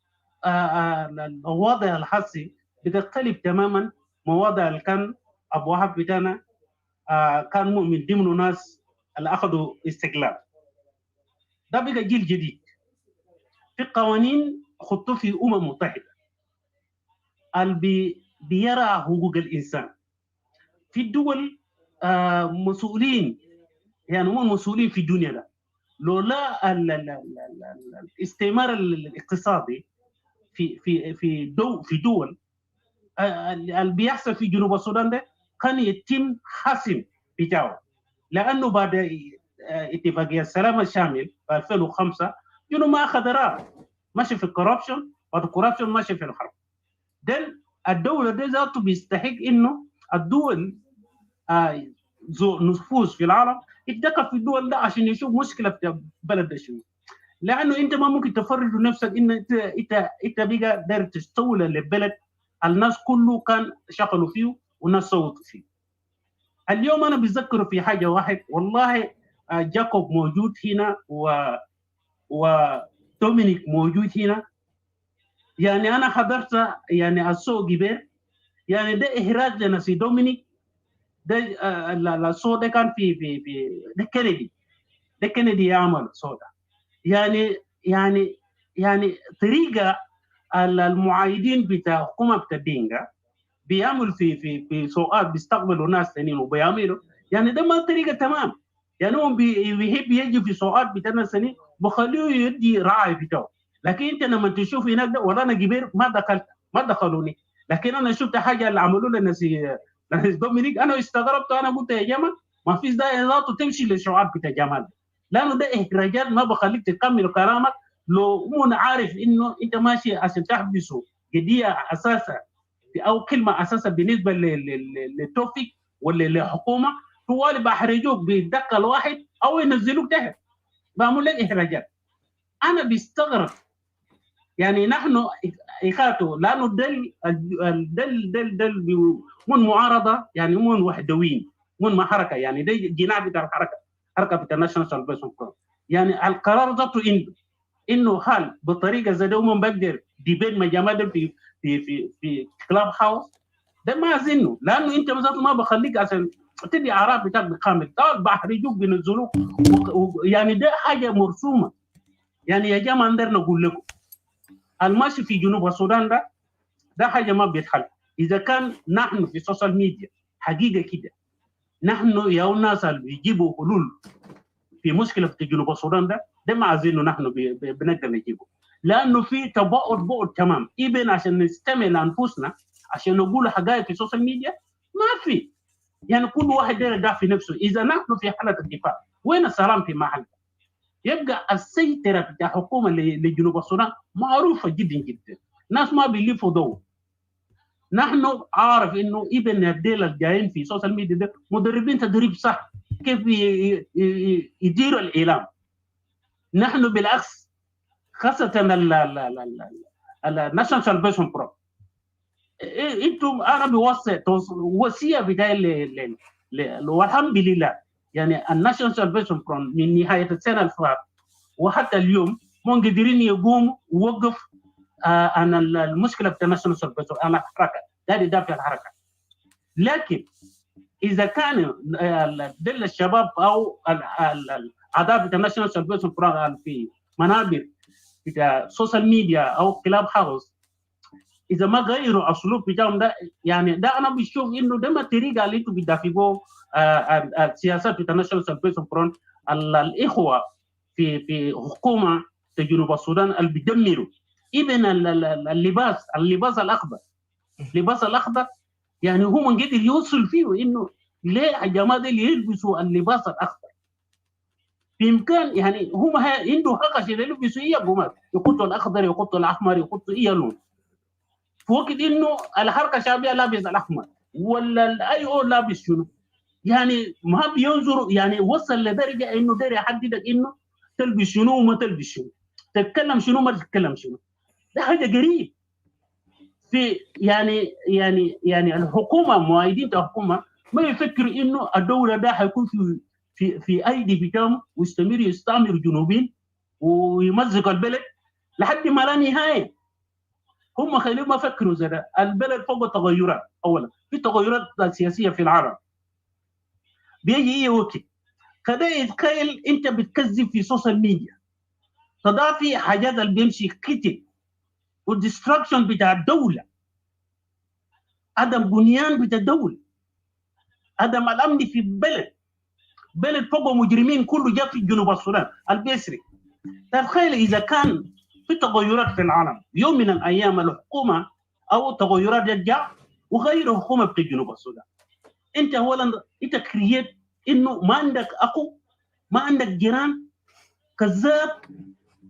الوضع الحسي بتختلف تماما مواضع اللي كان ابو وهاب بتاعنا كان من ضمن ناس اللي اخذوا استقلال. ده بقى جيل جديد في قوانين خطوه في متحده اللي بيرى حقوق الانسان في الدول، مسؤولين يعني هم مسؤولين في الدنيا ده. لولا الاستعمار الاقتصادي في دول اللي بيحصل في جنوب السودان ده كان يتم حسم بتاعه، لانه بعد اتفاقيه السلام الشامل في 2005 جنوب ما اخذ راح ماشي في الكوربشن، بعد الكوربشن ماشي في الحرب. ده الدوله دي ذاته بيستحق انه الدول ذو نفوذ في العالم يتدخل في الدول ده عشان يشوف مشكله في بلد ده شنو. لانه انت ما ممكن تفرج نفسك ان انت بقى داير تستولى للبلد الناس كله كان شغلوا فيه والناس صوتوا فيه. اليوم انا بتذكر في حاجه واحد والله، جاكوب موجود هنا ودومينيك موجود هنا، يعني انا حضرت يعني الصوت جبال، يعني ده اهراج لناس دومينيك. ده الصوت ده كان في ده كندي يعمل صوت، يعني طريقه المعايدين بتاع حكومه بتاع دينجا بيعملوا في سوقات بيستقبلوا ناس ثانيين وبيعملوا، يعني ده ما طريقه تمام. يعني هم بيحب يجي في سوقات بتاع ناس ثانيين بخليه يدي راعي بتاعه. لكن انت لما تشوف هناك ده، ولا انا كبير ما دخلوني، لكن انا شفت حاجه اللي عملوا لنا ناس دومينيك، انا استغربت. انا قلت يا جماعه ما فيش داعي ذاته تمشي للسوقات بتاع جمال، لانه ده احراجات ما بخليك تكمل كلامك. لو مو عارف انه انت ماشي عشان تحبسه قضيه اساسا او كلمه اساسا بالنسبه للتوفيق ولا للحكومه، طوالي بحرجوك بالدقه الواحد او ينزلوك تحت، بعمل لك احراجات. انا بستغرب، يعني نحن اخاته لانه دل من معارضه، يعني من وحدويين، من حركه، يعني ده جناح بتاع حركه بتاع الناشونال سالفيشن فرونت. يعني القرار ذاته انه هل بطريقه زي ده هم بقدر ديبيت مع جماعه في كلاب هاوس؟ ده ما اظنه، لانه انت ذاته ما بخليك عشان تدي اعراض بتاعك بالكامل، بحرجوك بينزلوك، يعني ده حاجه مرسومه. يعني يا جماعه نقدر نقول لكم الماشي في جنوب السودان ده حاجه ما بيتحل. اذا كان نحن في السوشيال ميديا حقيقه كده نحن يا الناس اللي بيجيبوا حلول في مشكله في جنوب السودان ده ما عايزينه نحن بنقدر نجيبه، لانه في بعد تمام. ابن عشان نستمع لانفسنا عشان نقول حقائق في السوشيال ميديا ما في، يعني كل واحد يدافع في نفسه. اذا نحن في حاله الدفاع وين السلام في محل؟ يبقى السيطره بتاع الحكومه لجنوب السودان معروفه جدا جدا، ناس ما بيلفوا ضوء. نحن عارف انه ابن الديل الجايين في السوشيال ميديا ده مدربين تدريب صح كيف يديروا الاعلام. نحن بالعكس، خاصه الناشونال سالفيشن برو، انتم انا بوصي وصيه بتاعي والحمد لله، يعني الناشونال سالفيشن برو من نهايه السنه اللي فاتت وحتى اليوم هم قادرين يقوموا ووقف عن المشكله بتاع الناشونال سالفيشن. انا حركه قاعد يدافع عن الحركه، لكن اذا كان دل الشباب او الاعضاء بتاع الناشونال سالفيشن برو في منابر بتاع السوشيال ميديا او كلاب هاوس، اذا ما غيروا الاسلوب بتاعهم ده، يعني ده انا بشوف انه ده ما طريقه اللي انتم بتدافعوا السياسات بتاع الناشونال سالفيشن فرونت. الاخوه في حكومه في جنوب السودان اللي بيدمروا ابن اللباس الاخضر. اللباس الاخضر يعني هو من قدر يوصل فيه انه ليه الجماعه دي يلبسوا اللباس الاخضر؟ بامكان يعني هم عنده حق عشان يلبسوا اي قماش، يحطوا الاخضر يحطوا الاحمر يحطوا اي لون، في وقت انه الحركه الشعبيه لابس الاحمر ولا الاي او لابس شنو؟ يعني ما بينظروا، يعني وصل لدرجه انه داير يحددك انه تلبس شنو وما تلبس شنو، تتكلم شنو ما تتكلم شنو. ده حاجه قريب. في يعني الحكومه مؤيدين الحكومه ما يفكر انه الدوله ده حيكون في ايدي بتاعهم ويستمر يستعمر الجنوبيين ويمزق البلد لحد ما لا نهايه. هم خليهم ما فكروا زي ده. البلد فوق تغيرات، اولا في تغيرات سياسيه في العالم بيجي اي وقت كده يتخيل انت بتكذب في السوشيال ميديا تضافي حاجات اللي بيمشي كتير والديستراكشن بتاع الدوله، عدم بنيان بتاع الدوله، عدم الامن في بلد فوق مجرمين كله جاء في جنوب السودان البيسري. تخيل اذا كان في تغيرات في العالم يوم من الايام الحكومه او تغيرات جاء وغير حكومه في جنوب السودان، انت اولا انت كرييت انه ما عندك اخو، ما عندك جيران، كذاب،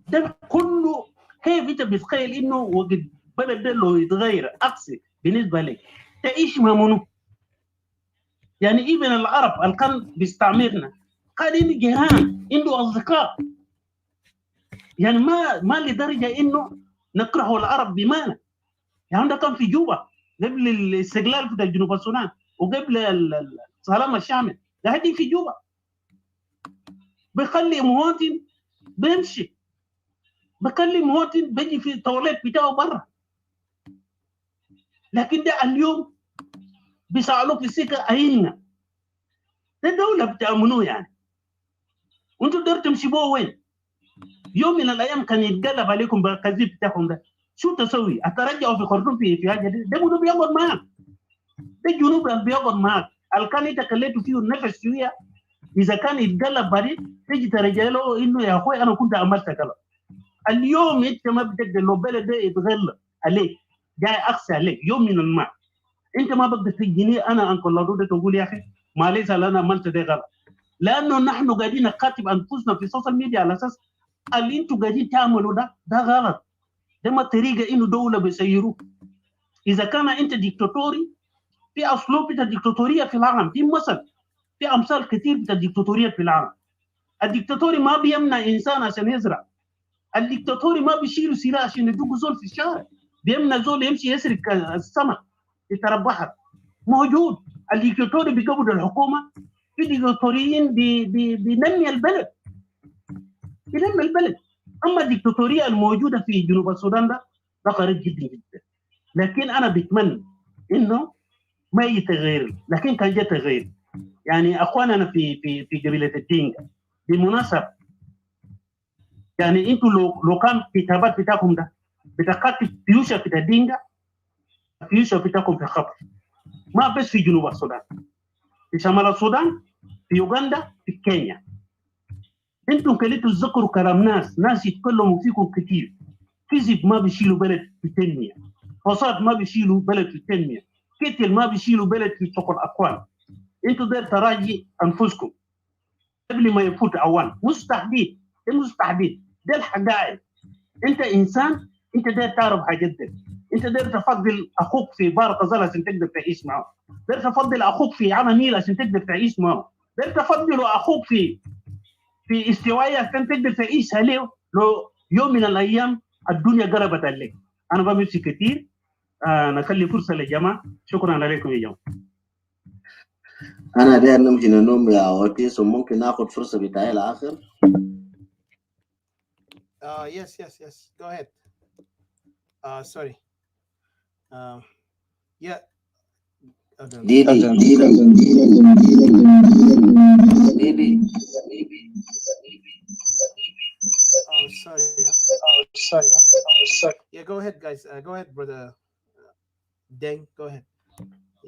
ده كله كيف انت بتتخيل انه وقت بلد ده لو يتغير اقصي بالنسبه لك تعيش مع منو؟ يعني ابن العرب اللي كان بيستعمرنا كان عنده جيران، عنده اصدقاء، يعني ما لدرجه انه نكره العرب بمعنى. يعني ده كان في جوبا قبل الاستقلال في جنوب السودان وقبل السلام الشامل، ده هدي في جوبا بيخلي مواطن بيمشي، بخلي مواطن بيجي في التواليت بتاعه برا. لكن ده اليوم بيسألوه في السكه اين ده دوله بتاع منو يعني؟ وانتوا دور تمشي بوه وين؟ يوم من الايام كان يتقلب عليكم بالكذب بتاعكم ده، شو تسوي؟ اترجعوا في خرطوم في حاجه دي؟ ده منو بيقعد معاك؟ ده الجنوب اللي بيقعد معاك، اللي كان انت كليته فيه النفس شويه اذا كان يتقلب بعدين تيجي ترجع له انه يا اخوي انا كنت عملت كذا. اليوم انت ما بتقدر لو بلد ده يتغلب عليك جاي اقسى عليك يوم من الماء، انت ما بقدر تجيني انا انكل لادو تقول يا اخي معلش انا عملت ده غلط، لانه نحن قاعدين نكاتب انفسنا في السوشيال ميديا على اساس اللي انتوا قاعدين تعملوا ده غلط، ده ما طريقه انه دوله بيسيروه. اذا كان انت ديكتاتوري في اسلوب بتاع الديكتاتوريه في العالم، في مثل، في امثال كثير بتاع الديكتاتوريه في العالم. الديكتاتوري ما بيمنع انسان عشان يزرع، الديكتاتوري ما بيشيلوا سلاح عشان يدقوا زول في الشارع، بيمنع زول يمشي يسرق السمك يتربحها. موجود الديكتاتوري بيقبض الحكومه، في ديكتاتوريين بينمي البلد، بينمي البلد. اما الديكتاتوريه الموجوده في جنوب السودان ده قريب جدا جدا، لكن انا بتمنى انه ما يتغير، لكن كان جاء تغيير. يعني اخواننا في قبيله الدينكا بالمناسبه، يعني انتوا لو كان كتابات بتاعكم ده بتكاتب فيوشا في الدينكا، فيوشا بتاعكم في خبر، ما بس في جنوب السودان، في شمال السودان، في يوغندا، في كينيا. انتم كليتوا تذكروا كلام ناس يتكلموا فيكم كتير. كذب ما بيشيلوا بلد في التنميه، فساد ما بيشيلوا بلد في التنميه، قتل ما بيشيلوا بلد في سوق الاقوال. انتوا داير تراجي انفسكم قبل ما يفوت اوان. مستحديد ده الحقائق. انت انسان، انت داير تعرف حاجات دي. انت داير تفضل اخوك في بار غزال عشان تقدر تعيش معه، داير تفضل اخوك في عنا نيل عشان تقدر تعيش معه، داير تفضل اخوك في استوائيه عشان تقدر تعيش عليه. لو يوم من الايام الدنيا قربت عليك. انا بمشي كثير، نخلي فرصه للجماعه. شكرا لكم يا جماعه. انا داير نمشي ننوم يا اوتيس، وممكن ناخد فرصه بتاعي الاخر. Yes. Go ahead. Sorry. Yeah. Didi. Sorry. Yeah, go ahead, guys. Go ahead, brother. Deng, go ahead.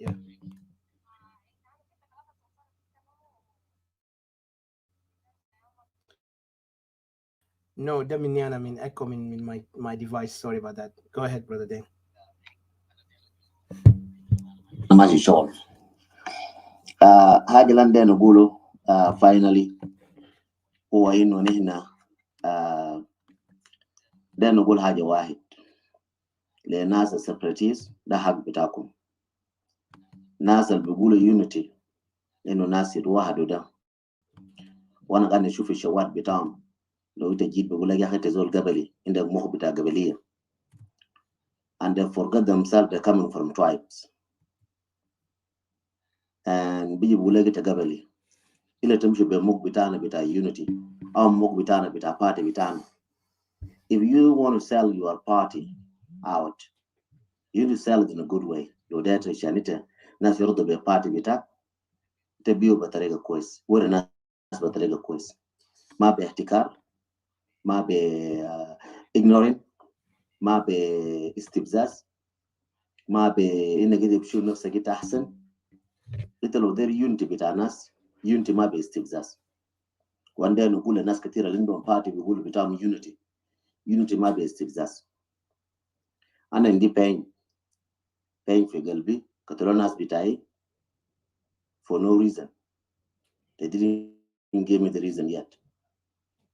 Yeah. No, Dominion, I mean echo in my device. Sorry about that. Go ahead, Brother Dane. ماشي شغل. حاجة اللي عندنا نقوله finally هو إنه نحن ده نقول حاجة واحد لناس السبراتيز، ده حق بتاعكم. ناس اللي بيقولوا يونيتي إنه ناس يتوحدوا ده، وأنا قاعد نشوف الشوات بتاعهم. لو أنت جيت بقول لك يا أخي تزول قبلي، عندك مخ بتاع قبلية. And they forget themselves they're coming from tribes. And بيجي بقول لك أنت قبلي. إلا تمشي بمخ بتاعنا بتاع unity أو مخ بتاعنا بتاع party بتاعنا. If you want to sell your party out, you need to sell it in a good way. لو ده عشان أنت ناس يرضوا بالبارتي بتاعك، تبيعه بطريقة كويس، ورا ناس بطريقة كويس، ما باحتكار، ما ب ignorant، ما باستفزاز، ما بإنك أنت بتشوف نفسك أنت أحسن. أنت لو داير يونتي بتاع ناس، يونتي ما باستفزاز. وعندنا نقول لناس كثيرة اللي عندهم بارتي بيقولوا بتاعهم يونتي، يونتي ما باستفزاز. أنا عندي pain في قلبي، قتلوا ناس بتاعي for no reason. They didn't give me the reason yet.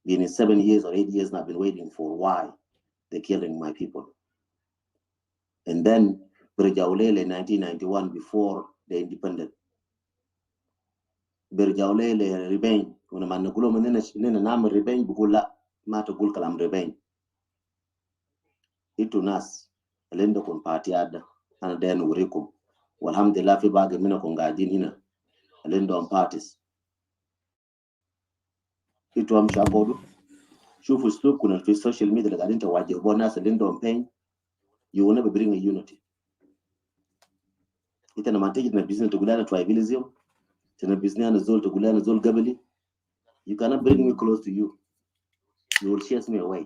Been 7 years or 8 years now, I've been waiting for why they're killing my people. And then Berjaulele in 1991, before the independent. Berjaulele rebellion. When man نقوله مننا نعمل rebellion بقول لا ما تقول كلام rebellion. Itu nas اللي عندكم بارتي هذا أنا ده نوريكم. والحمد لله في باقي منكم قاعدين هنا اللي عندهم parties. Itu أمشي أقوله. شوفوا أسلوبكم في السوشيال ميديا اللي قاعدين تواجهوا الناس اللي عندهم pain. You will never bring a unity. Ita na manteji na business tugulana tribalism, tena business na zol tugulana zol gabali. You cannot bring me close to you. You will chase me away.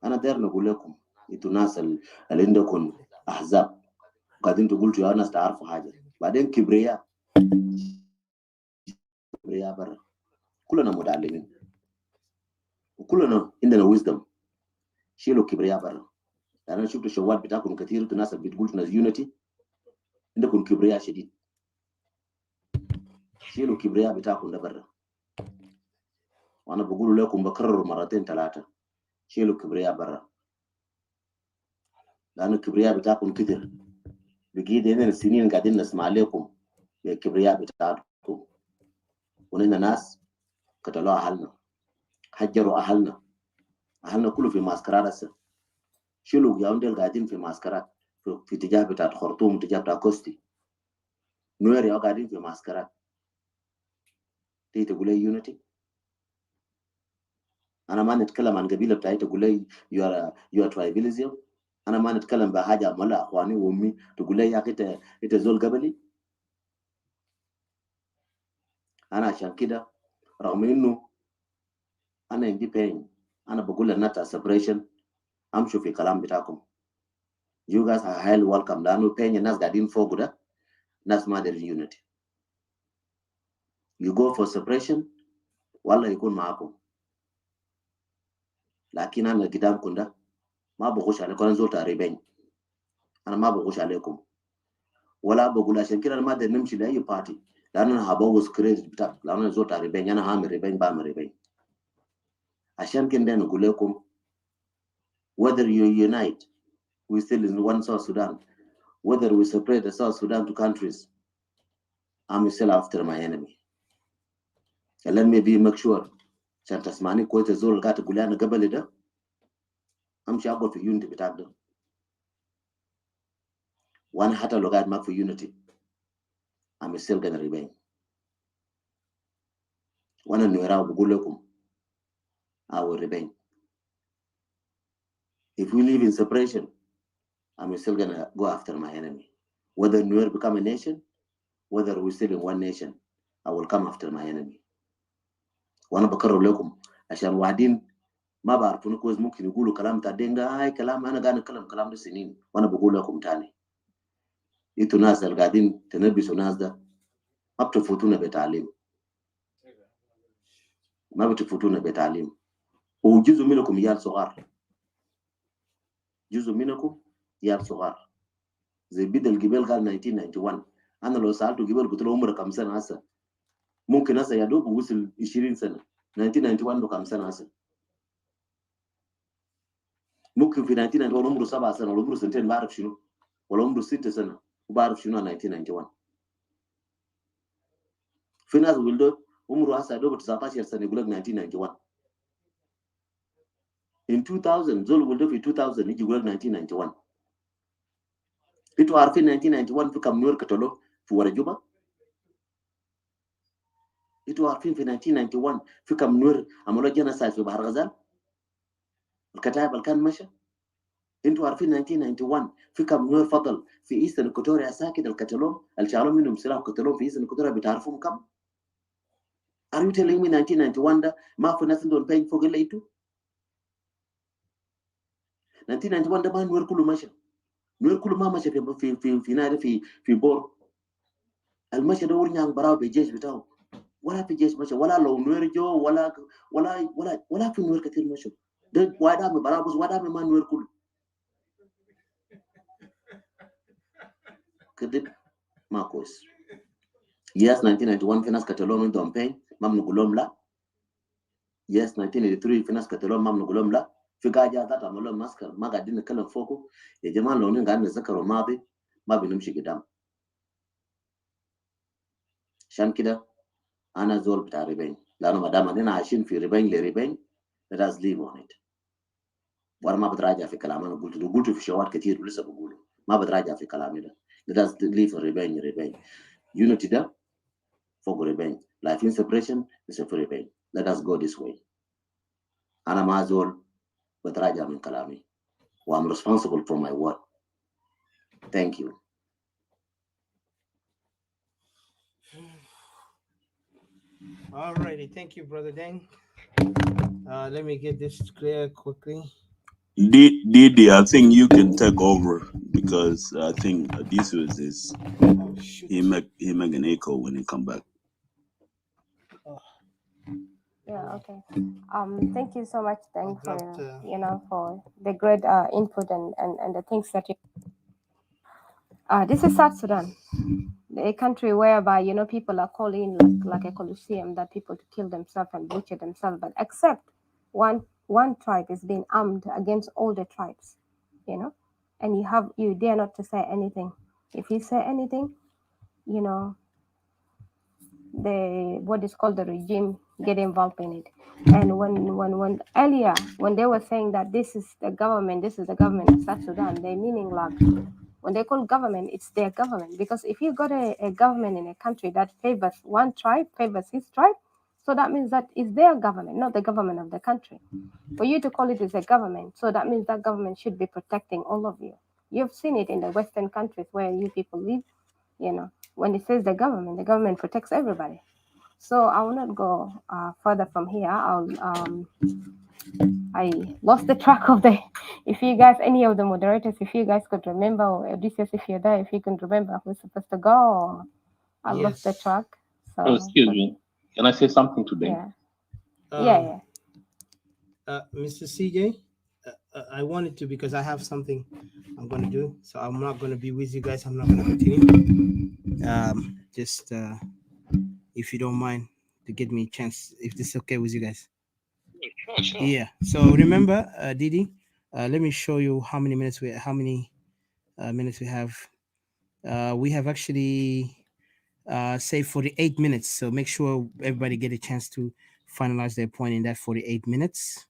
أنا داير نقول لكم إنتوا ناس اللي عندكم أحزاب قاعدين تقولوا يا ناس تعرفوا حاجة، بعدين كبرياء برا. كلنا متعلمين وكلنا عندنا wisdom. شيلوا كبرياء برا. أنا شفت الشوال بتاعكم كثير، انتوا ناس اللي بتقولوا ناس يونيتي عندكم كبرياء شديد. شيلوا كبرياء بتاعكم ده برا. وانا بقول لكم بكرر مرتين ثلاثه، شيلوا كبرياء برا، لان الكبرياء بتاعكم كتير. بقيت هنا السنين قاعدين نسمع لكم بالكبرياء بتاعكم، ونحن ناس قتلوا اهلنا، حجروا اهلنا كله في معسكرات. هسه شيلوا يا ولد قاعدين في معسكرات في اتجاه بتاع خرطوم، اتجاه بتاع كوستي، نوير يا قاعدين في معسكرات. تيجي تقول لي يونيتي؟ انا ما نتكلم عن قبيله بتاعتي تقول لي يو ار ترايباليزم. انا ما نتكلم بحاجه ملا اخواني وامي تقول لي يا اخي انت زول قبلي. انا عشان كده رغم انه انا عندي بين، انا بقول للناس سيبريشن امشوا في كلام بتاعكم. You guys are highly welcome. لانه بين الناس قاعدين فوق ده ناس ما دارين يونيتي. You go for separation والله يكون معاكم، لكن انا قدامكم ده ما بغش عليكم. انا زول تقريبا، انا ما بغش عليكم ولا بقول عشان كده انا ما ادري نمشي لاي بارتي، لان انا هبوظ كريدت بتاعك. لان انا زول تقريبا انا هعمل ريبين بعمل ريبين. عشان كده نقول لكم whether you unite we still in one South Sudan, whether we separate the South Sudan to countries, I'm still after my enemy. And let me be make sure عشان تسمعني كويس الزول اللي قاعد تقول لي انا قبل ده امشي اقعد في يونتي بتاعك ده، وانا حتى لو قاعد معك في يونتي I'm still gonna remain. وانا نويراو بقول لكم I will remain. If we live in separation, I'm still gonna go after my enemy. Whether Nuer become a nation, whether we still in one nation, I will come after my enemy. وانا بكرر لكم عشان واحدين ما بعرفوا كويس ممكن يقولوا كلام بتاع دينجا. هاي كلام انا قاعد اتكلم كلام ده سنين، وانا بقول لكم تاني انتوا ناس اللي قاعدين تنبسوا ناس ده ما بتفوتونا بتعليم. ما بتفوتونا بتعليم وجزء منكم يال صغار جزء منكم يال صغار زي بدل الجبال قال 1991 انا لو سالته قبل قلت له عمرك كم سنه هسه ممكن هسه يا دوب وصل 20 سنه 1991 له كم سنه هسه ممكن في 1991 عمره 7 سنه ولا عمره سنتين ما بعرف شنو ولا عمره 6 سنه وبعرف شنو 1991 في ناس ولدوا عمره هسه يا دوب 19 سنه يقول لك 1991 in 2000 زول ولدوا في 2000 يجي يقول لك 1991 انتوا عارفين 1991 في كم نور قتلوا في ورا جوبا؟ انتوا عارفين في 1991 في كم نور عملوا جنسايد في بحر غزال؟ الكتائب اللي كان مشى؟ انتوا عارفين 1991 في كم نور فضل في ايسترن اكواتوريا ساكت القتلوهم اللي شالوا منهم سلاح قتلوهم في ايسترن اكواتوريا بتعرفون كم؟ Are you telling me 1991 ده ما في ناس عندهم بين فوق الا انتوا؟ 1991 ده ما نور كله مشى نور كله ما مشى في نادي في بور المشى ده ورنيان براو بالجيش بتاعه ولا في جيش مشى ولا لو نور جو ولا في نور كثير مشى ده وادا من براو بس وادا من ما نور كله كذب ما كويس يس 1991 في ناس قتلوهم عندهم بين ما بنقول لهم لا يس 1983 في ناس قتلوهم ما بنقول لهم لا في قاعده ذات عملوا لهم مسكر ما قاعدين نتكلم فوقه يا جماعه لو قاعدين نتذكر الماضي ما بنمشي قدام عشان كده انا زول بتاع ريبين لانه ما دام اننا عايشين في ريبين لريبين let us live on it وانا ما بتراجع في كلام انا قلته في شوارع كتير ولسه بقوله ما بتراجع في كلامي ده let us live in ريبين unity ده فوق ريبين life in separation is a ريبين let us go this way انا ما زول بتراجع من كلامي I'm responsible for my word thank you Alrighty, thank you, Brother Deng. Let me get this clear quickly. Didi, I think you can take over because I think this was his. He make an echo when he come back. Yeah, okay. Thank you so much, Deng, for for the great input and the things that you. This is South Sudan, a country whereby people are calling like a coliseum that people to kill themselves and butcher themselves, but except one tribe is being armed against all the tribes, and you dare not to say anything. If you say anything, what is called the regime get involved in it. And when earlier when they were saying that this is the government of South Sudan, they meaning like when they call government, it's their government. Because if you got a government in a country that favors one tribe, favors his tribe, so that means that it's their government, not the government of the country. For you to call it as a government, so that means that government should be protecting all of you. You've seen it in the Western countries where you people live, when it says the government protects everybody. So I will not go further from here. I lost the track of if you guys, any of the moderators, if you guys could remember, or Odysseus, if you're there, if you can remember who's supposed to go, or I lost the track. So, excuse me. Can I say something today? Yeah. Mr. CJ, I wanted to because I have something I'm going to do. So I'm not going to be with you guys. I'm not going to continue. Just if you don't mind to give me a chance, if this is okay with you guys. Sure. Yeah. So remember, Didi, let me show you how many minutes we have. We have actually saved 48 minutes. So make sure everybody get a chance to finalize their point in that 48 minutes.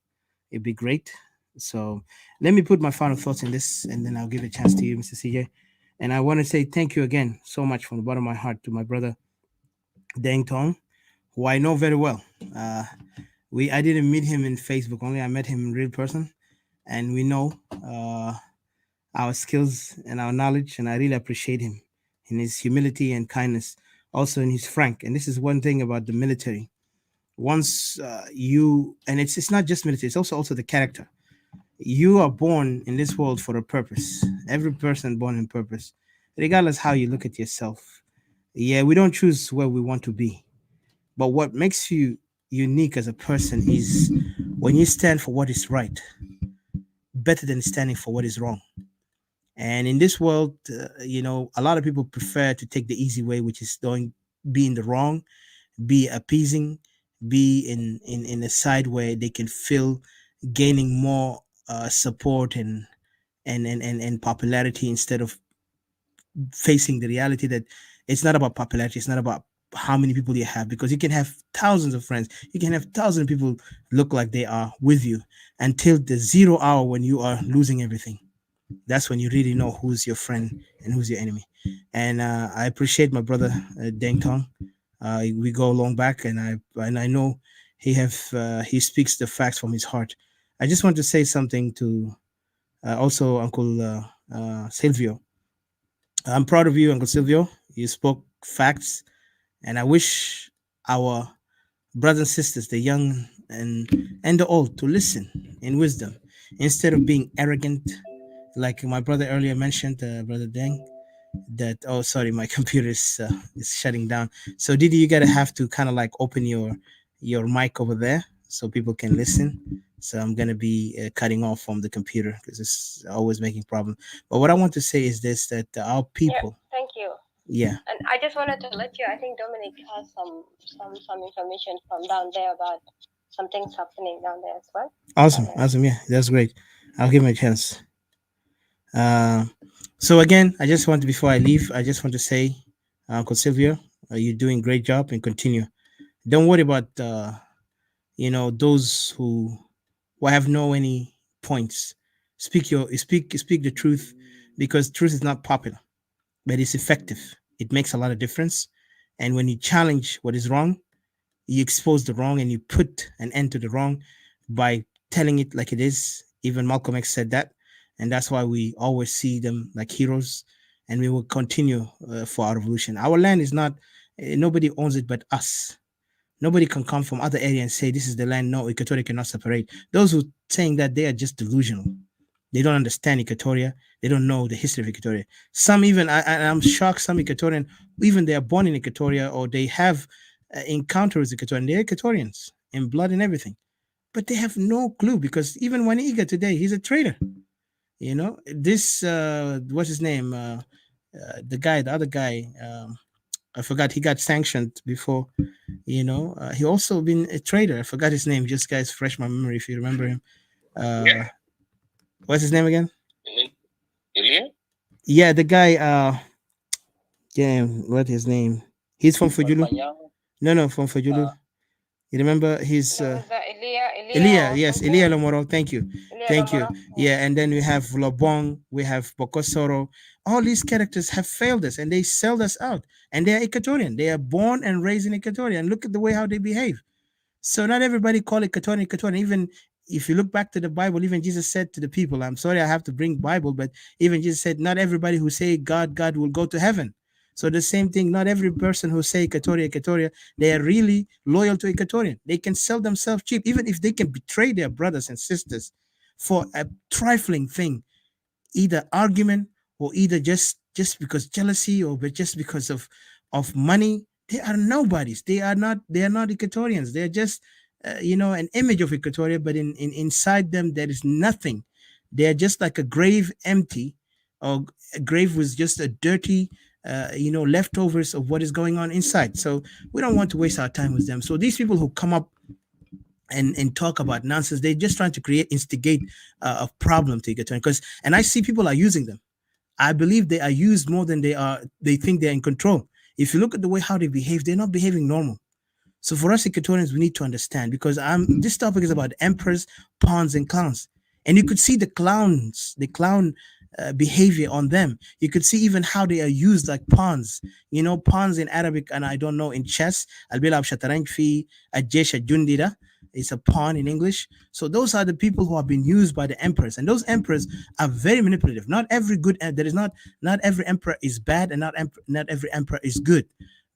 It'd be great. So let me put my final thoughts in this, and then I'll give a chance to you, Mr. CJ. And I want to say thank you again so much from the bottom of my heart to my brother Deng Tong, who I know very well. I didn't meet him in Facebook only. I met him in real person, and we know our skills and our knowledge, and I really appreciate him in his humility and kindness, also in his frank. And this is one thing about the military. Once and it's not just military, it's also the character. You are born in this world for a purpose. Every person born in purpose, regardless how you look at yourself. Yeah, we don't choose where we want to be, but what makes you unique as a person is when you stand for what is right, better than standing for what is wrong. And in this world, a lot of people prefer to take the easy way, which is be in the wrong, be appeasing, be in a side where they can feel gaining more support and popularity, instead of facing the reality that it's not about popularity, it's not about how many people you have, because you can have thousands of friends, you can have thousands of people look like they are with you, until the 0 hour when you are losing everything. That's when you really know who's your friend and who's your enemy. And I appreciate my brother Deng Tong. We go long back, and I know he speaks the facts from his heart. I just want to say something to also Uncle Silvio. I'm proud of you, Uncle Silvio. You spoke facts, and I wish our brothers and sisters, the young and the old, to listen in wisdom instead of being arrogant, like my brother earlier mentioned, Brother Deng. That sorry, my computer is shutting down. So Didi, you gotta have to kind of like open your mic over there so people can listen. So I'm gonna be cutting off from the computer because it's always making problems. But what I want to say is this: that our people. Yeah, thank you. Yeah. And I just wanted to let you. I think Dominic has some information from down there about some things happening down there as well. Awesome. Yeah, that's great. I'll give him a chance. So again, I just want to, before I leave, I just want to say, Uncle Silvio, you're doing a great job, and continue. Don't worry about those who have no any points. Speak the truth, because truth is not popular, but it's effective. It makes a lot of difference. And when you challenge what is wrong, you expose the wrong and you put an end to the wrong by telling it like it is. Even Malcolm X said that. And that's why we always see them like heroes. And we will continue for our revolution. Our land is not, nobody owns it but us. Nobody can come from other area and say this is the land. No, Equatoria cannot separate. Those who saying that, they are just delusional. They don't understand Equatoria. They don't know the history of Equatoria. Some even, I'm shocked, some Equatorian, even they are born in Equatoria or they have encounters with Equatorian. They're Equatorians in blood and everything. But they have no clue, because even Waniga today, he's a traitor. This, what's his name? The other guy, I forgot, he got sanctioned before. He also been a traitor. I forgot his name. Just guys, fresh my memory if you remember him. What's his name again? Ilya? Yeah, the guy. What's his name? He's from Fujulu. No, from Fujulu. You remember his Elia? Yes, Elia Lomoro. Thank you. Yeah, and then we have Lobong, we have Bokosoro. All these characters have failed us, and they sold us out. And they are Equatorian. They are born and raised in Equatoria. And look at the way how they behave. So not everybody call Equatorian. Even if you look back to the Bible, even Jesus said to the people, I'm sorry I have to bring Bible, but even Jesus said, not everybody who say God will go to heaven. So the same thing, not every person who say Equatoria, they are really loyal to Equatorian. They can sell themselves cheap, even if they can betray their brothers and sisters for a trifling thing, either argument or either just because jealousy or just because of money. They are nobodies. They are not Equatorians. They're just an image of Equatoria, but inside them there is nothing. They are just like a grave empty, or a grave with just a dirty leftovers of what is going on inside. So we don't want to waste our time with them. So these people who come up and talk about nonsense, they're just trying to instigate a problem to Equatorian. And I see people are using them. I believe they are used more than they think they're in control. If you look at the way how they behave, they're not behaving normal. So for us Equatorians, we need to understand, because this topic is about emperors, pawns, and clowns. And you could see the clown behavior on them. You could see even how they are used like pawns. Pawns in Arabic, and I don't know in chess. Al-bilab shataranj fi al-jesh jundira. It's a pawn in English. So those are the people who have been used by the emperors, and those emperors are very manipulative. Not every not every emperor is bad, and not every emperor is good.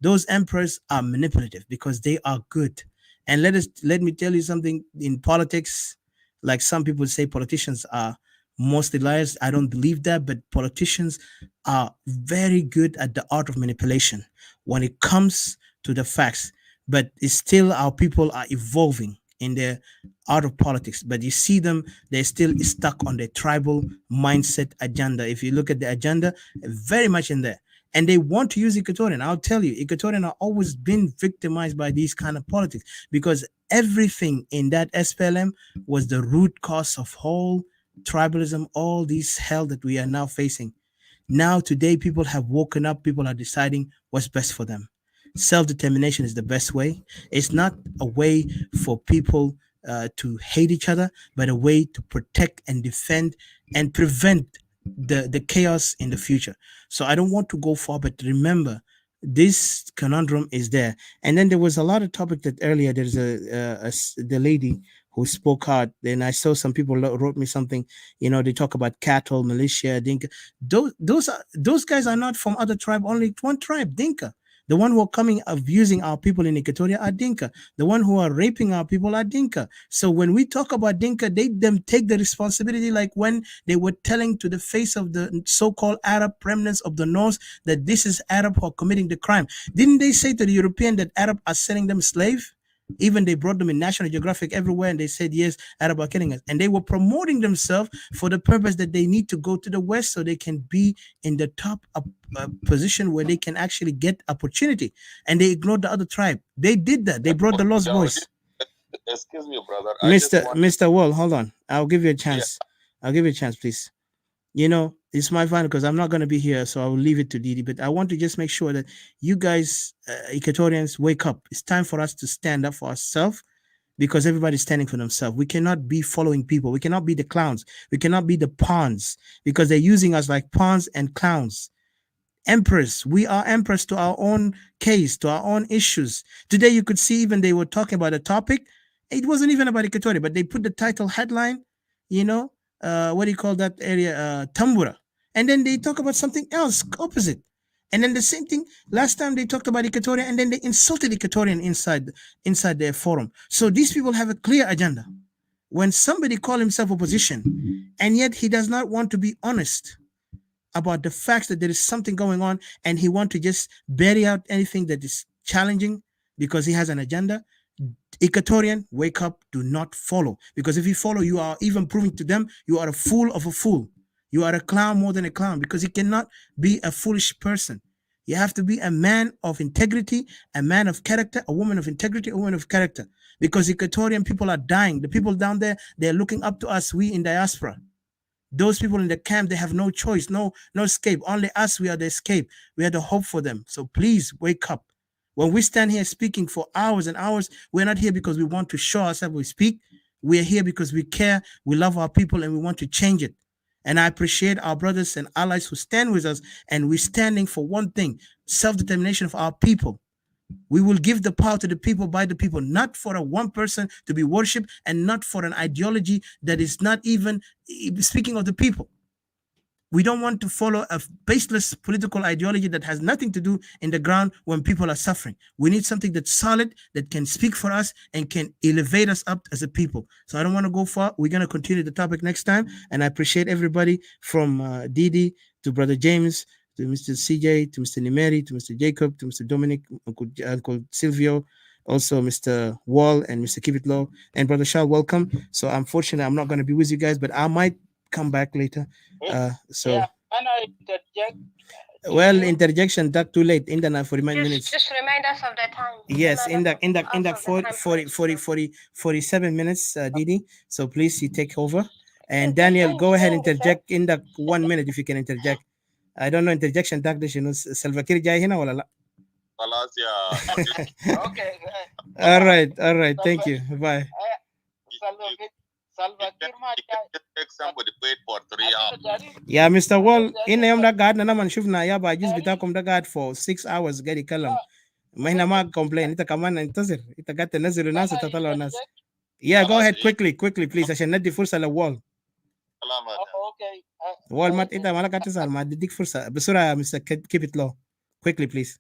Those emperors are manipulative because they are good. And let me tell you something. In politics, like some people say, politicians are mostly liars. I don't believe that, but politicians are very good at the art of manipulation when it comes to the facts. but it's still our people are evolving in their out of politics. But you see them, they're still stuck on their tribal mindset agenda. If you look at the agenda, very much in there. And they want to use Equatorian. I'll tell you, Equatorian are always been victimized by these kind of politics because everything in that SPLM was the root cause of whole tribalism, all these hell that we are now facing. Now, today, people have woken up, people are deciding what's best for them. Self-determination is the best way. It's not a way for people to hate each other, but a way to protect and defend and prevent the chaos in the future. So I don't want to go far, but remember, this conundrum is there. And then there was a lot of topic that earlier there's the lady who spoke out. Then I saw some people wrote me something. They talk about cattle, militia, Dinka. Those guys are not from other tribe. Only one tribe, Dinka. The one who are coming abusing our people in Equatoria are Dinka. The one who are raping our people are Dinka. So when we talk about Dinka, them take the responsibility, like when they were telling to the face of the so-called Arab remnants of the north that this is Arab who are committing the crime. Didn't they say to the European that Arab are selling them slave? Even they brought them in National Geographic everywhere, and they said, yes, Arab are killing us. And they were promoting themselves for the purpose that they need to go to the West so they can be in the top position where they can actually get opportunity. And they ignored the other tribe. They did that. They brought the Lost Boys. Excuse me, brother. Mr. Wall, hold on. I'll give you a chance. I'll give you a chance, please. It's my final because I'm not going to be here, so I will leave it to Didi. But I want to just make sure that you guys, Equatorians, wake up. It's time for us to stand up for ourselves because everybody's standing for themselves. We cannot be following people. We cannot be the clowns. We cannot be the pawns because they're using us like pawns and clowns. Empress, we are empress to our own case, to our own issues. Today, you could see even they were talking about a topic. It wasn't even about Equatoria, but they put the title headline, what do you call that area? Tambura. And then they talk about something else opposite. And then the same thing, last time they talked about Equatoria and then they insulted Equatorian inside their forum. So these people have a clear agenda. When somebody call himself opposition, and yet he does not want to be honest about the facts that there is something going on and he want to just bury out anything that is challenging because he has an agenda, Equatorian, wake up, do not follow. Because if you follow, you are even proving to them you are a fool of a fool. You are a clown more than a clown because you cannot be a foolish person. You have to be a man of integrity, a man of character, a woman of integrity, a woman of character. Because Equatorian people are dying. The people down there, they're looking up to us, we in diaspora. Those people in the camp, they have no choice, no escape. Only us, we are the escape. We are the hope for them. So please wake up. When we stand here speaking for hours and hours, we're not here because we want to show ourselves we speak. We are here because we care, we love our people, and we want to change it. And I appreciate our brothers and allies who stand with us, and we're standing for one thing, self-determination of our people. We will give the power to the people by the people, not for a one person to be worshipped and not for an ideology that is not even speaking of the people. We don't want to follow a baseless political ideology that has nothing to do in the ground when people are suffering. We need something that's solid, that can speak for us and can elevate us up as a people. So I don't want to go far. We're going to continue the topic next time. And I appreciate everybody from Didi to Brother James, to Mr. CJ, to Mr. Nimeri, to Mr. Jacob, to Mr. Dominic, Uncle Silvio, also Mr. Wall and Mr. Keep It Low, and Brother Shah, welcome. So unfortunately, I'm not going to be with you guys, but I might come back later. Can I interject? Well, interjection, that too late. In the 49 minutes. Just remind us of the time. Yes, in the 47 minutes, Didi. So please, you take over. And Daniel, go ahead, interject in the 1 minute if you can interject. I don't know, interjection, Salva Kiir jai hina wala la? Okay. All right. Thank you. Bye. Yeah, Mr. Wall, in yom da gad na naman shufna ya ba jis bitakum da gad for 6 hours gadi kalam. Mahina ma complain ita kaman intazir. Ita gata naziru nas tatalo nas. Yeah, go ahead quickly, please. Ashan naddi fursa la Wall. Okay. Wall mat ita mala katisal ma didik fursa. Basura Mr. Keep It Low. Quickly, please.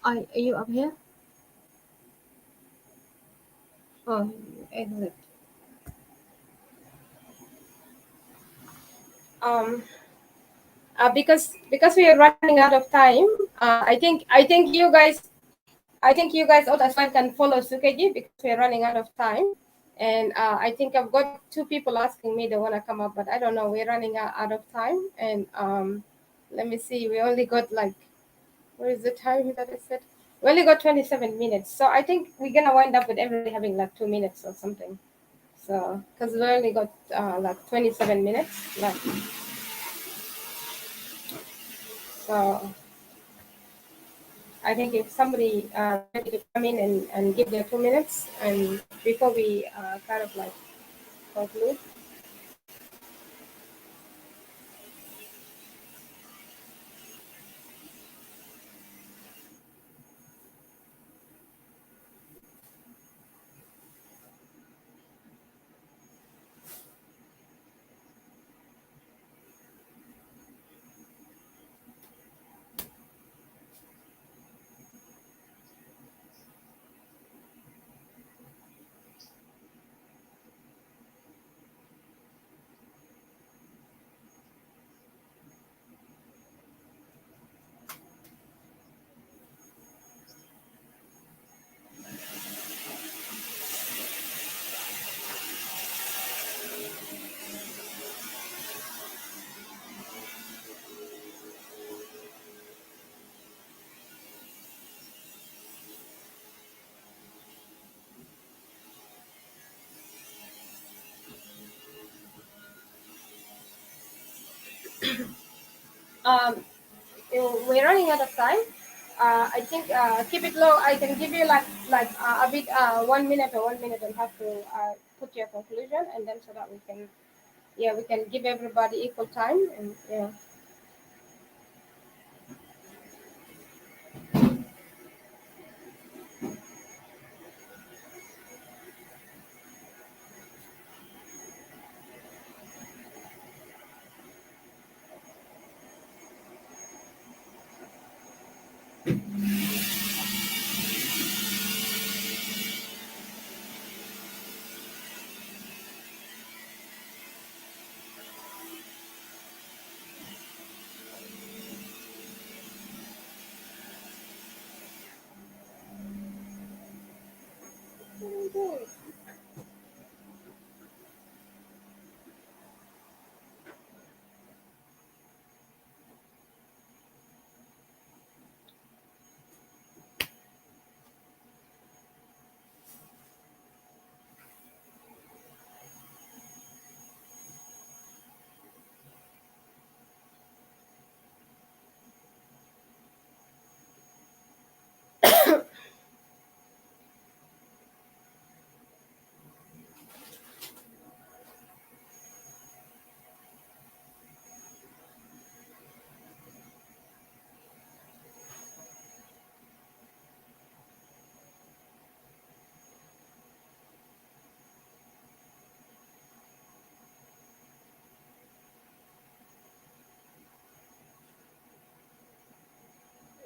Are you up here? Oh, exit. Because we are running out of time, I think you guys all as well can follow Sukeji because we are running out of time. And I think I've got 2 people asking me they want to come up, but I don't know. We're running out of time. And let me see. We only got like, where is the time that I said? We only got 27 minutes. So I think we're going to wind up with everybody having like 2 minutes or something. So, because we only got like 27 minutes left. So I think if somebody ready to come in and give their 2 minutes, and before we kind of like conclude. Um, we're running out of time. I think keep it low. I can give you like a bit 1 minute or 1 minute and have to put your conclusion, and then so that we can we can give everybody equal time. And yeah.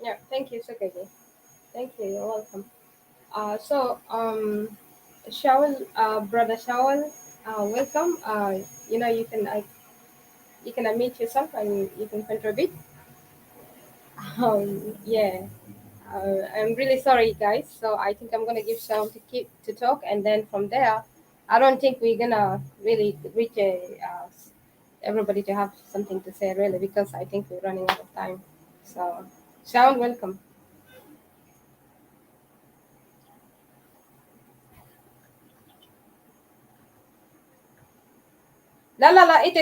Yeah, thank you, Sukeji. Thank you. You're welcome. Shawal, brother Shawal, welcome. You can you can unmute yourself and you can contribute. Yeah. I'm really sorry, guys. So I think I'm gonna give Shawal to talk, and then from there, I don't think we're gonna really reach everybody to have something to say really because I think we're running out of time. So, Shawal, welcome. لا انت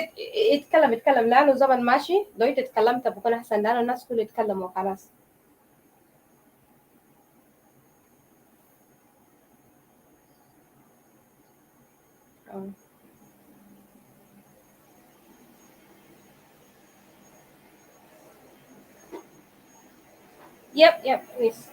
اتكلم لانه زمن ماشي لو انت اتكلمت بكون احسن لانه الناس كله يتكلموا خلاص. Yep, please.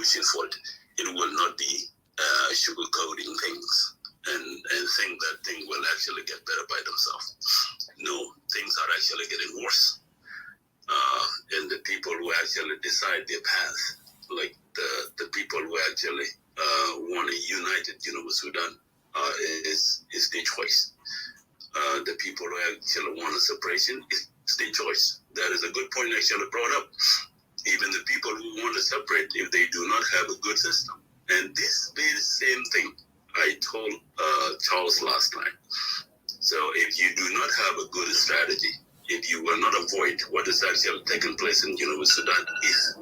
solution for it. It will not be sugarcoating things and think that things will actually get better by themselves. No, things are actually getting worse. And the people who actually decide their path, like the people who actually want a united, Sudan, is their choice. The people who actually want a separation is their choice. That is a good point actually brought up. Even the people who want to separate, if they do not have a good system. And this very same thing I told Charles last time. So if you do not have a good strategy, if you will not avoid what is actually taking place in Sudan, if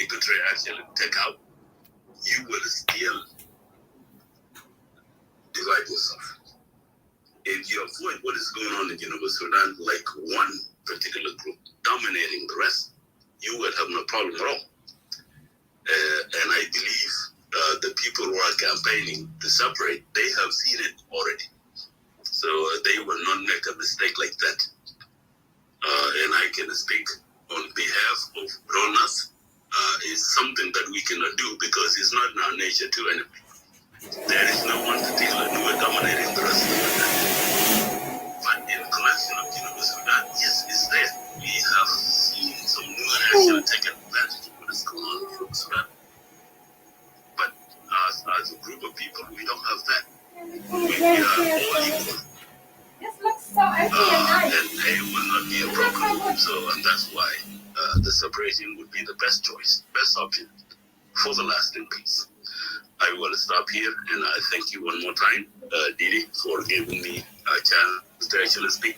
Equatorial actually take out, you will still divide yourself. If you avoid what is going on in Sudan, like one particular group dominating the rest, you will have no problem at all. And I believe the people who are campaigning to separate, they have seen it already. So they will not make a mistake like that. And I can speak on behalf of Ronas. It's something that we cannot do because it's not in our nature to anyway. There is no one particular who are dominating the rest of the country. But in collection of Sudan, yes, it's there. We have seen some new actually take advantage of what is going on in Sudan. But as a group of people, we don't have that. We are all equal. This looks so empty and nice. And it will not be a problem. So, and that's why the separation would be the best choice, best option for the lasting peace. I will stop here, and I thank you one more time, Didi, for giving me a chance to actually speak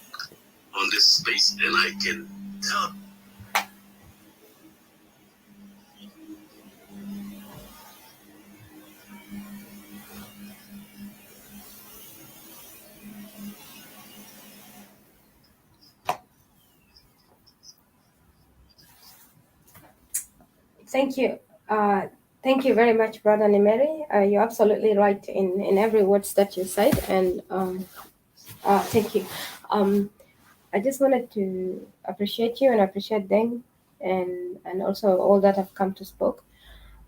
on this space, and I can tell. Thank you. Thank you very much, Brother Nimeri. You're absolutely right in every words that you said, and thank you. I just wanted to appreciate you and appreciate Deng and also all that have come to spoke.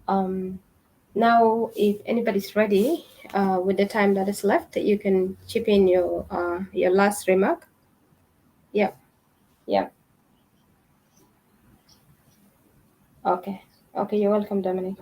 Now, if anybody's ready with the time that is left, you can chip in your last remark. Yeah, yeah. Okay, you're welcome, Dominic.